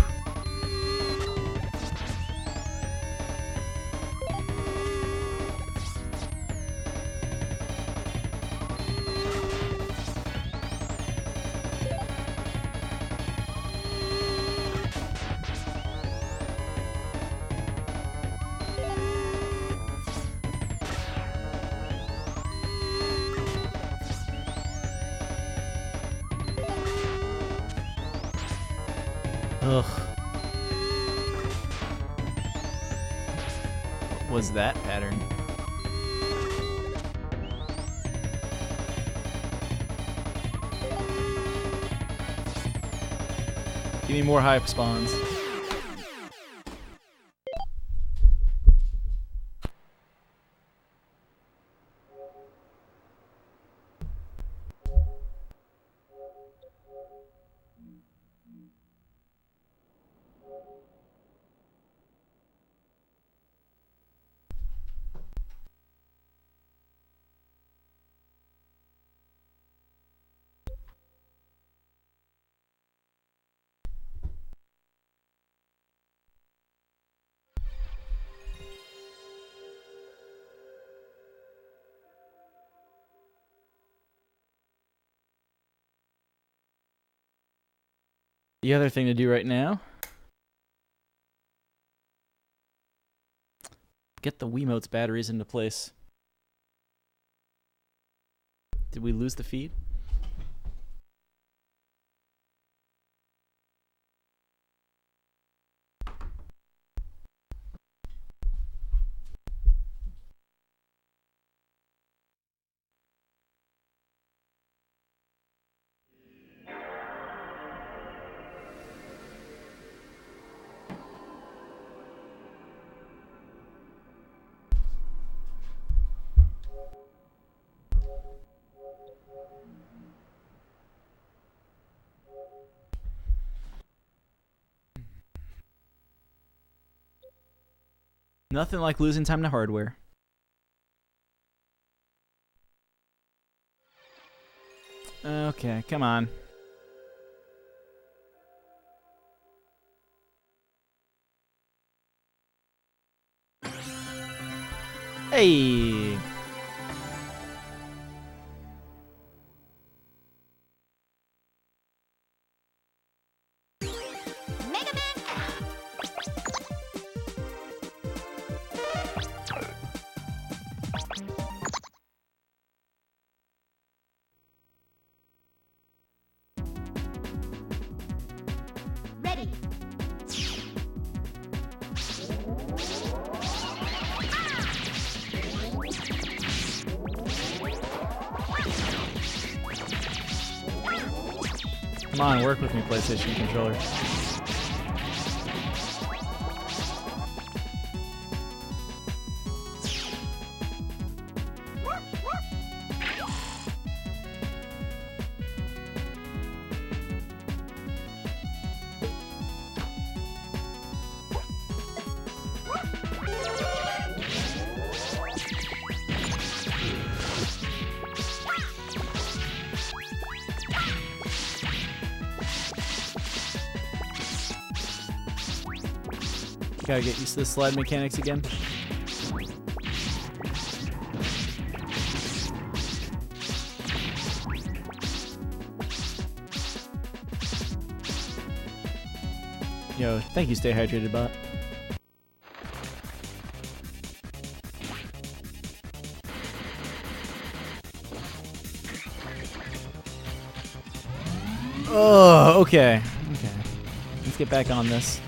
Ugh. What was that pattern? Give me more hype spawns. The other thing to do right now, get the Wiimote's batteries into place. Did we lose the feed? Nothing like losing time to hardware. Okay, come on. Hey! Ready. Come on, work with me, PlayStation controller. Gotta get used to the slide mechanics again. Yo, thank you, Stay Hydrated Bot. Oh, okay. Okay. Let's get back on this.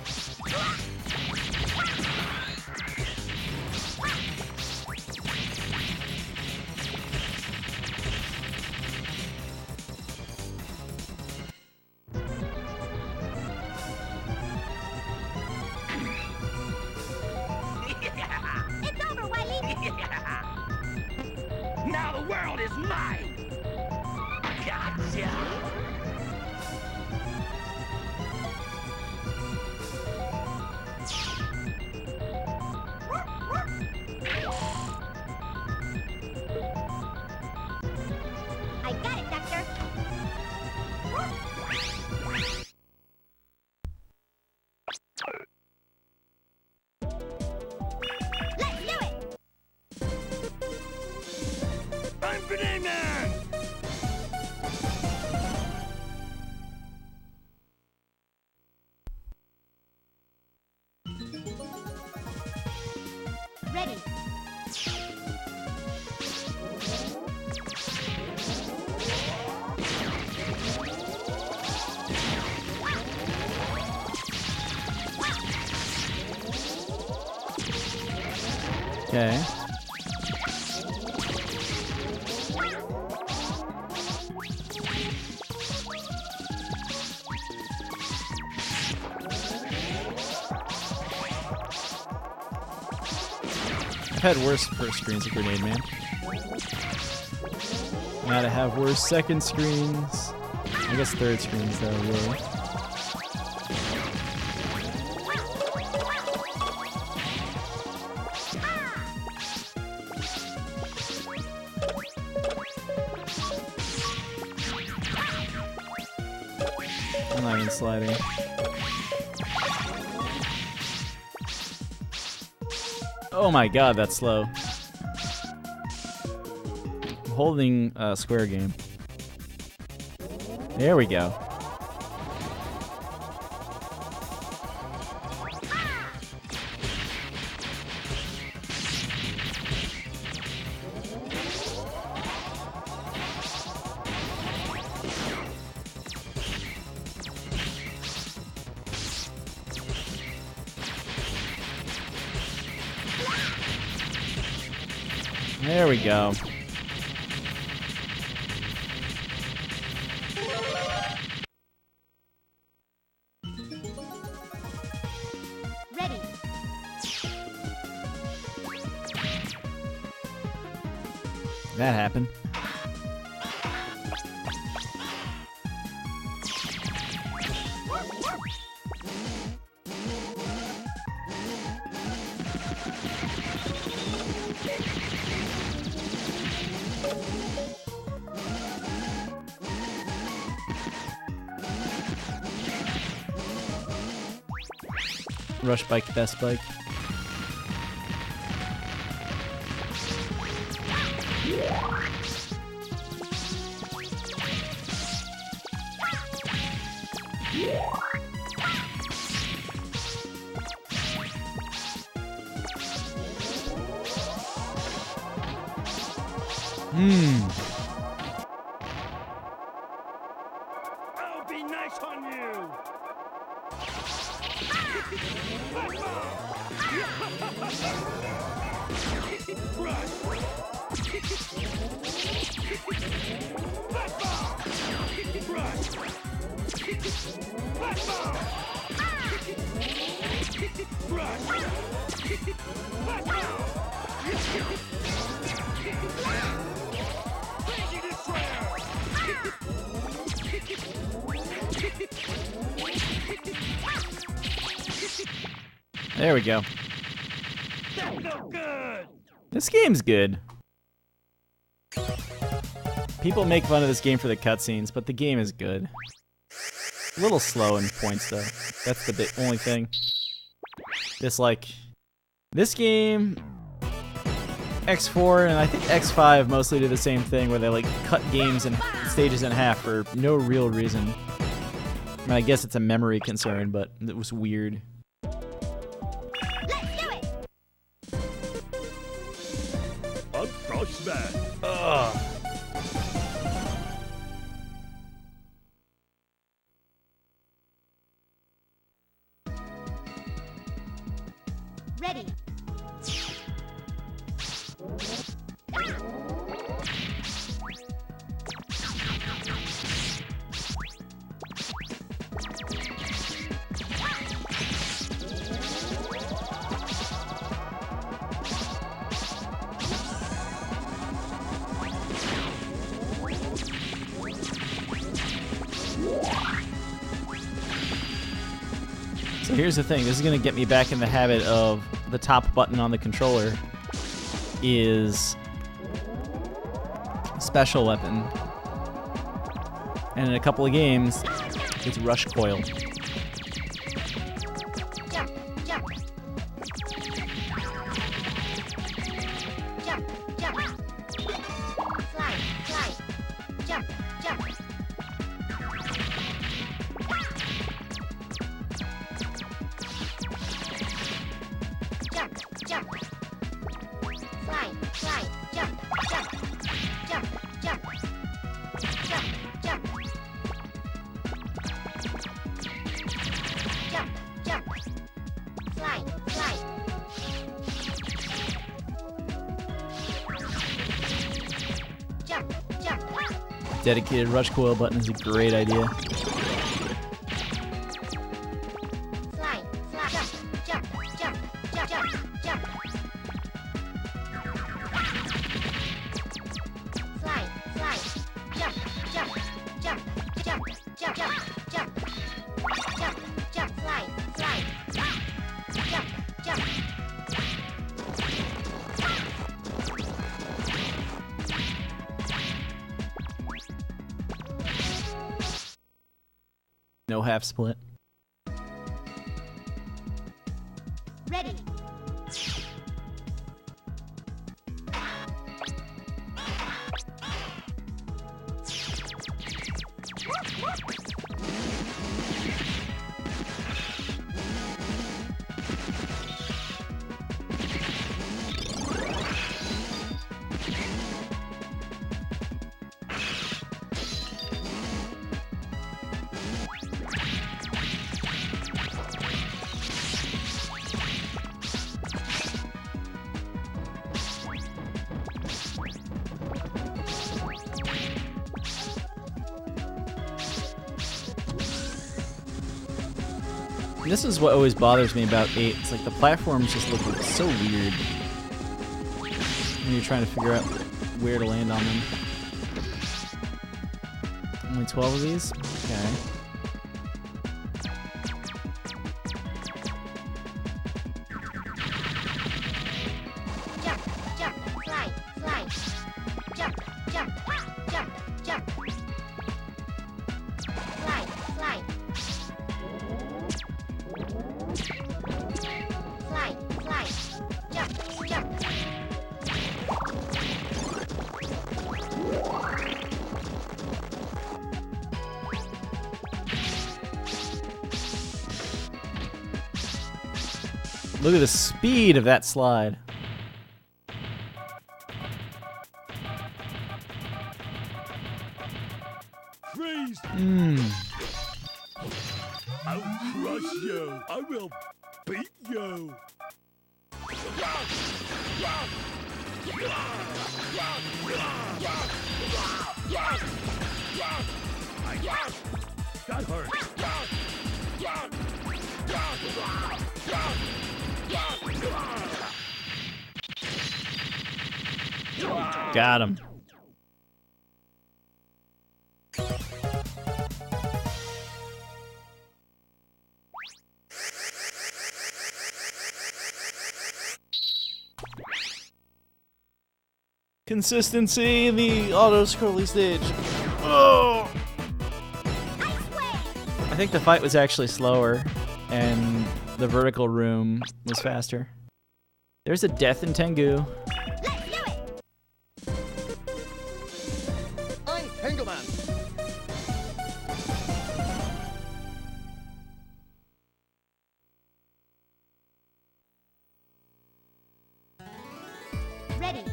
Now the world is mine! Gotcha! I got it, Doctor! Let's do it! I'm Grenade Man! Ready. Okay. I've had worse first screens of Grenade Man. Now to have worse second screens. I guess third screens though, really. I'm not even sliding. Oh my god, that's slow. I'm holding square game. There we go. There we go. Ready. That happened. Rush bike, best bike. I'll be nice on you. There we go. That's no good. This game's good. People make fun of this game for the cutscenes, but the game is good. A little slow in points, though. That's the only thing. This game, X4 and I think X5 mostly do the same thing, where they like cut games and stages in half for no real reason. I mean, I guess it's a memory concern, but it was weird. Let's do it. Up cross smash. Ready. So here's the thing, this is going to get me back in the habit of the top button on the controller is special weapon. And in a couple of games, it's rush coil. Jump, jump. Jump, jump. Slide, slide. Jump, jump. Jump, jump. Slide, slide. Jump, jump. Jump, jump. Jump, jump. Jump, jump. Slide, slide. Jump, jump. Dedicated rush coil button is a great idea. Slide, slide. Jump, jump, jump, jump, jump. Slide, slide. Jump, jump, jump, jump, jump, jump, jump. Jump, jump, slide, slide. Jump, jump. No half split. Ready. This is what always bothers me about 8. It's like the platforms just look so weird when you're trying to figure out where to land on them. Only 12 of these? Okay. Jump, jump, slide, slide. Jump, jump, jump, jump. Slide, slide. Slide, slide. Jump, jump. Look at the speed of that slide. Freeze! I'll crush you. I will beat you. That hurt. Got him. Consistency in the auto-scrolling stage. Oh! I think the fight was actually slower, and the vertical room was faster. There's a death in Tengu. Let's do it! I'm Penguin. Ready.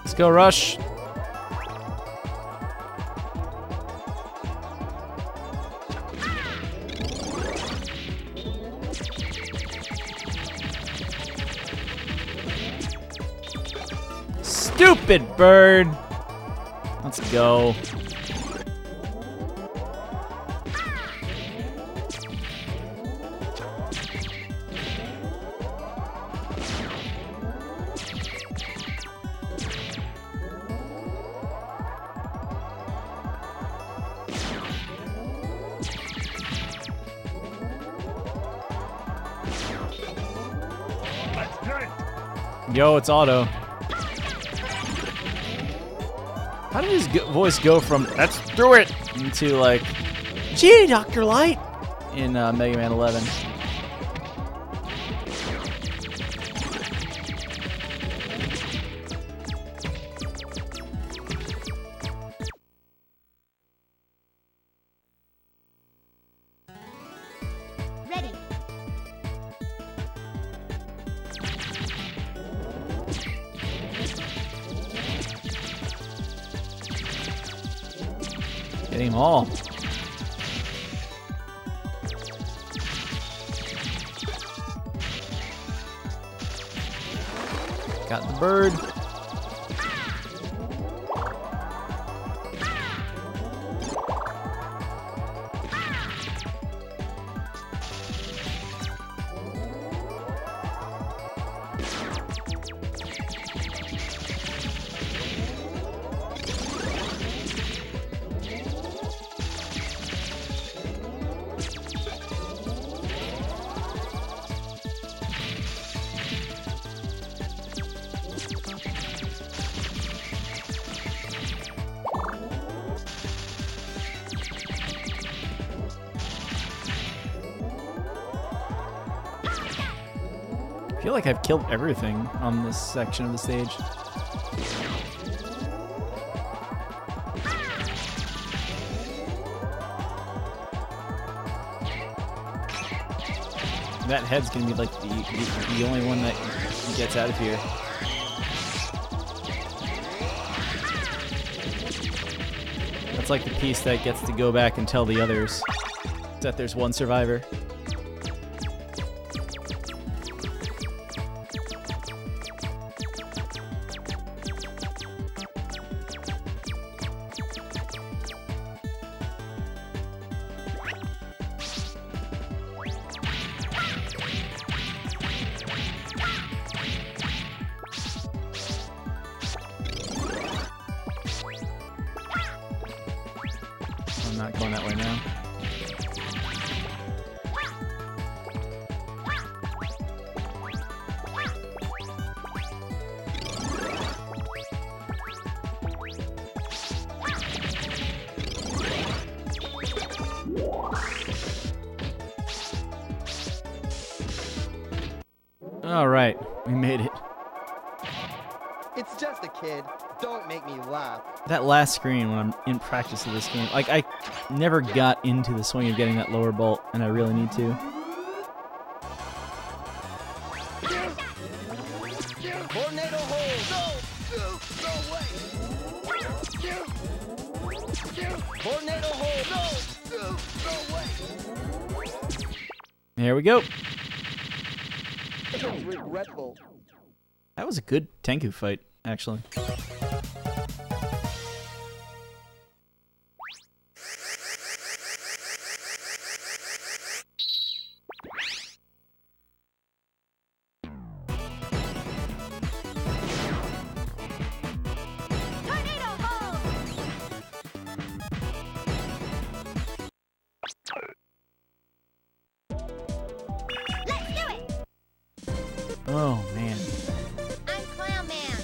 Let's go, Rush. Stupid bird. Let's go. Let's do it. Yo, it's Auto. How did his voice go from "Let's do it" into like, "Gee, Dr. Light" in Mega Man 11? Ready. Getting them all. Got the bird. I feel like I've killed everything on this section of the stage. That head's gonna be like the only one that gets out of here. That's like the piece that gets to go back and tell the others that there's one survivor. I'm not going that way now. All right, we made it. It's just a kid. Don't make me laugh. That last screen when I'm in practice of this game, like I never got into the swing of getting that lower bolt, and I really need to. Tornado hole! No! No way! Tornado hole! No! No way! There we go. It's regretful. That was a good Tenku fight, actually. Tornado hole! Let's do it! Oh, man. I'm Clown Man.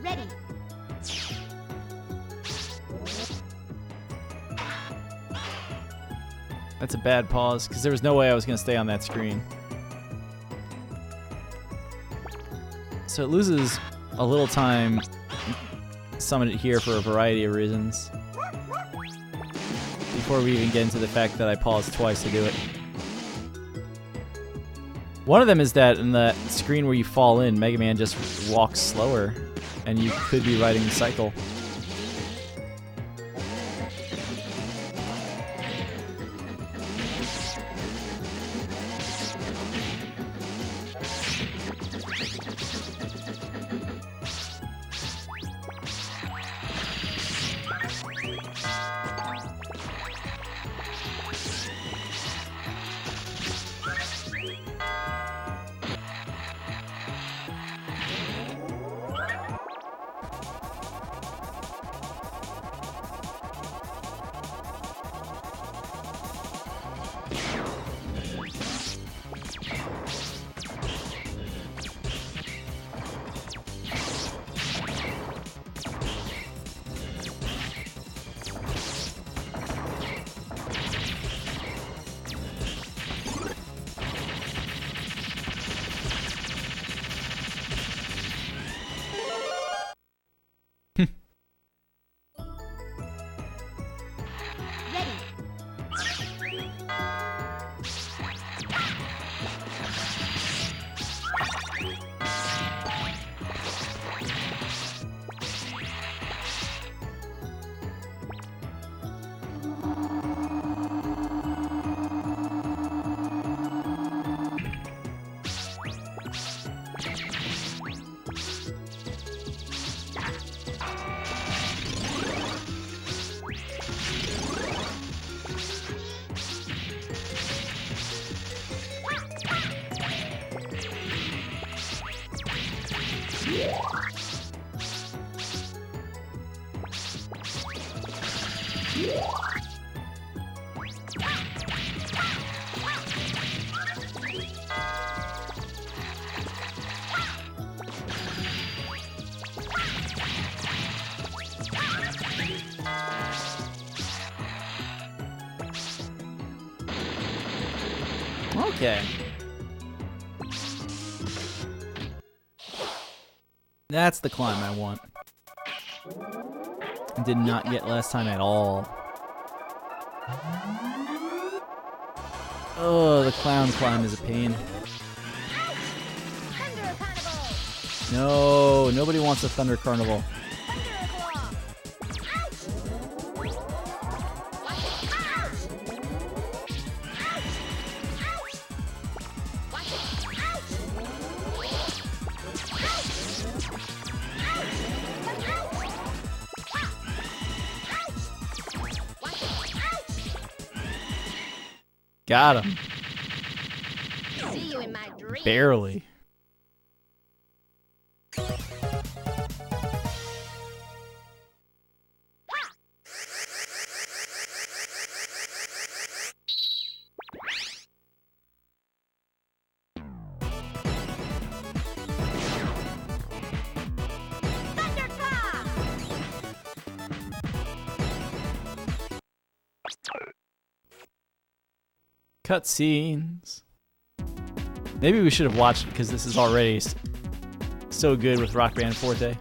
Ready. That's a bad pause, because there was no way I was going to stay on that screen. So it loses a little time. Summon it here for a variety of reasons. Before we even get into the fact that I paused twice to do it. One of them is that in the screen where you fall in, Mega Man just walks slower, and you could be riding the cycle. Okay. That's the climb I want. I did not get last time at all. Oh, the clown climb is a pain. Thunder Carnival! No, nobody wants a Thunder Carnival. Got him. See you in my dreams. Barely. Thunderclaw! Cutscenes. Maybe we should have watched it because this is already so good with Rockman Forte.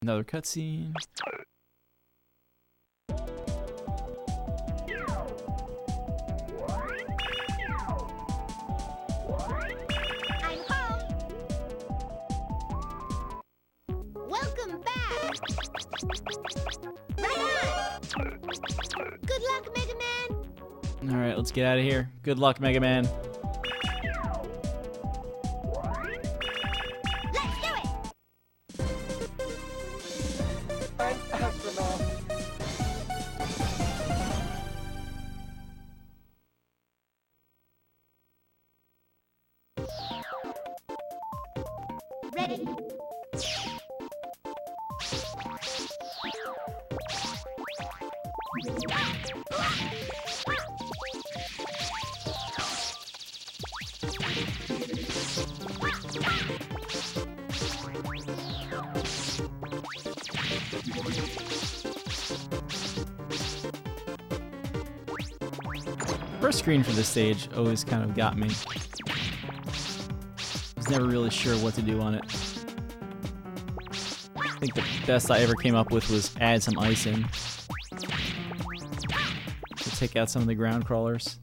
Another cutscene. I'm home. Welcome back. Right on. Good luck, Mega Man. All right, let's get out of here. Good luck, Mega Man. Let's do it. I'm astronaut. Ready. First screen for this stage always kind of got me. I was never really sure what to do on it. I think the best I ever came up with was add some ice in to take out some of the ground crawlers.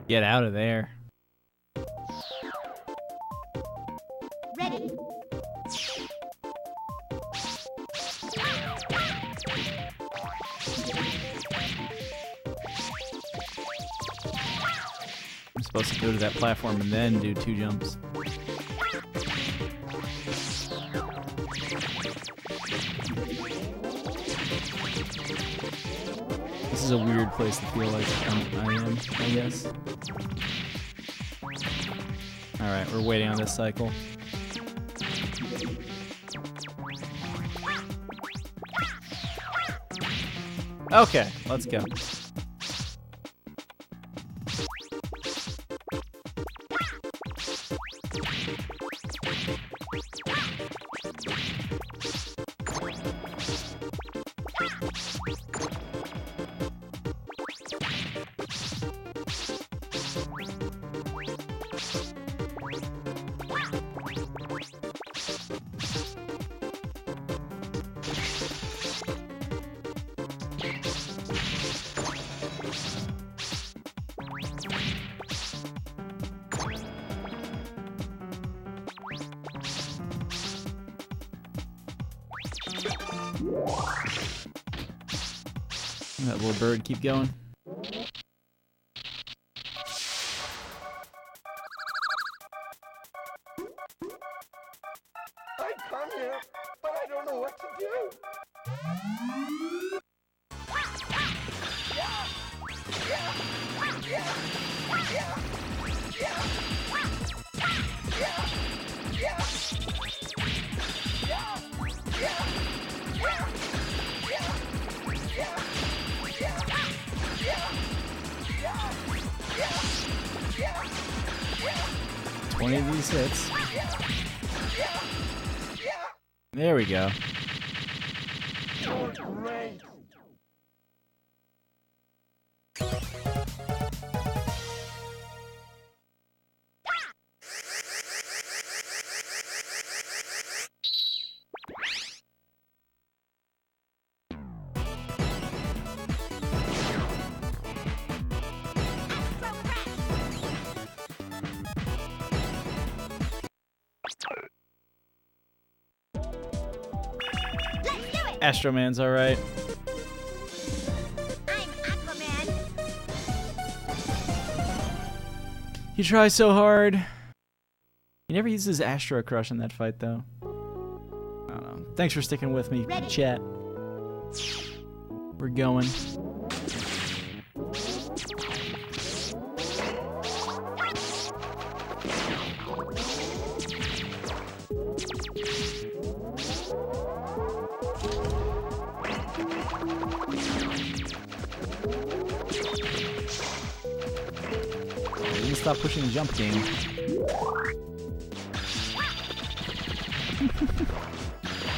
Get out of there. Ready. I'm supposed to go to that platform and then do 2 jumps. This is a weird place to feel like I am, I guess. Alright, we're waiting on this cycle. Okay, let's go. That little bird keep going. I come here, but I don't know what to do. One of these hits. There we go. Great. Astro Man's alright. I'm Aquaman. He tries so hard. He never uses Astro Crush in that fight, though. I don't know. Thanks for sticking with me, Ready. chat. We're going. Stop pushing the jump game.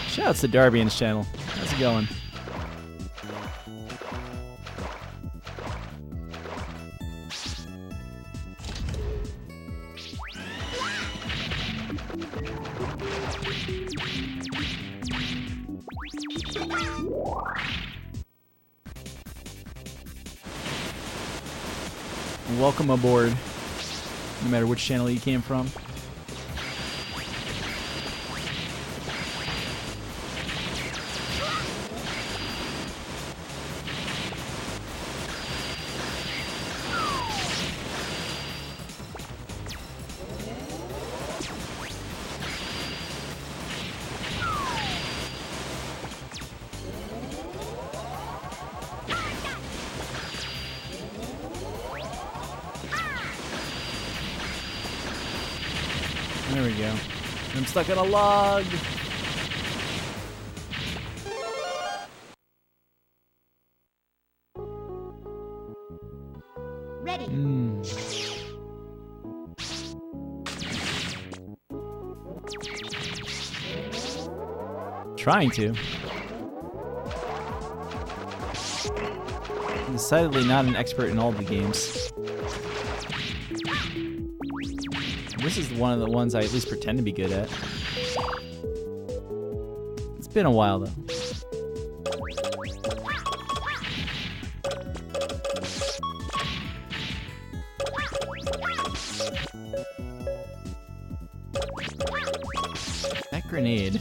Shoutouts to Darbian's channel. How's it going? Welcome aboard. No matter which channel you came from. There we go. I'm stuck on a log. Ready. Trying to. I'm decidedly not an expert in all the games. This is one of the ones I at least pretend to be good at. It's been a while, though. That grenade.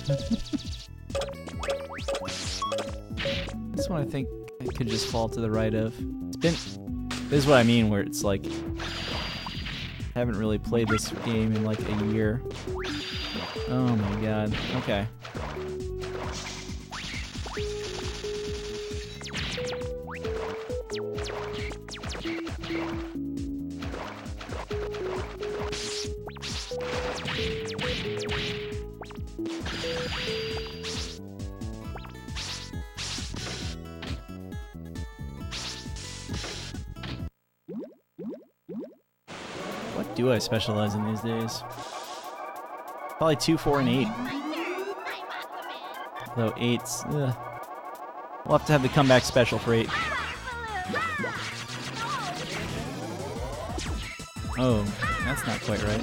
This one I think I could just fall to the right of. It's been... This is what I mean, where it's like... I haven't really played this game in like a year. Oh my god. Okay. do I specialize in these days? Probably 2, 4, and 8. Though 8's... Ugh. We'll have to have the comeback special for 8. Oh, that's not quite right.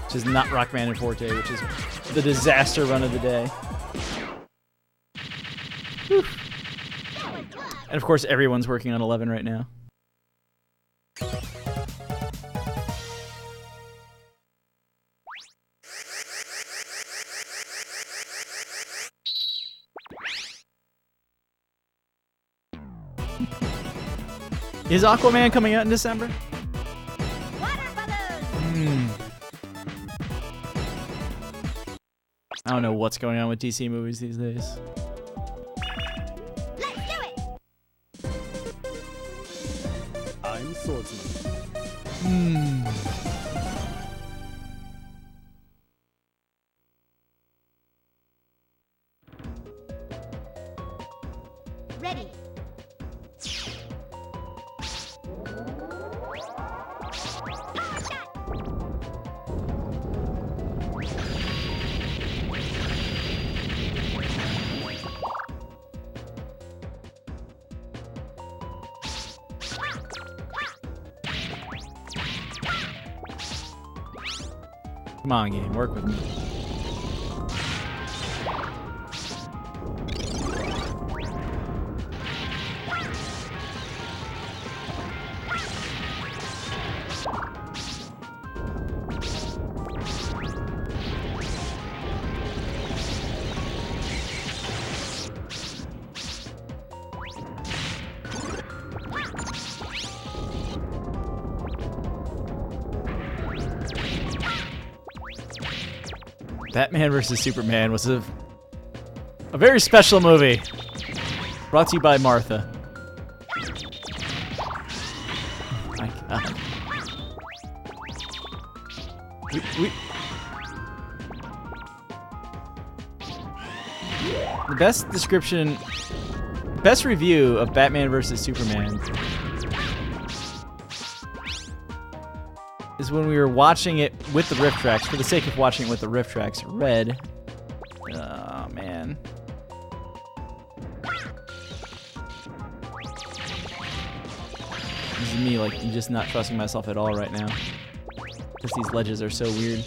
Which is not Rockman Forte, which is the disaster run of the day. Whew. And of course, everyone's working on 11 right now. Is Aquaman coming out in December? I don't know what's going on with DC movies these days. Let's do it. I'm Swordsman. Ready. Come on, game, work with me. Batman vs. Superman was a very special movie. Brought to you by Martha. Oh my God. The best description, best review of Batman vs. Superman is when we were watching it with the riff tracks, for the sake of watching it with the riff tracks, read. Oh, man. This is me, like, just not trusting myself at all right now. Because these ledges are so weird.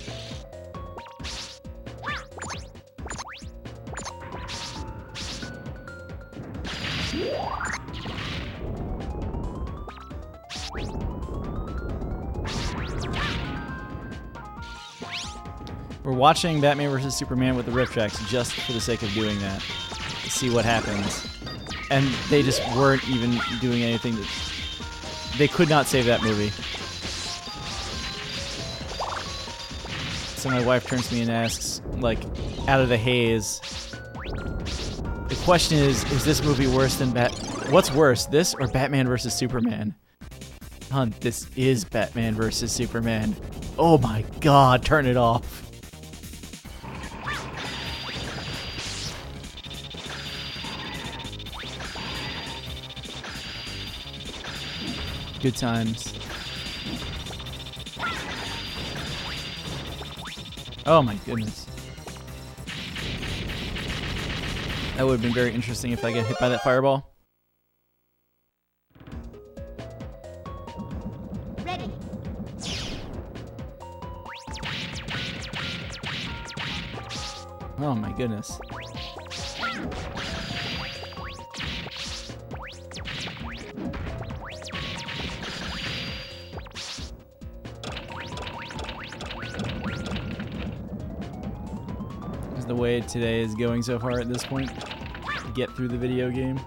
We're watching Batman vs. Superman with the riff tracks just for the sake of doing that. To see what happens. And they just weren't even doing anything that... They could not save that movie. So my wife turns to me and asks, like, out of the haze, the question is this movie worse than What's worse, this or Batman vs. Superman? Hun, this is Batman vs. Superman. Oh my God, turn it off. Good times. Oh my goodness. That would have been very interesting if I get hit by that fireball. Ready. Oh my goodness. The way today is going so far at this point, to get through the video game.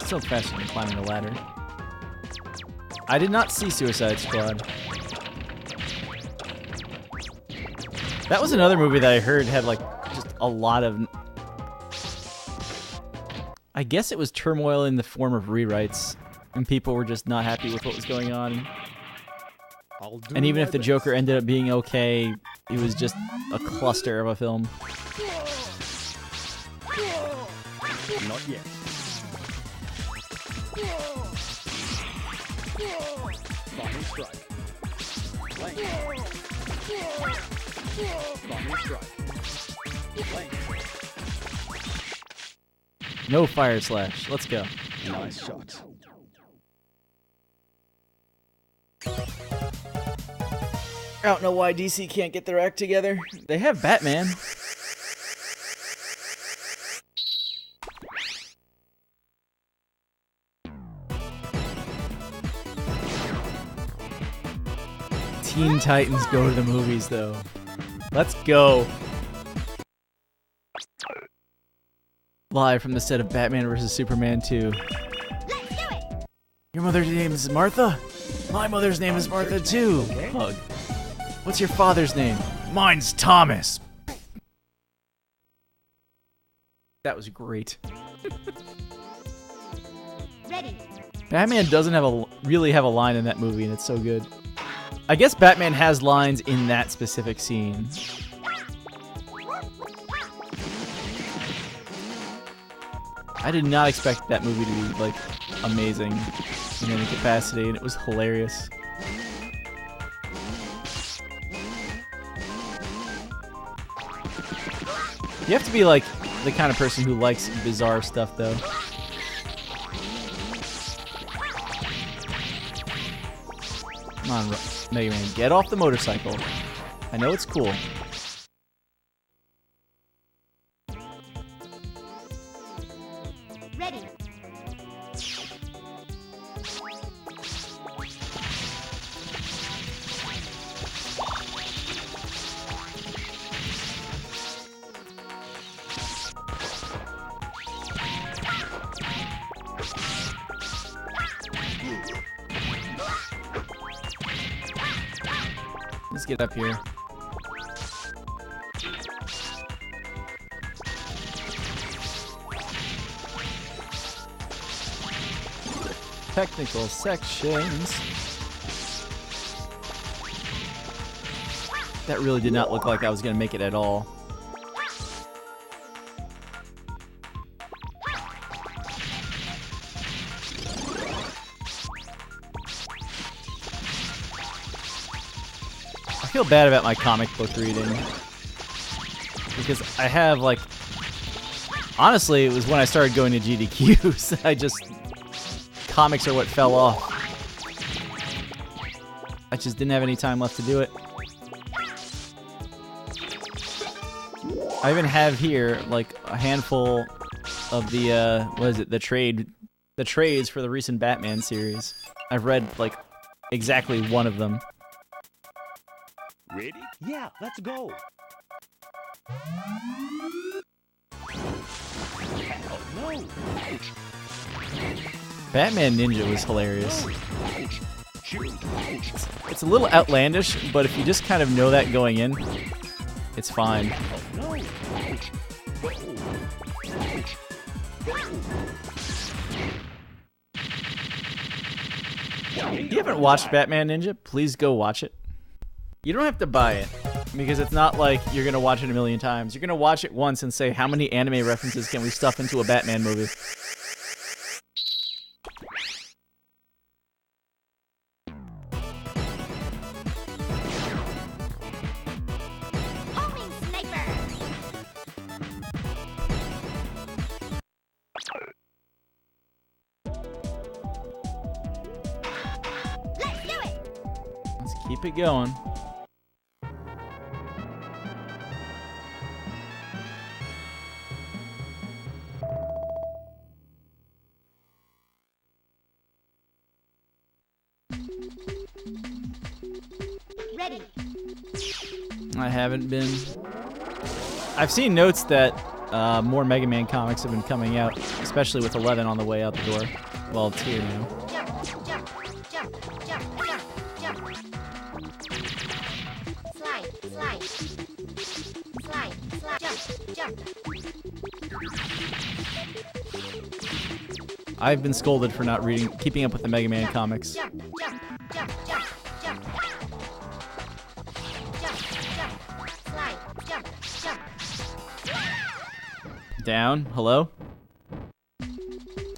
So faster than climbing a ladder. I did not see Suicide Squad. That was another movie that I heard had like just a lot of... I guess it was turmoil in the form of rewrites, and people were just not happy with what was going on. I'll do And even my if the best. Joker ended up being okay, it was just a cluster of a film. Not yet. Bombing strike. Lane. Bombing strike. Lane. No fire slash. Let's go. Nice shot. I don't know why DC can't get their act together. They have Batman. Teen Titans go to the movies, though. Let's go. Live from the set of Batman vs. Superman 2. Let's do it! Your mother's name is Martha? My mother's name is Martha, too. Hug. What's your father's name? Mine's Thomas. That was great. Ready. Batman doesn't really have a line in that movie, and it's so good. I guess Batman has lines in that specific scene. I did not expect that movie to be, like, amazing in any capacity, and it was hilarious. You have to be, like, the kind of person who likes bizarre stuff, though. Come on, Mega Man, get off the motorcycle. I know it's cool. Ready. Let's get up here. Technical sections. That really did not look like I was going to make it at all. I feel bad about my comic book reading. Because I have, like... Honestly, it was when I started going to GDQs. I just... Comics are what fell off. I just didn't have any time left to do it. I even have here, like, a handful of the, what is it, the trades for the recent Batman series. I've read, like, exactly one of them. Ready? Yeah, let's go. Oh, no. Batman Ninja was hilarious. Shoot. It's a little outlandish, but if you just kind of know that going in, it's fine. No. If you haven't watched Batman Ninja, please go watch it. You don't have to buy it, because it's not like you're going to watch it a million times. You're going to watch it once and say, how many anime references can we stuff into a Batman movie? Homing sniper! Let's do it! Let's keep it going. Ready. I haven't been. I've seen notes that more Mega Man comics have been coming out, especially with 11 on the way out the door. Well, it's here now. Jump, jump, jump, jump, jump, jump. Slide, slide. Slide, slide, jump, jump. I've been scolded for not keeping up with the Mega Man comics. Jump, jump, jump, jump, jump. Down. Hello?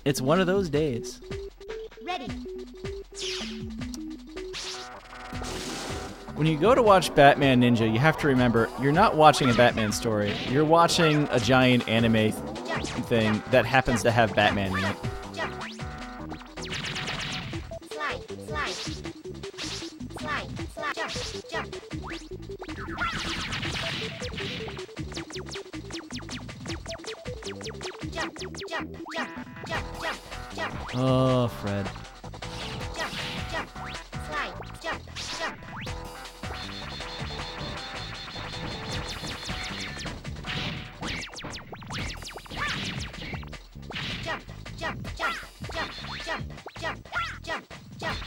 It's one of those days. Ready. When you go to watch Batman Ninja, you have to remember, you're not watching a Batman story. You're watching a giant anime thing that happens to have Batman in it. Jump. Slide. Slide. Slide. Slide. Jump. Jump. Jump. Jump. Jump. Jump. Jump. Jump. Oh, Fred. Jump. Jump. Slide. Jump. Jump. Jump, jump, jump, jump, jump, jump, jump, jump.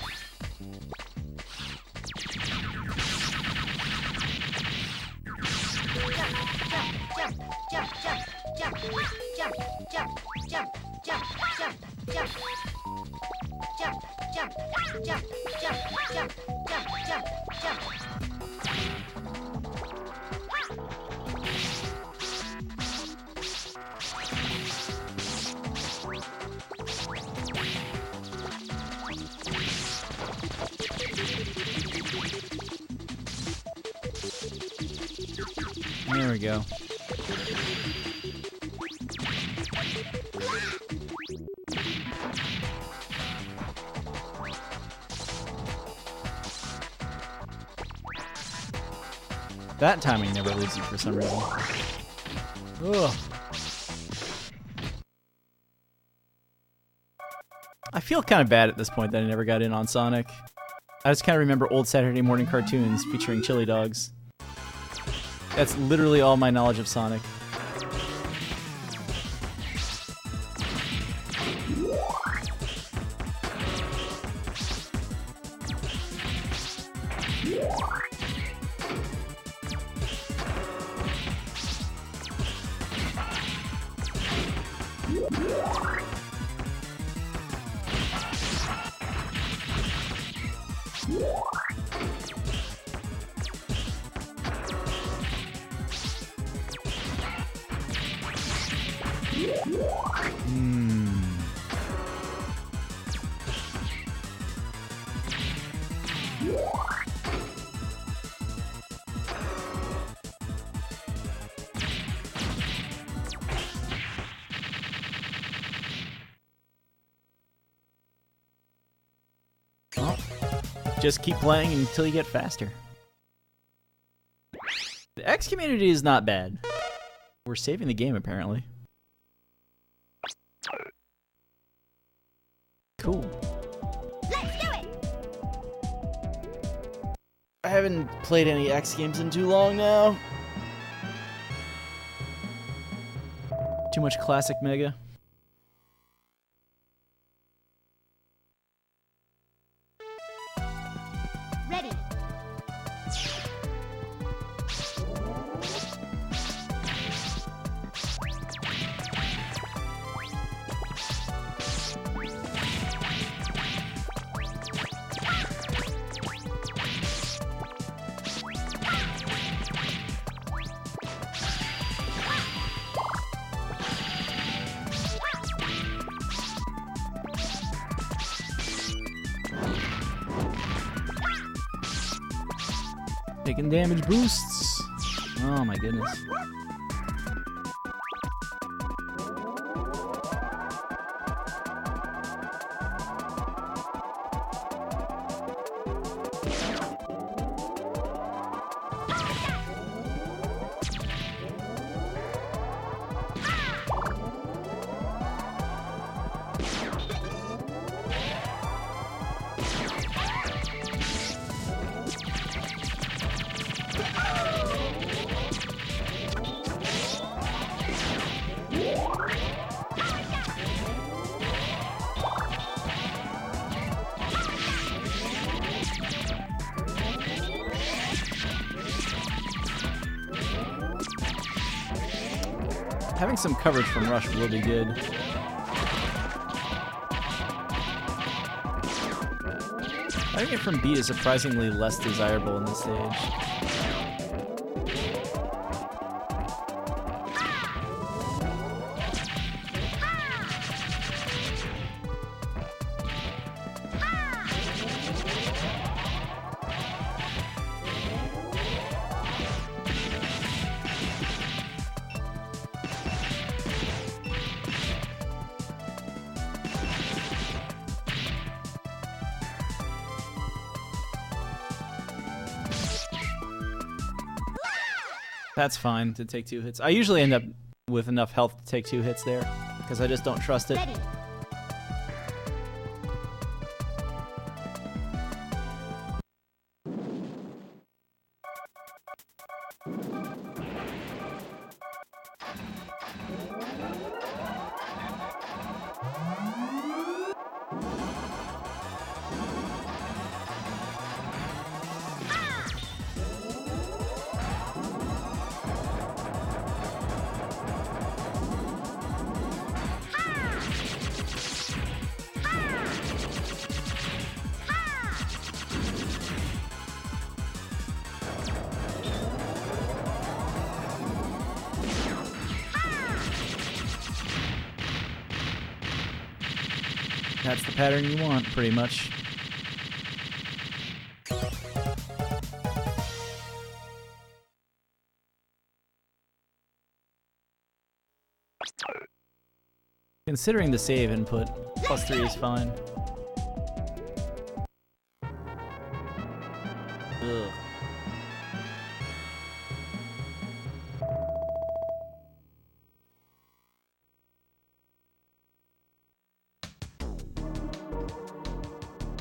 There we go. That timing never leaves you for some reason. Ugh. I feel kind of bad at this point that I never got in on Sonic. I just kind of remember old Saturday morning cartoons featuring chili dogs. That's literally all my knowledge of Sonic. Well, just keep playing until you get faster. The X community is not bad. We're saving the game, apparently. Cool. Let's do it. I haven't played any X games in too long now. Too much classic Mega. Ready. Taking damage boosts. Oh my goodness. Having some coverage from Rush will be good. Having it from Beat is surprisingly less desirable in this stage. That's fine to take 2 hits. I usually end up with enough health to take 2 hits there, because I just don't trust it. Ready. That's the pattern you want, pretty much. Considering the save input, +3 is fine. Ugh.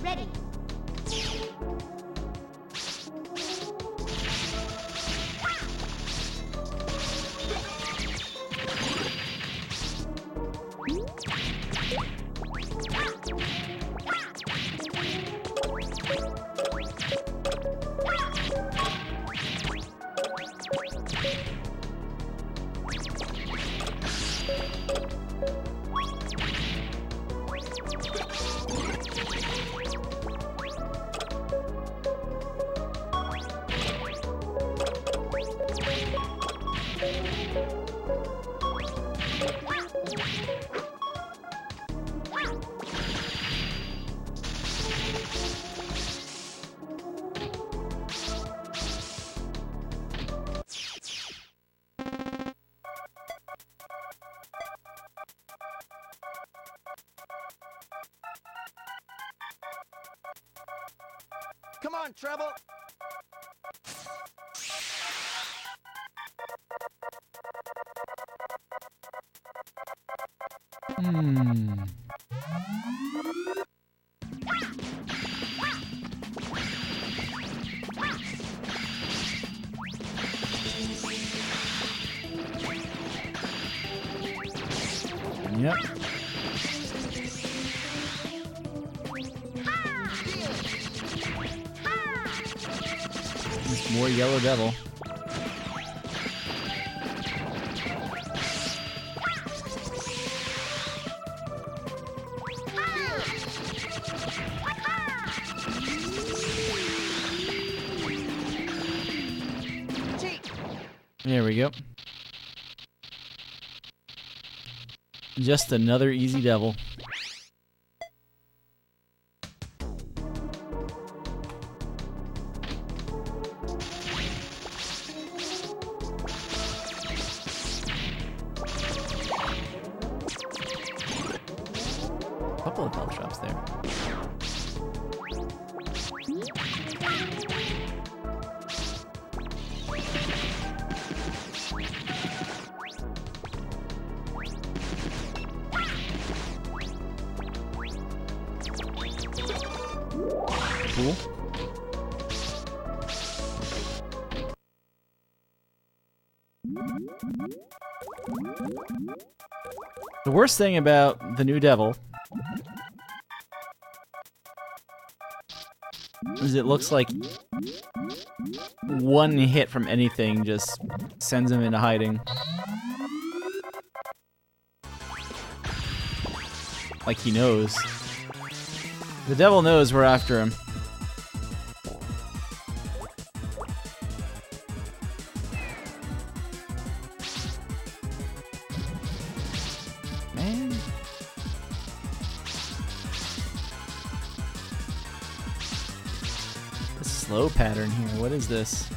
Ready. Come on, Treble. Yep. There's more Yellow Devil. There we go. Just another easy devil. Couple of health shops there. Cool. The worst thing about the new devil is it looks like one hit from anything just sends him into hiding. Like he knows. The devil knows we're after him. Man. The slow pattern here, what is this?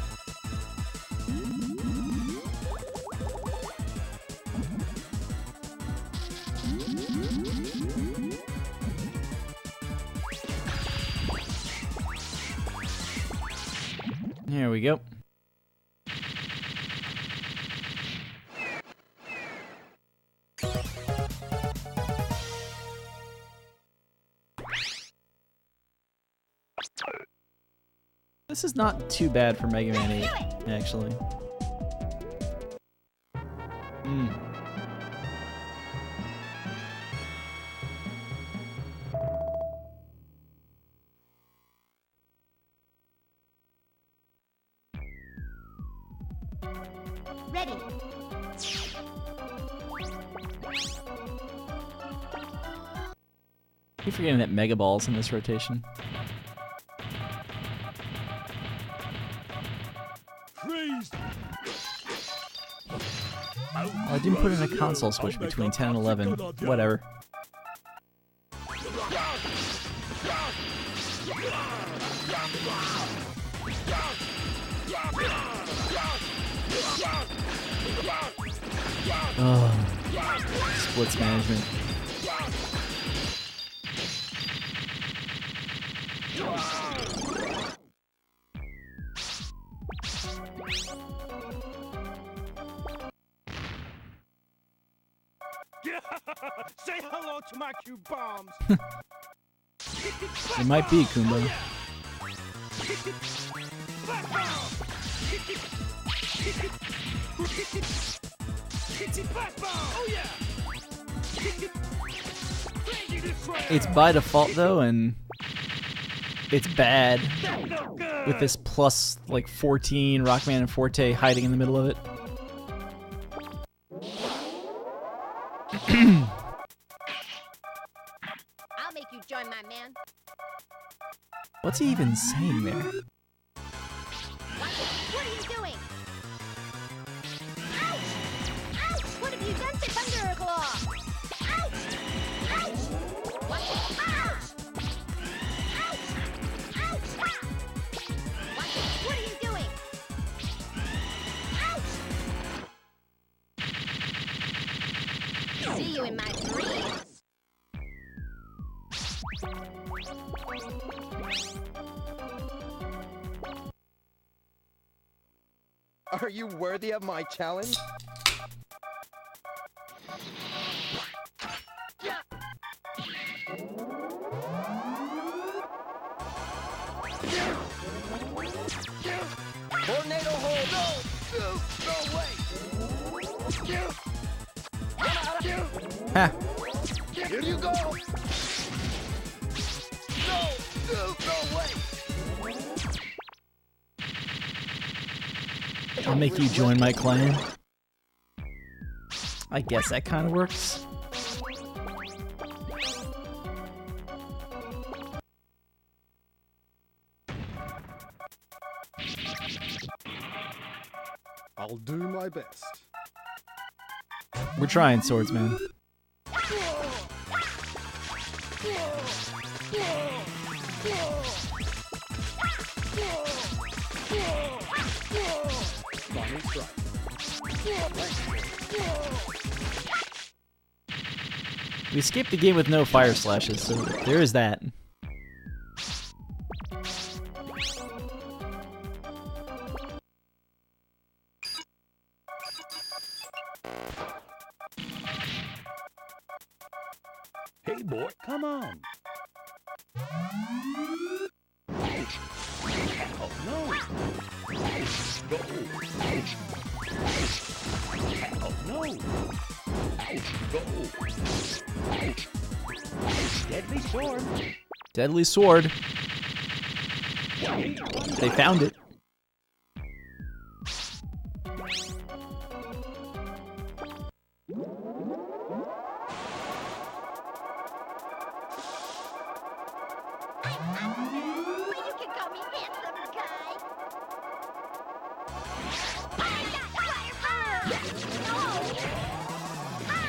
There we go. This is not too bad for Mega Man 8, actually. Hmm. Ready. I keep forgetting that Mega Ball's in this rotation. Freeze! Oh, I didn't put in a console switch between 10 and 11. Whatever. Oh, splits management. Say hello to my cube bombs. It might be Kumbo. It's by default though, and it's bad with this plus like 14 Rockman Forte hiding in the middle of it. I'll make you join my man. What's he even saying there? What are you doing? Ouch! Ouch! What have you done to Thunderclaw? Ouch! Ouch! What? Ouch! Ouch! Ouch! Ah! What are you doing? Ouch! See you in my dreams. Are you worthy of my challenge? Tornado hole! No way! Ha! Here you go! No way! I'll make you join my clan. I guess that kind of works. I'll do my best. We're trying, Swordsman. We escaped the game with no fire slashes, so there is that. Hey, boy, come on. Oh, no. Go. Oh, no. Go. Deadly sword. Deadly sword. They found it. Well, you can call me handsome guy. I got fire! No! Ha!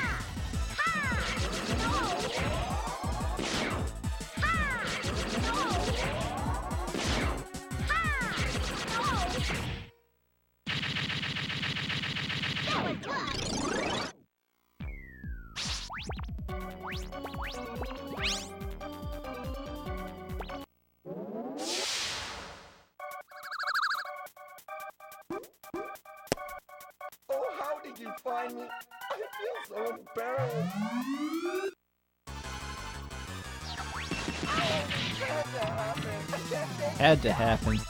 Ha! No! Ha! No! Ha! No! That was good! Oh, how did you find me? I feel so embarrassed. Oh, can't that happen? Had to happen.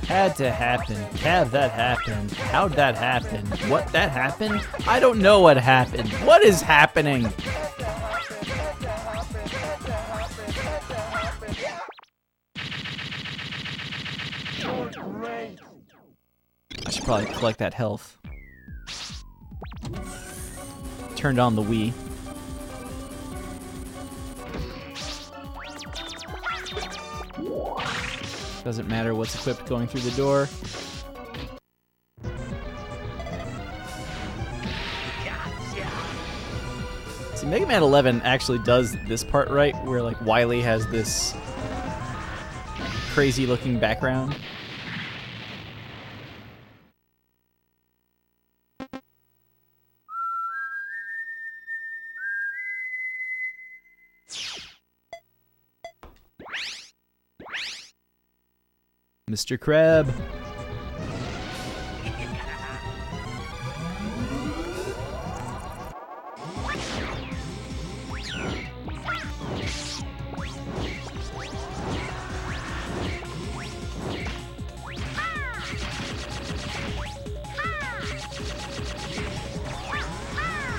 Had to happen. Have that happen. How'd that happen? What that happened? I don't know what happened. What is happening? I should probably collect that health. Turned on the Wii. Doesn't matter what's equipped going through the door. See, Mega Man 11 actually does this part right, where like Wily has this crazy looking background. Mr. Crab.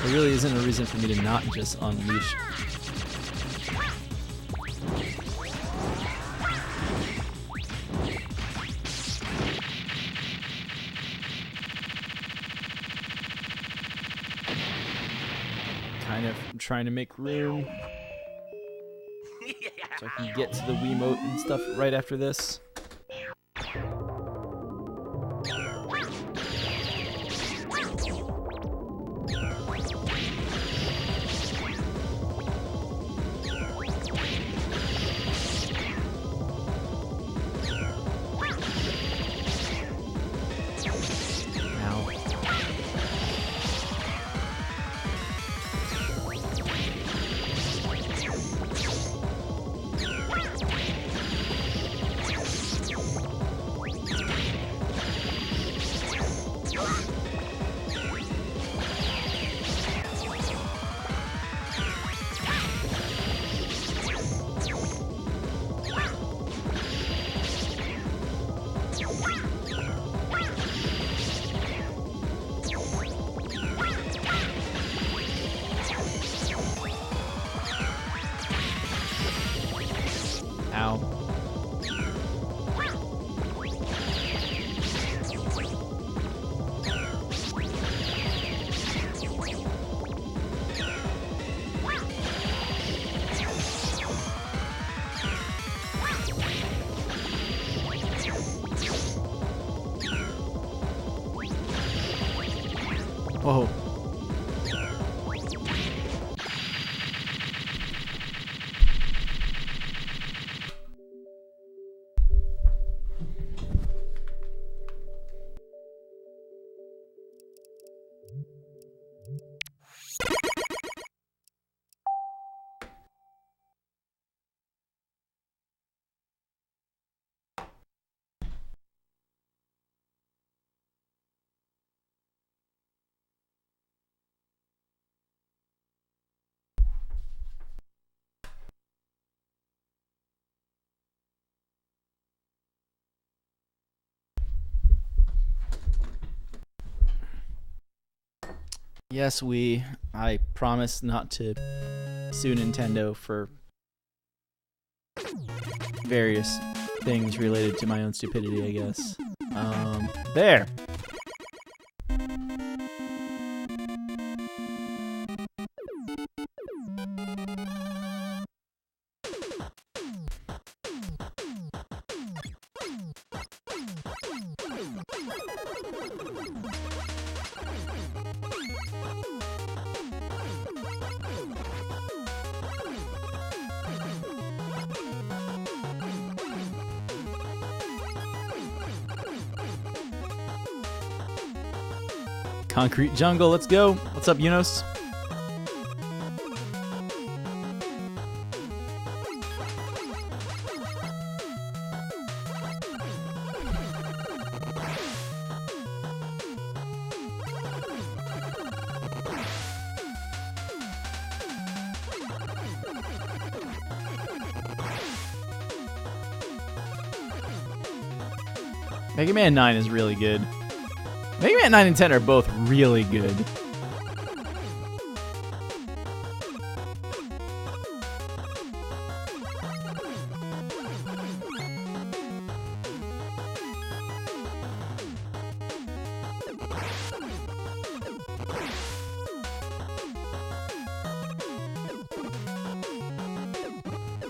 There really isn't a reason for me to not just unleash. Kind of trying to make room so I can get to the Wiimote and stuff right after this. Whoa. Yes, I promise not to sue Nintendo for various things related to my own stupidity, I guess. There! Concrete Jungle, let's go. What's up, Yunos? Mega Man 9 is really good. Mega Man 9 and 10 are both really good.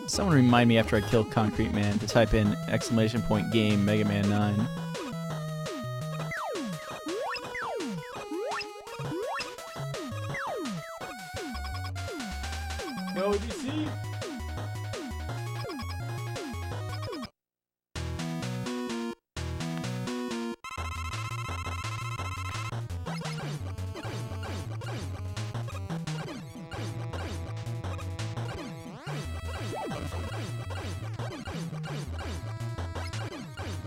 Someone remind me after I kill Concrete Man to type in !game Mega Man 9. Go DC!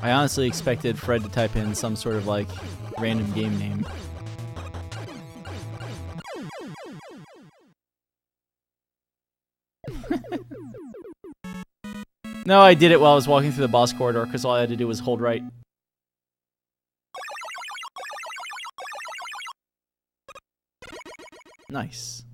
I honestly expected Fred to type in some sort of like random game name. No, I did it while I was walking through the boss corridor because all I had to do was hold right. Nice.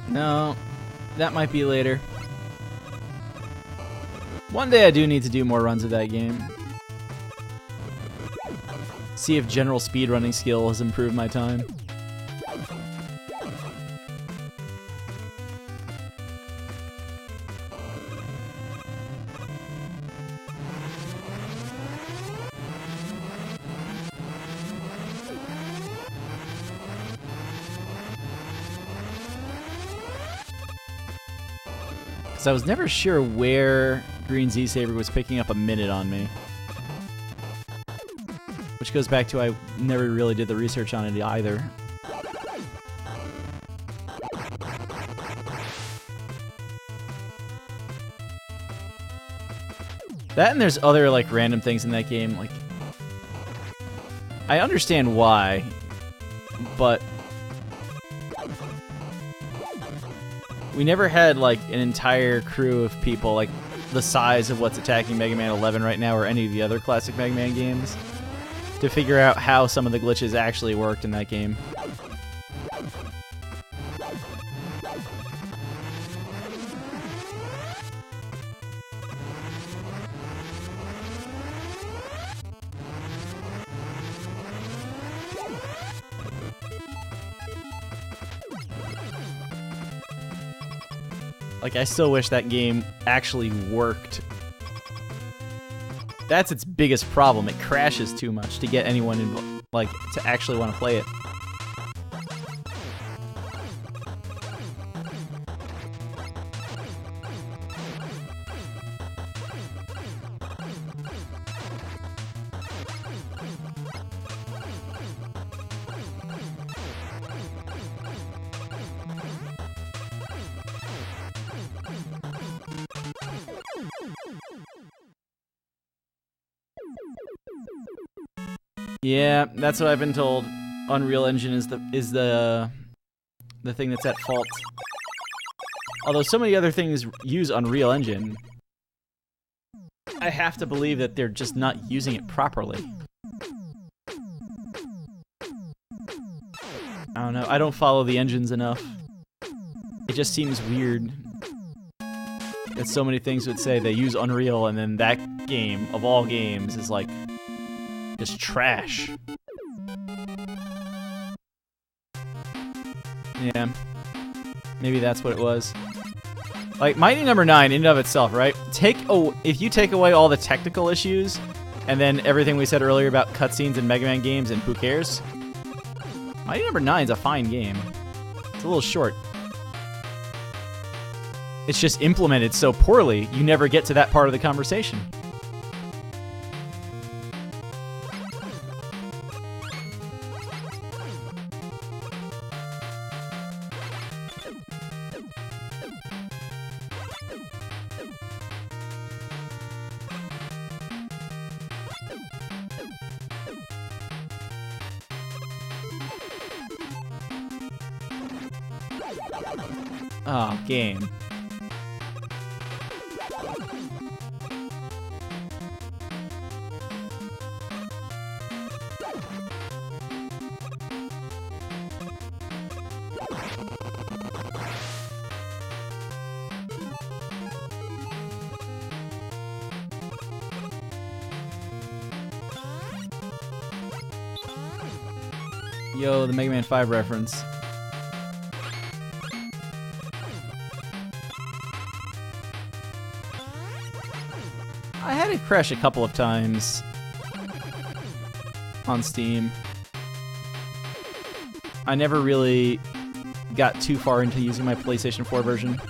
No, that might be later. One day I do need to do more runs of that game. See if general speedrunning skill has improved my time. I was never sure where Green Z Saber was picking up a minute on me. Which goes back to I never really did the research on it either. That and there's other like random things in that game. Like, I understand why, but we never had like an entire crew of people like the size of what's attacking Mega Man 11 right now or any of the other classic Mega Man games to figure out how some of the glitches actually worked in that game. Like, I still wish that game actually worked. That's its biggest problem. It crashes too much to get anyone like to actually want to play it. Yeah, that's what I've been told. Unreal Engine is the thing that's at fault. Although so many other things use Unreal Engine, I have to believe that they're just not using it properly. I don't know. I don't follow the engines enough. It just seems weird that so many things would say they use Unreal and then that game, of all games, is like just trash. Yeah. Maybe that's what it was. Like, Mighty Number 9 in and of itself, right? If you take away all the technical issues, and then everything we said earlier about cutscenes in Mega Man games and who cares, Mighty Number 9 is a fine game. It's a little short. It's just implemented so poorly, you never get to that part of the conversation. Oh, game. Yo, the Mega Man 5 reference. I had it crash a couple of times on Steam. I never really got too far into using my PlayStation 4 version.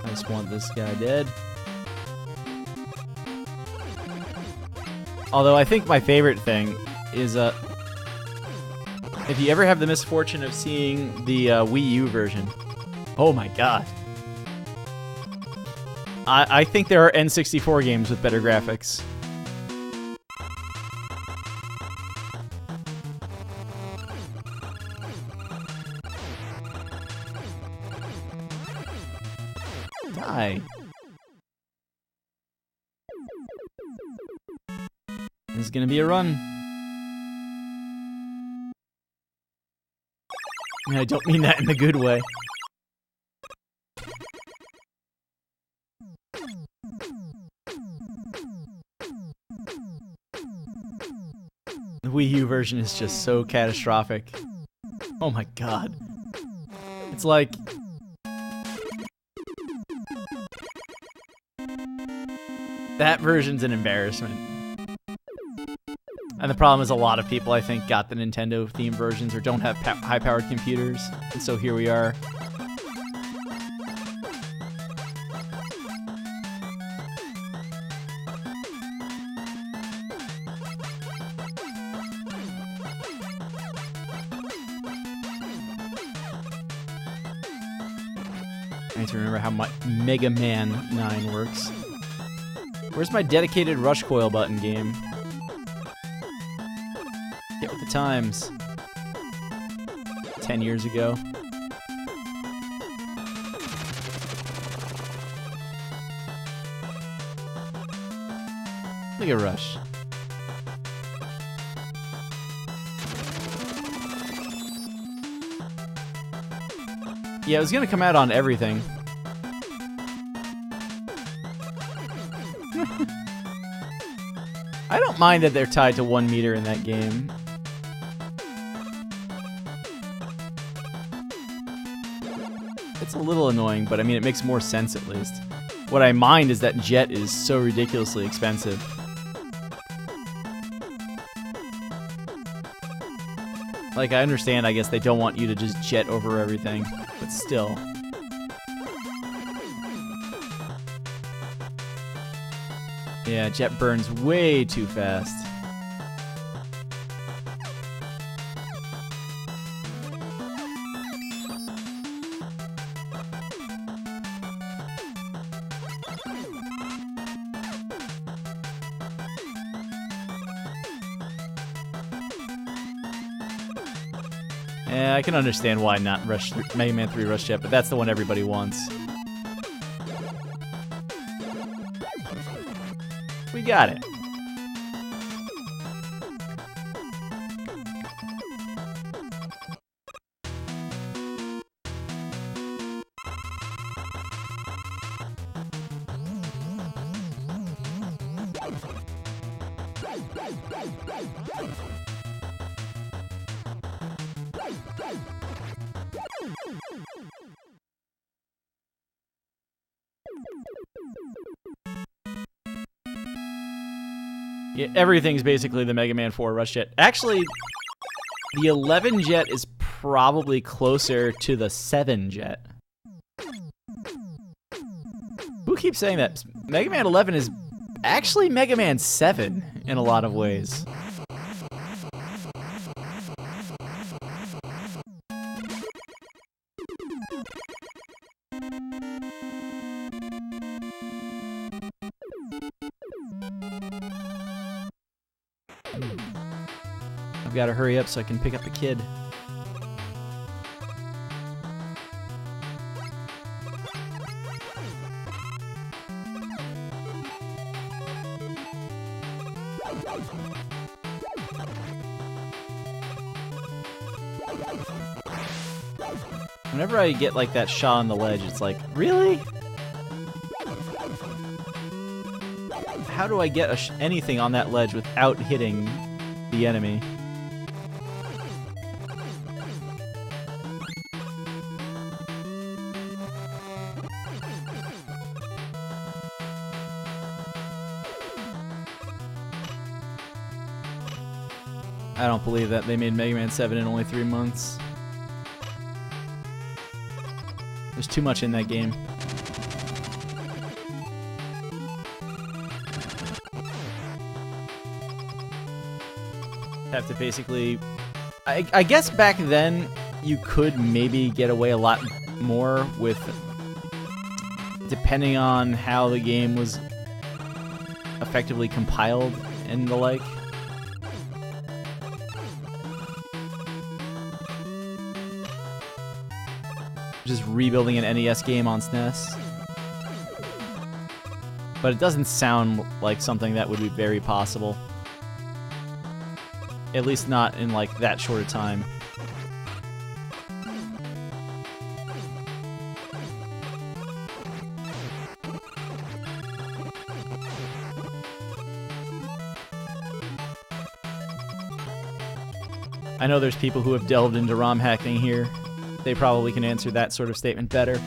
I just want this guy dead. Although I think my favorite thing is if you ever have the misfortune of seeing the Wii U version, oh my god. I think there are N64 games with better graphics. Die. This is gonna be a run. And I don't mean that in the good way. The Wii U version is just so catastrophic. Oh my god. It's like... that version's an embarrassment. And the problem is a lot of people, I think, got the Nintendo themed versions or don't have high-powered computers. And so here we are. I need to remember how my Mega Man 9 works. Where's my dedicated rush coil button game? Get with the times. 10 years ago. Look at Rush. Yeah, it was gonna come out on everything. I don't mind that they're tied to 1 meter in that game. It's a little annoying, but I mean, it makes more sense at least. What I mind is that jet is so ridiculously expensive. Like, I understand, I guess they don't want you to just jet over everything, but still. Yeah, jet burns way too fast. Yeah, I can understand why not Rush Mega Man 3 Rush Jet, but that's the one everybody wants. We got it. Yeah, everything's basically the Mega Man 4 Rush Jet. Actually, the 11 Jet is probably closer to the 7 Jet. Who keeps saying that? Mega Man 11 is actually Mega Man 7 in a lot of ways. I've got to hurry up so I can pick up the kid. Whenever I get like that shot on the ledge, it's like, really? How do I get anything on that ledge without hitting the enemy? I don't believe that they made Mega Man 7 in only 3 months. There's too much in that game. Have to basically... I guess back then you could maybe get away a lot more with... depending on how the game was effectively compiled and the like. Just rebuilding an NES game on SNES. But it doesn't sound like something that would be very possible. At least not in like that short a time. I know there's people who have delved into ROM hacking here. They probably can answer that sort of statement better.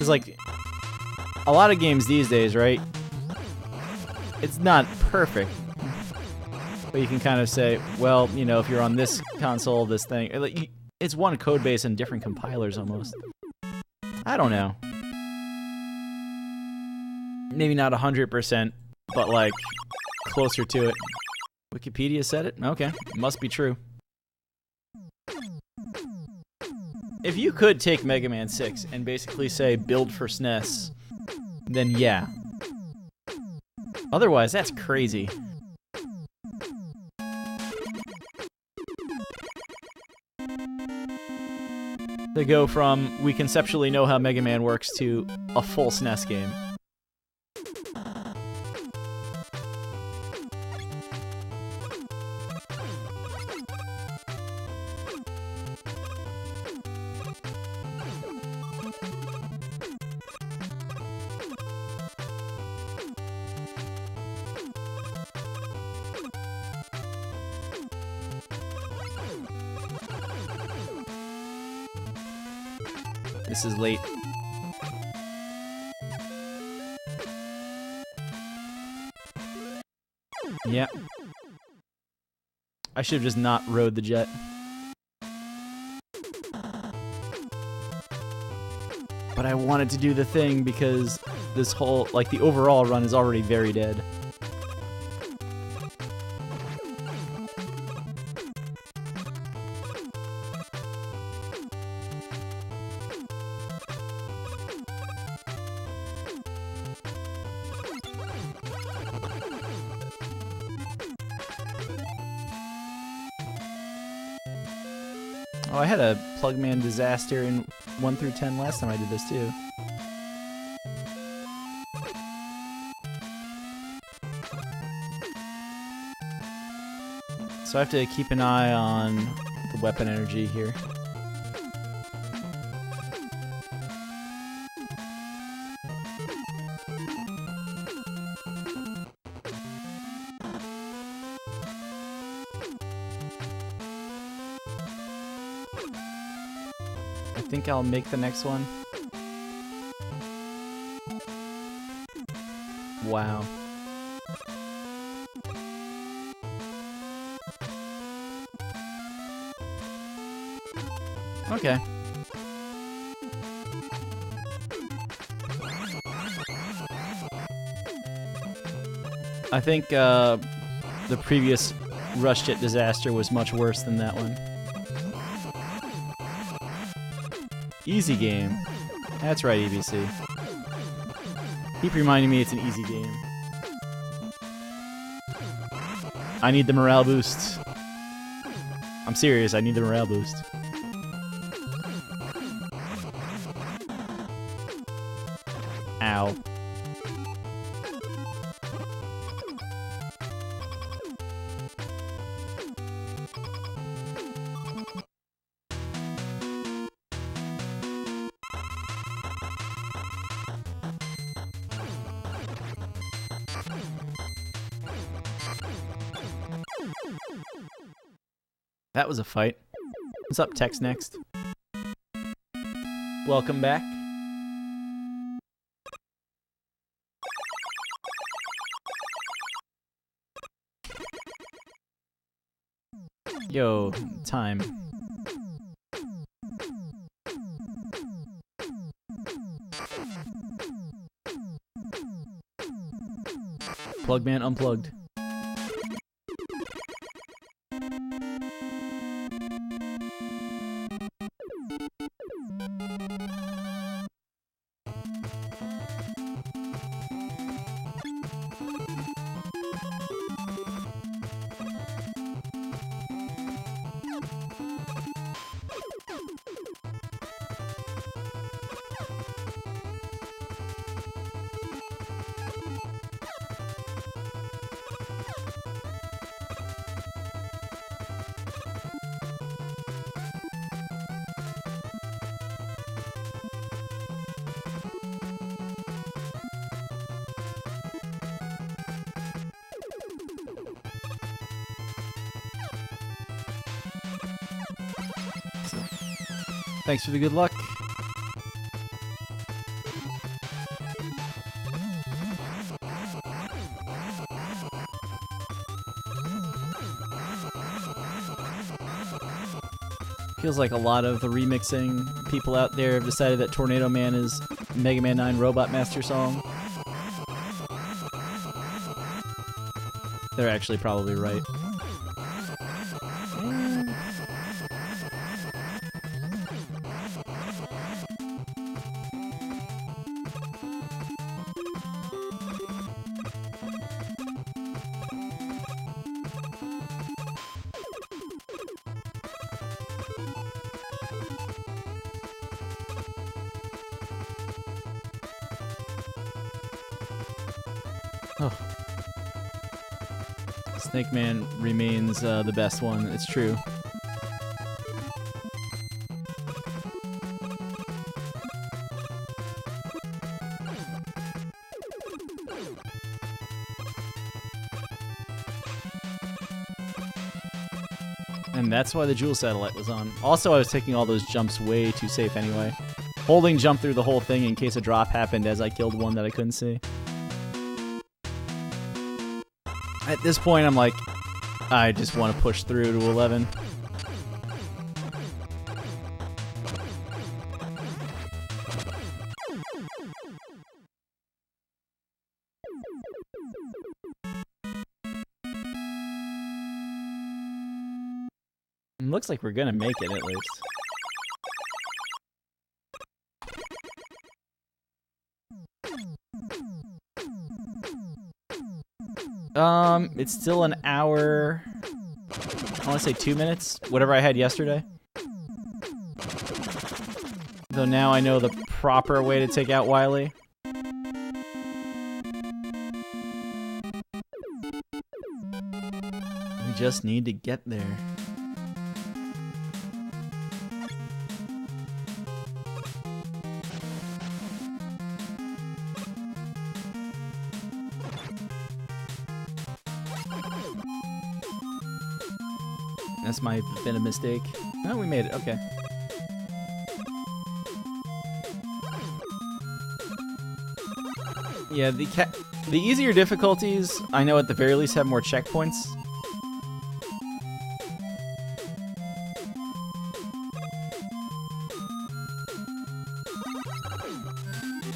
It's like a lot of games these days, right? It's not perfect. But you can kind of say, well, you know, if you're on this console, this thing... It's one code base and different compilers almost. I don't know. Maybe not 100%, but like closer to it. Wikipedia said it? Okay, must be true. If you could take Mega Man 6 and basically say build for SNES, then yeah. Otherwise, that's crazy. To go from, we conceptually know how Mega Man works, to a full SNES game. This is late. Yeah. I should have just not rode the jet. But I wanted to do the thing because this whole, like, the overall run is already very dead. Oh, I had a Plugman disaster in 1 through 10 last time I did this too. So I have to keep an eye on the weapon energy here. I think I'll make the next one. Wow. Okay. I think the previous Rush Jet disaster was much worse than that one. Easy game. That's right, EBC. Keep reminding me it's an easy game. I need the morale boost. I'm serious, I need the morale boost. Ow. That was a fight. What's up, Tex Next? Welcome back. Yo, time. Plugman unplugged. Thanks for the good luck. Feels like a lot of the remixing people out there have decided that Tornado Man is Mega Man 9 Robot Master song. They're actually probably right. Oh. Snake Man remains the best one, it's true. And that's why the Jewel Satellite was on. Also, I was taking all those jumps way too safe anyway. Holding jump through the whole thing in case a drop happened as I killed one that I couldn't see. At this point, I'm like, I just want to push through to 11. It looks like we're gonna make it, at least. It's still an hour. I want to say 2 minutes, whatever I had yesterday. Though now I know the proper way to take out Wily. We just need to get there. This might have been a mistake. No, we made it. Okay. Yeah, the easier difficulties, I know at the very least have more checkpoints.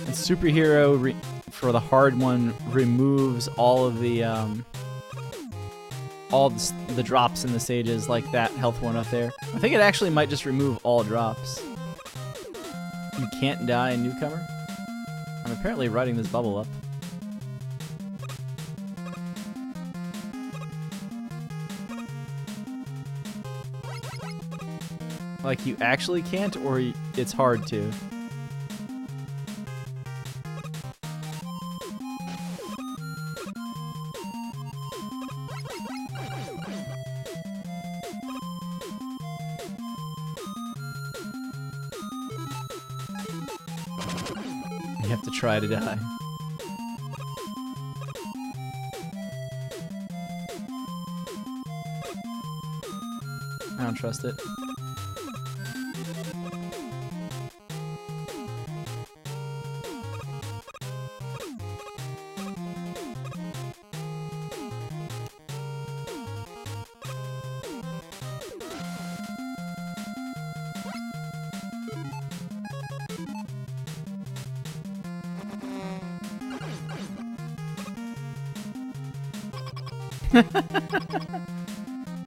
And Superhero, for the hard one, removes all of the drops in the stages, like that health one up there. I think it actually might just remove all drops. You can't die, newcomer. I'm apparently writing this bubble up. Like you actually can't, or it's hard to? You have to try to die. I don't trust it.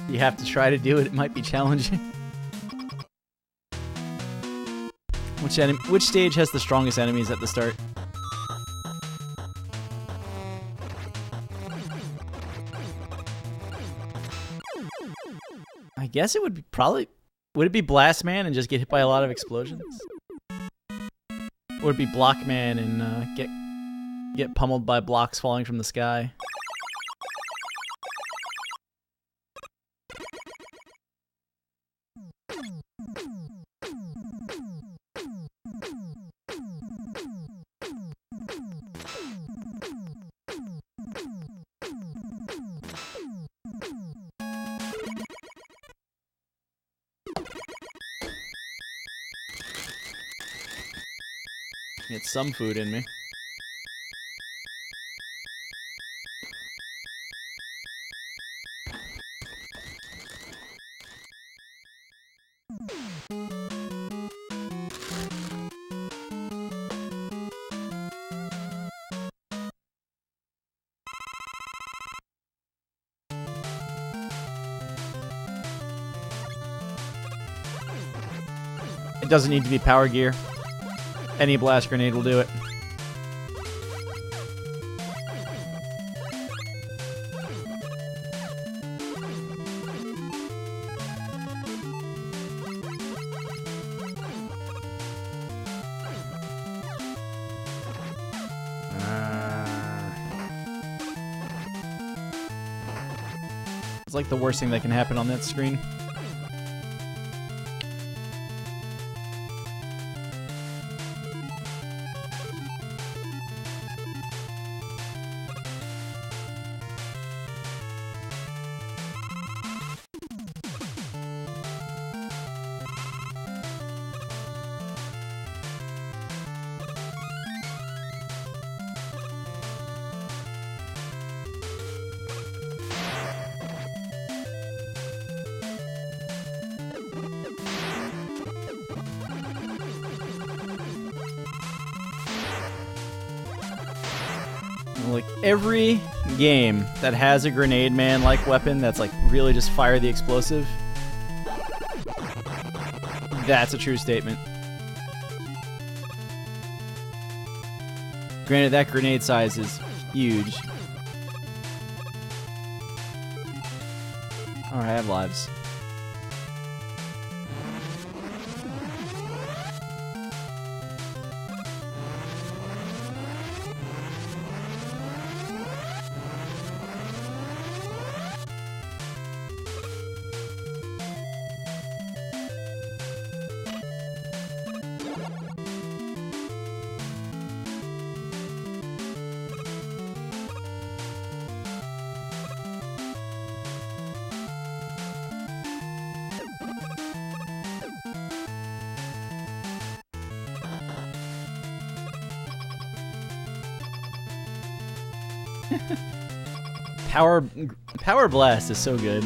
You have to try to do it. It might be challenging. Which stage has the strongest enemies at the start? I guess it would be probably... Would it be Blast Man and just get hit by a lot of explosions? Or would it be Block Man and get pummeled by blocks falling from the sky? Get some food in me. It doesn't need to be power gear. Any blast grenade will do it. It's like the worst thing that can happen on that screen. Like every game that has a grenade man like weapon that's like really just fire the explosive, that's a true statement. Granted, that grenade size is huge. Alright, I have lives. Power Blast is so good.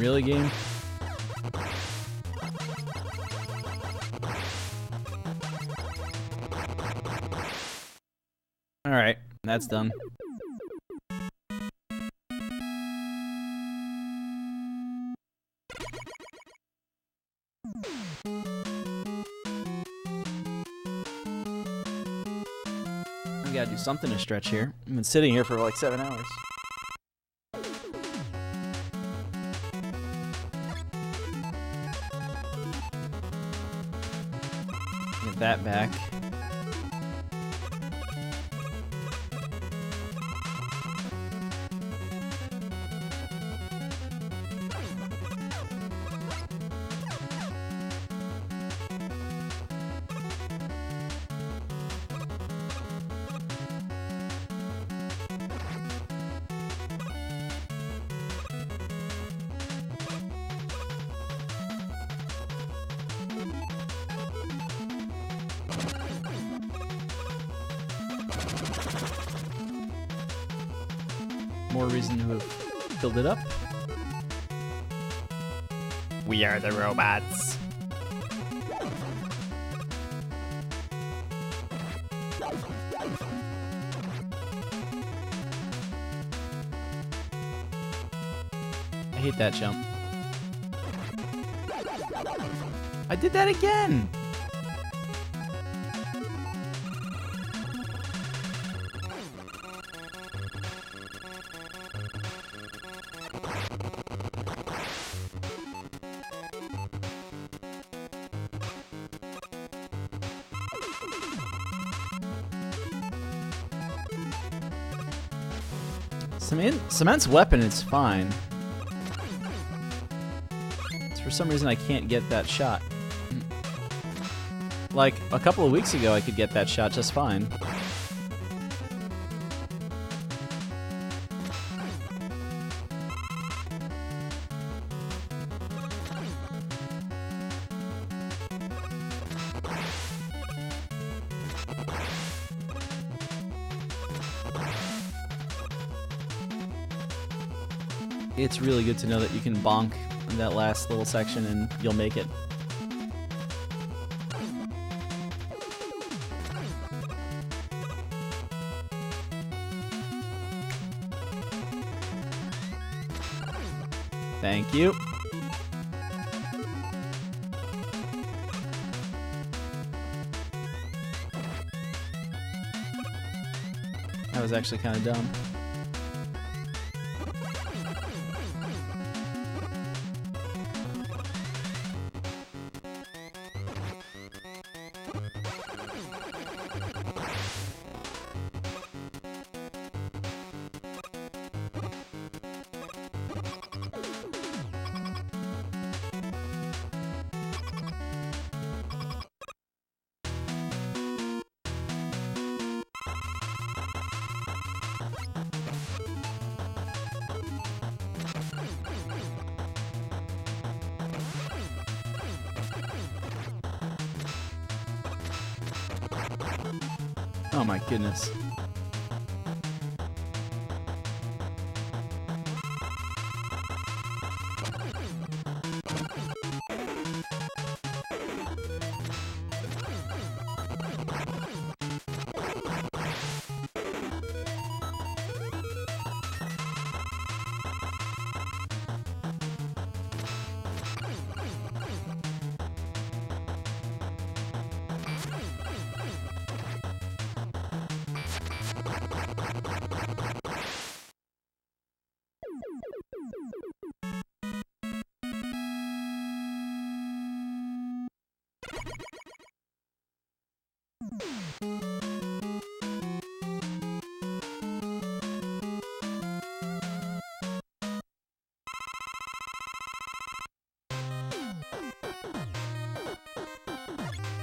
Really, game? Alright, that's done. We gotta do something to stretch here. I've been sitting here for like 7 hours. Get that back. More reason to have filled it up. We are the robots. I hate that jump. I did that again! Cement's weapon is fine. It's for some reason I can't get that shot. Like, a couple of weeks ago I could get that shot just fine. It's really good to know that you can bonk in that last little section and you'll make it. Thank you. That was actually kind of dumb. Oh my goodness.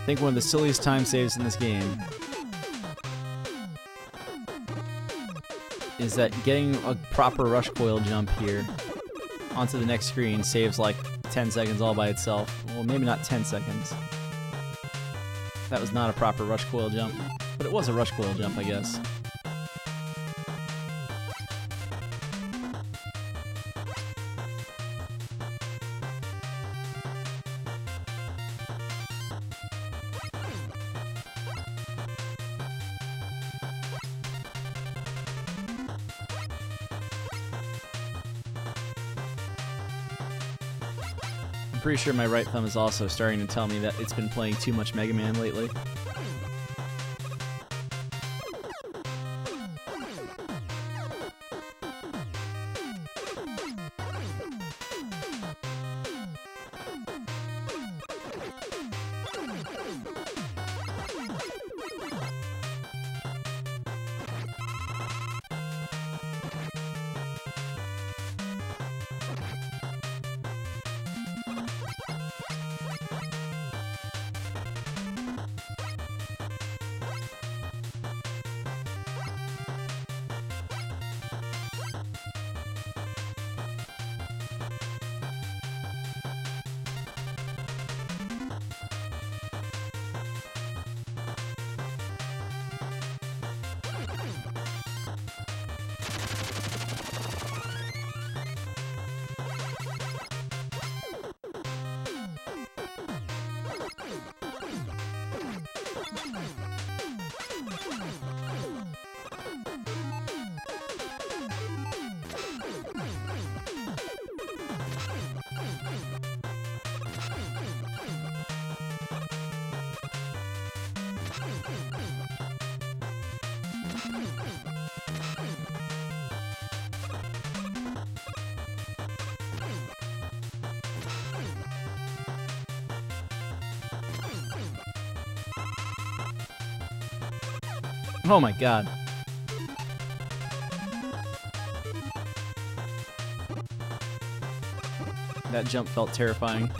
I think one of the silliest time saves in this game is that getting a proper rush coil jump here onto the next screen saves like 10 seconds all by itself. Well, maybe not 10 seconds. That was not a proper rush coil jump, but it was a rush coil jump, I guess. I'm pretty sure my right thumb is also starting to tell me that it's been playing too much Mega Man lately. Oh my god. That jump felt terrifying.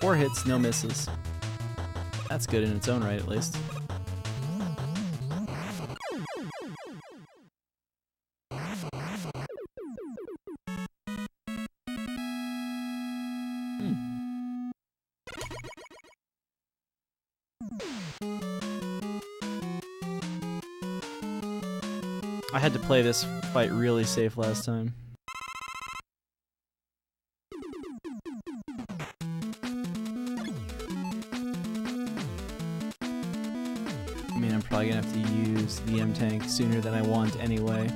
Four hits, no misses. That's good in its own right, at least. I had to play this fight really safe last time. I mean, I'm probably gonna have to use the M-Tank sooner than I want anyway.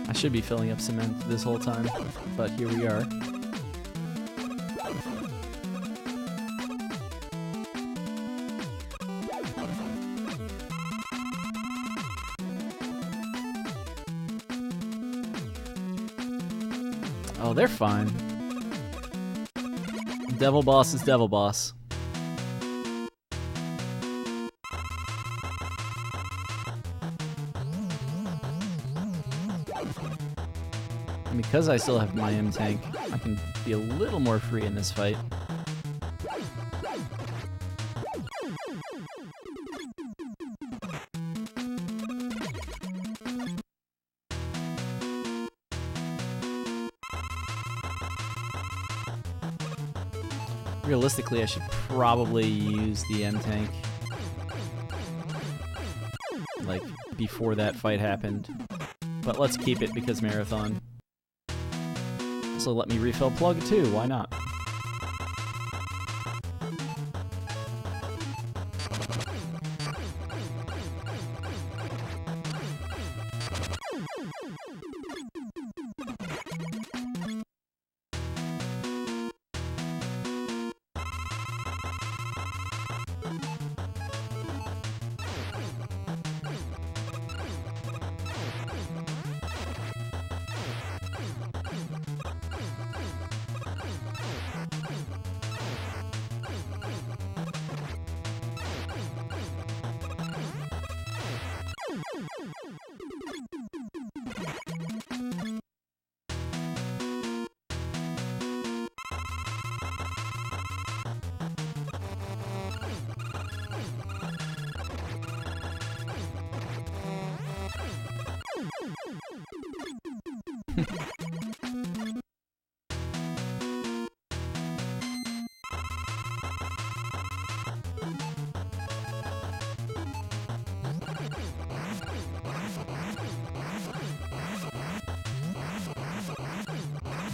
I should be filling up cement this whole time, but here we are. Oh, they're fine. Devil boss is devil boss. And because I still have my M-Tank, I can be a little more free in this fight. Realistically, I should probably use the M-Tank like before that fight happened. But let's keep it because marathon. So let me refill plug too, why not?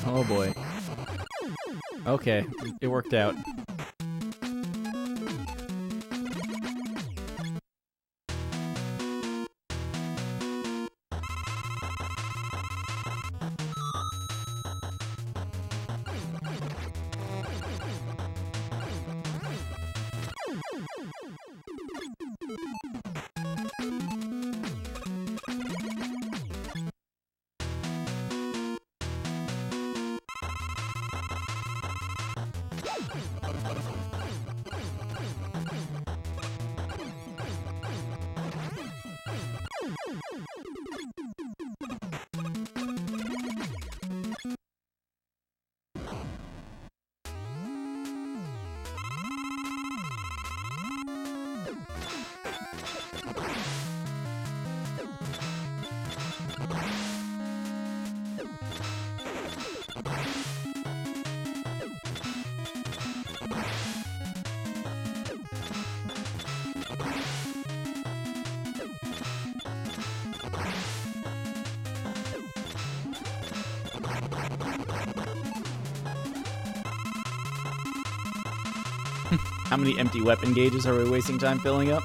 Oh boy. Okay, it worked out. How many empty weapon gauges are we wasting time filling up?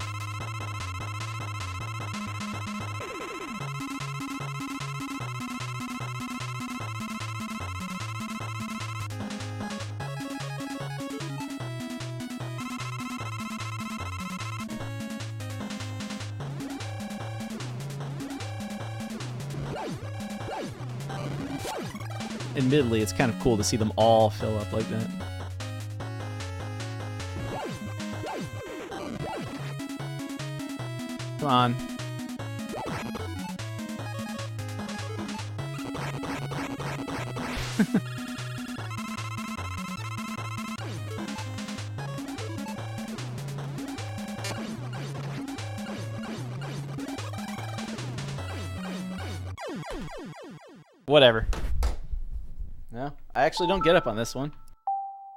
Admittedly, it's kind of cool to see them all fill up like that. Come on. Whatever. No, I actually don't get up on this one.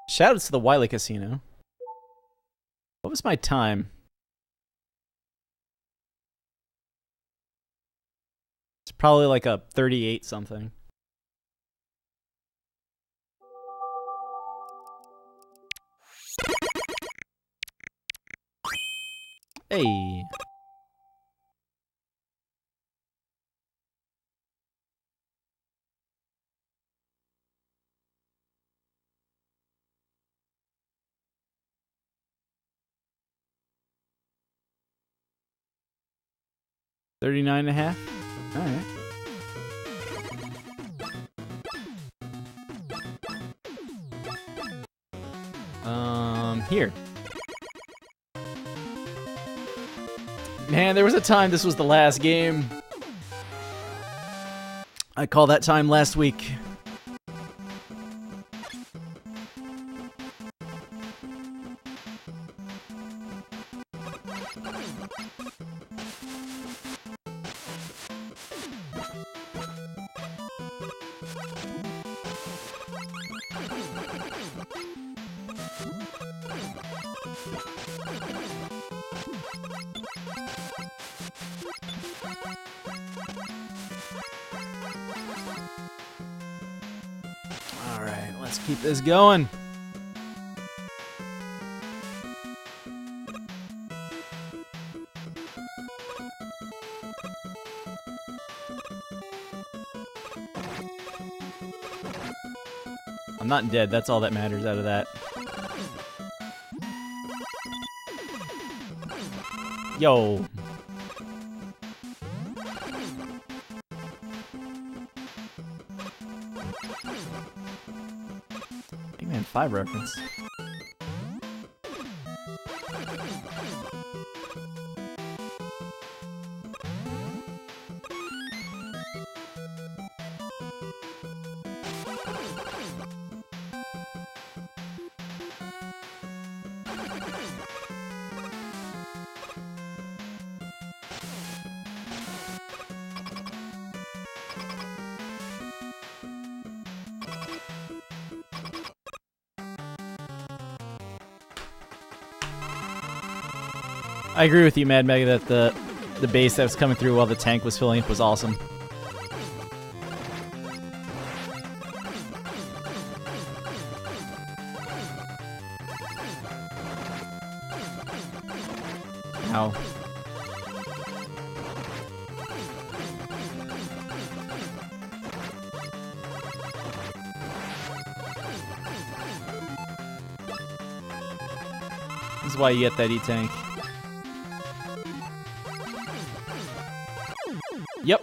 Shoutouts to the Wiley Casino. What was my time? It's probably like a 38 something. Hey. $39.5? Alright. Here. Man, there was a time this was the last game. I call that time last week. Let's keep this going. I'm not dead. That's all that matters out of that. Yo. Eggman 5 reference. I agree with you, Mad Mega, that the bass that was coming through while the tank was filling up was awesome. Ow. This is why you get that E-Tank. Yep.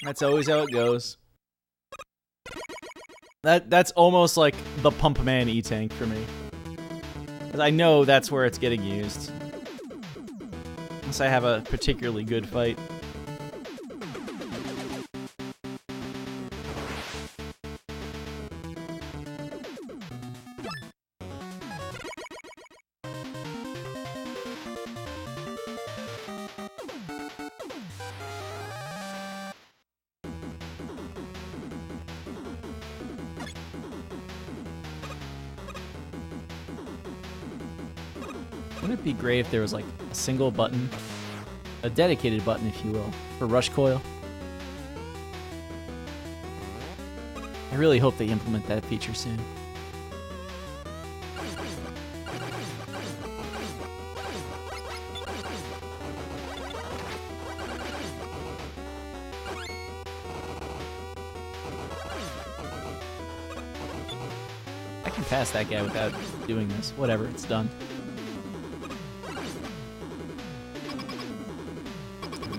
That's always how it goes. That's almost like the Pump Man E-Tank for me. 'Cause I know that's where it's getting used. Unless I have a particularly good fight. Wouldn't it be great if there was like a single button, a dedicated button, if you will, for Rush Coil? I really hope they implement that feature soon. I can pass that guy without doing this. Whatever, it's done.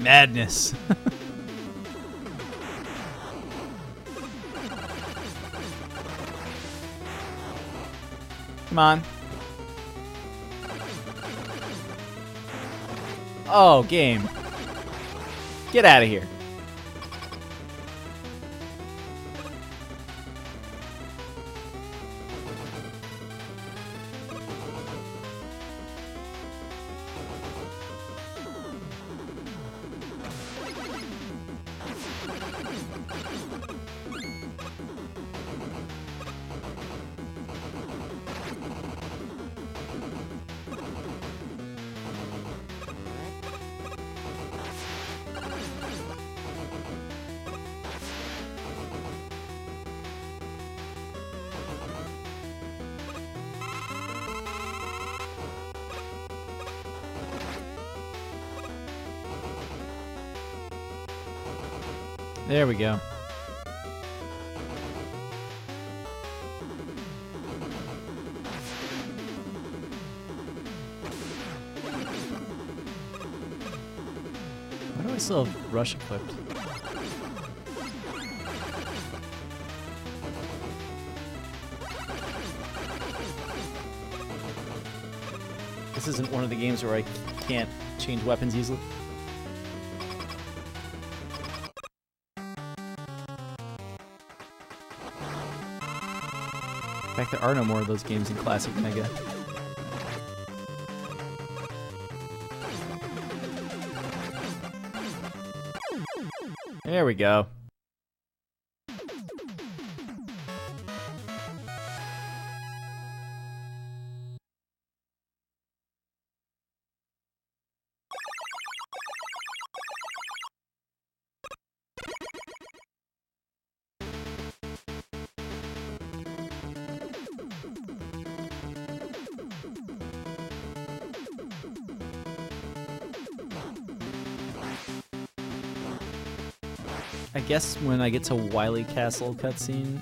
Madness. Come on. Oh, game. Get out of here. There we go. Why do I still have Rush equipped? This isn't one of the games where I can't change weapons easily. In fact, there are no more of those games in Classic Mega. There we go. I guess when I get to Wily Castle cutscene,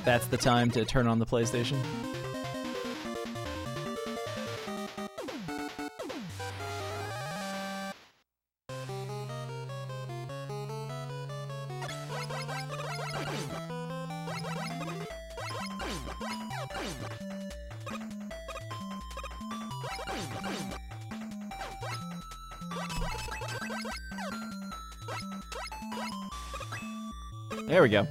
that's the time to turn on the PlayStation. There we go.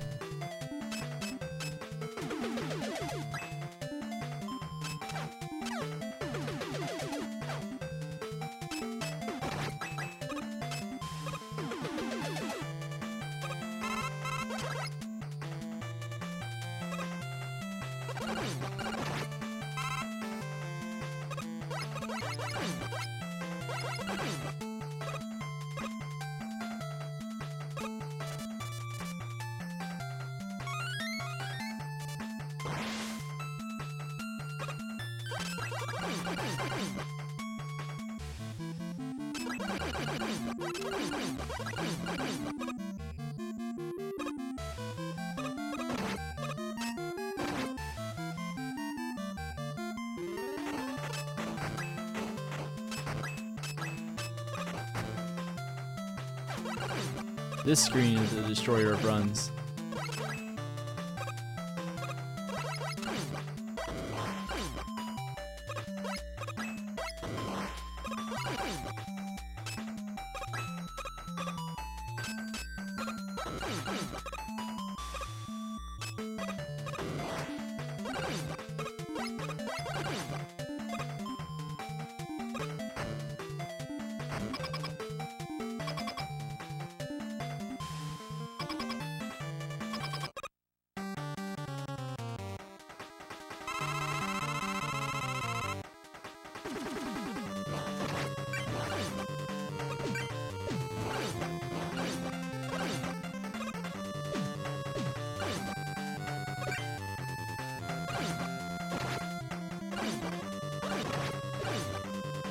This screen is a destroyer of runs.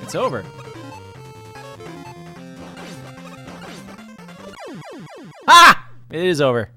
It's over. Ah! It is over.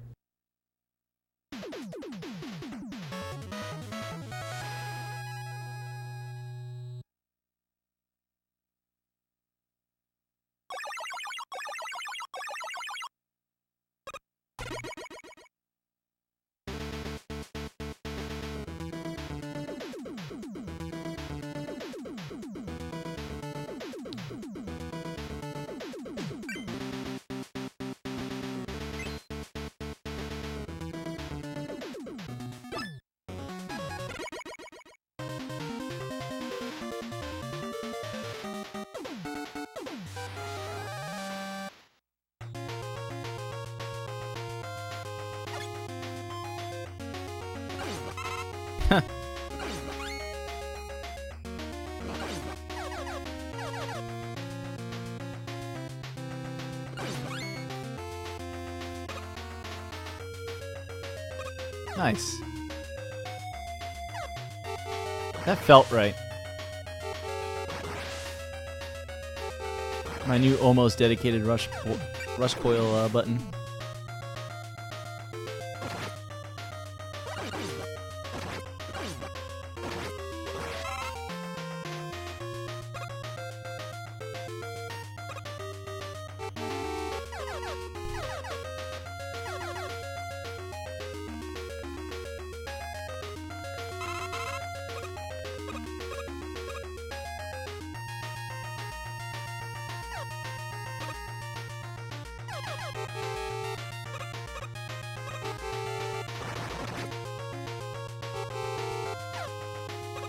Nice. That felt right. My new almost dedicated rush coil button.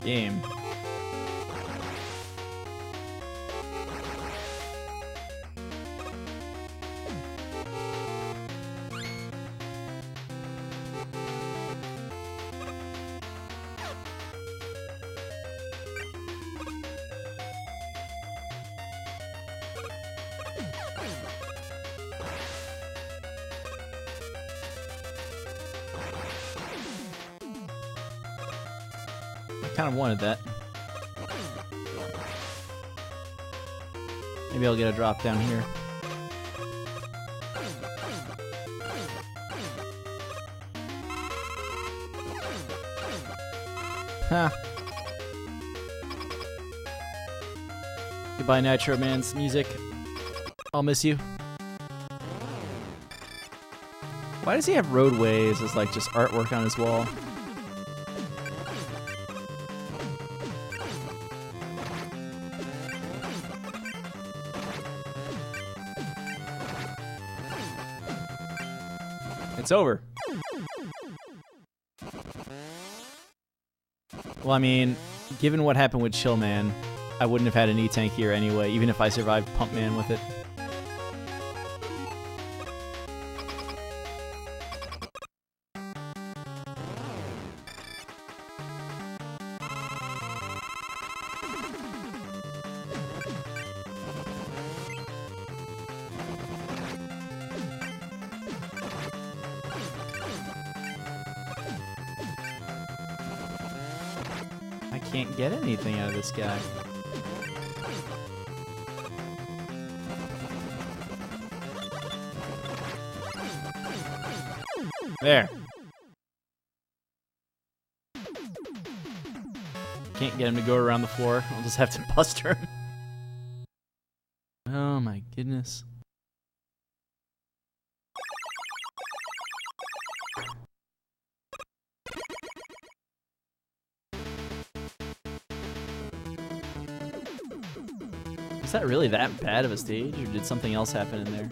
Game. Kind of wanted that. Maybe I'll get a drop down here. Huh. Goodbye, Nitro Man's music. I'll miss you. Why does he have roadways as like just artwork on his wall? It's over. Well, I mean, given what happened with Chillman, I wouldn't have had an E-Tank here anyway, even if I survived Pumpman with it. I can't get anything out of this guy. There. Can't get him to go around the floor. I'll just have to buster him. Oh my goodness. Is that really that bad of a stage, or did something else happen in there?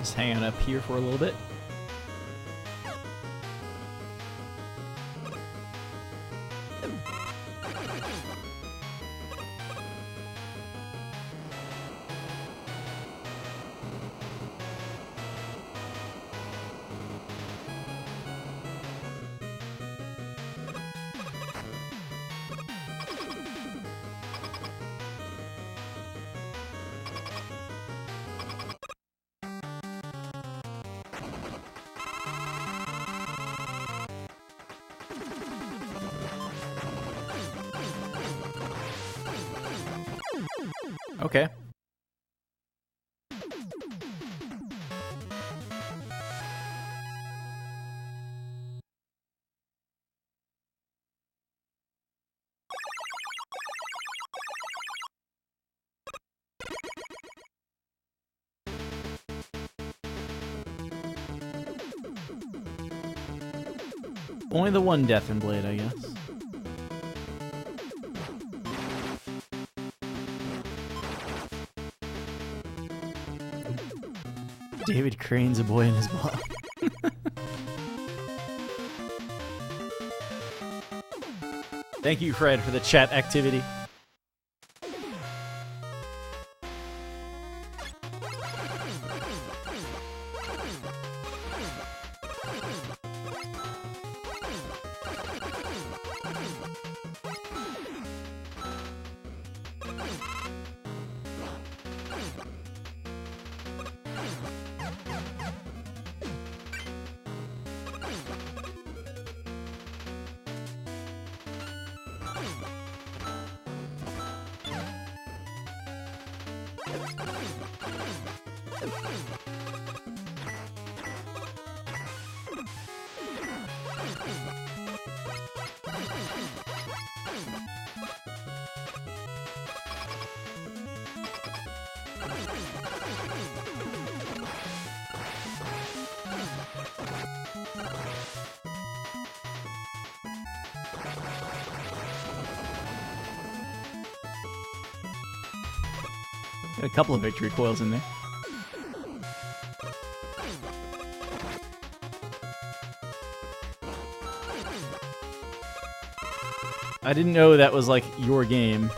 Just hang out up here for a little bit. Okay. Only the one Death and Blade, I guess. David Crane's a boy in his block. Thank you, Fred, for the chat activity. Got a couple of victory coils in there. I didn't know that was like your game.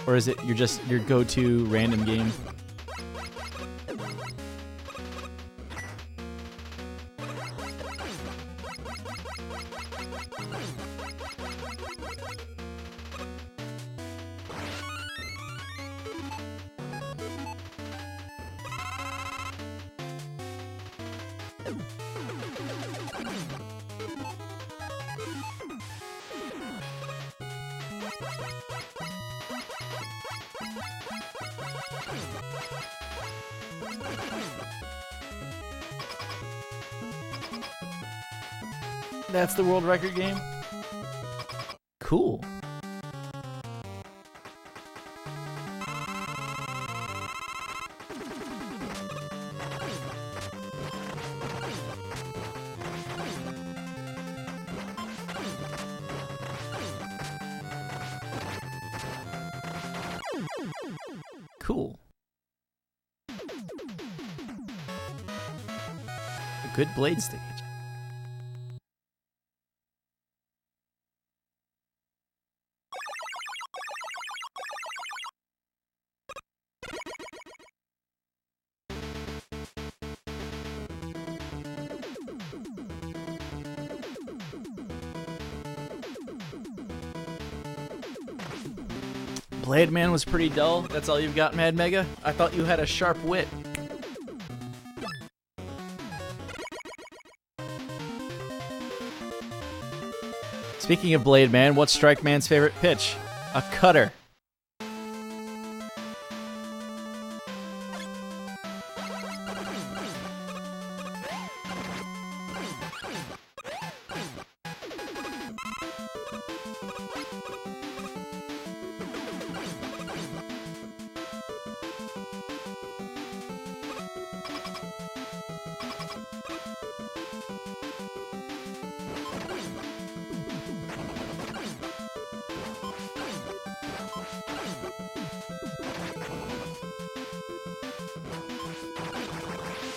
Or is it your go-to random game? That's the world record game? Cool. Cool. A good blade stage. Blade Man was pretty dull. That's all you've got, Mad Mega? I thought you had a sharp wit. Speaking of Blade Man, what's Strike Man's favorite pitch? A cutter.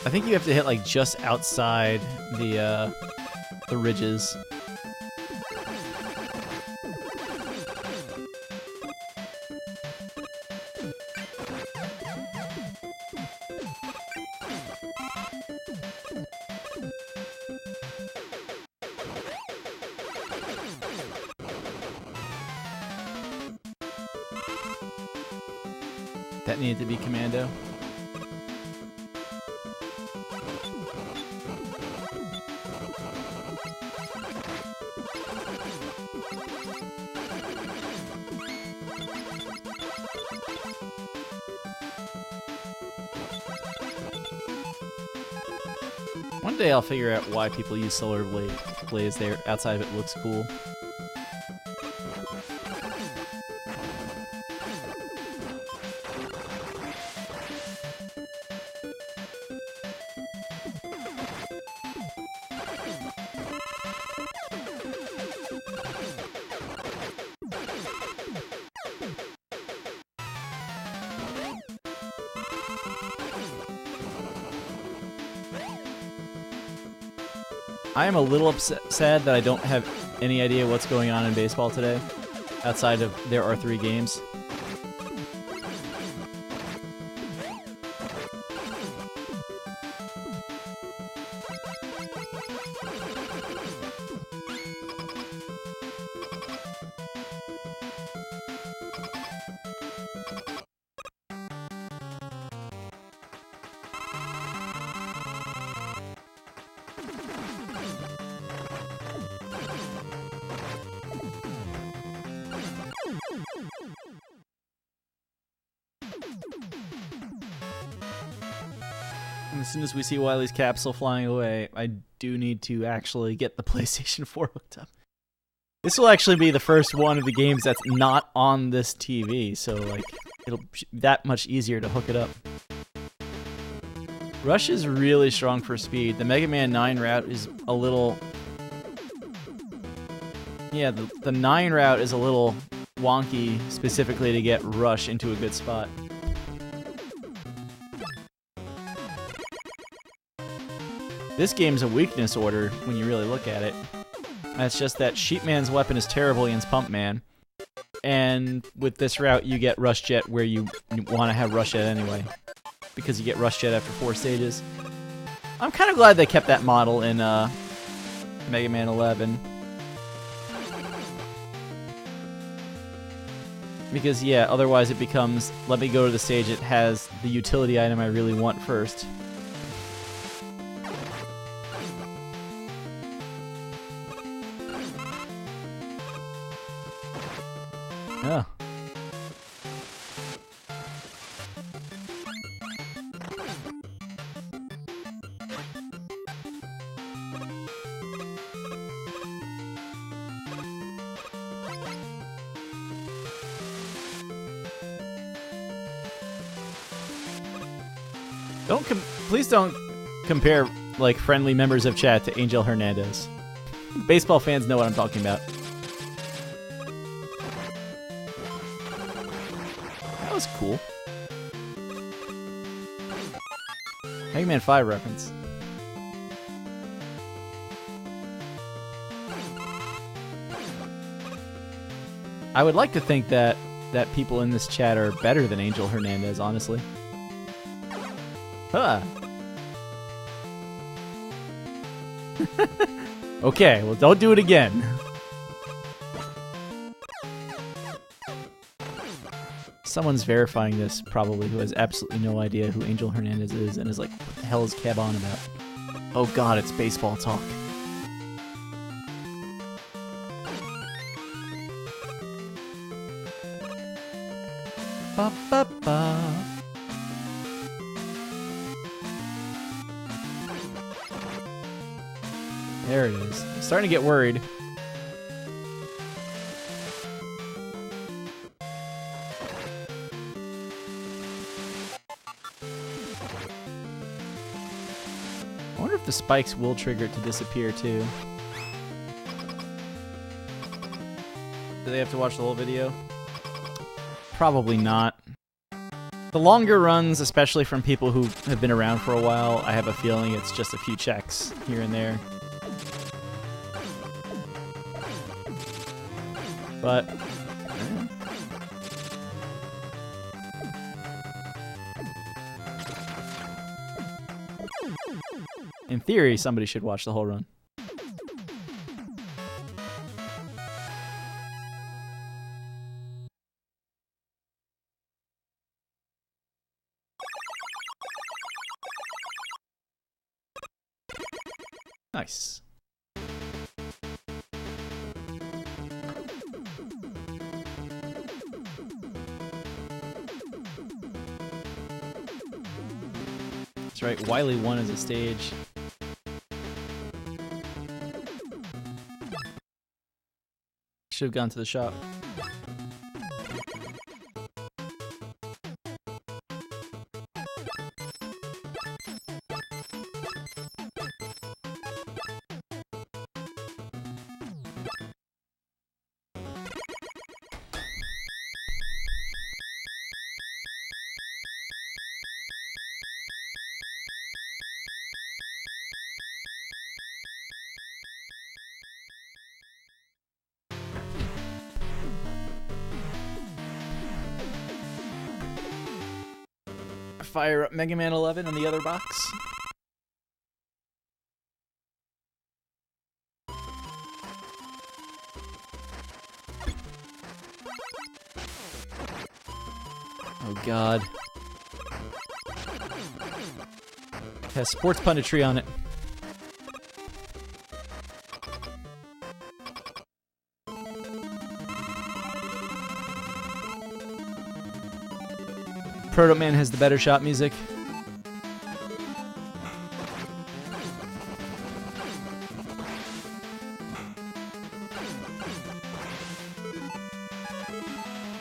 I think you have to hit like just outside the ridges. That needed to be commando. One day I'll figure out why people use solar blades there. Outside of it looks cool. I am a little sad that I don't have any idea what's going on in baseball today, outside of there are 3 games. As soon as we see Wily's capsule flying away, I do need to actually get the PlayStation 4 hooked up. This will actually be the first one of the games that's not on this TV, so like it'll be that much easier to hook it up. Rush is really strong for speed. The Mega Man 9 route is a little... Yeah, the 9 route is a little wonky specifically to get Rush into a good spot. This game's a weakness order when you really look at it. That's just that Sheepman's weapon is terrible against Pumpman. And with this route, you get Rush Jet where you want to have Rush Jet anyway. Because you get Rush Jet after 4 stages. I'm kind of glad they kept that model in Mega Man 11. Because, yeah, otherwise it becomes, let me go to the stage that has the utility item I really want first. Yeah. Please don't compare like friendly members of chat to Angel Hernandez. Baseball fans know what I'm talking about. That was cool. Mega Man 5 reference. I would like to think that people in this chat are better than Angel Hernandez, honestly. Huh. Okay, well, don't do it again. Someone's verifying this, probably, who has absolutely no idea who Angel Hernandez is and is like, what the hell is Cab on about? Oh god, it's baseball talk. Ba ba ba. There it is. I'm starting to get worried. I wonder if the spikes will trigger it to disappear too. Do they have to watch the whole video? Probably not. The longer runs, especially from people who have been around for a while, I have a feeling it's just a few checks here and there. But in theory, somebody should watch the whole run. Nice. That's right, Wily 1 is a stage. Should have gone to the shop. Fire up Mega Man 11 on the other box. Oh god. It has sports punditry on it. Proto Man has the better shop music.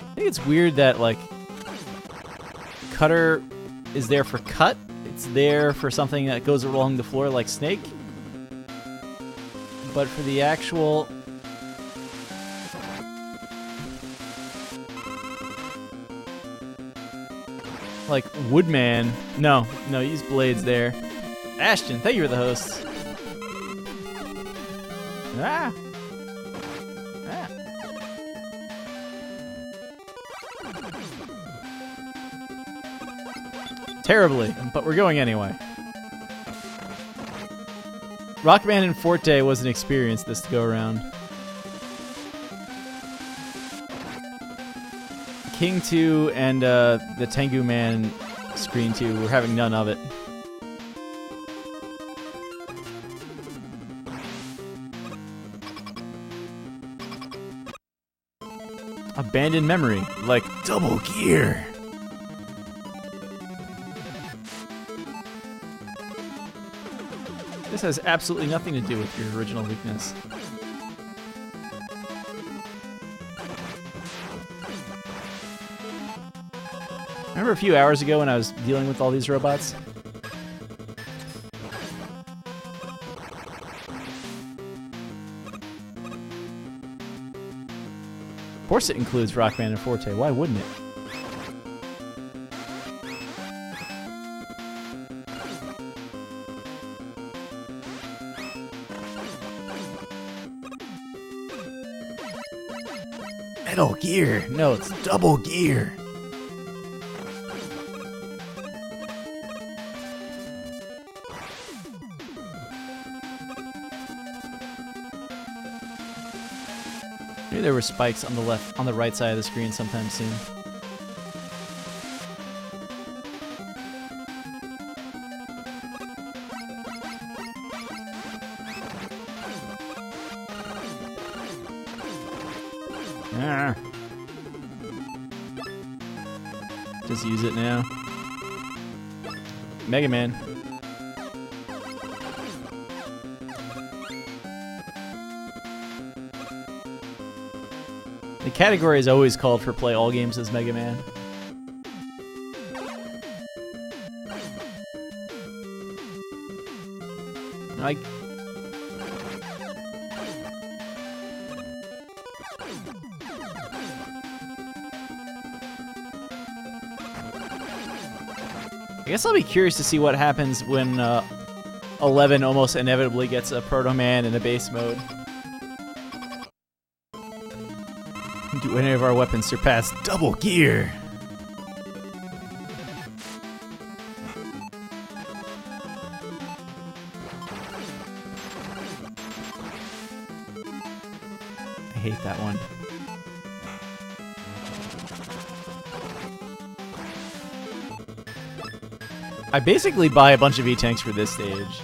I think it's weird that, like, Cutter is there for cut. It's there for something that goes along the floor like Snake. But for the actual... like Woodman. No, use blades there. Ashton, thank you for the host. Ah. Ah. Terribly, but we're going anyway. Rockman Forte was an experience this go around. King 2 and the Tengu Man screen 2, we're having none of it. Abandoned memory, like Double Gear. This has absolutely nothing to do with your original weakness. Remember a few hours ago when I was dealing with all these robots? course it includes Rockman Forte. Why wouldn't it? Metal Gear. No, it's Double Gear. Maybe there were spikes on the right side of the screen sometime soon. Ah. Just use it now. Mega Man. The category is always called for play all games as Mega Man. I guess I'll be curious to see what happens when 11 almost inevitably gets a Proto Man in a base mode. Do any of our weapons surpass Double Gear? I hate that one. I basically buy a bunch of E-Tanks for this stage.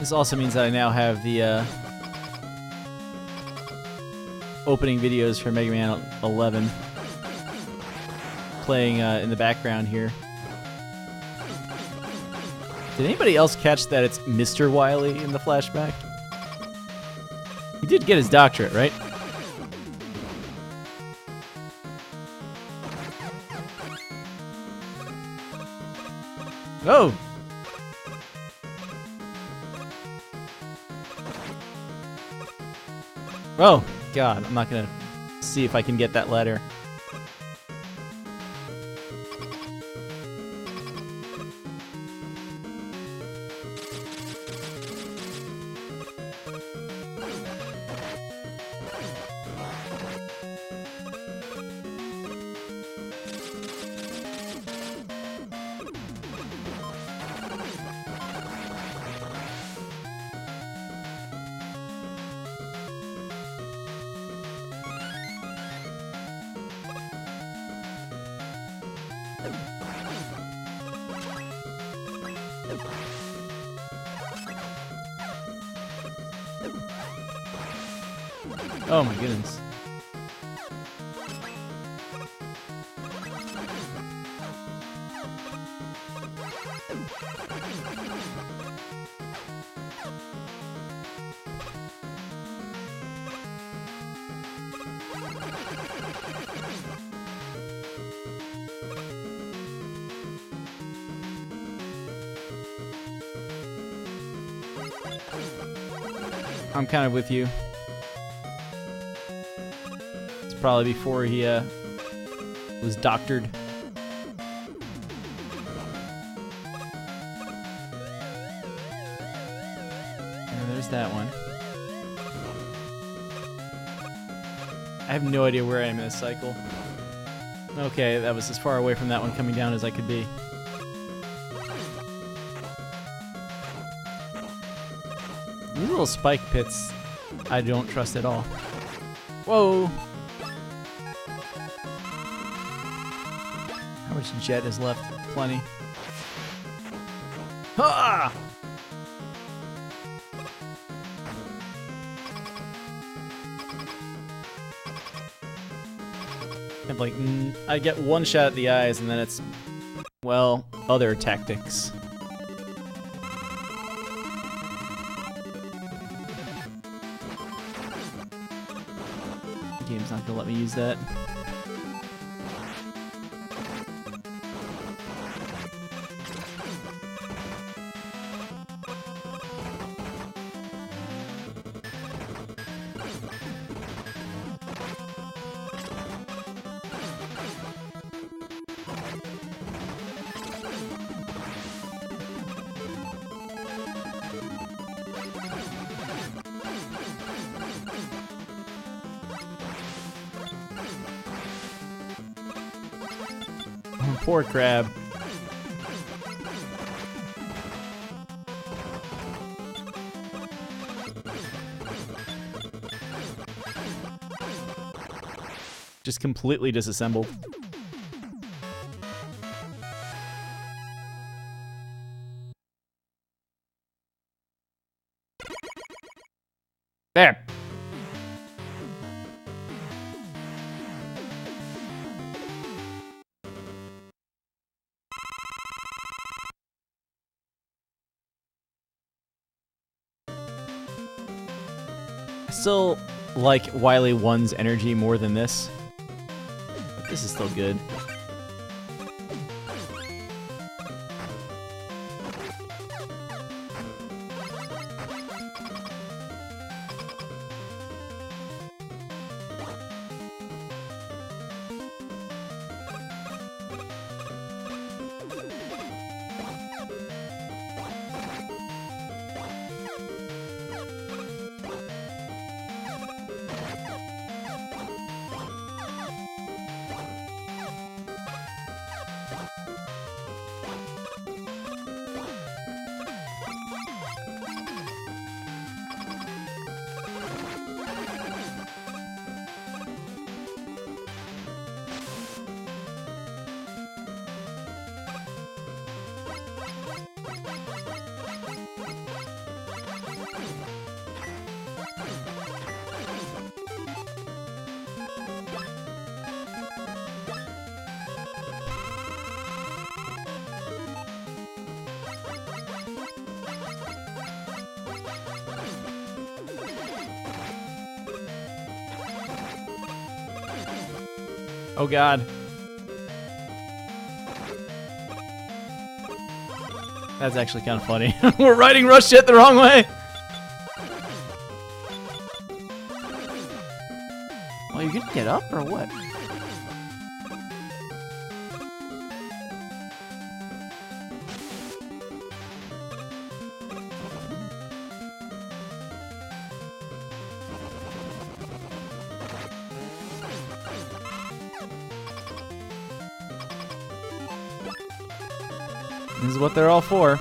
This also means that I now have the opening videos for Mega Man 11 playing in the background here. Did anybody else catch that it's Mr. Wily in the flashback? He did get his doctorate, right? Oh! Oh, God, I'm not gonna see if I can get that letter. Oh my goodness. I'm kind of with you. It's probably before he was doctored. And there's that one. I have no idea where I am in this cycle. Okay, that was as far away from that one coming down as I could be. These little spike pits, I don't trust at all. Whoa! How much jet is left? Plenty. Ha! And like, I get one shot at the eyes, and then it's, well, other tactics. The game's not gonna let me use that. Poor crab. Just completely disassembled. There. I still like Wily 1's energy more than this. But this is still good. Oh god. That's actually kind of funny. We're riding Rush Shit the wrong way! Oh, you're gonna get up or what? This is what they're all for.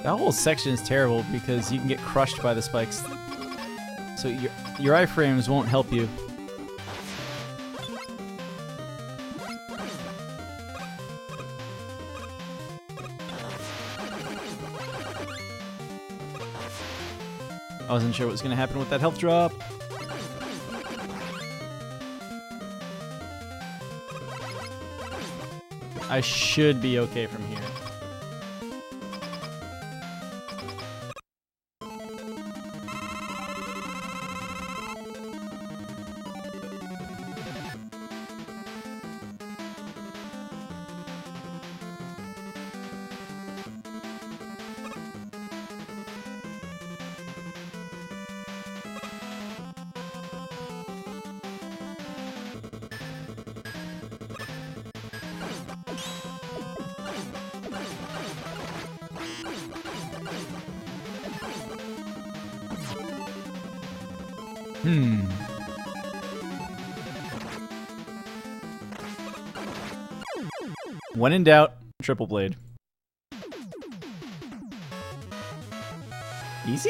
That whole section is terrible because you can get crushed by the spikes. So your iframes won't help you. I wasn't sure what was going to happen with that health drop. I should be okay from here. When in doubt, triple blade. Easy?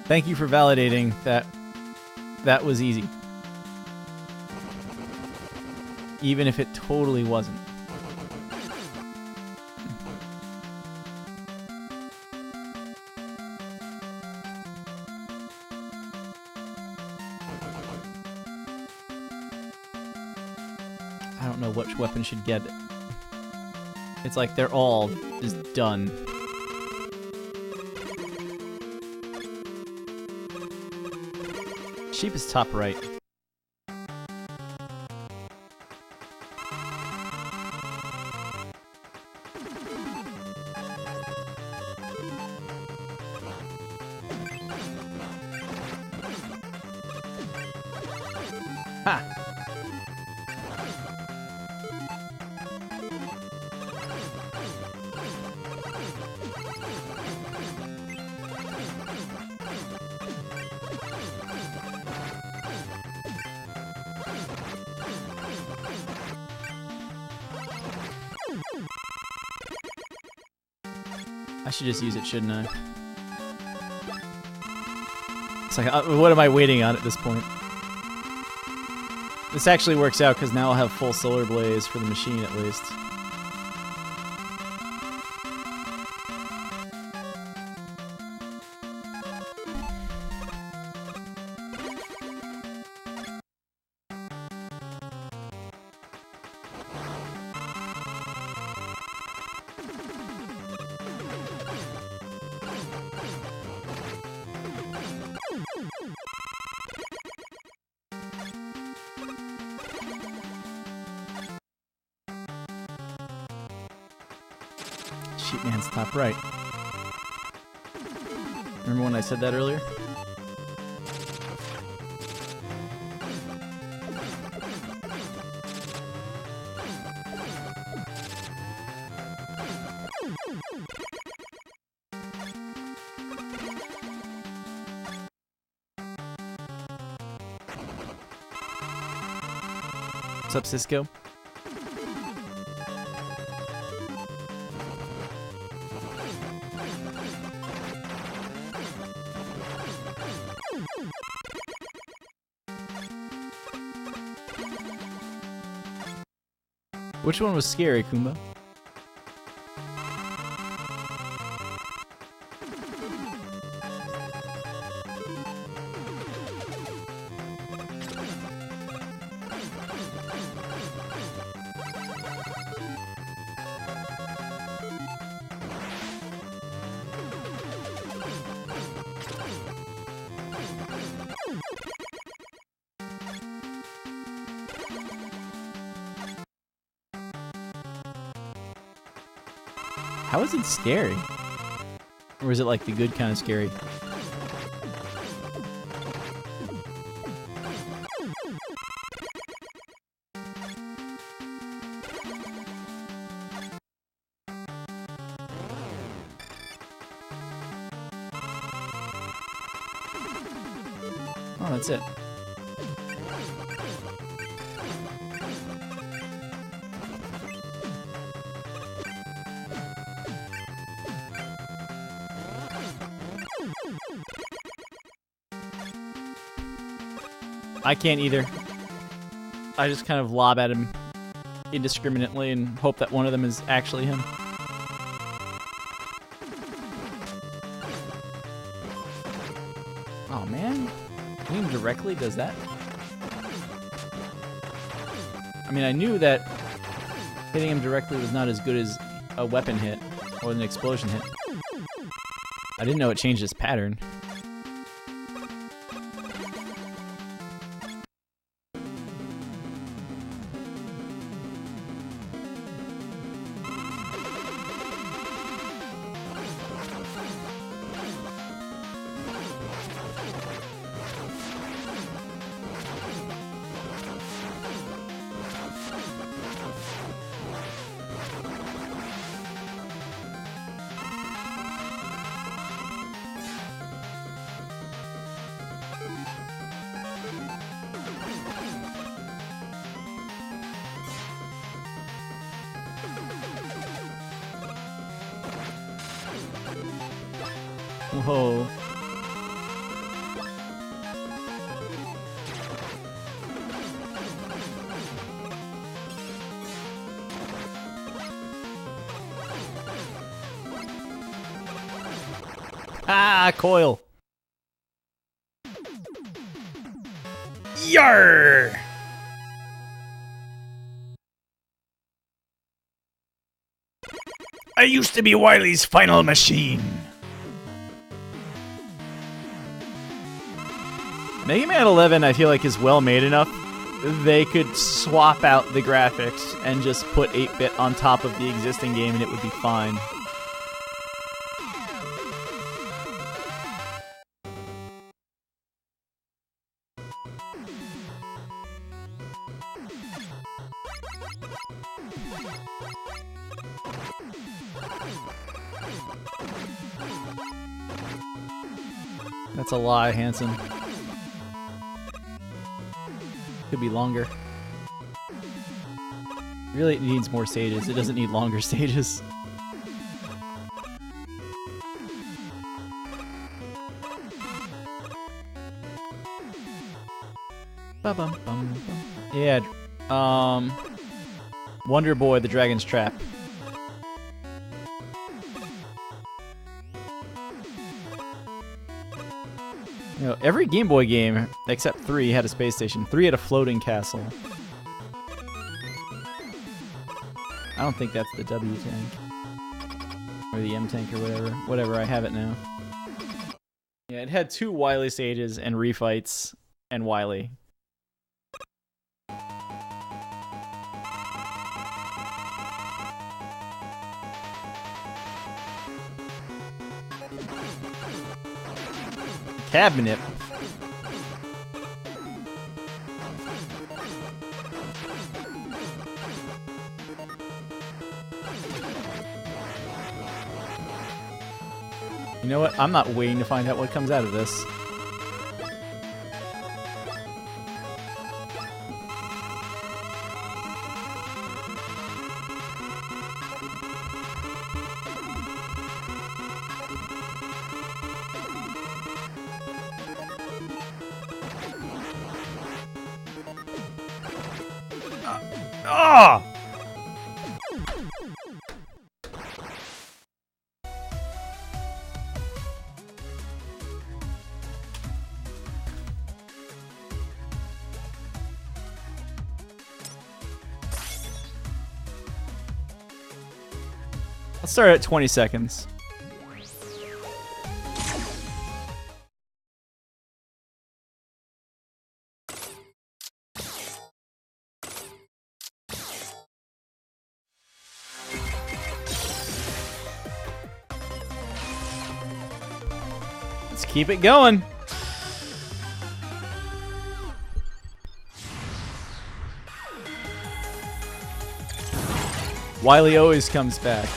Thank you for validating that that was easy. Even if it totally wasn't. I don't know which weapon should get it. It's like they're all just done. Sheep is top right. Ha! I should just use it, shouldn't I? It's like, what am I waiting on at this point? This actually works out because now I'll have full solar blaze for the machine at least. Sheepman's top right. Remember when I said that earlier? What's up, Cisco? Which one was scary, Kumba? How is it scary? Or is it like the good kind of scary? Oh, that's it. I can't either. I just kind of lob at him indiscriminately and hope that one of them is actually him. Oh man, hitting him directly does that? I mean, I knew that hitting him directly was not as good as a weapon hit or an explosion hit. I didn't know it changed its pattern. Whoa. Ah, coil. Yarr! I used to be Wily's final machine. Mega Man 11, I feel like, is well made enough. They could swap out the graphics and just put 8-bit on top of the existing game and it would be fine. That's a lie, Hanson. Could be longer. Really, it needs more stages. It doesn't need longer stages. Ba-bum-bum-bum. Yeah, Wonder Boy, the Dragon's Trap. You know, every Game Boy game, except 3, had a space station. 3 had a floating castle. I don't think that's the W tank. Or the M tank or whatever. Whatever, I have it now. Yeah, it had 2 Wily stages and refights and Wily. Cabinet. You know what? I'm not waiting to find out what comes out of this. Ah! Let's start at 20 seconds. Let's keep it going. Wily always comes back.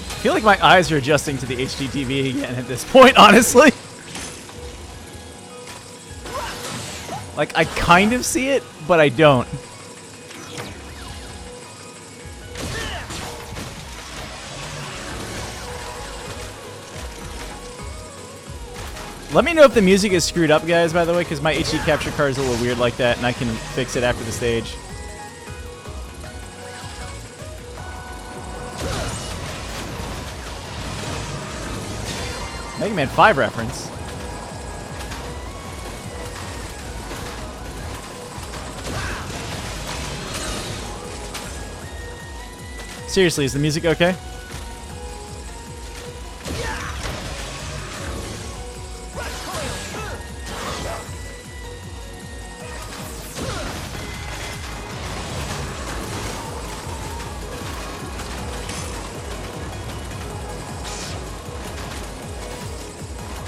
I feel like my eyes are adjusting to the HD TV again at this point, honestly. Like, I kind of see it, but I don't. Let me know if the music is screwed up, guys, by the way, because my HD capture card is a little weird like that, and I can fix it after the stage. Mega Man 5 reference. Seriously, is the music okay?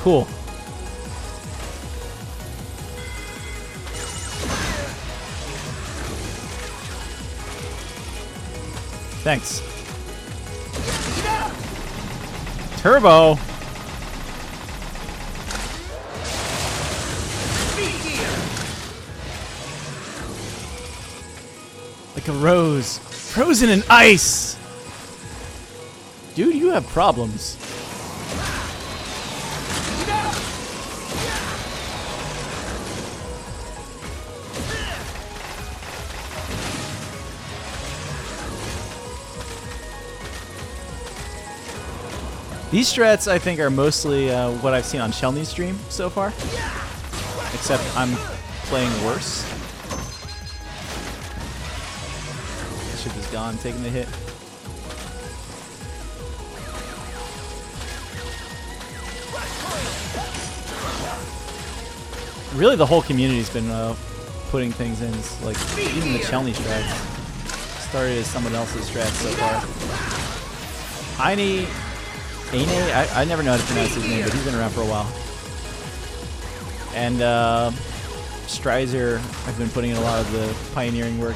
Cool. Thanks. Turbo. Like a rose, frozen in ice. Dude, you have problems. These strats, I think, are mostly what I've seen on Shelny's stream so far. Except I'm playing worse. That ship is gone, taking the hit. Really, the whole community's been putting things in. It's like, even the Shelny strats started as someone else's strats so far. Ine, I never know how to pronounce his name, but he's been around for a while. And Strizer, I've been putting in a lot of the pioneering work.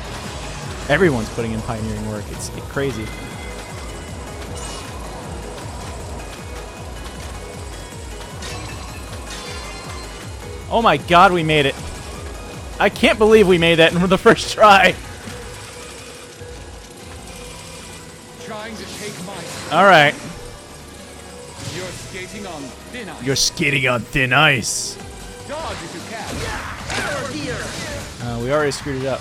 Everyone's putting in pioneering work. It's crazy. Oh my god, we made it. I can't believe we made that in the first try. Trying to take my... All right. You're skating on thin ice. You're skating on thin ice. Dodge if you can. We already screwed it up.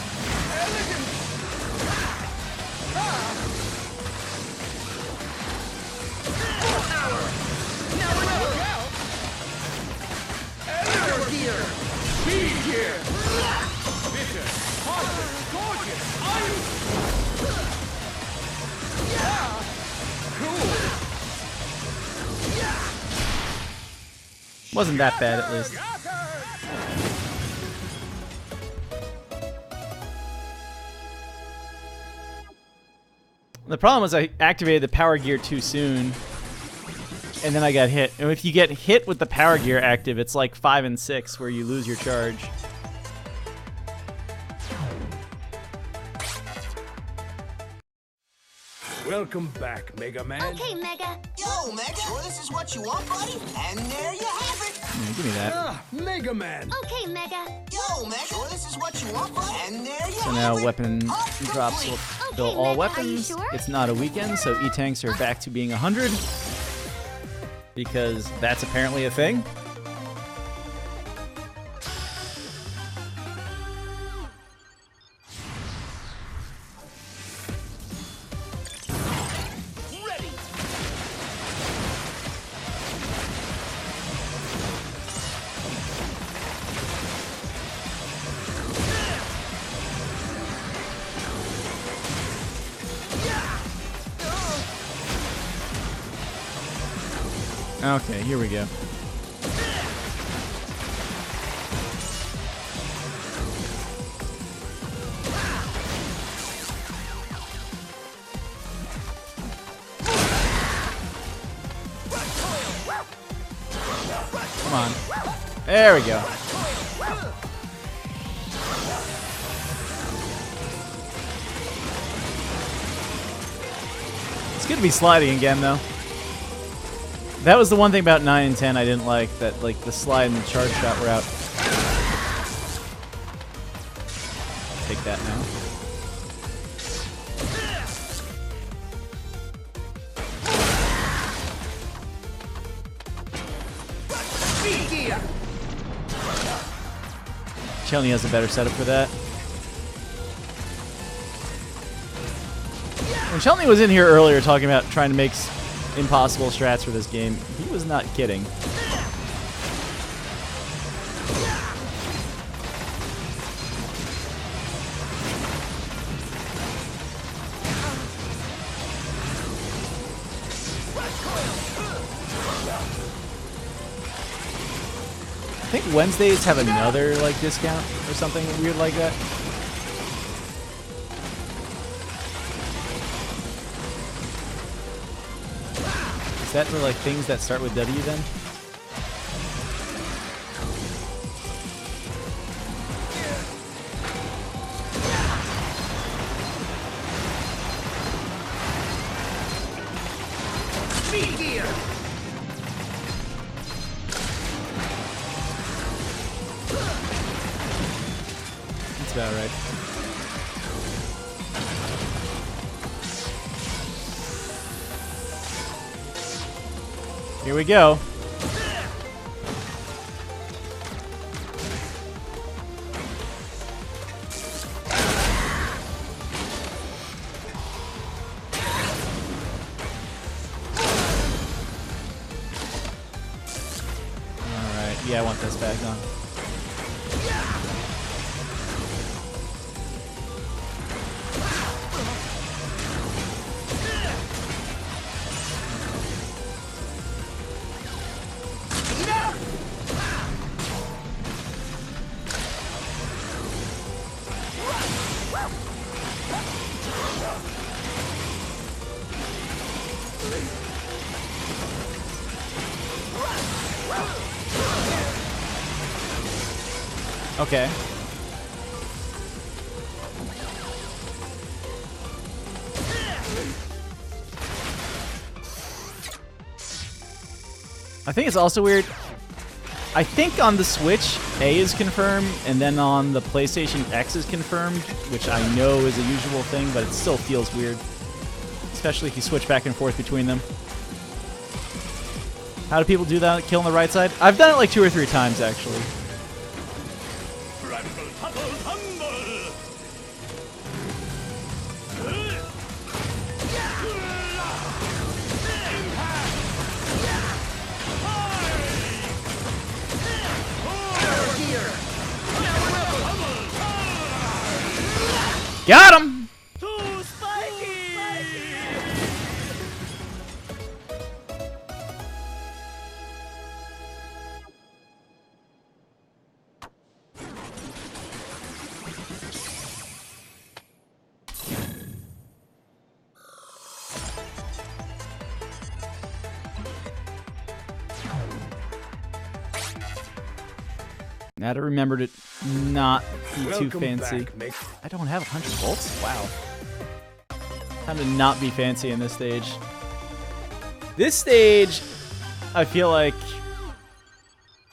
Wasn't that bad, at least. The problem was I activated the power gear too soon, and then I got hit. And if you get hit with the power gear active, it's like 5 and 6 where you lose your charge. Welcome back, Mega Man. Okay, Mega. Yo, Mega, sure this is what you want, buddy? And there you have it. Yeah, give me that. Ah, Mega Man. Okay, Mega. Yo, Mega, sure this is what you want, buddy? And there you So have now it. weapon drops will fill all Mega, are you weapons. sure? It's not a weekend, so E-tanks are back to being 100. Because that's apparently a thing. Okay, here we go. Come on. There we go. It's good to be sliding again, though. That was the one thing about 9 and 10 I didn't like, that like the slide and the charge shot were out. Take that now. Chun-Li has a better setup for that. When Chun-Li was in here earlier talking about trying to make impossible strats for this game, he was not kidding. I think Wednesdays have another like discount or something weird like that. Is that for like things that start with W then? That's about right. Here we go. Alright, yeah, I want this back on. Okay. I think it's also weird. I think on the Switch, A is confirmed, and then on the PlayStation X is confirmed, which I know is a usual thing, but it still feels weird. Especially if you switch back and forth between them. How do people do that, kill on the right side? I've done it like 2 or 3 times, actually. Got him! Now to remember to not be too fancy. I don't have 100 volts? Wow. Time to not be fancy in this stage. This stage, I feel like,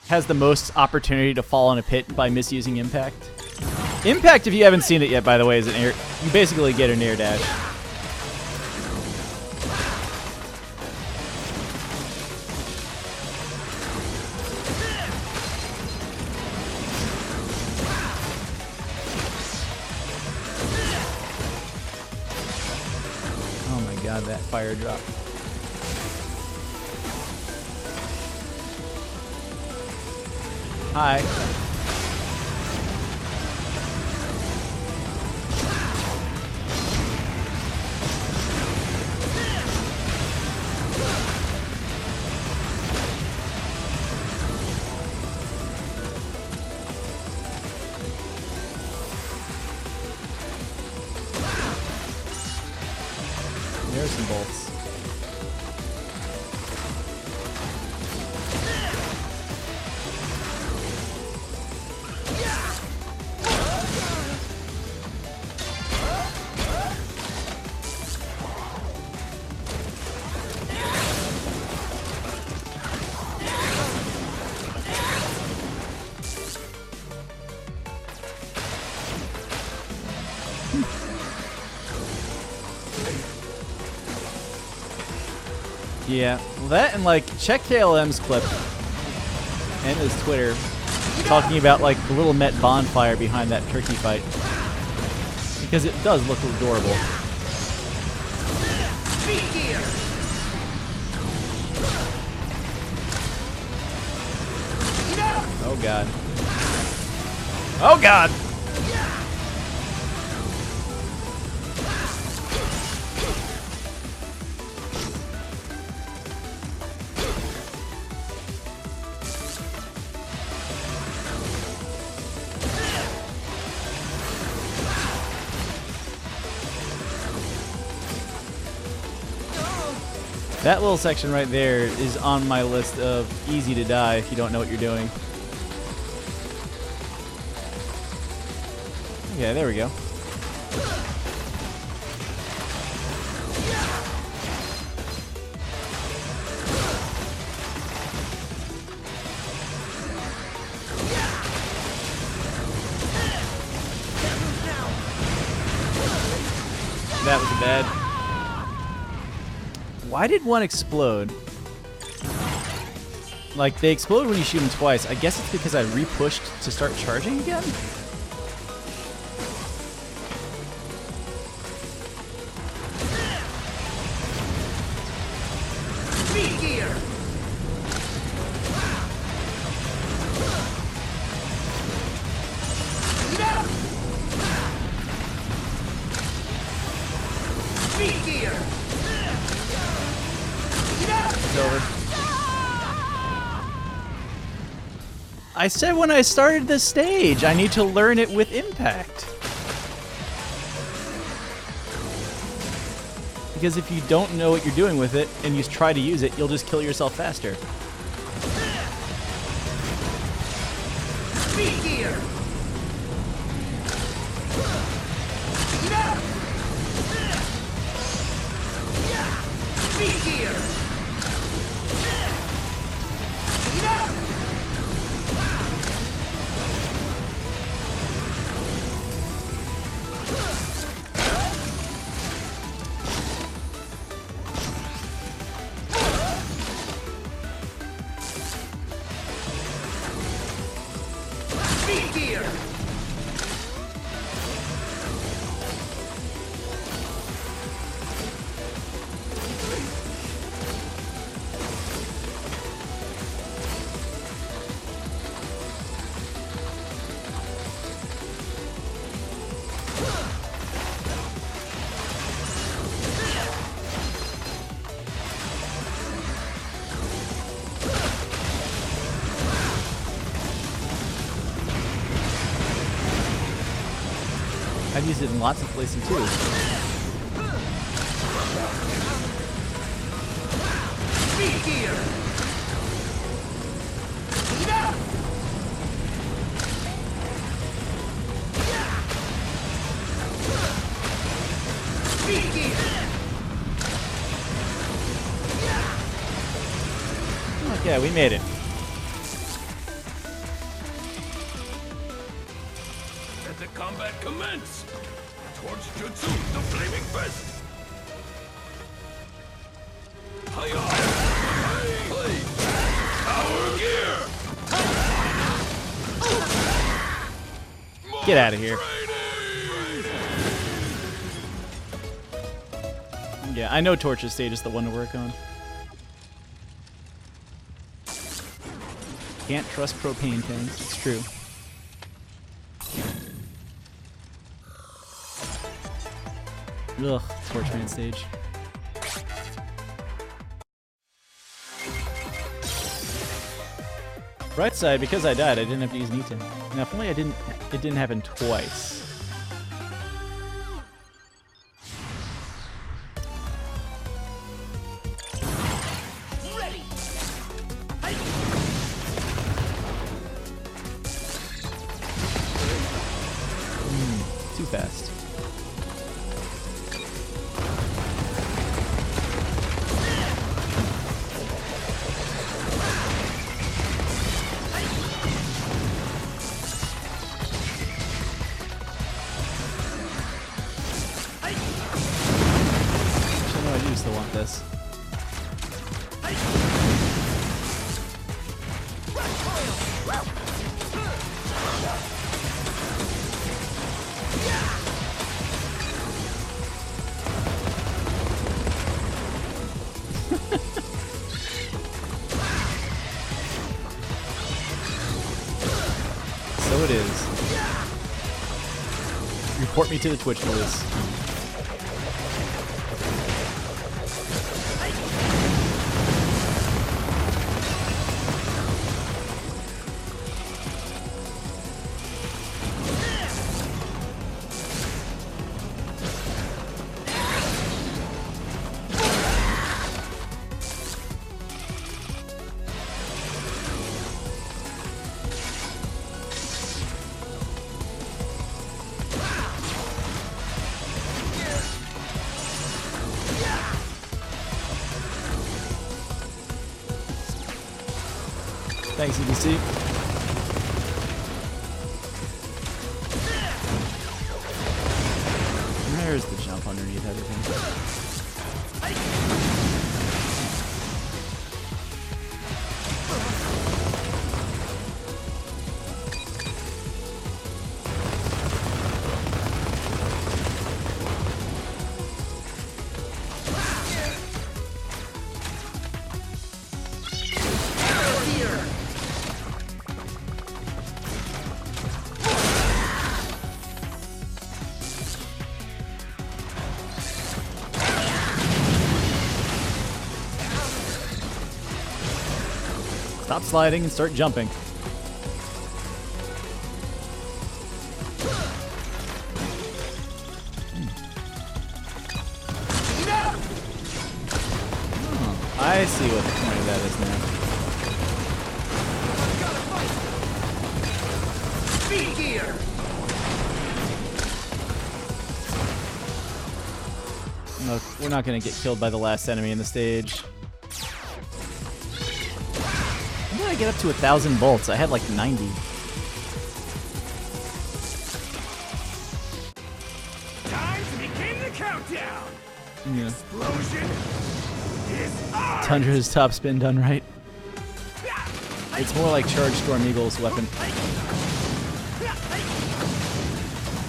has the most opportunity to fall in a pit by misusing Impact. Impact, if you haven't seen it yet, by the way, is an air. You basically get an air dash. God, that fire drop. Hi. There's some bolts. Yeah, well that and like check KLM's clip and his Twitter. talking about like the little Met bonfire behind that turkey fight. Because it does look adorable. Oh god. Oh god! That little section right there is on my list of easy to die if you don't know what you're doing. Okay, there we go. That was bad. Why did one explode? Like, they explode when you shoot them twice. I guess it's because I re-pushed to start charging again? I said when I started this stage, I need to learn it with impact. Because if you don't know what you're doing with it and you try to use it, you'll just kill yourself faster. Speed gear. Speed gear. I've used it in lots of places too. Speed gear. Speed gear. Okay, we made it. Let the combat commence! Torch Jutsu, the Flaming Fist! Hiya! Play! Power gear! Get out of here. Yeah, I know Torch's stage is the one to work on. Can't trust propane tanks, it's true. Ugh, Torchman stage. Bright side, because I died, I didn't have to use Nita. Now, if only it didn't happen twice. Too fast. I do still want this. is. Report me to the Twitch police. Thanks, EBC. There's the jump underneath everything. Stop sliding and start jumping. Oh, I see what the point of that is now. Speed gear! Look, we're not gonna get killed by the last enemy in the stage. When did I get up to 1,000 bolts? I had like 90. Time to begin the countdown! Yeah. Explosion is on! Tundra's top spin done right. It's more like Charge Storm Eagle's weapon.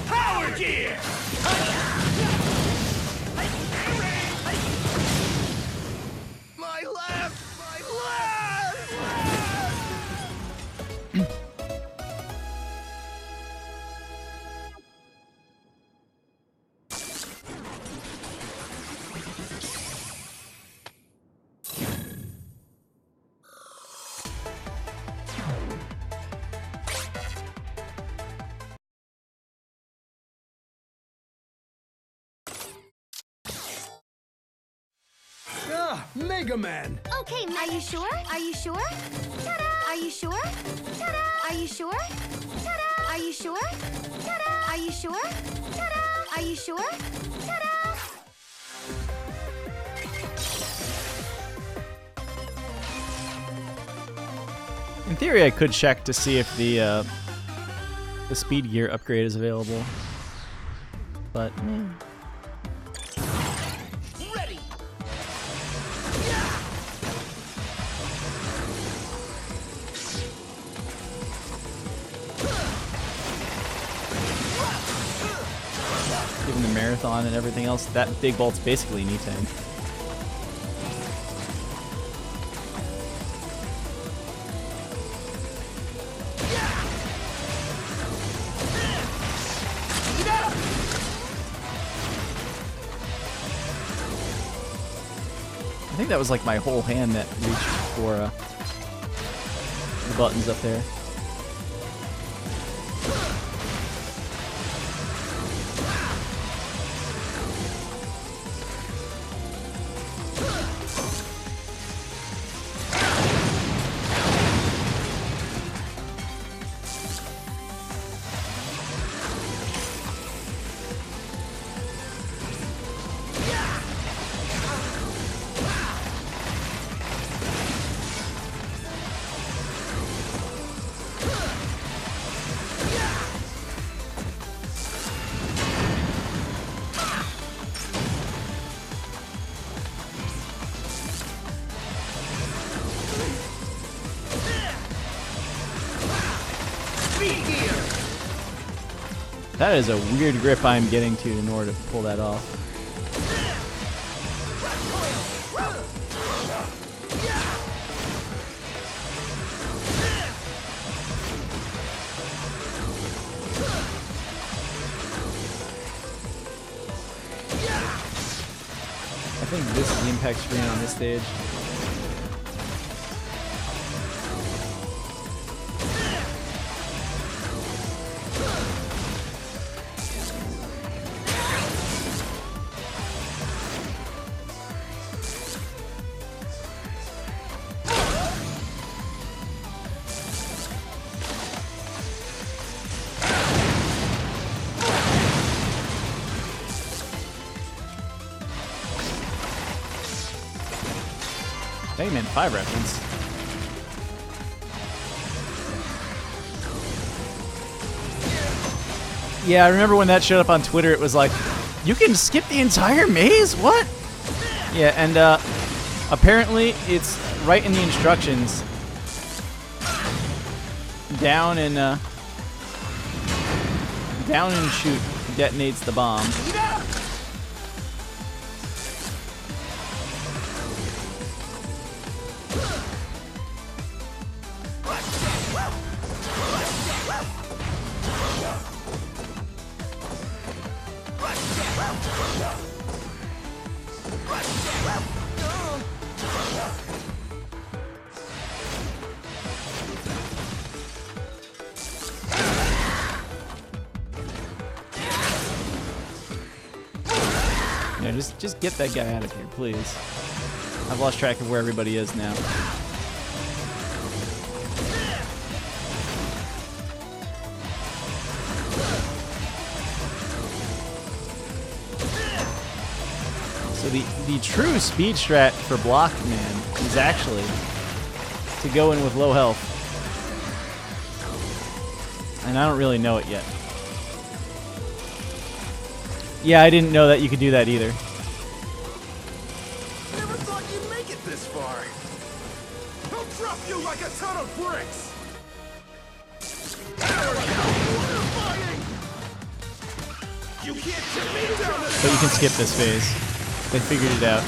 Power gear! My left! My left! Mega Man! Okay, are you sure? Are you sure? Ta-da! Are you sure? Ta-da! Are you sure? Ta-da! Are you sure? Ta-da! Are you sure? Ta-da! Are you sure? Ta-da! In theory, I could check to see if the speed gear upgrade is available, but Ready! given the marathon and everything else, that big bolt's basically knee tank. I think that was like my whole hand that reached for the buttons up there. That is a weird grip I'm getting to in order to pull that off. I think this is the impact screen on this stage. Mega Man 5 reference. Yeah, I remember when that showed up on Twitter, it was like, you can skip the entire maze? What? Yeah, and apparently it's right in the instructions. Down and shoot detonates the bomb. Yeah, just get that guy out of here, please. I've lost track of where everybody is now. So the true speed strat for Blockman is actually to go in with low health. And I don't really know it yet. Yeah, I didn't know that you could do that either. Never thought you'd make it this far. I'll drop you like a ton of bricks. You can't take me down this. But you can skip this phase. They figured it out.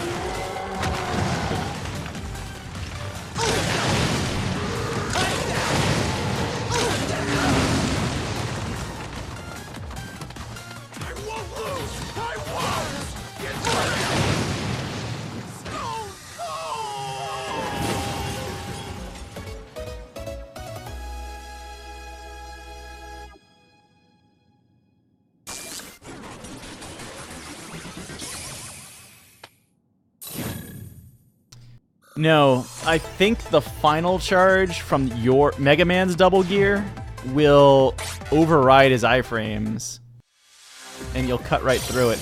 No, I think the final charge from your Mega Man's double gear will override his iframes, and you'll cut right through it.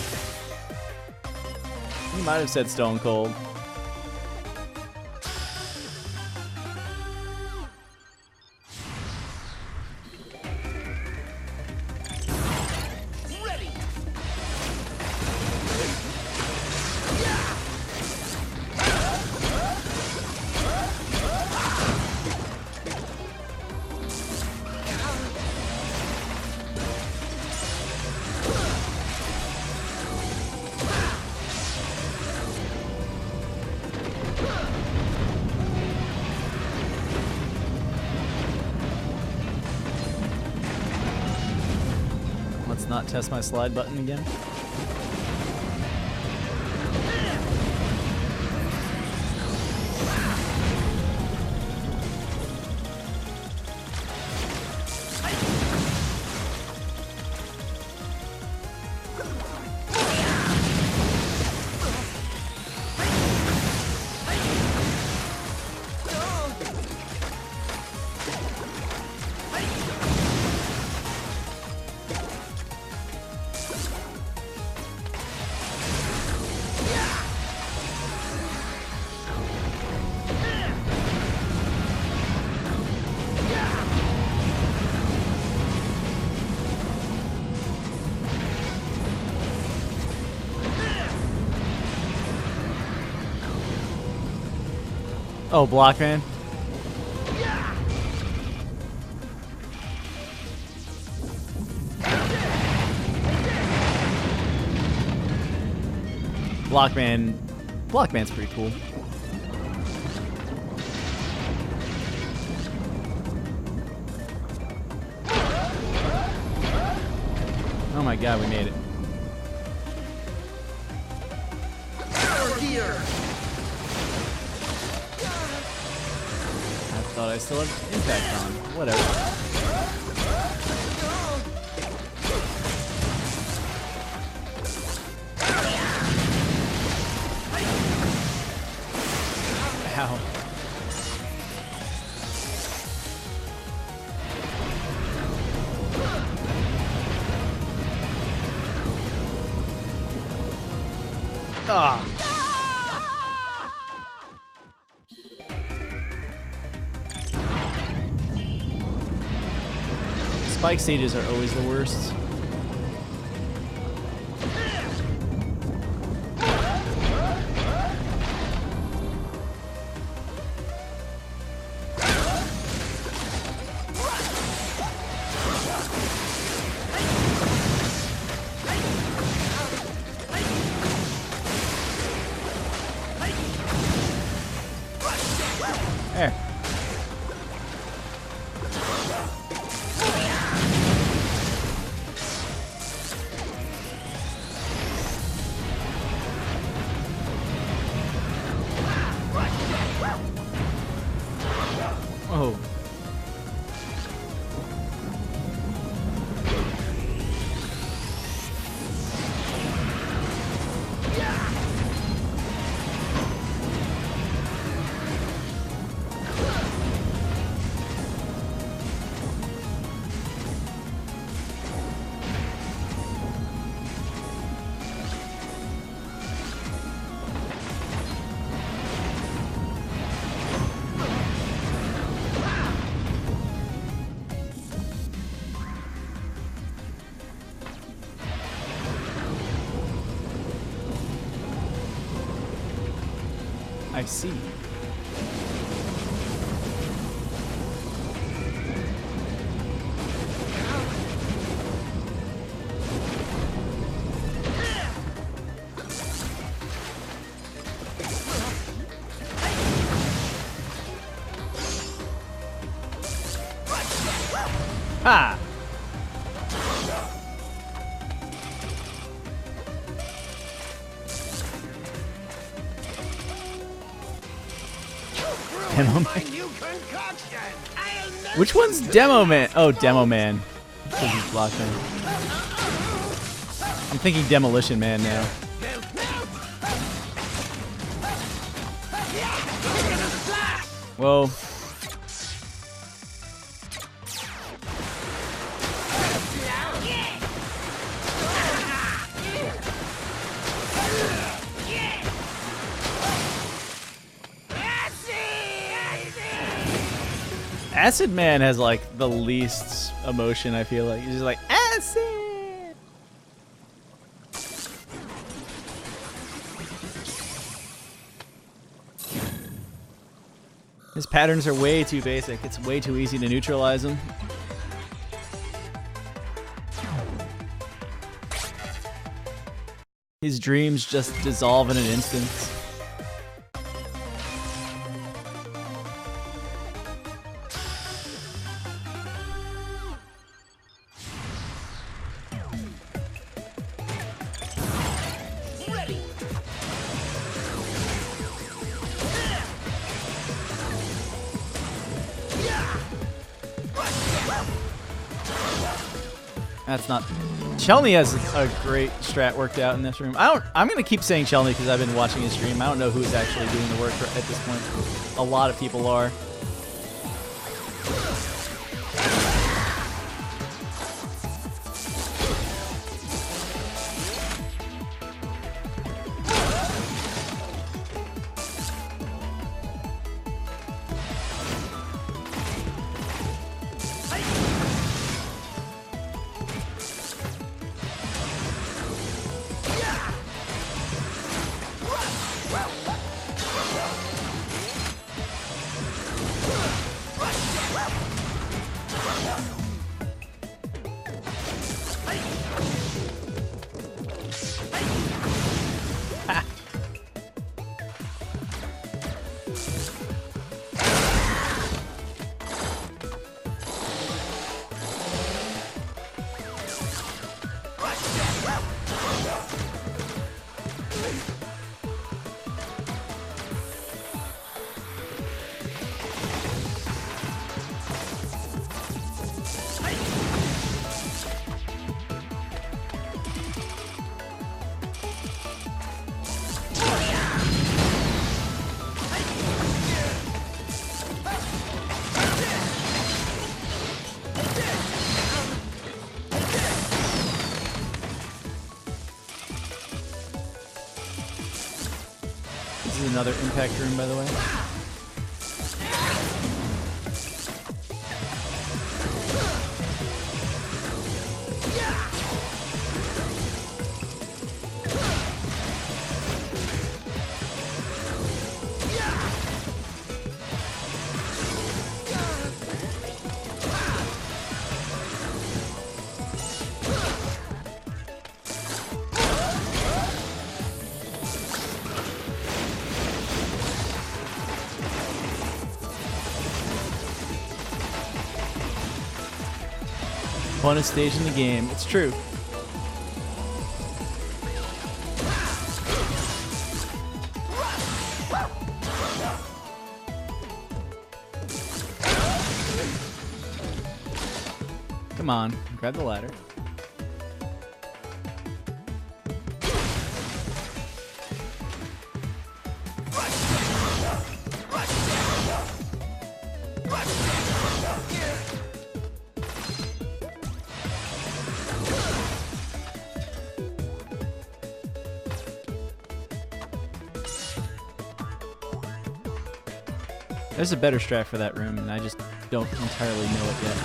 You might have said Stone Cold. Let's not test my slide button again. Oh, Blockman. Blockman's pretty cool. Oh my god, we made it. I thought I still had impact on. Whatever. Ow. Ah. Spike stages are always the worst. There. Oh. I see. Ha! Demo Man. Which one's Demo Man? Oh, Demo Man. Because he's blocking. I'm thinking Demolition Man now. Whoa. Acid Man has like the least emotion, I feel like. He's just like, acid! His patterns are way too basic. It's way too easy to neutralize them. His dreams just dissolve in an instant. That's not. Chelny has a great strat worked out in this room. I'm gonna keep saying Chelny because I've been watching his stream. I don't know who's actually doing the work at this point. A lot of people are. This is another impact room, by the way. Funnest stage in the game. It's true. Come on, grab the ladder. There's a better strat for that room, and I just don't entirely know it yet.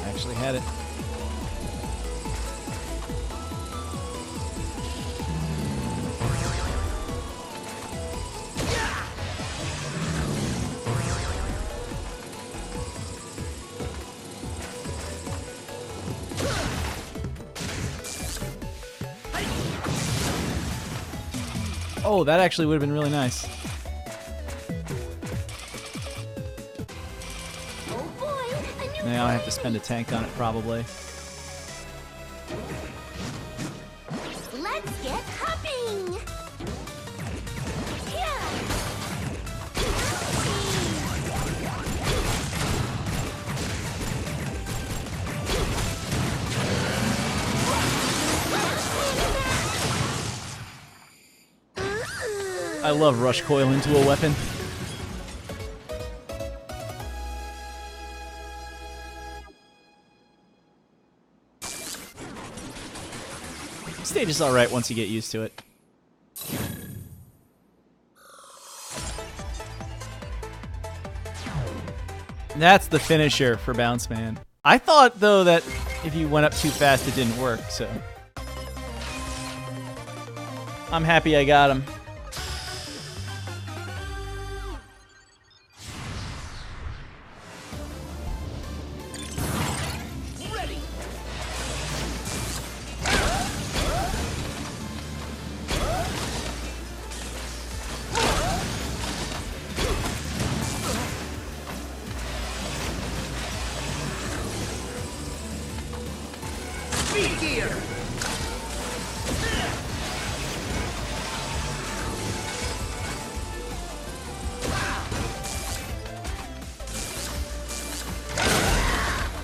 Actually had it. Oh, that actually would have been really nice. Oh boy, a new Now I have to spend a tank on it, probably. Let's get hopping! I love rush coil into a weapon. Stage is alright once you get used to it. That's the finisher for Bounce Man. I thought, though, that if you went up too fast, it didn't work, so... I'm happy I got him.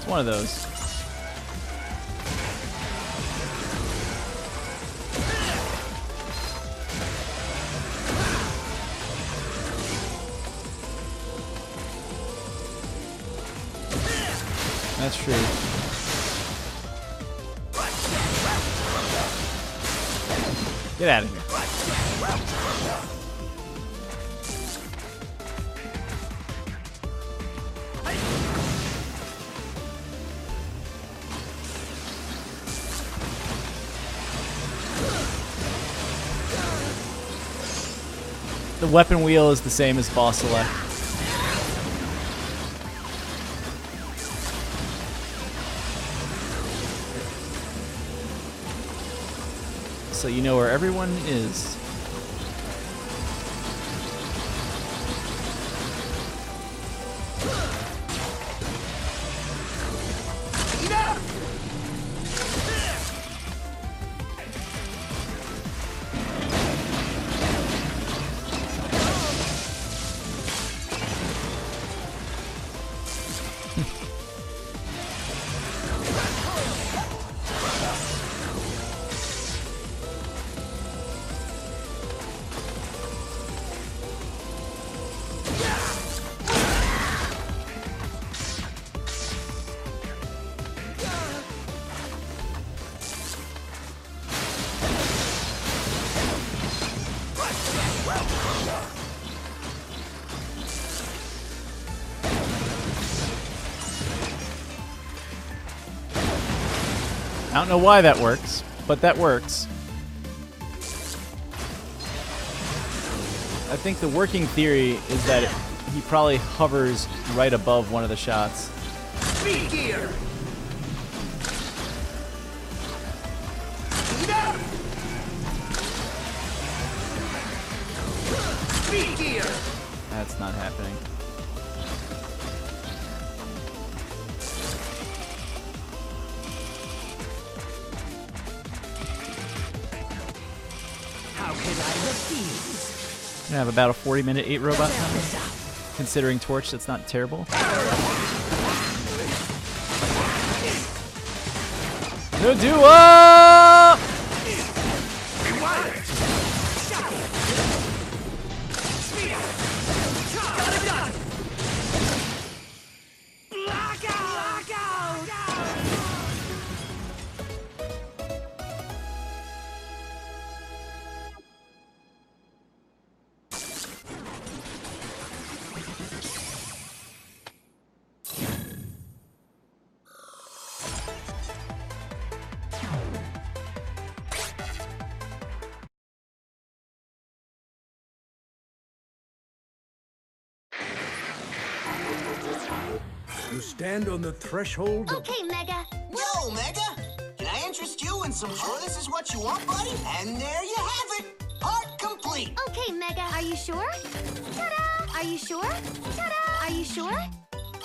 One of those. That's true. Get out of here. The weapon wheel is the same as boss select. So you know where everyone is. I don't know why that works, but that works. I think the working theory is that he probably hovers right above one of the shots. Speed gear! Speed gear! That's not happening. How can I refuse? I have about a 40-minute 8 robot time. Considering Torch, that's not terrible. No duo! You stand on the threshold of... Okay, Mega. Yo, Mega! Can I interest you in some sure this is what you want, buddy? And there you have it! Part complete! Okay, Mega. Are you sure? Ta-da! Are you sure? Ta-da! Are you sure?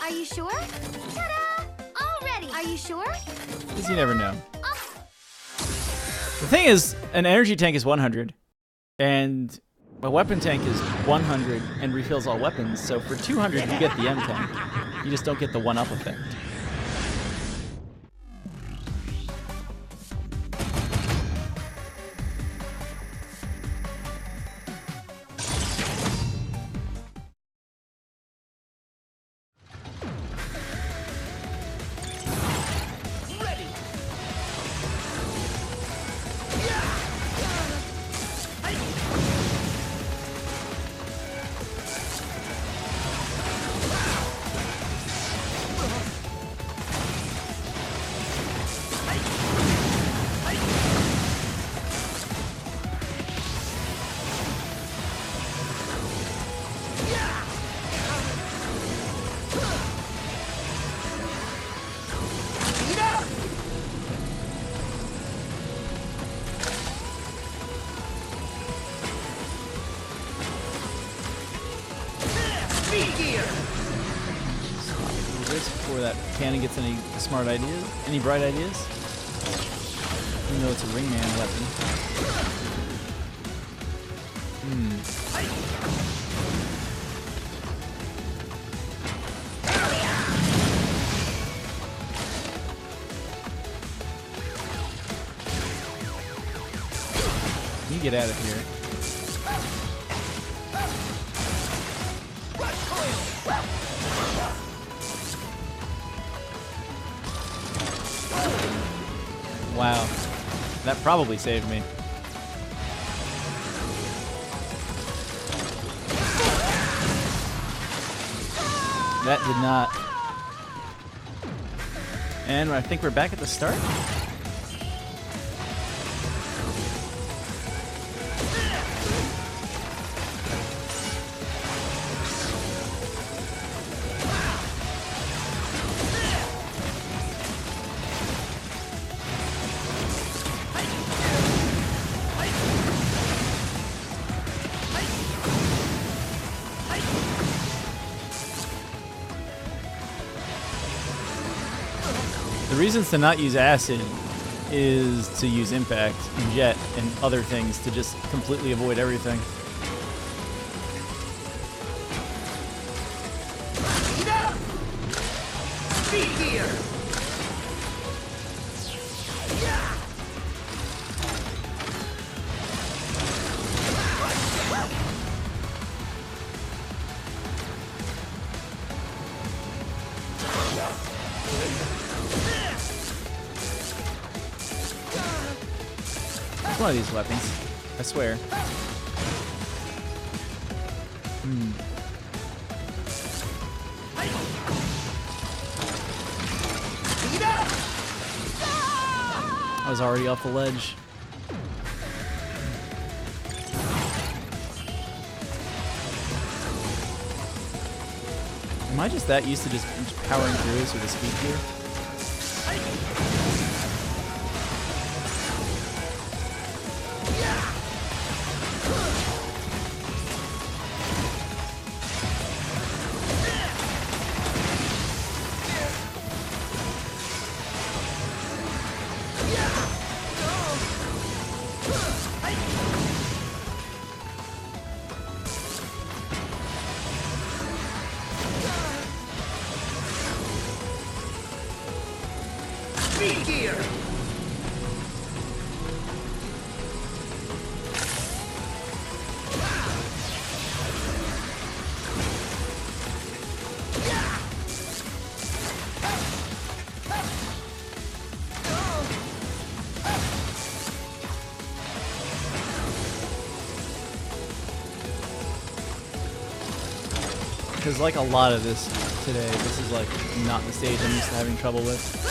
Are you sure? Ta-da! All ready. Are you sure? Because you never know. The thing is, an energy tank is 100, and a weapon tank is 100 and refills all weapons, so for 200 you get the M tank. You just don't get the one-up effect. Before that cannon gets any smart ideas, any bright ideas. Even though it's a ringman weapon. You get out of here. Wow, that probably saved me. That did not. And I think we're back at the start. The reasons to not use acid is to use impact and jet and other things to just completely avoid everything. Speed gear. It's one of these weapons, I swear. I was already off the ledge. Am I just that used to just powering through this with a speed gear? Speed gear. Because like a lot of this today, this is like not the stage I'm used to having trouble with.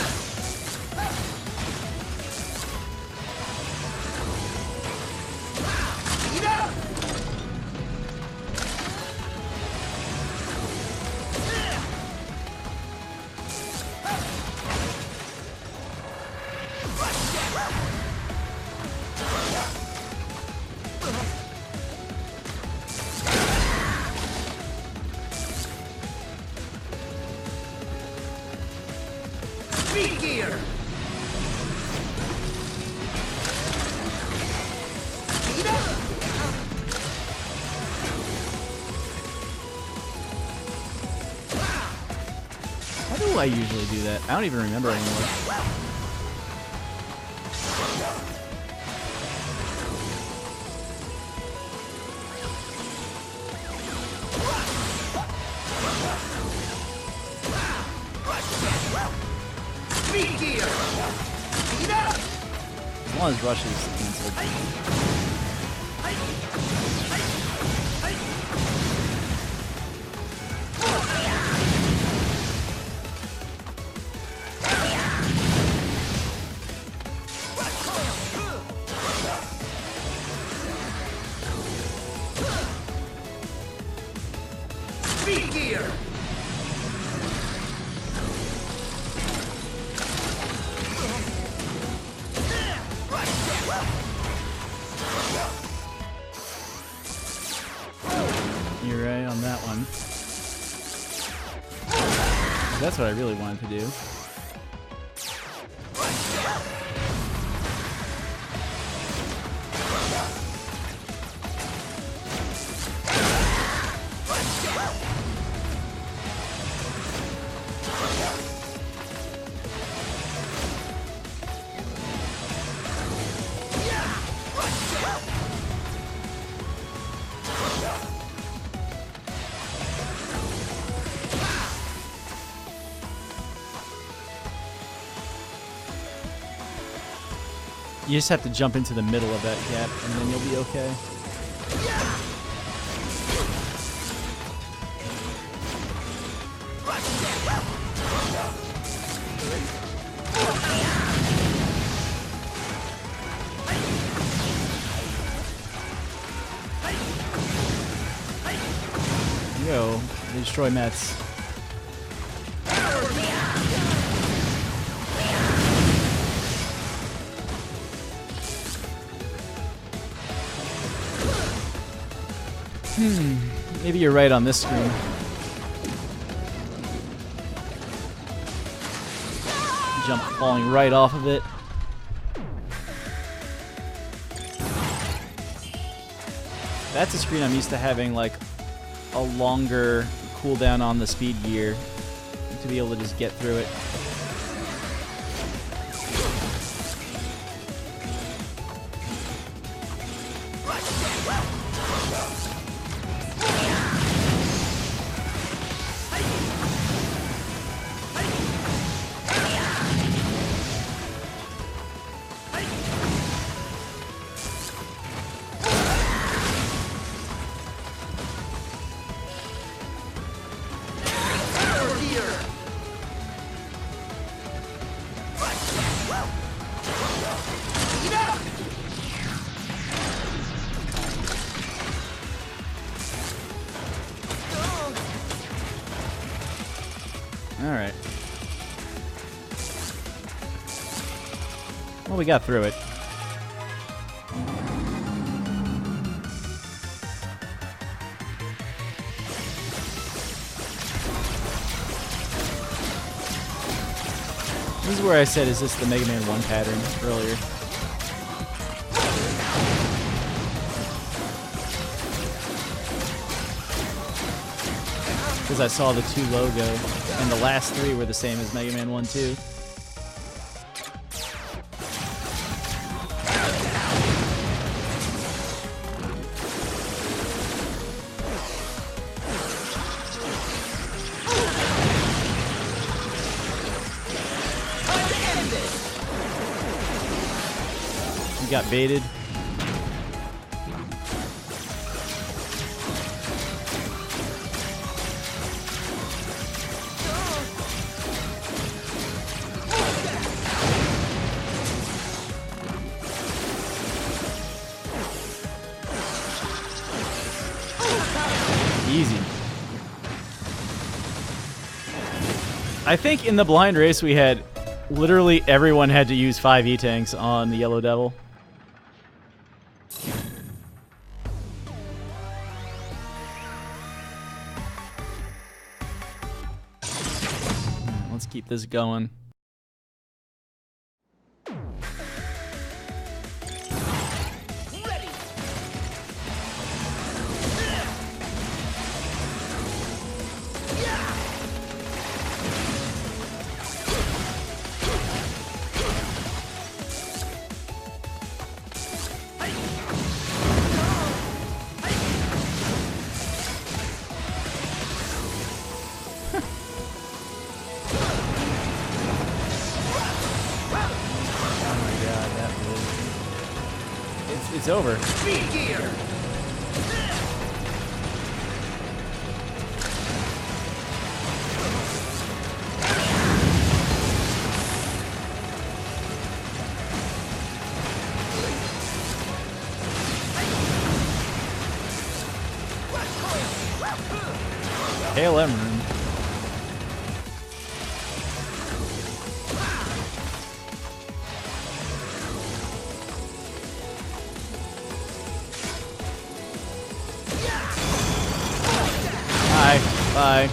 Speed gear. How do I usually do that? I don't even remember anymore. Speed gear. As long as rush is canceled. Speed gear. You're right on that one. That's what I really wanted to do. You just have to jump into the middle of that gap, and then you'll be okay. Go. They destroy Mets. Maybe you're right on this screen. jump falling right off of it. That's a screen I'm used to having, like, a longer cooldown on the speed gear to be able to just get through it. Alright. Well, we got through it. This is where I said, is this the Mega Man 1 pattern earlier? Because I saw the 2 logo, and the last 3 were the same as Mega Man 1 2. You got baited. Easy. I think in the blind race we had literally everyone had to use 5 E-tanks on the Yellow Devil. Let's keep this going. It's over. Speed gear. Hail M room. Bye.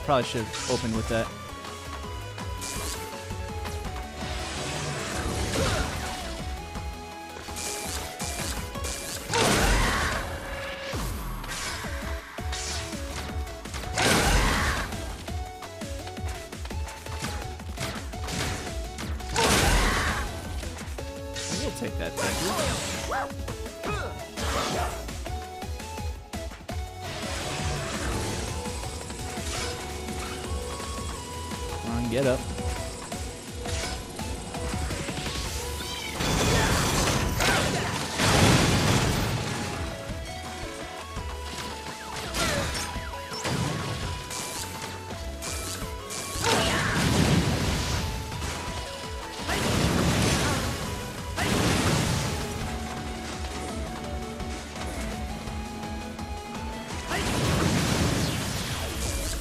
Probably should have opened with that. We'll take that, thank you. Come on, get up.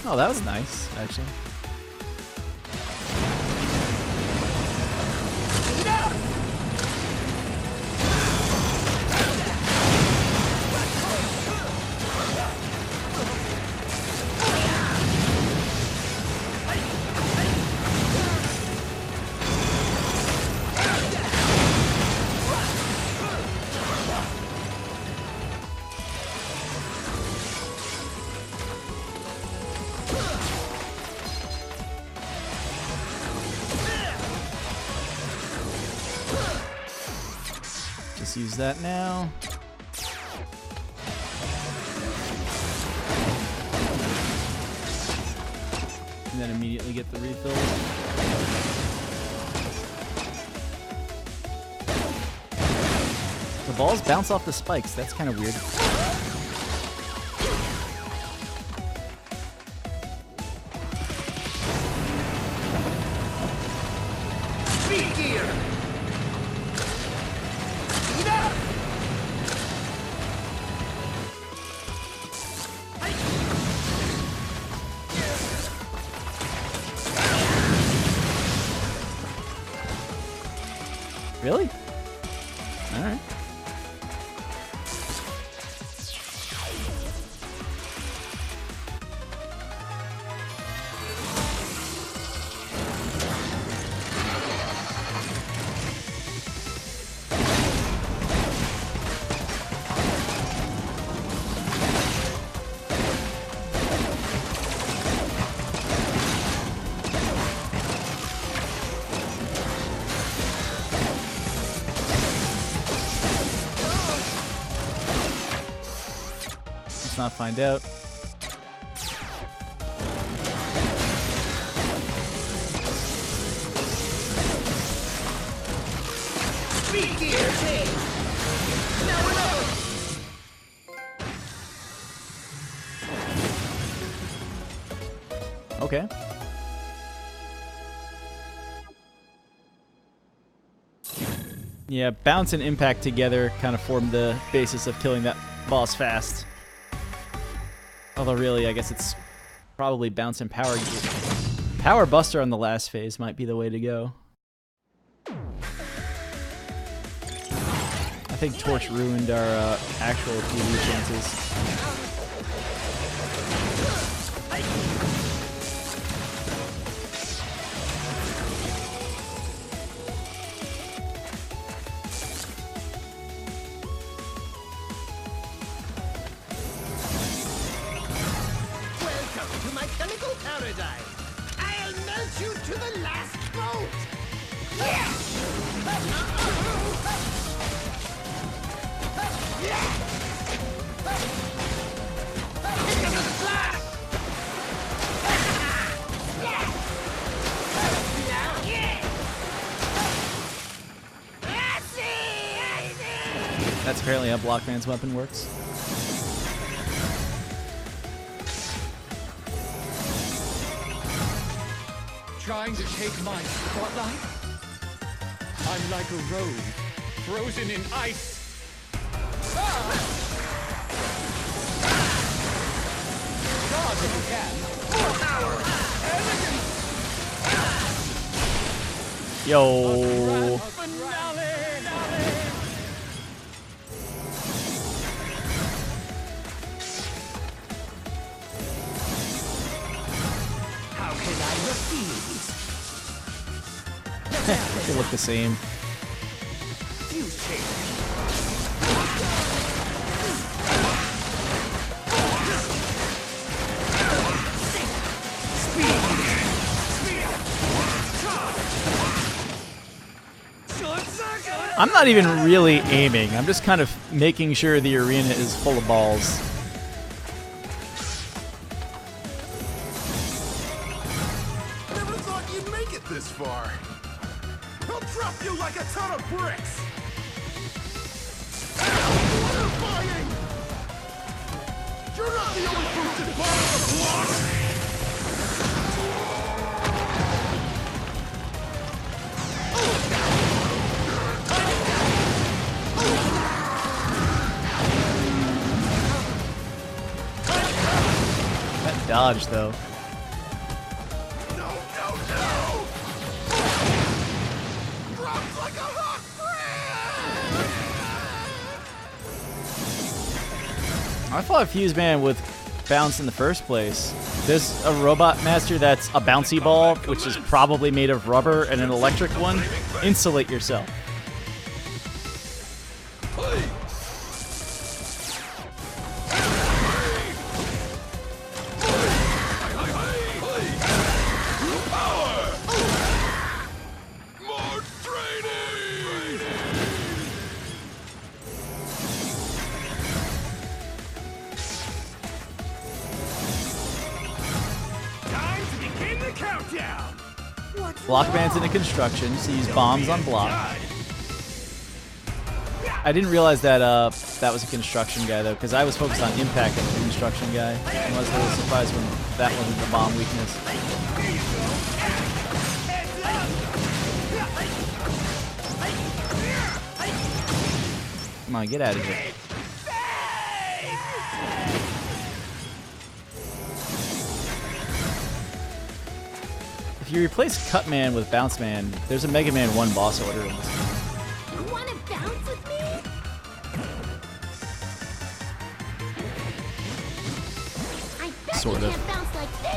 Oh, that was nice, actually. just use that now. And then immediately get the refills. The balls bounce off the spikes. That's kind of weird. Speed gear! Speed up! Really? All right. Let's not find out. Speed gear change! Now we're over! Okay. Yeah, bounce and impact together kind of form the basis of killing that boss fast. Although really, I guess it's probably bounce and power. Power Buster on the last phase might be the way to go. I think Torch ruined our actual PvE chances. Welcome to my chemical paradise! I'll melt you to the last bolt! That's apparently how Blockman's weapon works. Trying to take my spotlight? I'm like a road, frozen in ice. Dodge if you can. More power! Elegance! Yo. Finale! How can I refuse? They look the same. Fuse change. I'm not even really aiming. I'm just kind of making sure the arena is full of balls. Never thought you'd make it this far. I'll drop you like a ton of bricks. Horrifying! You're not the only boosted part of the block! That dodge, though. No, no, no! Dropped like a hot brand! I fought Fuse Man with bounce in the first place. There's a robot master that's a bouncy ball, which is probably made of rubber, and an electric one. Insulate yourself. Blockman's into construction, so use bombs on block. I didn't realize that that was a construction guy though, because I was focused on impact as a construction guy. I was a little surprised when that wasn't the bomb weakness. Come on, get out of here. If you replace Cutman with Bounce Man, there's a Mega Man 1 boss order in this game. You wanna bounce with me? I bet Sort you of. can't bounce like this.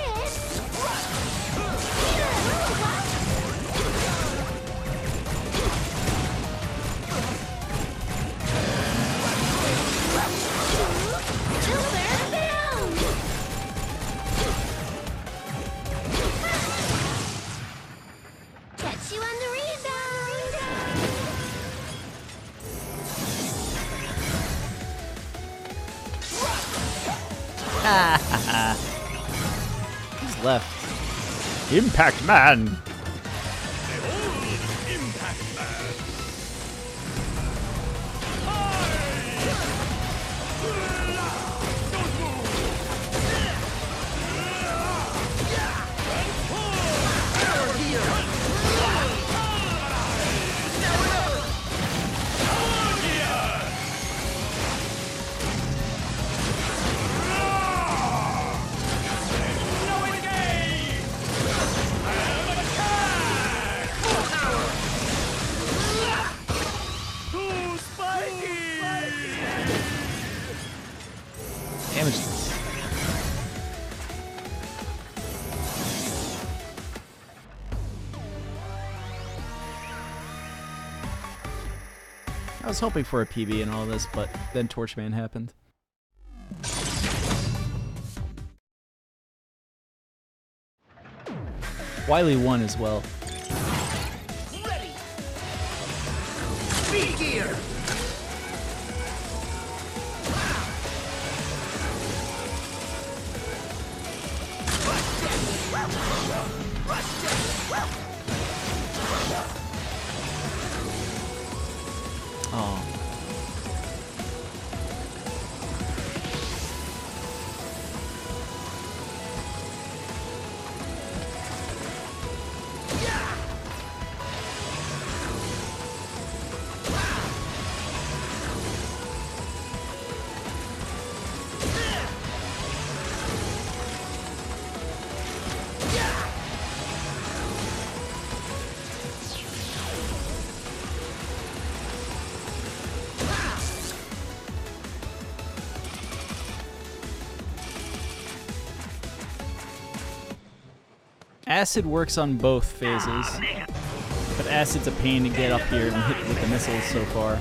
Catch you on the rebound. Who's left? Impact Man! Damage this. I was hoping for a PB in all this, but then Torchman happened. Wily won as well. Ready. Speed gear. Oh. Acid works on both phases, but Acid's a pain to get up here and hit with the missiles so far.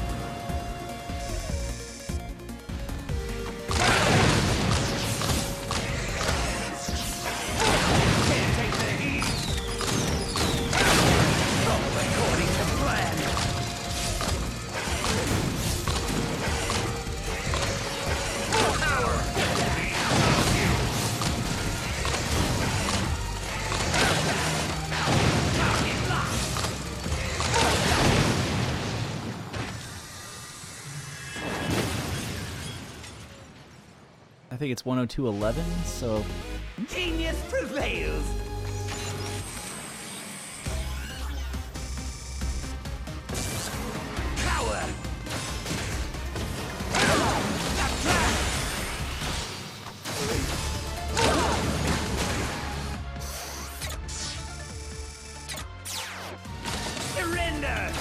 I think it's 102.11, so Genius prevails. Power. Surrender.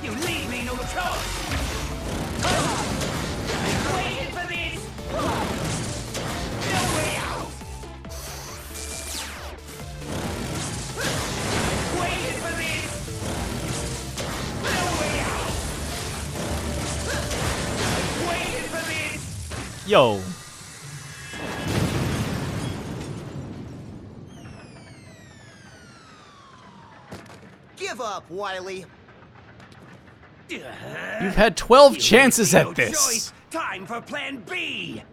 You leave me no choice. Waiting for this. No way out. Waiting for this. No way out. Waiting for this. yo. Give up, Wily. You've had 12 chances at this. Time for plan B.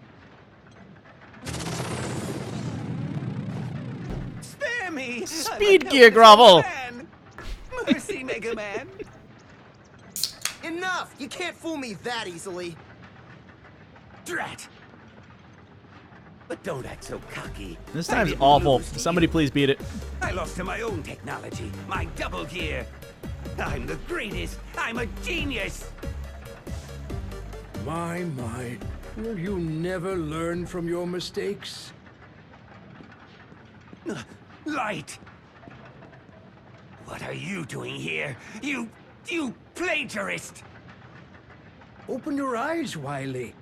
me. Speed gear grovel. Mercy, Mega Man. Enough! You can't fool me that easily. Drat. But don't act so cocky. This I time's didn't awful. lose to Somebody you. please beat it. I lost to my own technology, my double gear. I'm the greatest. I'm a genius. My, will you never learn from your mistakes? Light. What are you doing here? You plagiarist. Open your eyes, Wily.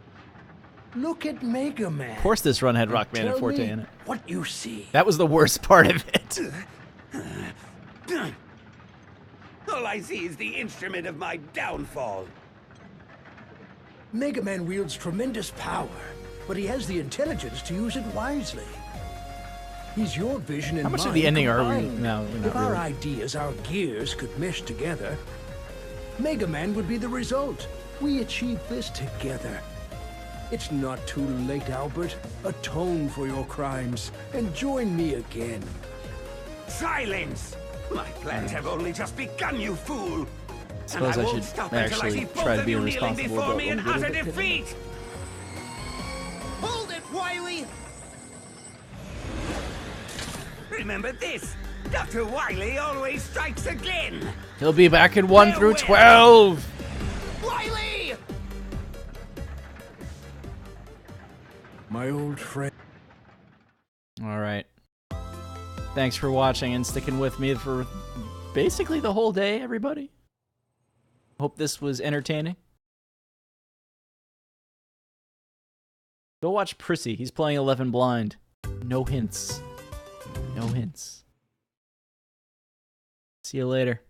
Look at Mega Man. Of course this run had And Rockman and tell Forte me in it. what you see. That was the worst part of it. All I see is the instrument of my downfall. Mega Man wields tremendous power, but he has the intelligence to use it wisely. He's your vision and How much of mine the ending are we combined. now? We're not If our really. ideas, our gears, could mesh together, Mega Man would be the result. We achieved this together. It's not too late, Albert. Atone for your crimes and join me again. Silence! My plans have only just begun, you fool! And Suppose I won't should stop until I actually see both try to of be you a kneeling responsible before adult me in and get utter it. defeat! Hold it, Wily! Remember this! Dr. Wily always strikes again! He'll be back in 1 through Farewell. 12. Wily! My old friend. All right. Thanks for watching and sticking with me for basically the whole day, everybody. Hope this was entertaining. Go watch Prissy. He's playing 11 blind. No hints. No hints. See you later.